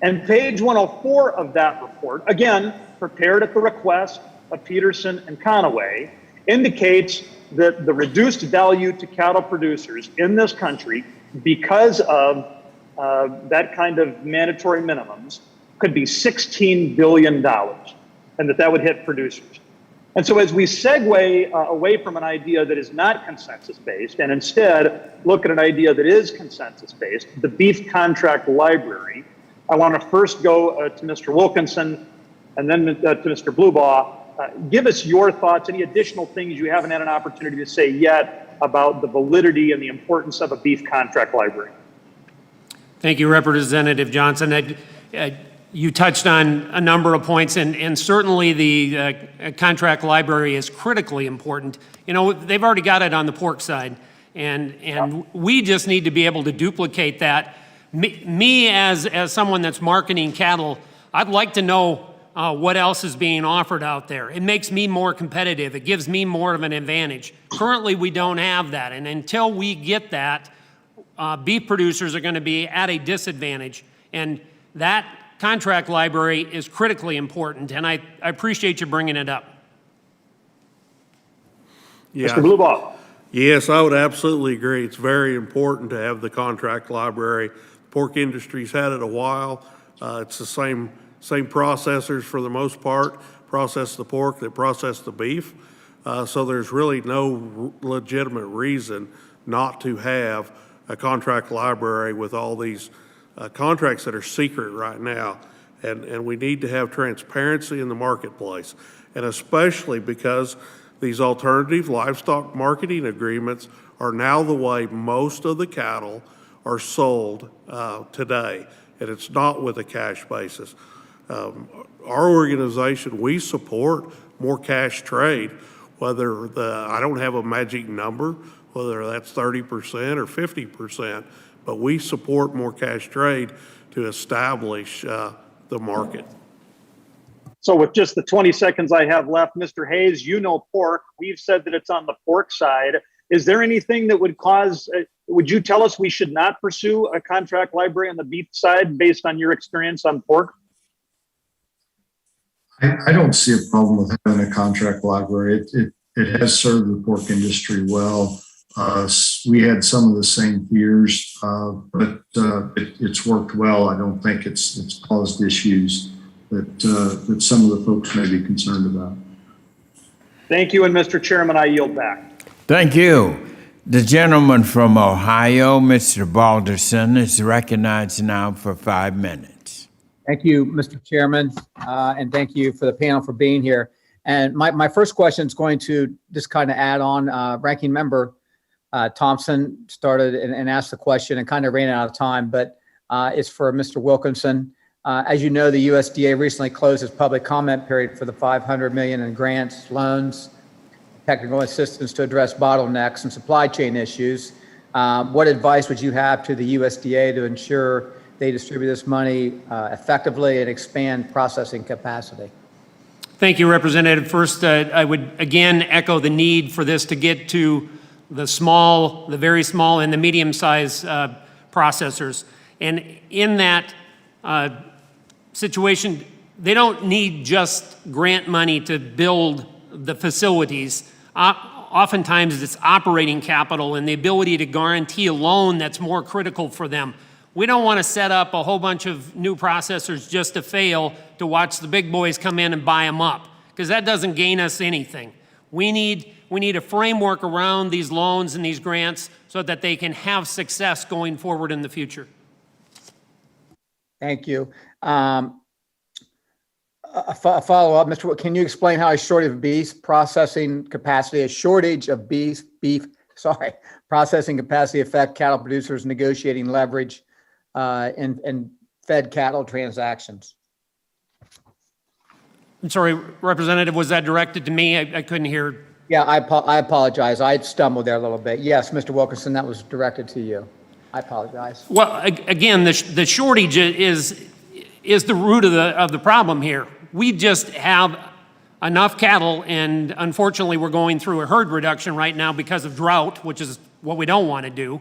Speaker 14: And page 104 of that report, again, prepared at the request of Peterson and Conaway, indicates that the reduced value to cattle producers in this country because of that kind of mandatory minimums could be $16 billion, and that would hit producers. And so as we segue away from an idea that is not consensus-based and instead look at an idea that is consensus-based, the beef contract library, I want to first go to Mr. Wilkinson and then to Mr. Blubaugh. Give us your thoughts, any additional things you haven't had an opportunity to say yet about the validity and the importance of a beef contract library.
Speaker 12: Thank you, Representative Johnson. You touched on a number of points, and certainly the contract library is critically important. You know, they've already got it on the pork side, and we just need to be able to duplicate that. Me as someone that's marketing cattle, I'd like to know what else is being offered out there. It makes me more competitive. It gives me more of an advantage. Currently, we don't have that, and until we get that, beef producers are going to be at a disadvantage, and that contract library is critically important, and I appreciate you bringing it up.
Speaker 15: Yeah.
Speaker 14: Mr. Blubaugh.
Speaker 15: Yes, I would absolutely agree. It's very important to have the contract library. Pork industry's had it a while. It's the same processors for the most part, process the pork, that process the beef. So there's really no legitimate reason not to have a contract library with all these contracts that are secret right now. And we need to have transparency in the marketplace. And especially because these alternative livestock marketing agreements are now the way most of the cattle are sold today. And it's not with a cash basis. Our organization, we support more cash trade, whether I don't have a magic number, whether that's 30% or 50%, but we support more cash trade to establish the market.
Speaker 14: So with just the 20 seconds I have left, Mr. Hayes, you know pork. We've said that it's on the pork side. Is there anything that would cause, would you tell us we should not pursue a contract library on the beef side based on your experience on pork?
Speaker 16: I don't see a problem with having a contract library. It has served the pork industry well. We had some of the same fears, but it's worked well. I don't think it's caused issues that some of the folks may be concerned about.
Speaker 14: Thank you, and Mr. Chairman, I yield back.
Speaker 1: Thank you. The gentleman from Ohio, Mr. Balderson, is recognized now for 5 minutes.
Speaker 2: Thank you, Mr. Chairman, and thank you for the panel for being here. And my first question is going to just kind of add on. Ranking Member Thompson started and asked the question and kind of ran out of time, but it's for Mr. Wilkinson. As you know, the USDA recently closed its public comment period for the $500 million in grants, loans, technical assistance to address bottlenecks and supply chain issues. What advice would you have to the USDA to ensure they distribute this money effectively and expand processing capacity?
Speaker 12: Thank you, Representative. First, I would again echo the need for this to get to the small, the very small, and the medium-sized processors. And in that situation, they don't need just grant money to build the facilities. Oftentimes, it's operating capital and the ability to guarantee a loan that's more critical for them. We don't want to set up a whole bunch of new processors just to fail to watch the big boys come in and buy them up, because that doesn't gain us anything. We need a framework around these loans and these grants so that they can have success going forward in the future.
Speaker 2: Thank you. A follow-up, Mr. Wood, can you explain how a shortage of beef processing capacity, processing capacity affect cattle producers negotiating leverage in fed cattle transactions?
Speaker 12: I'm sorry, Representative, was that directed to me? I couldn't hear.
Speaker 2: Yeah, I apologize. I stumbled there a little bit. Yes, Mr. Wilkinson, that was directed to you. I apologize.
Speaker 12: Well, again, the shortage is the root of the problem here. We just have enough cattle, and unfortunately, we're going through a herd reduction right now because of drought, which is what we don't want to do.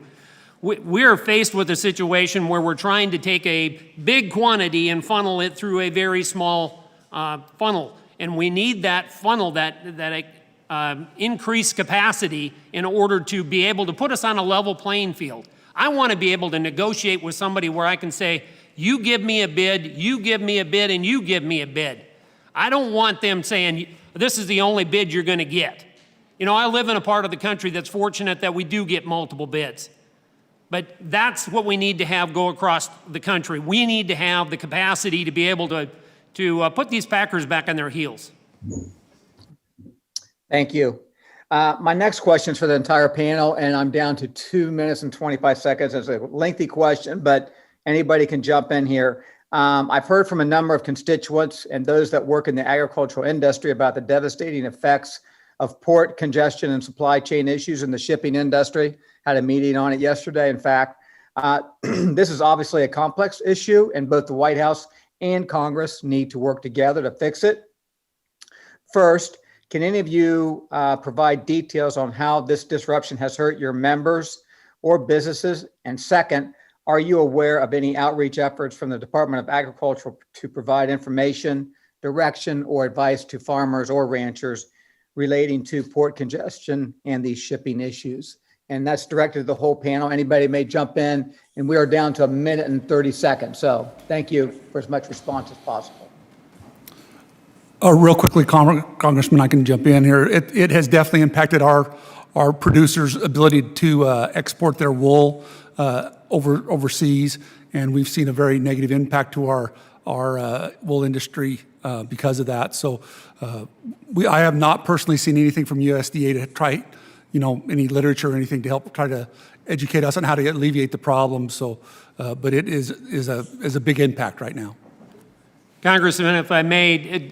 Speaker 12: We're faced with a situation where we're trying to take a big quantity and funnel it through a very small funnel, and we need that funnel, that increased capacity in order to be able to put us on a level playing field. I want to be able to negotiate with somebody where I can say, you give me a bid, you give me a bid, and you give me a bid. I don't want them saying, this is the only bid you're going to get. You know, I live in a part of the country that's fortunate that we do get multiple bids. But that's what we need to have go across the country. We need to have the capacity to be able to put these packers back on their heels.
Speaker 2: Thank you. My next question is for the entire panel, and I'm down to 2 minutes and 25 seconds. It's a lengthy question, but anybody can jump in here. I've heard from a number of constituents and those that work in the agricultural industry about the devastating effects of port congestion and supply chain issues in the shipping industry. Had a meeting on it yesterday. In fact, this is obviously a complex issue, and both the White House and Congress need to work together to fix it. First, can any of you provide details on how this disruption has hurt your members or businesses? And second, are you aware of any outreach efforts from the Department of Agriculture to provide information, direction, or advice to farmers or ranchers relating to port congestion and these shipping issues? And that's directed to the whole panel. Anybody may jump in, and we are down to 1 minute and 30 seconds. So thank you for as much response as possible.
Speaker 17: Real quickly, Congressman, I can jump in here. It has definitely impacted our producers' ability to export their wool overseas, and we've seen a very negative impact to our wool industry because of that. So I have not personally seen anything from USDA to try, any literature or anything to help try to educate us on how to alleviate the problem. So, but it is a big impact right now.
Speaker 12: Congressman, if I may,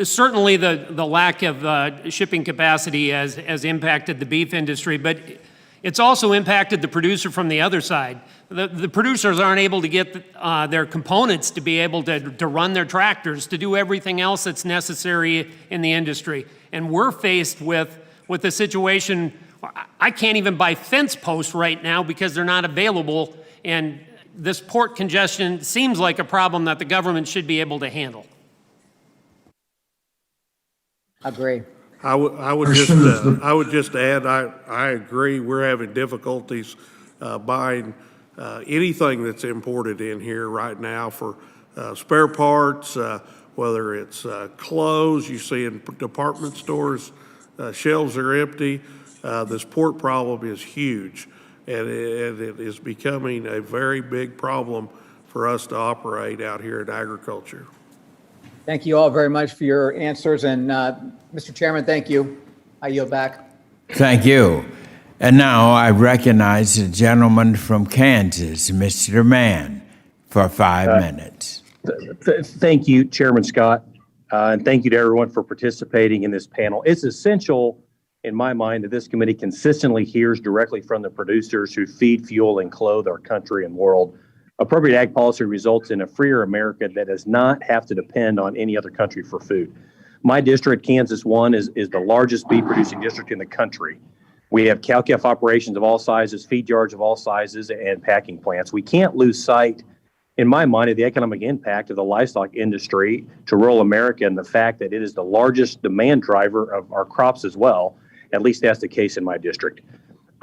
Speaker 12: certainly the lack of shipping capacity has impacted the beef industry, but it's also impacted the producer from the other side. The producers aren't able to get their components to be able to run their tractors, to do everything else that's necessary in the industry. And we're faced with a situation, I can't even buy fence posts right now because they're not available, and this port congestion seems like a problem that the government should be able to handle.
Speaker 2: Agree.
Speaker 15: I would just add, I agree. We're having difficulties buying anything that's imported in here right now for spare parts, whether it's clothes. You see in department stores, shelves are empty. This port problem is huge, and it is becoming a very big problem for us to operate out here in agriculture.
Speaker 2: Thank you all very much for your answers. And Mr. Chairman, thank you. I yield back.
Speaker 1: Thank you. And now I recognize the gentleman from Kansas, Mr. Mann, for 5 minutes.
Speaker 6: Thank you, Chairman Scott, and thank you to everyone for participating in this panel. It's essential, in my mind, that this committee consistently hears directly from the producers who feed, fuel, and clothe our country and world. Appropriate ag policy results in a freer America that does not have to depend on any other country for food. My district, Kansas 1, is the largest beef producing district in the country. We have cow-calf operations of all sizes, feed yards of all sizes, and packing plants. We can't lose sight, in my mind, of the economic impact of the livestock industry to rural America and the fact that it is the largest demand driver of our crops as well. At least that's the case in my district.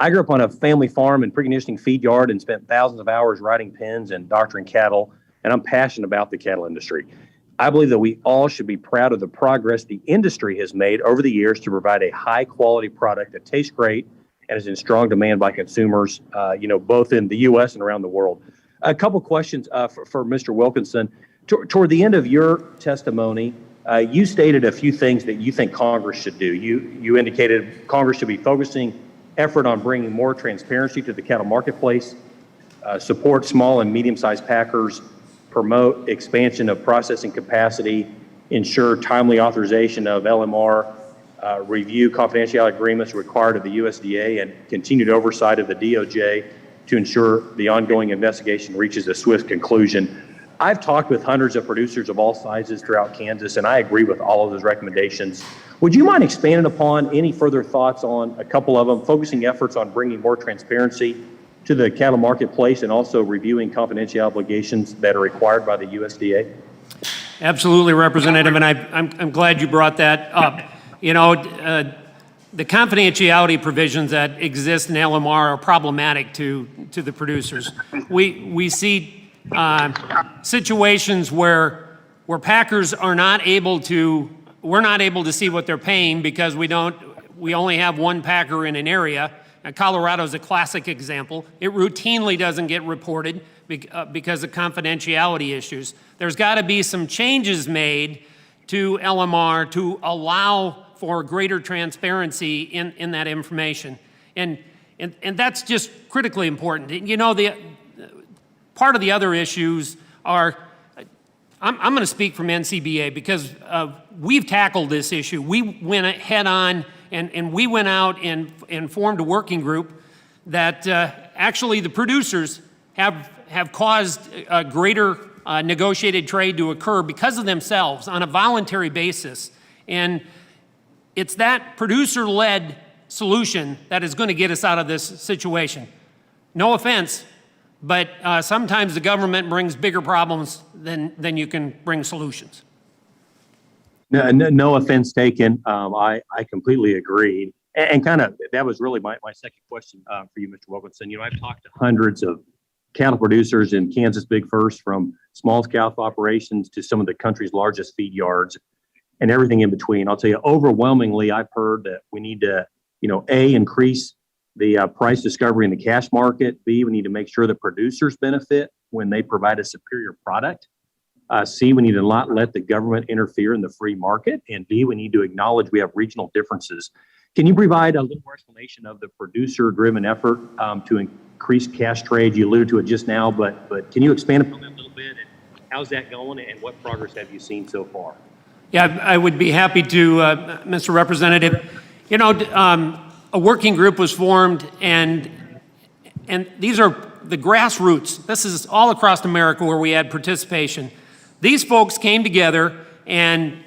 Speaker 6: I grew up on a family farm and preconditioning feed yard and spent thousands of hours riding pens and doctoring cattle, and I'm passionate about the cattle industry. I believe that we all should be proud of the progress the industry has made over the years to provide a high-quality product that tastes great and is in strong demand by consumers, both in the U.S. and around the world. A couple questions for Mr. Wilkinson. Toward the end of your testimony, you stated a few things that you think Congress should do. You indicated Congress should be focusing effort on bringing more transparency to the cattle marketplace, support small and medium-sized packers, promote expansion of processing capacity, ensure timely authorization of LMR, review confidentiality agreements required of the USDA, and continued oversight of the DOJ to ensure the ongoing investigation reaches a swift conclusion. I've talked with hundreds of producers of all sizes throughout Kansas, and I agree with all of those recommendations. Would you mind expanding upon any further thoughts on a couple of them, focusing efforts on bringing more transparency to the cattle marketplace and also reviewing confidential obligations that are required by the USDA?
Speaker 12: Absolutely, Representative, and I'm glad you brought that up. You know, the confidentiality provisions that exist in LMR are problematic to the producers. We see situations where packers are not able to, we're not able to see what they're paying because we only have one packer in an area. Colorado is a classic example. It routinely doesn't get reported because of confidentiality issues. There's got to be some changes made to LMR to allow for greater transparency in that information. And that's just critically important. You know, part of the other issues are, I'm going to speak from NCBA because we've tackled this issue. We went head on and we went out and formed a working group that actually the producers have caused a greater negotiated trade to occur because of themselves on a voluntary basis. And it's that producer-led solution that is going to get us out of this situation. No offense, but sometimes the government brings bigger problems than you can bring solutions.
Speaker 6: No offense taken. I completely agree. And kind of, that was really my second question for you, Mr. Wilkinson. You know, I've talked to hundreds of cattle producers in Kansas Big First, from small scale operations to some of the country's largest feed yards and everything in between. I'll tell you, overwhelmingly, I've heard that we need to, A, increase the price discovery in the cash market. B, we need to make sure that producers benefit when they provide a superior product. C, we need to not let the government interfere in the free market. And D, we need to acknowledge we have regional differences. Can you provide a little more explanation of the producer-driven effort to increase cash trade? You alluded to it just now, but can you expand upon that a little bit? And how's that going, and what progress have you seen so far?
Speaker 12: Yeah, I would be happy to, Mr. Representative. You know, a working group was formed, and these are the grassroots. This is all across America where we had participation. These folks came together and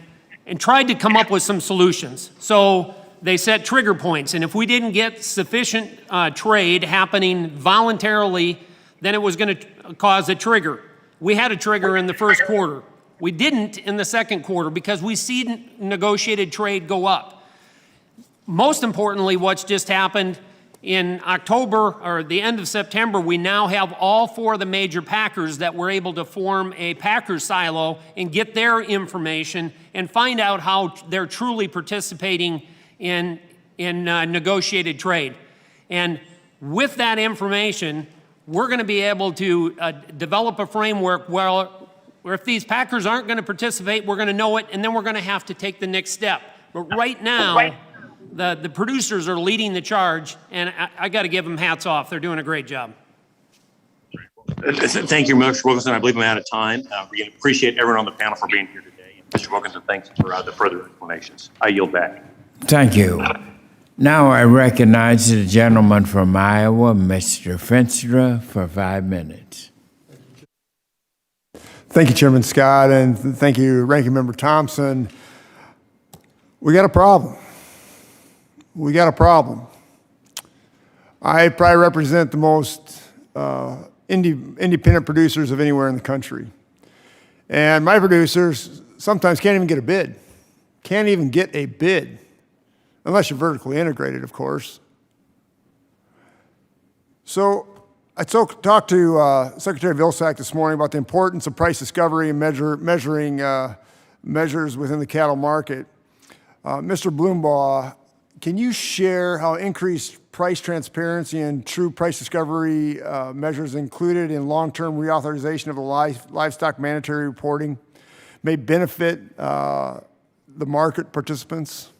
Speaker 12: tried to come up with some solutions. So they set trigger points, and if we didn't get sufficient trade happening voluntarily, then it was going to cause a trigger. We had a trigger in the first quarter. We didn't in the second quarter because we see negotiated trade go up. Most importantly, what's just happened in October or the end of September, we now have all four of the major packers that were able to form a packer silo and get their information and find out how they're truly participating in negotiated trade. And with that information, we're going to be able to develop a framework where if these packers aren't going to participate, we're going to know it, and then we're going to have to take the next step. But right now, the producers are leading the charge, and I got to give them hats off. They're doing a great job.
Speaker 6: Thank you, Mr. Wilkinson. I believe I'm out of time. We appreciate everyone on the panel for being here today. And Mr. Wilkinson, thanks for the further explanations. I yield back.
Speaker 1: Thank you. Now I recognize the gentleman from Iowa, Mr. Fenstra, for 5 minutes.
Speaker 7: Thank you, Chairman Scott, and thank you, Ranking Member Thompson. We got a problem. We got a problem. I probably represent the most independent producers of anywhere in the country. And my producers sometimes can't even get a bid. Can't even get a bid, unless you're vertically integrated, of course. So I talked to Secretary Vilsack this morning about the importance of price discovery and measuring measures within the cattle market. Mr. Bloombaugh, can you share how increased price transparency and true price discovery measures included in long-term reauthorization of the livestock mandatory reporting may benefit the market participants?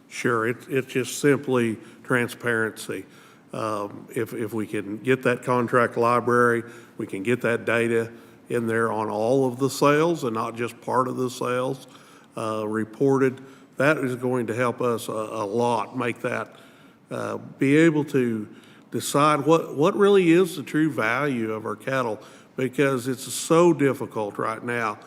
Speaker 15: Sure, it's just simply transparency. If we can get that contract library, we can get that data in there on all of the sales and not just part of the sales reported. That is going to help us a lot, make that, be able to decide what really is the true value of our cattle, because it's so difficult right now.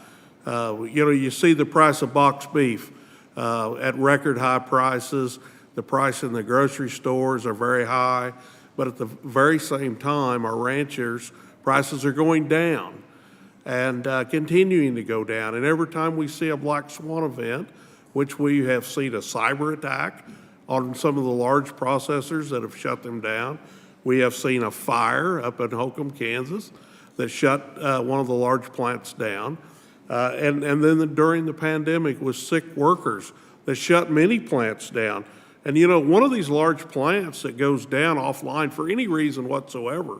Speaker 15: You see the price of boxed beef at record high prices. The price in the grocery stores are very high, but at the very same time, our ranchers' prices are going down and continuing to go down. And every time we see a black swan event, which we have seen a cyber attack on some of the large processors that have shut them down. We have seen a fire up in Holcomb, Kansas, that shut one of the large plants down. And then during the pandemic with sick workers that shut many plants down. And one of these large plants that goes down offline for any reason whatsoever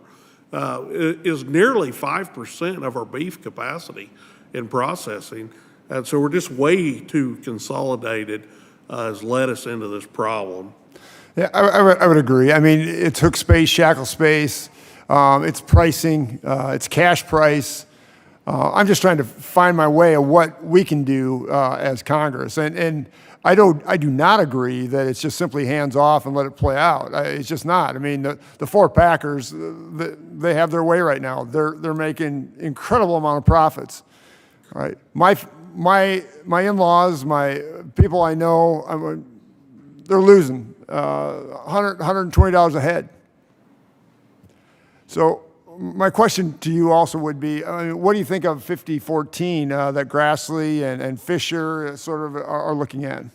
Speaker 15: is nearly 5% of our beef capacity in processing. And so we're just way too consolidated has led us into this problem.
Speaker 7: Yeah, I would agree. I mean, it's hook space, shackle space, it's pricing, it's cash price. I'm just trying to find my way of what we can do as Congress. And I do not agree that it's just simply hands off and let it play out. It's just not. I mean, the four packers, they have their way right now. They're making incredible amount of profits. All right, my in-laws, my people I know, they're losing $120 a head. So my question to you also would be, what do you think of 5014 that Grassley and Fisher sort of are looking at?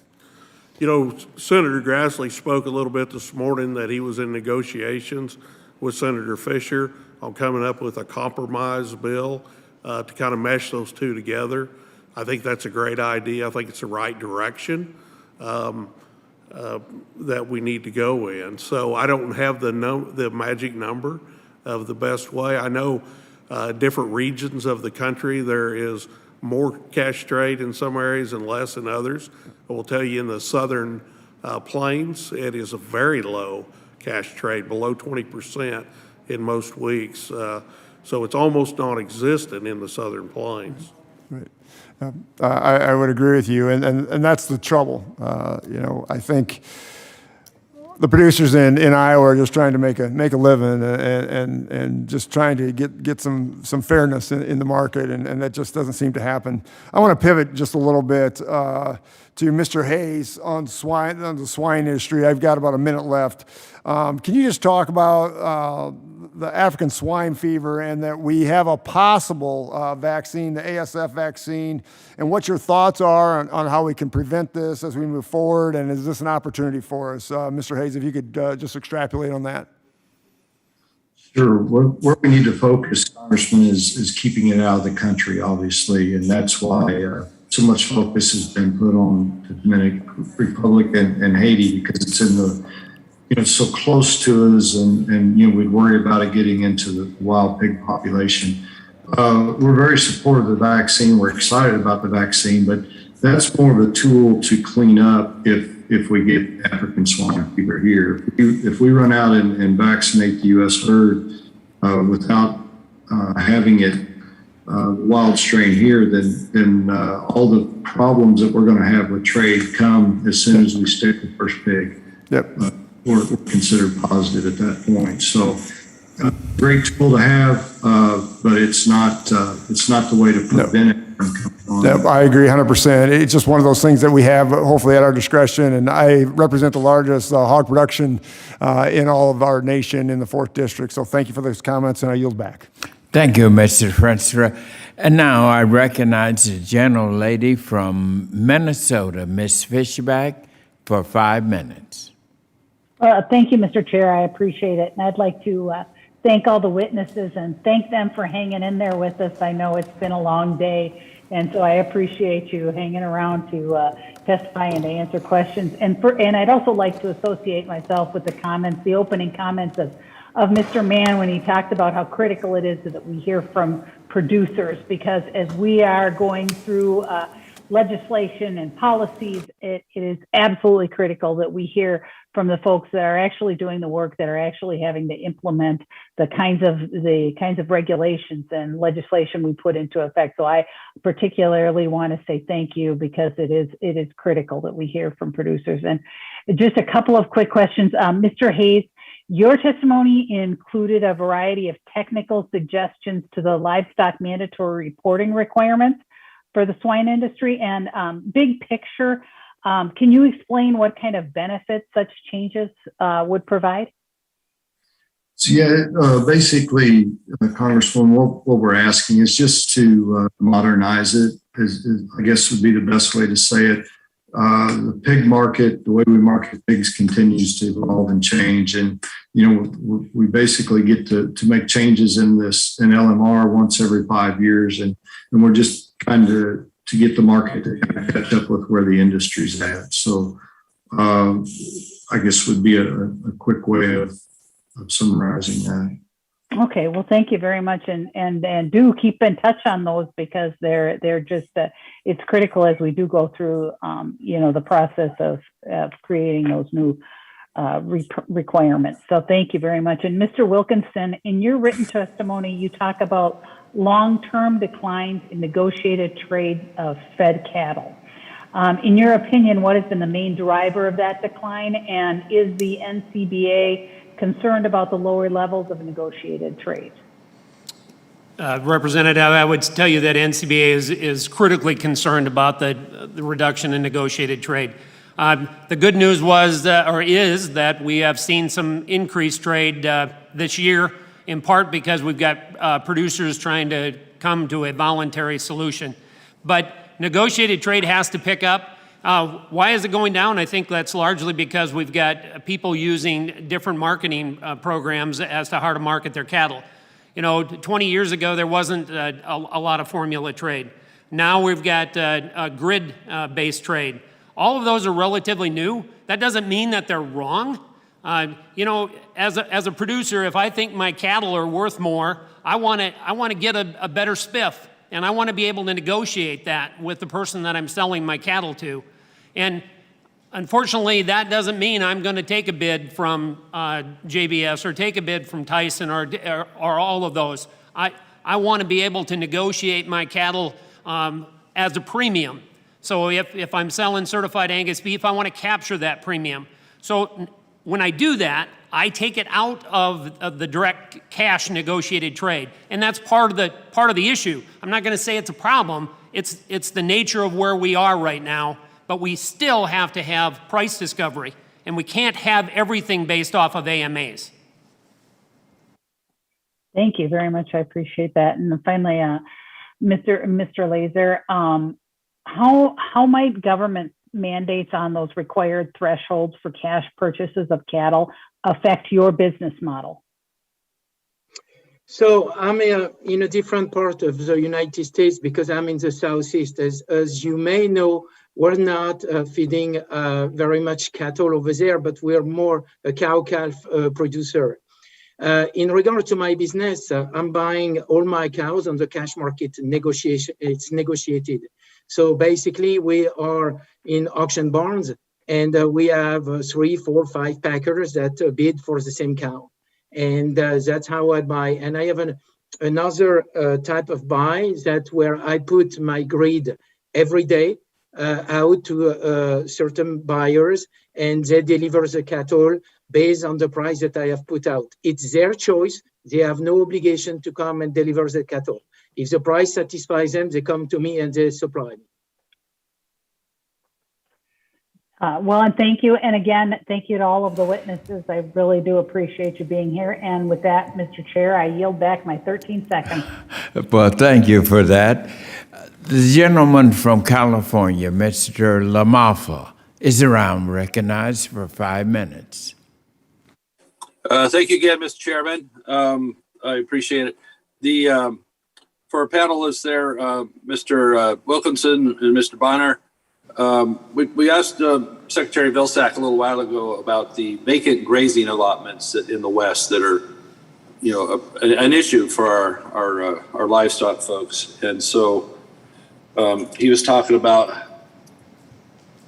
Speaker 15: Senator Grassley spoke a little bit this morning that he was in negotiations with Senator Fisher on coming up with a compromise bill to kind of mesh those two together. I think that's a great idea. I think it's the right direction that we need to go in. So I don't have the magic number of the best way. I know different regions of the country, there is more cash trade in some areas and less in others. I will tell you in the southern plains, it is a very low cash trade, below 20% in most weeks. So it's almost non-existent in the southern plains.
Speaker 7: Right. I would agree with you, and that's the trouble. I think the producers in Iowa are just trying to make a living and just trying to get some fairness in the market, and that just doesn't seem to happen. I want to pivot just a little bit to Mr. Hayes on the swine industry. I've got about a minute left. Can you just talk about the African swine fever and that we have a possible vaccine, the ASF vaccine, and what your thoughts are on how we can prevent this as we move forward, and is this an opportunity for us? Mr. Hayes, if you could just extrapolate on that.
Speaker 16: Sure. Where we need to focus, Congressman, is keeping it out of the country, obviously, and that's why so much focus has been put on the Dominican Republic and Haiti, because it's in the so close to us, and we'd worry about it getting into the wild pig population. We're very supportive of the vaccine. We're excited about the vaccine, but that's more of a tool to clean up if we get African swine fever here. If we run out and vaccinate the U.S. herd without having it wild strain here, then all the problems that we're going to have with trade come as soon as we stick the first pig.
Speaker 7: Yep.
Speaker 16: We're considered positive at that point. So, great tool to have, but it's not the way to prevent it from coming on.
Speaker 7: Yep, I agree 100%. It's just one of those things that we have hopefully at our discretion. And I represent the largest hog production in all of our nation in the 4th District. So thank you for those comments, and I yield back.
Speaker 1: Thank you, Mr. Francois. And now I recognize the gentlelady from Minnesota, Ms. Fishback, for 5 minutes.
Speaker 9: Thank you, Mr. Chair. I appreciate it. And I'd like to thank all the witnesses and thank them for hanging in there with us. I know it's been a long day And so I appreciate you hanging around to testify and to answer questions. And I'd also like to associate myself with the comments, the opening comments of Mr. Mann when he talked about how critical it is that we hear from producers, because as we are going through legislation and policies, it is absolutely critical that we hear from the folks that are actually doing the work, that are actually having to implement the kinds of regulations and legislation we put into effect. So I particularly want to say thank you, because it is critical that we hear from producers. And just a couple of quick questions. Mr. Hayes, your testimony included a variety of technical suggestions to the livestock mandatory reporting requirements for the swine industry. And big picture, can you explain what kind of benefits such changes would provide?
Speaker 16: So yeah, basically, Congresswoman, what we're asking is just to modernize it, I guess would be the best way to say it. The pig market, the way we market pigs, continues to evolve and change. And, we basically get to make changes in LMR once every 5 years. And we're just trying to get the market to catch up with where the industry's at. So I guess would be a quick way of summarizing that.
Speaker 9: Okay, well, thank you very much, and do keep in touch on those, because they're just it's critical as we do go through the process of creating those new requirements. So thank you very much. And Mr. Wilkinson, in your written testimony, you talk about long-term declines in negotiated trade of fed cattle. In your opinion, what has been the main driver of that decline, and is the NCBA concerned about the lower levels of negotiated trade?
Speaker 12: Representative, I would tell you that NCBA is critically concerned about the reduction in negotiated trade. The good news is that we have seen some increased trade this year, in part because we've got producers trying to come to a voluntary solution. But negotiated trade has to pick up. Why is it going down? I think that's largely because we've got people using different marketing programs as to how to market their cattle. 20 years ago, there wasn't a lot of formula trade. Now we've got a grid-based trade. All of those are relatively new. That doesn't mean that they're wrong. As a producer, if I think my cattle are worth more, I want to get a better spiff, and I want to be able to negotiate that with the person that I'm selling my cattle to. And unfortunately, that doesn't mean I'm going to take a bid from JBS or take a bid from Tyson or all of those. I want to be able to negotiate my cattle as a premium. So if I'm selling certified Angus beef, I want to capture that premium. So when I do that, I take it out of the direct cash negotiated trade. And that's part of the issue. I'm not going to say it's a problem. It's the nature of where we are right now. But we still have to have price discovery, and we can't have everything based off of AMAs.
Speaker 9: Thank you very much. I appreciate that. And then finally, Mr. Laser, how might government mandates on those required thresholds for cash purchases of cattle affect your business model?
Speaker 13: So I'm in a different part of the United States because I'm in the Southeast. As you may know, we're not feeding very much cattle over there, but we're more a cow-calf producer. In regard to my business, I'm buying all my cows on the cash market negotiation. It's negotiated. So basically, we are in auction barns, and we have 3, 4, 5 packers that bid for the same cow. And that's how I buy. And I have another type of buy that where I put my grid every day out to certain buyers, and they deliver the cattle based on the price that I have put out. It's their choice. They have no obligation to come and deliver the cattle. If the price satisfies them, they come to me and they supply me.
Speaker 9: Well, and thank you. And again, thank you to all of the witnesses. I really do appreciate you being here. And with that, Mr. Chair, I yield back my 13 seconds.
Speaker 1: Well, thank you for that. The gentleman from California, Mr. LaMalfa, is around, recognized for 5 minutes.
Speaker 10: Thank you again, Mr. Chairman. I appreciate it. for our panelists there, Mr. Wilkinson and Mr. Bonner. We asked Secretary Vilsack a little while ago about the vacant grazing allotments in the West that are, an issue for our livestock folks. And so he was talking about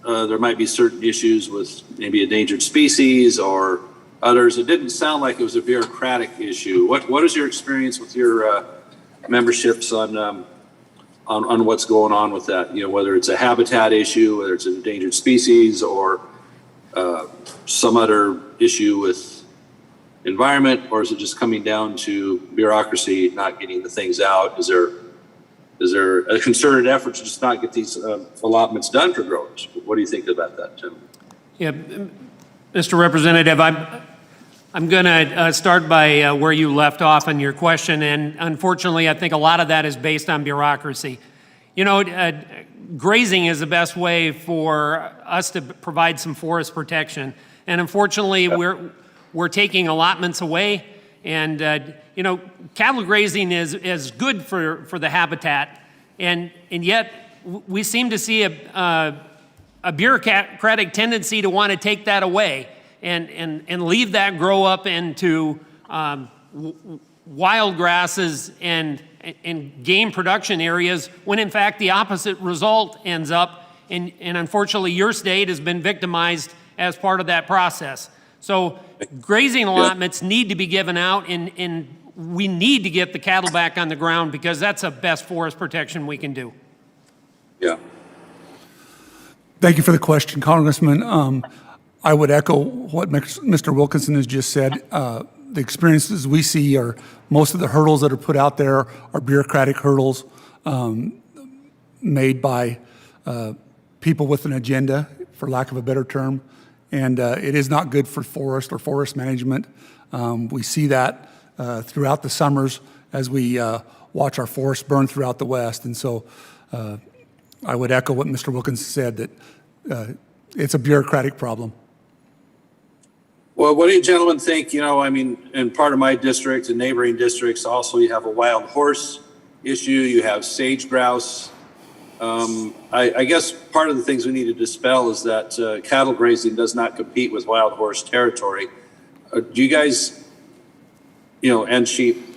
Speaker 10: there might be certain issues with maybe endangered species or others. It didn't sound like it was a bureaucratic issue. What is your experience with your memberships on what's going on with that? Whether it's a habitat issue, whether it's an endangered species, or some other issue with environment, or is it just coming down to bureaucracy not getting the things out? Is there a concerted effort to just not get these allotments done for growers? What do you think about that, Tim?
Speaker 12: Yeah, Mr. Representative, I'm going to start by where you left off on your question, and unfortunately, I think a lot of that is based on bureaucracy. Grazing is the best way for us to provide some forest protection, and unfortunately, we're taking allotments away, and cattle grazing is good for the habitat, and yet we seem to see a bureaucratic tendency to want to take that away and leave that grow up into wild grasses and game production areas, when in fact the opposite result ends up, and unfortunately your state has been victimized as part of that process. So grazing allotments need to be given out, and we need to get the cattle back on the ground, because that's the best forest protection we can do.
Speaker 10: Yeah.
Speaker 17: Thank you for the question, Congressman. I would echo what Mr. Wilkinson has just said. The experiences we see are most of the hurdles that are put out there are bureaucratic hurdles made by people with an agenda, for lack of a better term. And it is not good for forest or forest management. We see that throughout the summers as we watch our forests burn throughout the West. And so I would echo what Mr. Wilkinson said, that it's a bureaucratic problem.
Speaker 10: Well, what do you gentlemen think? In part of my district and neighboring districts, also you have a wild horse issue, you have sage grouse. I guess part of the things we need to dispel is that cattle grazing does not compete with wild horse territory. Do you guys, and sheep,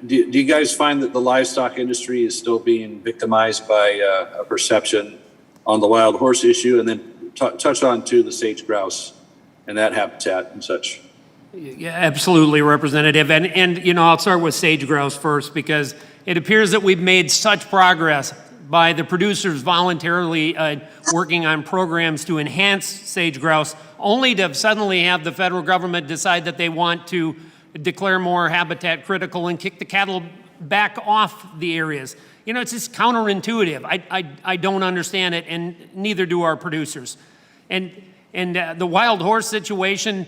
Speaker 10: do you guys find that the livestock industry is still being victimized by a perception on the wild horse issue? And then touch on to the sage grouse and that habitat and such.
Speaker 12: Yeah, absolutely, Representative. And I'll start with sage grouse first, because it appears that we've made such progress by the producers voluntarily working on programs to enhance sage grouse, only to suddenly have the federal government decide that they want to declare more habitat critical and kick the cattle back off the areas. It's just counterintuitive. I don't understand it, and neither do our producers. And the wild horse situation,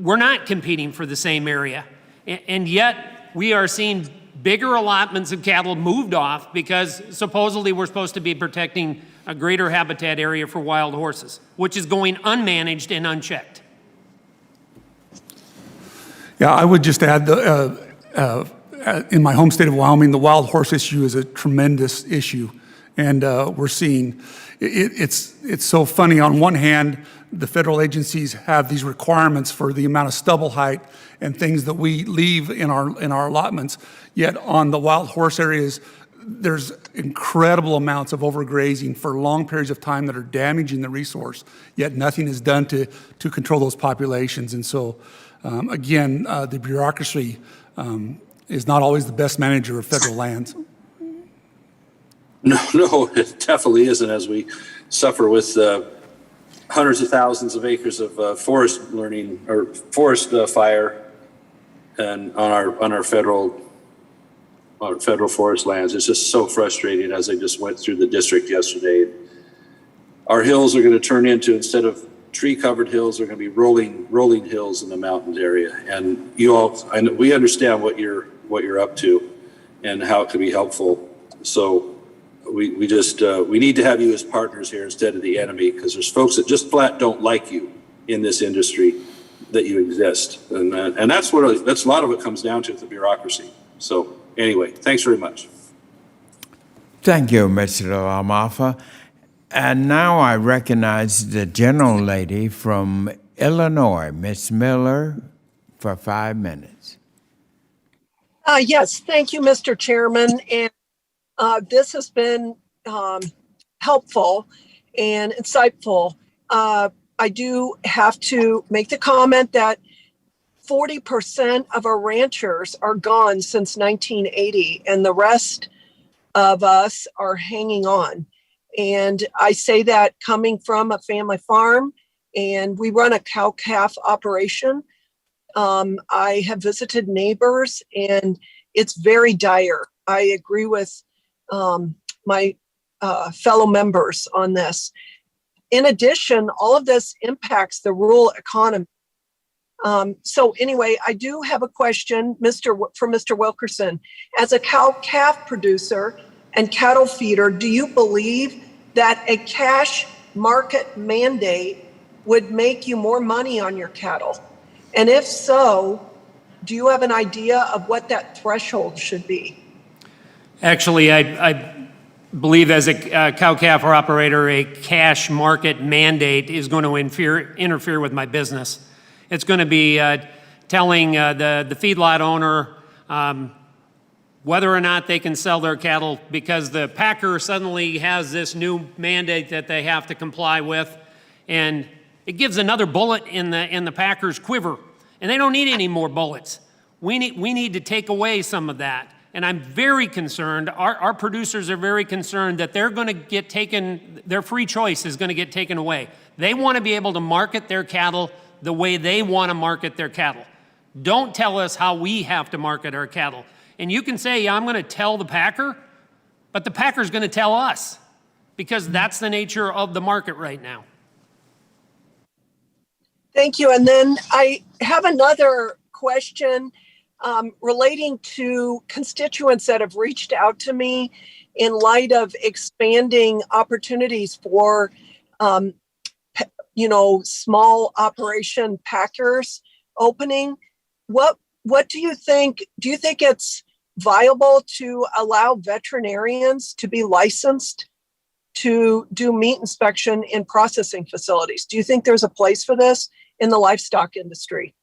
Speaker 12: we're not competing for the same area. And yet we are seeing bigger allotments of cattle moved off, because supposedly we're supposed to be protecting a greater habitat area for wild horses, which is going unmanaged and unchecked.
Speaker 17: Yeah, I would just add, in my home state of Wyoming, the wild horse issue is a tremendous issue. And we're seeing, it's so funny. On one hand, the federal agencies have these requirements for the amount of stubble height and things that we leave in our allotments. Yet on the wild horse areas, there's incredible amounts of overgrazing for long periods of time that are damaging the resource, yet nothing is done to control those populations. And so, again, the bureaucracy is not always the best manager of federal lands.
Speaker 10: No, it definitely isn't, as we suffer with hundreds of thousands of acres of forest fire and on our federal forest lands. It's just so frustrating, as I just went through the district yesterday. Our hills are going to turn into, instead of tree-covered hills, are going to be rolling hills in the mountains area. And we understand what you're up to and how it can be helpful. So we need to have you as partners here instead of the enemy, because there's folks that just flat don't like you in this industry, that you exist. And that's a lot of it comes down to, the bureaucracy. So Anyway, thanks very much.
Speaker 1: Thank you, Mr. Lamafa. And now I recognize the gentle lady from Illinois, Ms. Miller, for 5 minutes.
Speaker 11: Yes, thank you, Mr. Chairman. And this has been helpful and insightful. I do have to make the comment that 40% of our ranchers are gone since 1980, and the rest of us are hanging on. And I say that coming from a family farm, and we run a cow-calf operation. I have visited neighbors, and it's very dire. I agree with my fellow members on this. In addition, all of this impacts the rural economy. So anyway, I do have a question, for Mr. Wilkerson. As a cow-calf producer and cattle feeder, do you believe that a cash market mandate would make you more money on your cattle? And if so, do you have an idea of what that threshold should be?
Speaker 12: Actually, I believe as a cow-calf operator, a cash market mandate is going to interfere with my business. It's going to be telling the feedlot owner whether or not they can sell their cattle because the packer suddenly has this new mandate that they have to comply with, and it gives another bullet in the packer's quiver, and they don't need any more bullets. We need to take away some of that. And I'm very concerned, our producers are very concerned that they're going to get taken, their free choice is going to get taken away. They want to be able to market their cattle the way they want to market their cattle. Don't tell us how we have to market our cattle. And you can say, yeah, I'm going to tell the packer, but the packer's going to tell us because that's the nature of the market right now.
Speaker 11: Thank you. And then I have another question relating to constituents that have reached out to me in light of expanding opportunities for, small operation packers opening. What do you think? Do you think it's viable to allow veterinarians to be licensed to do meat inspection in processing facilities? Do you think there's a place for this in the livestock industry?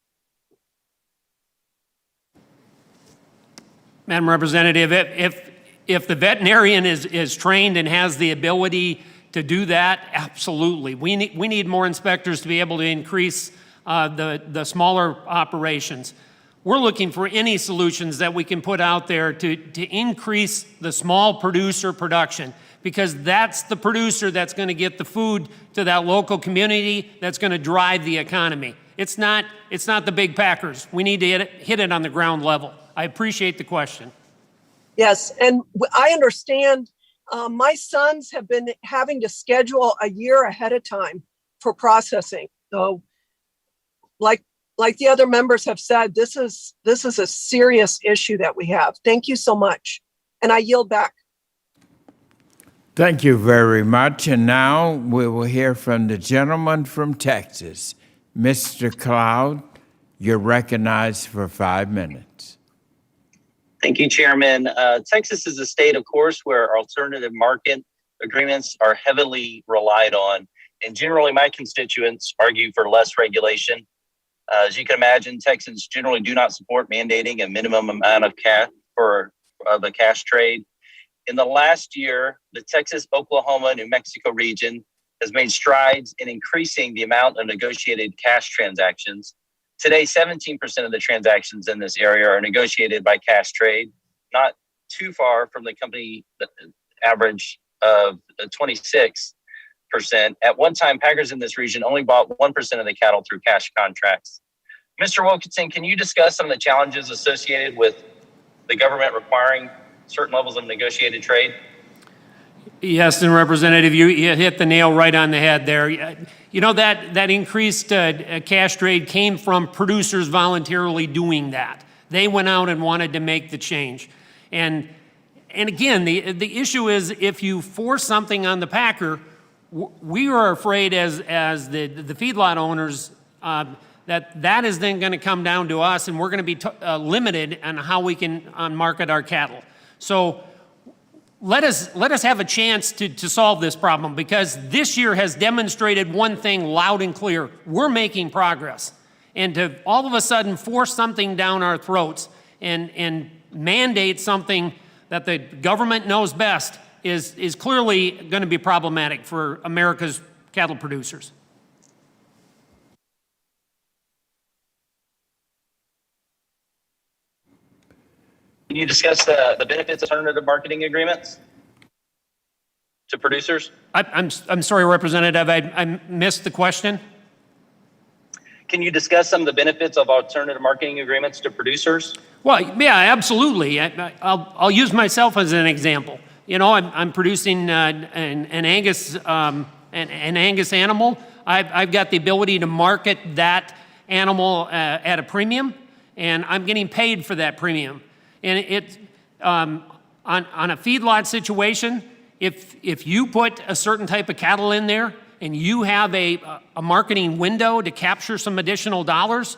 Speaker 12: Madam Representative, if the veterinarian is trained and has the ability to do that, absolutely. We need more inspectors to be able to increase the smaller operations. We're looking for any solutions that we can put out there to increase the small producer production, because that's the producer that's going to get the food to that local community that's going to drive the economy. It's not the big packers. We need to hit it on the ground level. I appreciate the question.
Speaker 11: Yes, and I understand my sons have been having to schedule a year ahead of time for processing. So like the other members have said, this is a serious issue that we have. Thank you so much. And I yield back.
Speaker 1: Thank you very much. And now we will hear from the gentleman from Texas. Mr. Cloud, you're recognized for 5 minutes.
Speaker 22: Thank you, Chairman. Texas is a state, of course, where alternative market agreements are heavily relied on. And generally, my constituents argue for less regulation. As you can imagine, Texans generally do not support mandating a minimum amount of cash for the cash trade. In the last year, the Texas, Oklahoma, New Mexico region has made strides in increasing the amount of negotiated cash transactions. Today, 17% of the transactions in this area are negotiated by cash trade, not too far from the company average of 26%. At one time, packers in this region only bought 1% of the cattle through cash contracts. Mr. Wilkinson, can you discuss some of the challenges associated with the government requiring certain levels of negotiated trade?
Speaker 12: Yes, and Representative, you hit the nail right on the head there. You know, that increased cash trade came from producers voluntarily doing that. They went out and wanted to make the change. And again, the issue is if you force something on the packer, we are afraid as the feedlot owners that is then going to come down to us, and we're going to be limited on how we can market our cattle. So let us have a chance to solve this problem, because this year has demonstrated one thing loud and clear: we're making progress. And to all of a sudden force something down our throats and mandate something that the government knows best is clearly going to be problematic for America's cattle producers.
Speaker 22: Can you discuss the benefits of alternative marketing agreements to producers?
Speaker 12: I'm sorry, Representative, I missed the question.
Speaker 22: Can you discuss some of the benefits of alternative marketing agreements to producers?
Speaker 12: Well, yeah, absolutely. I'll use myself as an example. You know, I'm producing an Angus animal. I've got the ability to market that animal at a premium, and I'm getting paid for that premium. And it on a feedlot situation, if you put a certain type of cattle in there and you have a marketing window to capture some additional dollars,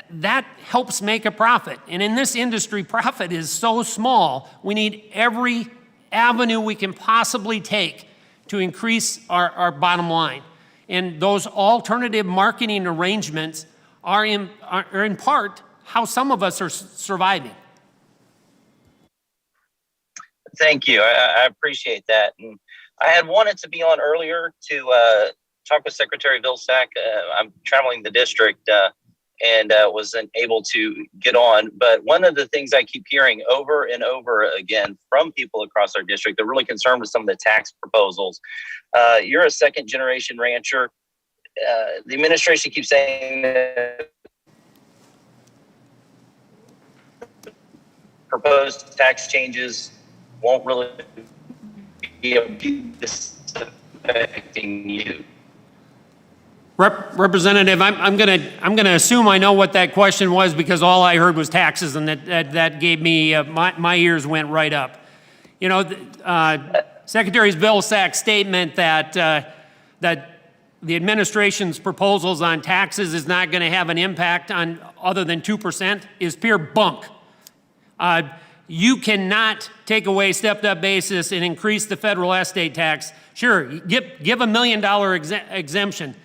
Speaker 12: that helps make a profit. And in this industry, profit is so small, we need every avenue we can possibly take to increase our bottom line. And those alternative marketing arrangements are in part how some of us are surviving.
Speaker 22: Thank you. I appreciate that. And I had wanted to be on earlier to talk with Secretary Vilsack. I'm traveling the district and wasn't able to get on. But one of the things I keep hearing over and over again from people across our district, they're really concerned with some of the tax proposals. You're a second generation rancher. The administration keeps saying that proposed tax changes won't really be affecting you.
Speaker 12: Representative, I'm gonna assume I know what that question was, because all I heard was taxes, and that gave me my ears went right up. You know, Secretary Vilsack's statement that the administration's proposals on taxes is not going to have an impact on other than 2% is pure bunk. You cannot take away stepped-up basis and increase the federal estate tax. Sure, give $1 million exemption.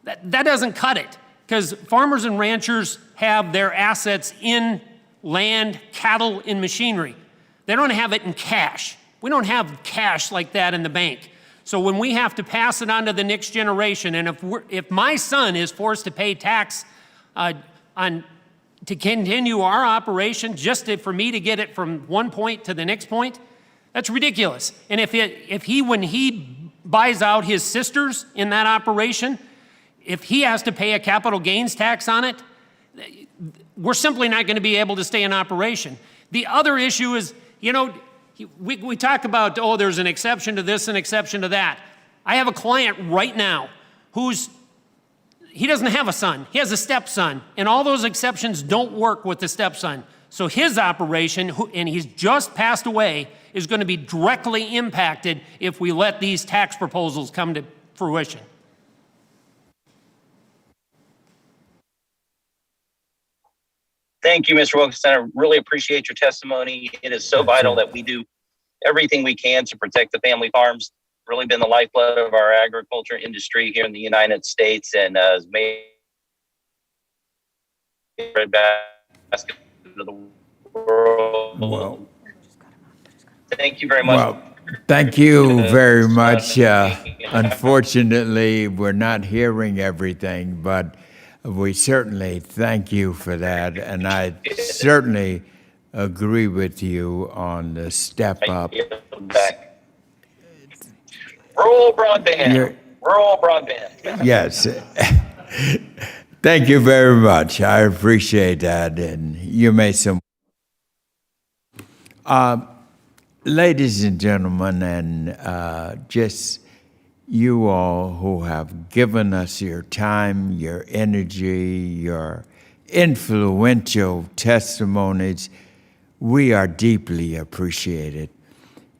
Speaker 12: That doesn't cut it, because farmers and ranchers have their assets in land, cattle, and machinery. They don't have it in cash. We don't have cash like that in the bank. So when we have to pass it on to the next generation, and if my son is forced to pay tax to continue our operation just for me to get it from one point to the next point, that's ridiculous. And when he buys out his sisters in that operation, if he has to pay a capital gains tax on it, we're simply not going to be able to stay in operation. The other issue is, you know, we talk about, oh, there's an exception to this, an exception to that. I have a client right now he doesn't have a son, he has a stepson, and all those exceptions don't work with the stepson. So his operation, and he's just passed away, is going to be directly impacted if we let these tax proposals come to fruition.
Speaker 22: Thank you, Mr. Wilkinson. I really appreciate your testimony. It is so vital that we do everything we can to protect the family farms. Really been the lifeblood of our agriculture industry here in the United States, and has made basket of the world.
Speaker 1: Well,
Speaker 22: thank you very much.
Speaker 1: Well, thank you very much. Unfortunately, we're not hearing everything, but we certainly thank you for that. And I certainly agree with you on the step up.
Speaker 22: Rural broadband. Rural broadband.
Speaker 1: Yes. Thank you very much. I appreciate that. And you made some. Ladies and gentlemen, and just you all who have given us your time, your energy, your influential testimonies, we are deeply appreciated,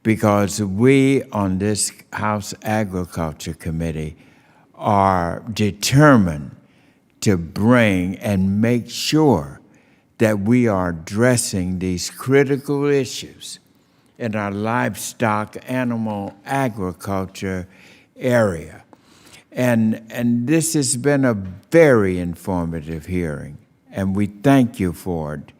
Speaker 1: because we on this House Agriculture Committee are determined to bring and make sure that we are addressing these critical issues in our livestock animal agriculture area. And this has been a very informative hearing, and we thank you for it.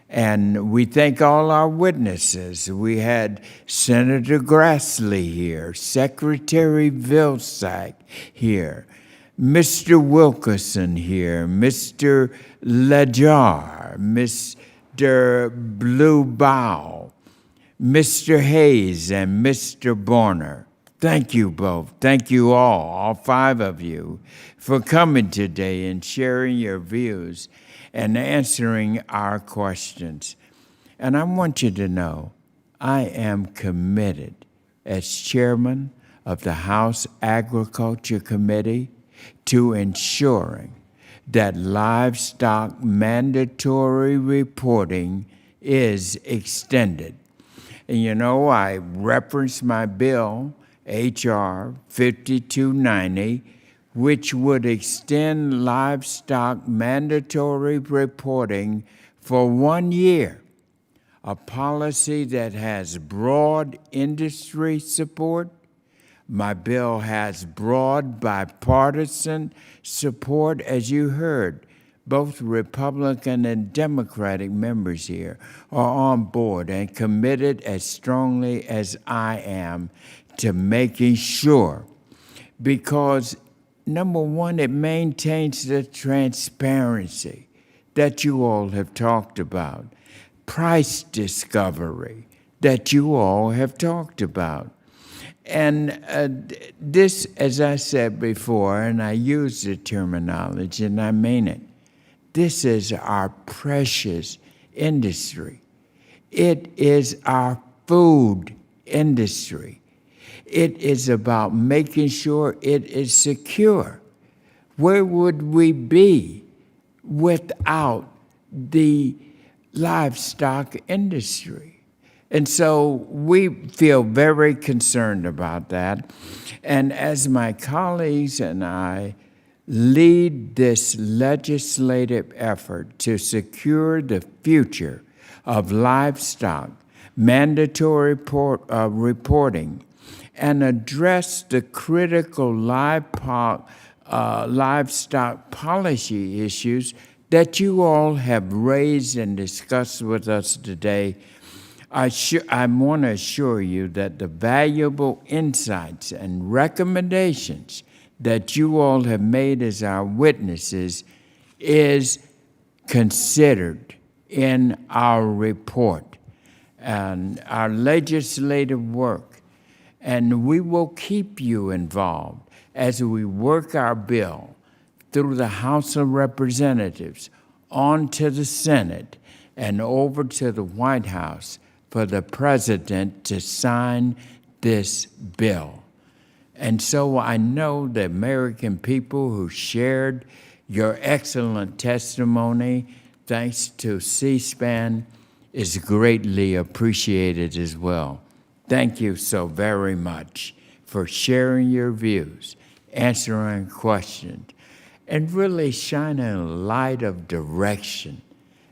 Speaker 1: And we thank all our witnesses. We had Senator Grassley here, Secretary Vilsack here, Mr. Wilkerson here, Mr. Lejar, Mr. Bluebow, Mr. Hayes, and Mr. Borner. Thank you both. Thank you all 5 of you, for coming today and sharing your views and answering our questions. And I want you to know, I am committed as chairman of the House Agriculture Committee to ensuring that livestock mandatory reporting is extended. And you know, I referenced my bill, H.R. 5290, which would extend livestock mandatory reporting for 1 year, a policy that has broad industry support. My bill has broad bipartisan support, as you heard. Both Republican and Democratic members here are on board and committed as strongly as I am to making sure, because number one, it maintains the transparency that you all have talked about, price discovery that you all have talked about. And this, as I said before, and I use the terminology and I mean it, this is our precious industry. It is our food industry. It is about making sure it is secure. Where would we be without the livestock industry? And so we feel very concerned about that. And as my colleagues and I lead this legislative effort to secure the future of livestock mandatory reporting and address the critical livestock policy issues that you all have raised and discussed with us today, I want to assure you that the valuable insights and recommendations that you all have made as our witnesses is considered in our report and our legislative work. And we will keep you involved as we work our bill through the House of Representatives on to the Senate and over to the White House for the President to sign this bill. And so I know the American people who shared your excellent testimony, thanks to C-SPAN, is greatly appreciated as well. Thank you so very much for sharing your views, answering questions, and really shining a light of direction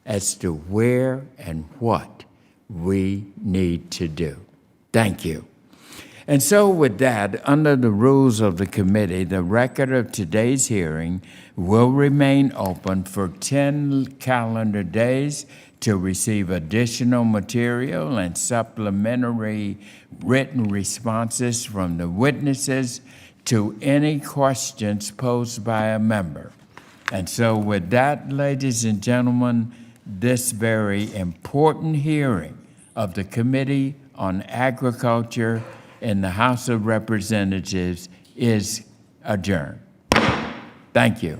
Speaker 1: as to where and what we need to do. Thank you. And so with that, under the rules of the committee, the record of today's hearing will remain open for 10 calendar days to receive additional material and supplementary written responses from the witnesses to any questions posed by a member. And so with that, ladies and gentlemen, this very important hearing of the Committee on Agriculture in the House of Representatives is adjourned. Thank you.